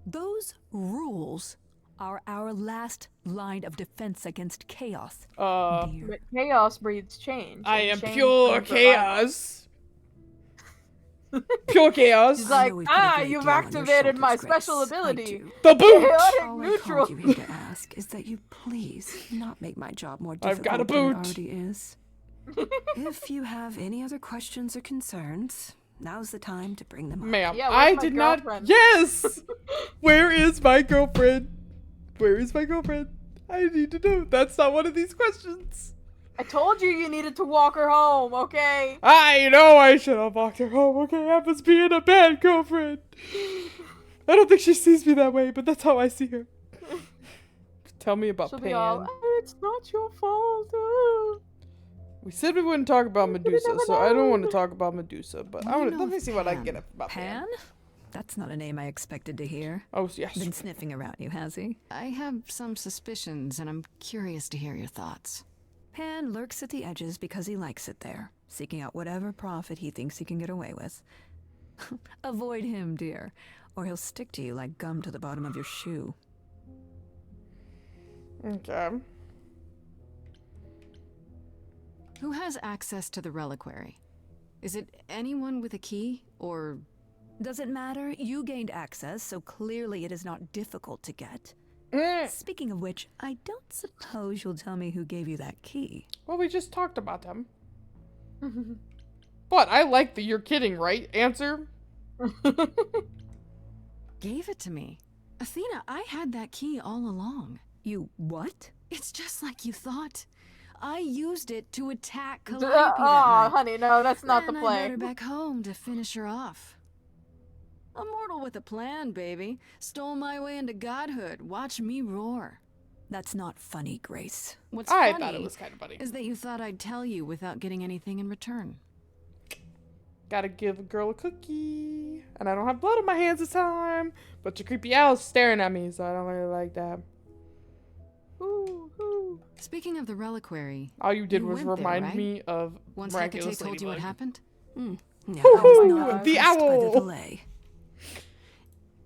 Those rules are our last line of defense against chaos. But chaos breeds change. I and am change pure brings revival. chaos. Pure chaos. She's like, you've activated my special ability. The boot! Chaotic All I neutral. called you here to ask is that you please not make my job more difficult I've got a than it boot. already is. If you have any other questions or concerns, now's the time to bring them up. Ma'am, Yeah, I where's my did not. girlfriend? Yes! Where is my girlfriend? Where is my girlfriend? I need to know. That's not one of these questions. I told you needed to walk her home, okay? I know I should have walked her home. Okay, I was being a bad girlfriend. I don't think she sees me that way, but that's how I see her. Tell me about She'll Pan. be all, it's not your fault. Oh." We said we wouldn't talk about Medusa, never so I don't known. want to talk about Medusa, but What do you know let me of see what I can Pan? get about Pan. Pan? That's not a name I expected to hear. Oh, yes. Been sniffing around you, has he? I have some suspicions, and I'm curious to hear your thoughts. Pan lurks at the edges because he likes it there, seeking out whatever profit he thinks he can get away with. Avoid him, dear, or he'll stick to you like gum to the bottom of your shoe. Okay. Who has access to the reliquary? Is it anyone with a key, or... Does it matter? You gained access, so clearly it is not difficult to get. Speaking of which, I don't suppose you'll tell me who gave you that key. Well, we just talked about them. But I like the you're kidding, right? Answer. Gave it to me. Athena, I had that key all along. You what? It's just like you thought. I used it to attack Calliope Oh, that night. honey, no, that's not the Then I play. brought her back home to finish her off. A mortal with a plan, baby. Stole my way into godhood. Watch me roar. That's not funny, Grace. What's I funny thought it was kind of funny. is that you thought I'd tell you without getting anything in return. Gotta give a girl a cookie. And I don't have blood on my hands this time. But your creepy owl's staring at me, so I don't really like that. Ooh, ooh. Speaking of the reliquary, All you did was went there, remind right? me of Once Miraculous Hecate told you what Ladybug. happened? Yeah, Hoo I was hoo, not the impressed by the owl. delay.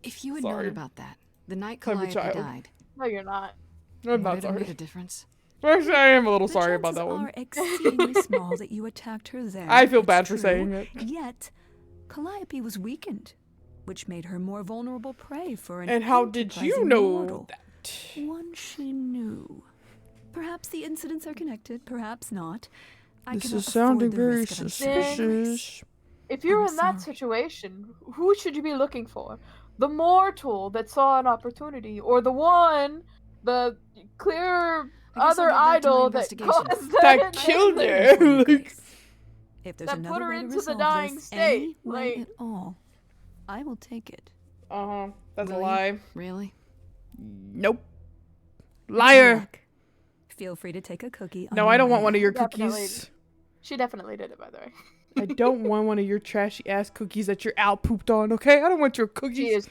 If you had Sorry. known about that, the night I'm a Calliope child. died, No, you're not. I'm would not it have made a sorry. difference? Actually, I am a little The sorry about chances that one. are exceedingly small that you attacked her there. I feel it's bad for true, saying it. Yet, Calliope was weakened, which made her more vulnerable prey for an And how did you enterprising know mortal. that? One she knew. Perhaps the incidents are connected, perhaps not. I This cannot is sounding afford the very risk of uncertainty. suspicious. If you're I'm in that situation, who should you be looking for? The mortal that saw an opportunity, or the clear I guess I'll other get back to my idol that investigation. caused That killed her. Like, If there's that another put her way to into the resolve dying this state, any way like- at all, I will take it. uh-huh. That's Will a you? lie. Really? Nope. Liar. Feel free to take a cookie. No, on I your don't want way one of your Definitely. cookies. She definitely did it, by the way. I don't want one of your trashy ass cookies that your owl pooped on, okay? I don't want your cookies.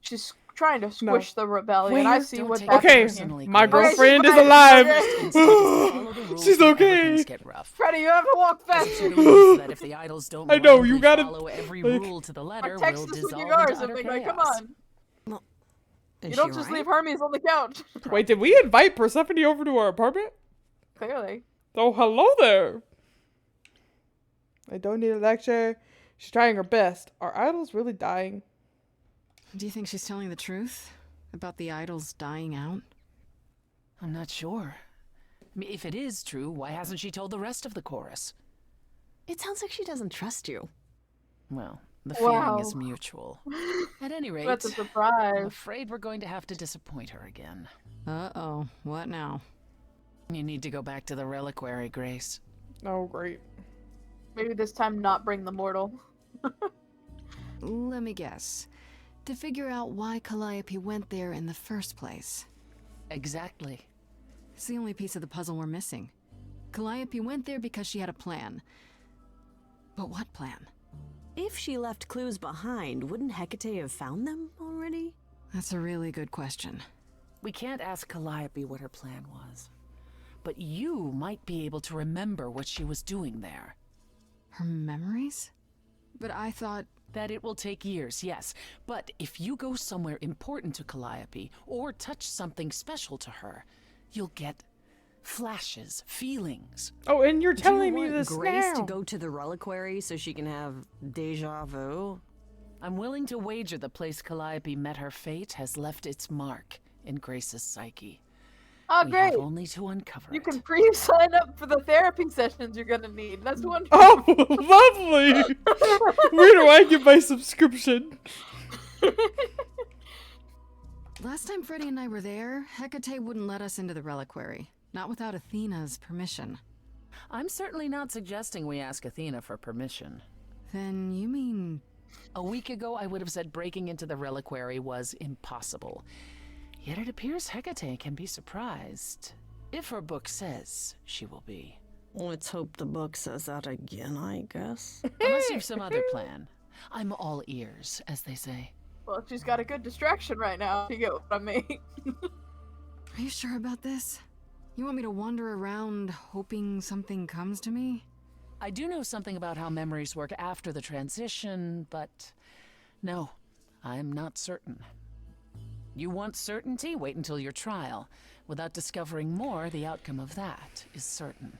She's trying to squish the rebellion. Where? I see Don't what take that's it Okay, personally, my Grace. girlfriend is fine. alive. Okay. Follow the rules She's whenever okay. things get rough. Freddie, you have to walk It's faster. the rules that if the idols don't I know, you blindly gotta, follow every like- rule to the Or letter, text will us when dissolve you are or into utter something. Like, come chaos. on. Is You don't she just right? leave Hermes on the couch. Wait, did we invite Persephone over to our apartment? Clearly. Oh, hello there. I don't need a lecture. She's trying her best. Are idols really dying? Do you think she's telling the truth about the idols dying out? I'm not sure. I mean, if it is true, why hasn't she told the rest of the chorus? It sounds like she doesn't trust you. Well, the Wow. feeling is mutual. At any rate, That's a I'm surprise. afraid we're going to have to disappoint her again. Uh-oh. What now? You need to go back to the reliquary, Grace. Oh, great. Maybe this time not bring the mortal. Let me guess. To figure out why Calliope went there in the first place. Exactly. It's the only piece of the puzzle we're missing. Calliope went there because she had a plan. But what plan? If she left clues behind, wouldn't Hecate have found them already? That's a really good question. We can't ask Calliope what her plan was. But you might be able to remember what she was doing there. Her memories? But I thought... That it will take years, yes. But if you go somewhere important to Calliope, or touch something special to her, you'll get flashes, feelings. Oh, and you're Do telling you me want this Grace now. to go to the reliquary so she can have deja vu? I'm willing to wager the place Calliope met her fate has left its mark in Grace's psyche. Oh, We great. have only to uncover You can pre-sign up for the therapy sessions you're gonna need. That's wonderful. Oh, lovely! Where do I get my subscription? Last time Freddy and I were there, Hecate wouldn't let us into the reliquary. Not without Athena's permission. I'm certainly not suggesting we ask Athena for permission. Then you mean... A week ago, I would have said breaking into the reliquary was impossible. Yet it appears Hecate can be surprised. If her book says she will be. Let's hope the book says that again, I guess. Unless you've some other plan. I'm all ears, as they say. Well, she's got a good distraction right now, if you get what I mean. Are you sure about this? You want me to wander around hoping something comes to me? I do know something about how memories work after the transition, but no, I'm not certain. You want certainty? Wait until your trial. Without discovering more, the outcome of that is certain.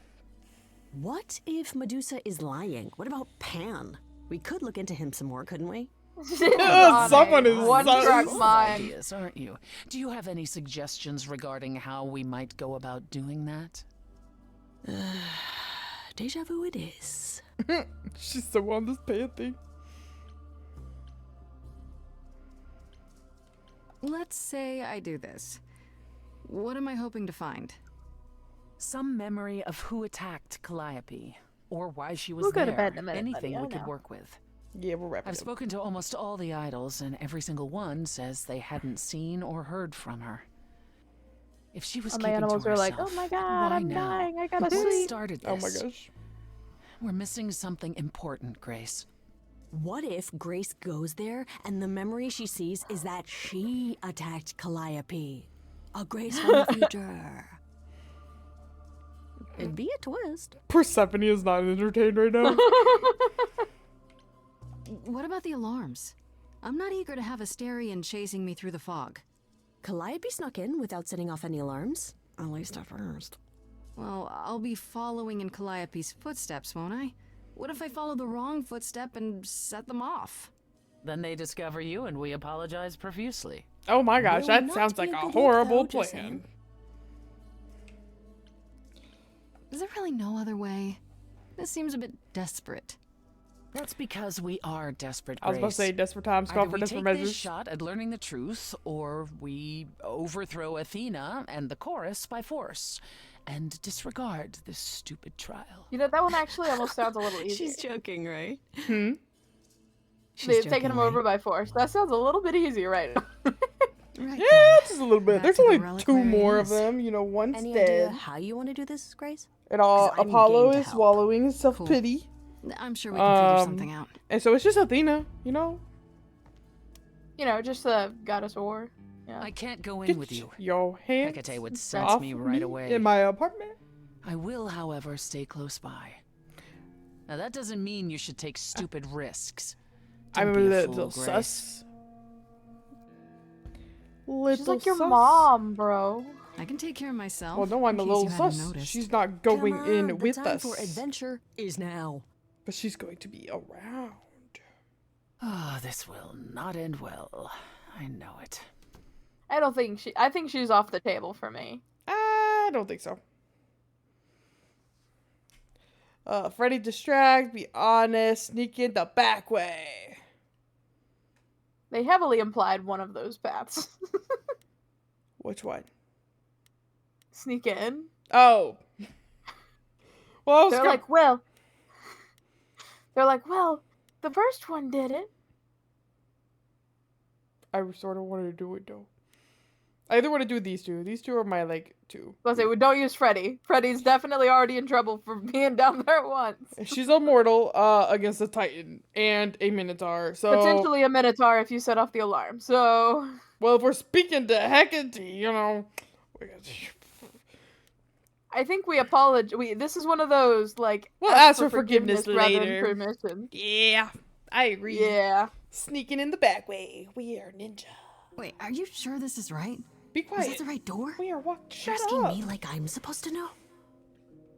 What if Medusa is lying? What about Pan? We could look into him some more, couldn't we? Someone is one track Full of mind. ideas, aren't you? Do you have any suggestions regarding how we might go about doing that? Deja vu it is. She's the one that's panting. Let's say I do this. What am I hoping to find? Some memory of who attacked Calliope, or why she was We'll go there. to bed in a minute, Anything buddy, we I could know. work with. Yeah, we're wrapping I've spoken to almost all the idols, and every single one says they hadn't seen or heard from her. If she was All my keeping animals to are like, herself, oh my god, why I'm now? dying, I gotta What sleep. started Oh this? my gosh. We're missing something important, Grace. What if Grace goes there and the memory she sees is that she attacked Calliope? A Grace from the future. It'd be a twist. Persephone is not entertained right now. What about the alarms? I'm not eager to have Asterion chasing me through the fog. Calliope snuck in without setting off any alarms. At least at first. Well, I'll be following in Calliope's footsteps, won't I? What if I follow the wrong footstep and set them off? Then they discover you, and we apologize profusely. Oh my gosh, Will that not sounds be like a a good look, horrible though, just plan. saying. Is there really no other way? This seems a bit desperate. That's because we are desperate, I was about to say, Grace. desperate times call Either for we desperate take this measures. shot at learning the truth, or we overthrow Athena and the chorus by force, and disregard this stupid trial. You know, that one actually almost sounds a little easier. She's joking, right? Hmm? They've taken him over by force. That sounds a little bit easier right now. Yeah, just a little bit. Back There's to the only two reliquary more it of is. them. You know, one's Any dead. idea how you want to do this, Grace? And all 'Cause I'm Apollo game to is help. swallowing his self-pity. I'm sure we can figure something out. And so it's just Athena, you know? You know, just the goddess of war. Yeah. I can't go in Get with you. your hands Hecate would sense off me me right away. in my apartment. I will, however, stay close by. Now that doesn't mean you should take stupid risks. I'm Don't a be little fool, Grace. sus. She's like your sus. mom, bro. I can take care of myself. Well, no, I'm a in case little you hadn't sus. noticed. She's not going Come on, in the with time us. for adventure is now. But she's going to be around. Ah, this will not end well. I know it. I think she's off the table for me. I don't think so. Freddy distract, be honest, sneak in the back way. They heavily implied one of those paths. Which one? Sneak in. Oh. Well, I was They're gonna- like, well, the first one did it. I sort of wanted to do it though. I either want to do these two. These two are my like two. Let's say we don't use Freddy. Freddy's definitely already in trouble for being down there once. She's immortal against a Titan and a Minotaur. So Potentially a Minotaur if you set off the alarm. So well, if we're speaking to Hecate, you know, I think we apologize. This is one of those like We'll ask for forgiveness rather than later. permission. Yeah, I agree. Yeah. Sneaking in the back way. We are ninja. Wait, are you sure this is right? Be quiet. Is that the right door? We are walking. You're Shut asking up. me like I'm supposed to know?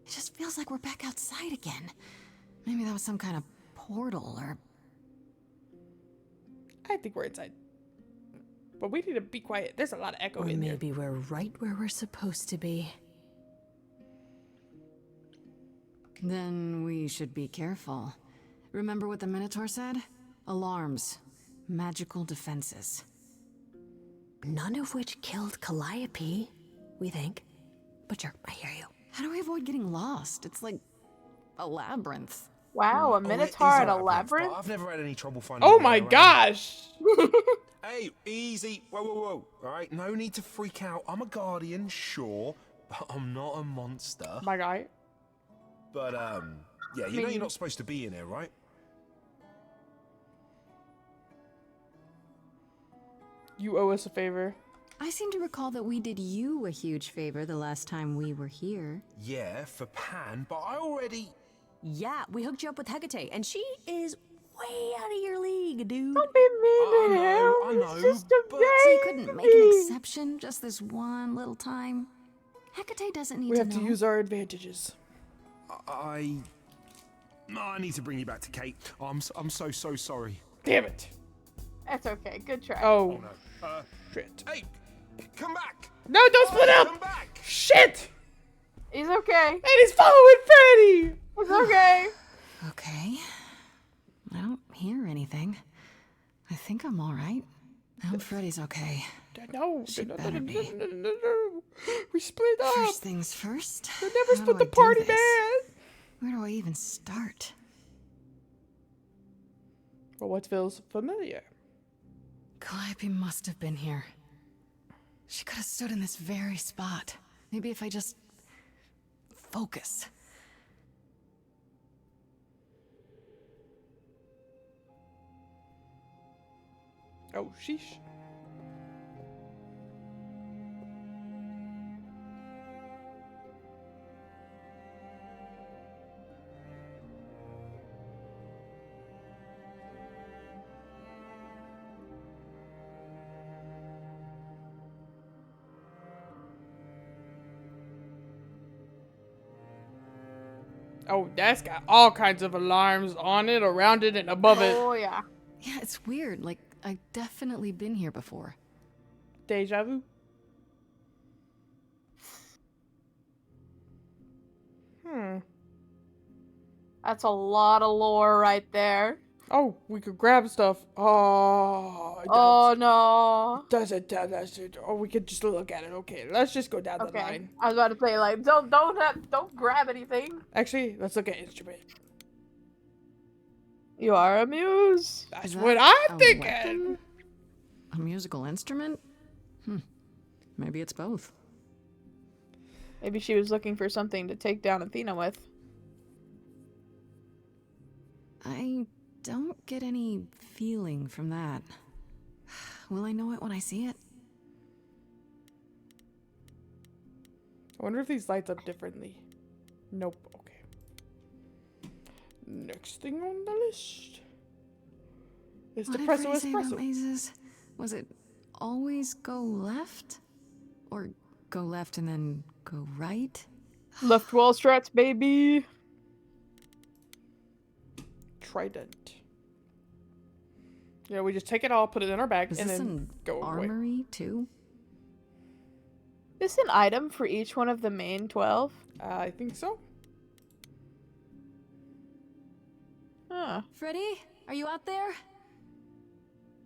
It just feels like we're back outside again. Maybe that was some kind of portal or... I think we're inside. But we need to be quiet. There's a lot of echo Or in here. maybe we're right where we're supposed to be. Then we should be careful. Remember what the Minotaur said? Alarms. Magical defenses. None of which killed Calliope, we think. But sure, I hear you. How do we avoid getting lost? It's like a labyrinth. Wow, a Minotaur and a labyrinth? I've never had any trouble finding. Oh my my way around. gosh! Hey, easy. Whoa, whoa, whoa. All right, no need to freak out. I'm a guardian, sure, but I'm not a monster. My guy. But yeah, you know you're not supposed to be in here, right? You owe us a favor. I seem to recall that we did you a huge favor the last time we were here. Yeah, for Pan, but I already. Yeah, we hooked you up with Hecate, and she is way out of your league, dude. Don't be mean to him. I know, He's just a So you couldn't make an baby. exception just this one little time? Hecate doesn't need We to have know. to use our advantages. I need to bring you back to Kate. I'm so sorry. Damn it. That's okay. Good try. Oh, no. shit. Hey, come back. No, don't split up. Come back. Shit. He's okay. And he's following Freddy. It's okay. Okay. I don't hear anything. I think I'm all right. I hope Freddy's okay. No, She no, better be. no. We split up. First things first. We never How split do the I do party, this? man. Where do I even start? Well, what feels familiar? Calliope must have been here. She could have stood in this very spot. Maybe if I just focus. Oh, sheesh. Oh, that's got all kinds of alarms on it, around it, and above it. Oh yeah. Yeah, it's weird. Like, I've definitely been here before. Deja vu. That's a lot of lore right there. Oh, we could grab stuff. Oh. Oh no. Does it? Oh, we could just look at it. Okay, let's just go down the Okay. line. I was about to say like don't grab anything. Actually, let's look at instrument. You are a muse. That's Is what that I'm a thinking. weapon? A musical instrument? Maybe it's both. Maybe she was looking for something to take down Athena with. I don't get any feeling from that. Will I know it when I see it? I wonder if these lights up differently. Nope. Okay. Next thing on the list is What did Depresso Freddy say about Espresso. mazes? Was it always go left? Or go left and then go right? Left wall strats, baby. Trident. Yeah, we just take it all, put it in our bag, Is and this then an go away. armory too? Is this an item for each one of the main 12? I think so. Huh. Freddy, are you out there?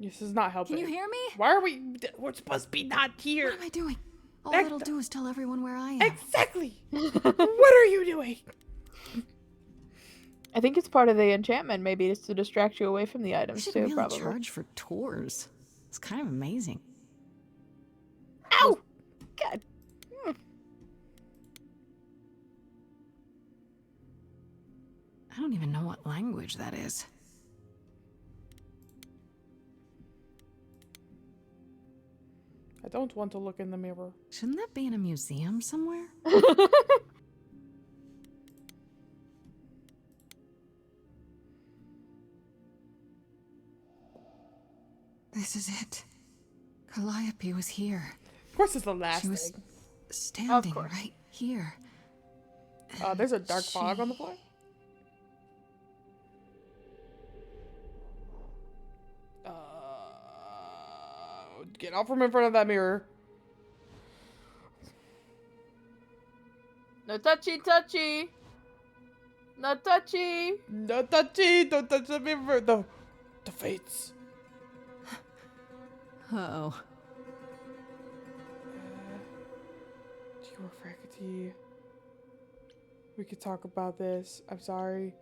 This is not helping. Can you hear me? Why are we? We're supposed to be not here. What am I doing? All That- it'll do is tell everyone where I am. Exactly. What are you doing? I think it's part of the enchantment, maybe, just to distract you away from the They items should too, really probably. charge for tours. It's kind of amazing. Ow! God. I don't even know what language that is. I don't want to look in the mirror. Shouldn't that be in a museum somewhere? This is it. Calliope was here. Of course, it's the last She was thing. standing right here. There's a dark fog on the floor. Get off from in front of that mirror. No touchy touchy. No touchy. No touchy. Don't touch the mirror. The fates. Uh-oh. Geofracity. We could talk about this. I'm sorry.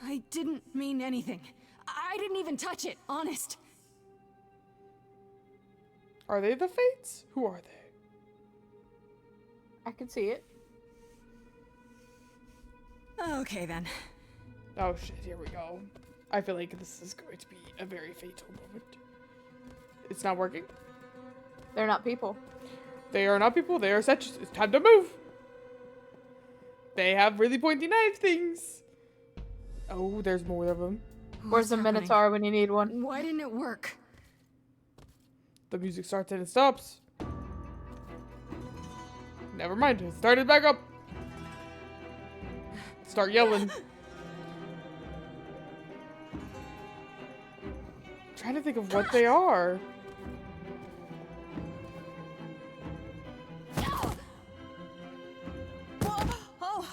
I didn't mean anything. I didn't even touch it, honest. Are they the fates? Who are they? I can see it. Okay then. Oh shit, here we go. I feel like this is going to be a very fatal moment. It's not working. They're not people. They are not people. They are such. It's time to move. They have really pointy knife things. Oh, there's more of them. Where's the Minotaur when you need one? Why didn't it work? The music starts and it stops. Never mind. It started back up. Start yelling. Trying to think of what they are. Oh.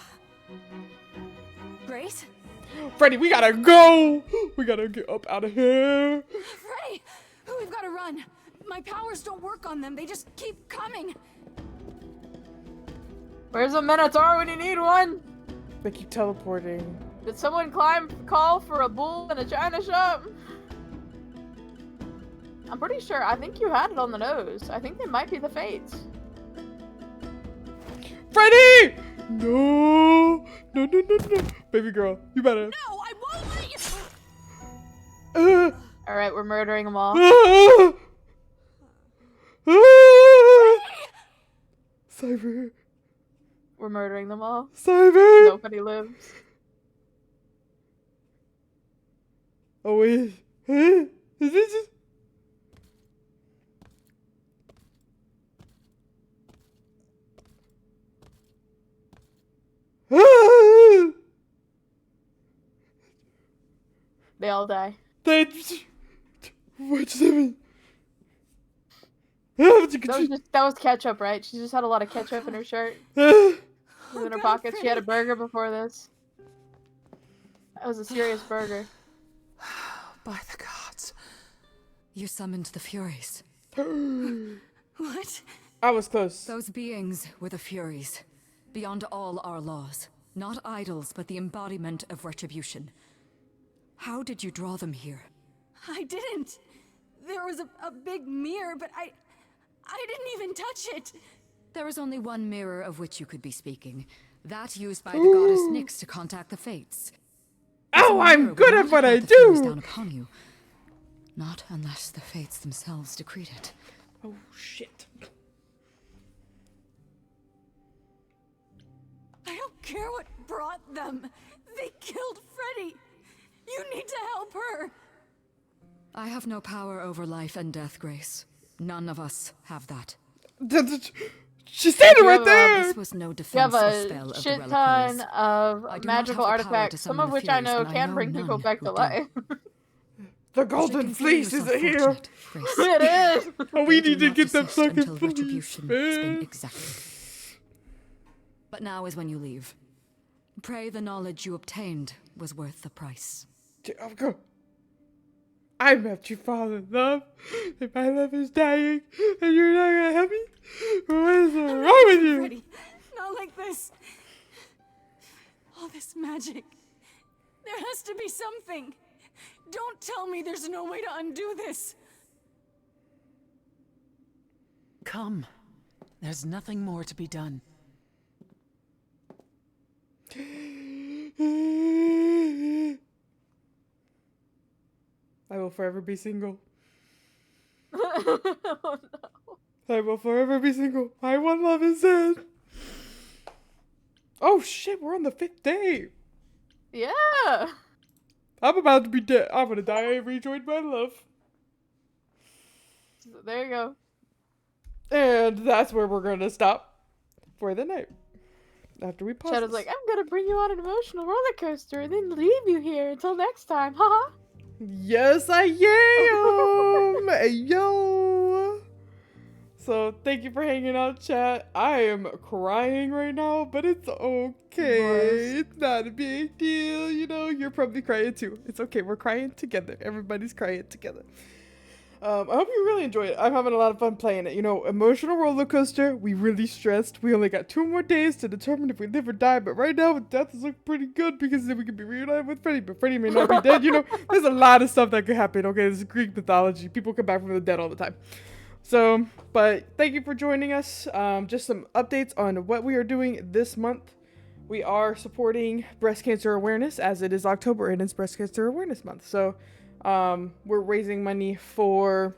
Grace? Freddy, we gotta go! We gotta get up out of here. Freddy! We've gotta run. My powers don't work on them. They just keep coming. Where's the Minotaur when you need one? They keep teleporting. Did someone call for a bull in a china shop? I'm pretty sure. I think you had it on the nose. I think they might be the Fates. Freddy! No! No, no, no, no. Baby girl, you better. No, I won't let you. Alright, we're murdering them all. Cyber. We're murdering them all. Cyber! Nobody lives. Oh, wait. Is this just... They all die. What does that mean? That was ketchup, right? She just had a lot of ketchup in her shirt. In her pocket. She had a burger before this. That was a serious burger. By the gods. You summoned the Furies. What? I was close. Those beings were the Furies. Beyond all our laws. Not idols, but the embodiment of retribution. How did you draw them here? I didn't. There was a big mirror, but I didn't even touch it. There is only one mirror of which you could be speaking. That used by the goddess Nyx to contact the Fates. Oh, I'm good at what I Furies do! down upon you. Not unless the Fates themselves decreed it. Oh, shit. I don't care what brought them. They killed Freddy. You need to help her. I have no power over life and death, Grace. None of us have that. She's standing right there! This was no You defense have or a spell of the shit reliquaries. ton I of do not magical have the power to artifacts, some summon of the which I Furies, know and I can know bring people none back who to do. life. The golden fleece is here! It is! Oh, we need to get that Desist fucking until fleece, retribution has been man. exacted. But now is when you leave. Pray the knowledge you obtained was worth the price. I met you fall in love, and my love is dying, and you're not gonna help me? What is wrong with you? Freddy, not like this. All this magic. There has to be something. Don't tell me there's no way to undo this. Come. There's nothing more to be done. I will forever be single. Oh no. I will forever be single. My one love is dead. Oh shit, we're on the 5th day. Yeah. I'm about to be dead. I'm gonna die. I rejoined my love. So there you go. And that's where we're gonna stop for the night. After we pause. Shadow's like, I'm gonna bring you on an emotional roller coaster and then leave you here until next time. Haha. Yes, I am. Yo. So thank you for hanging out, chat. I am crying right now, but it's okay. It's not a big deal. You know, you're probably crying too. It's okay. We're crying together. Everybody's crying together. I hope you really enjoy it. I'm having a lot of fun playing it. You know, emotional roller coaster. We really stressed. We only got 2 more days to determine if we live or die. But right now, death is looking pretty good because then we can be reunited with Freddy. But Freddy may not be dead. You know, there's a lot of stuff that could happen. Okay, this is Greek mythology. People come back from the dead all the time. So, but thank you for joining us. Just some updates on what we are doing this month. We are supporting breast cancer awareness as it is October and it's breast cancer awareness month. So, we're raising money for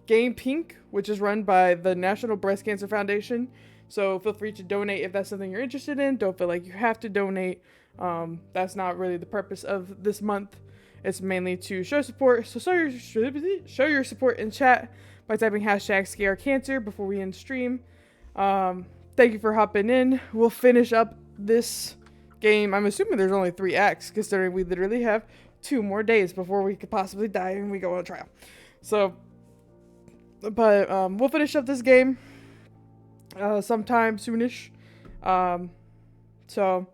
Game Pink, which is run by the National Breast Cancer Foundation. So feel free to donate if that's something you're interested in. Don't feel like you have to donate. That's not really the purpose of this month. It's mainly to show support. So show your support in chat by typing #ScareCancer before we end stream. Thank you for hopping in. We'll finish up this game. I'm assuming there's only 3 acts, considering we literally have 2 more days before we could possibly die and we go on trial. So, but we'll finish up this game sometime soonish. So,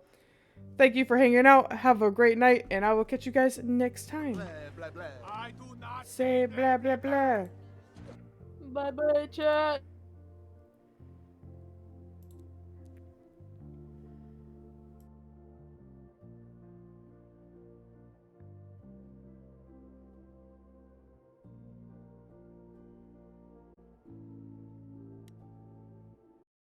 thank you for hanging out. Have a great night, and I will catch you guys next time. Blah, blah, blah. I do not say blah blah blah. Bye bye, chat.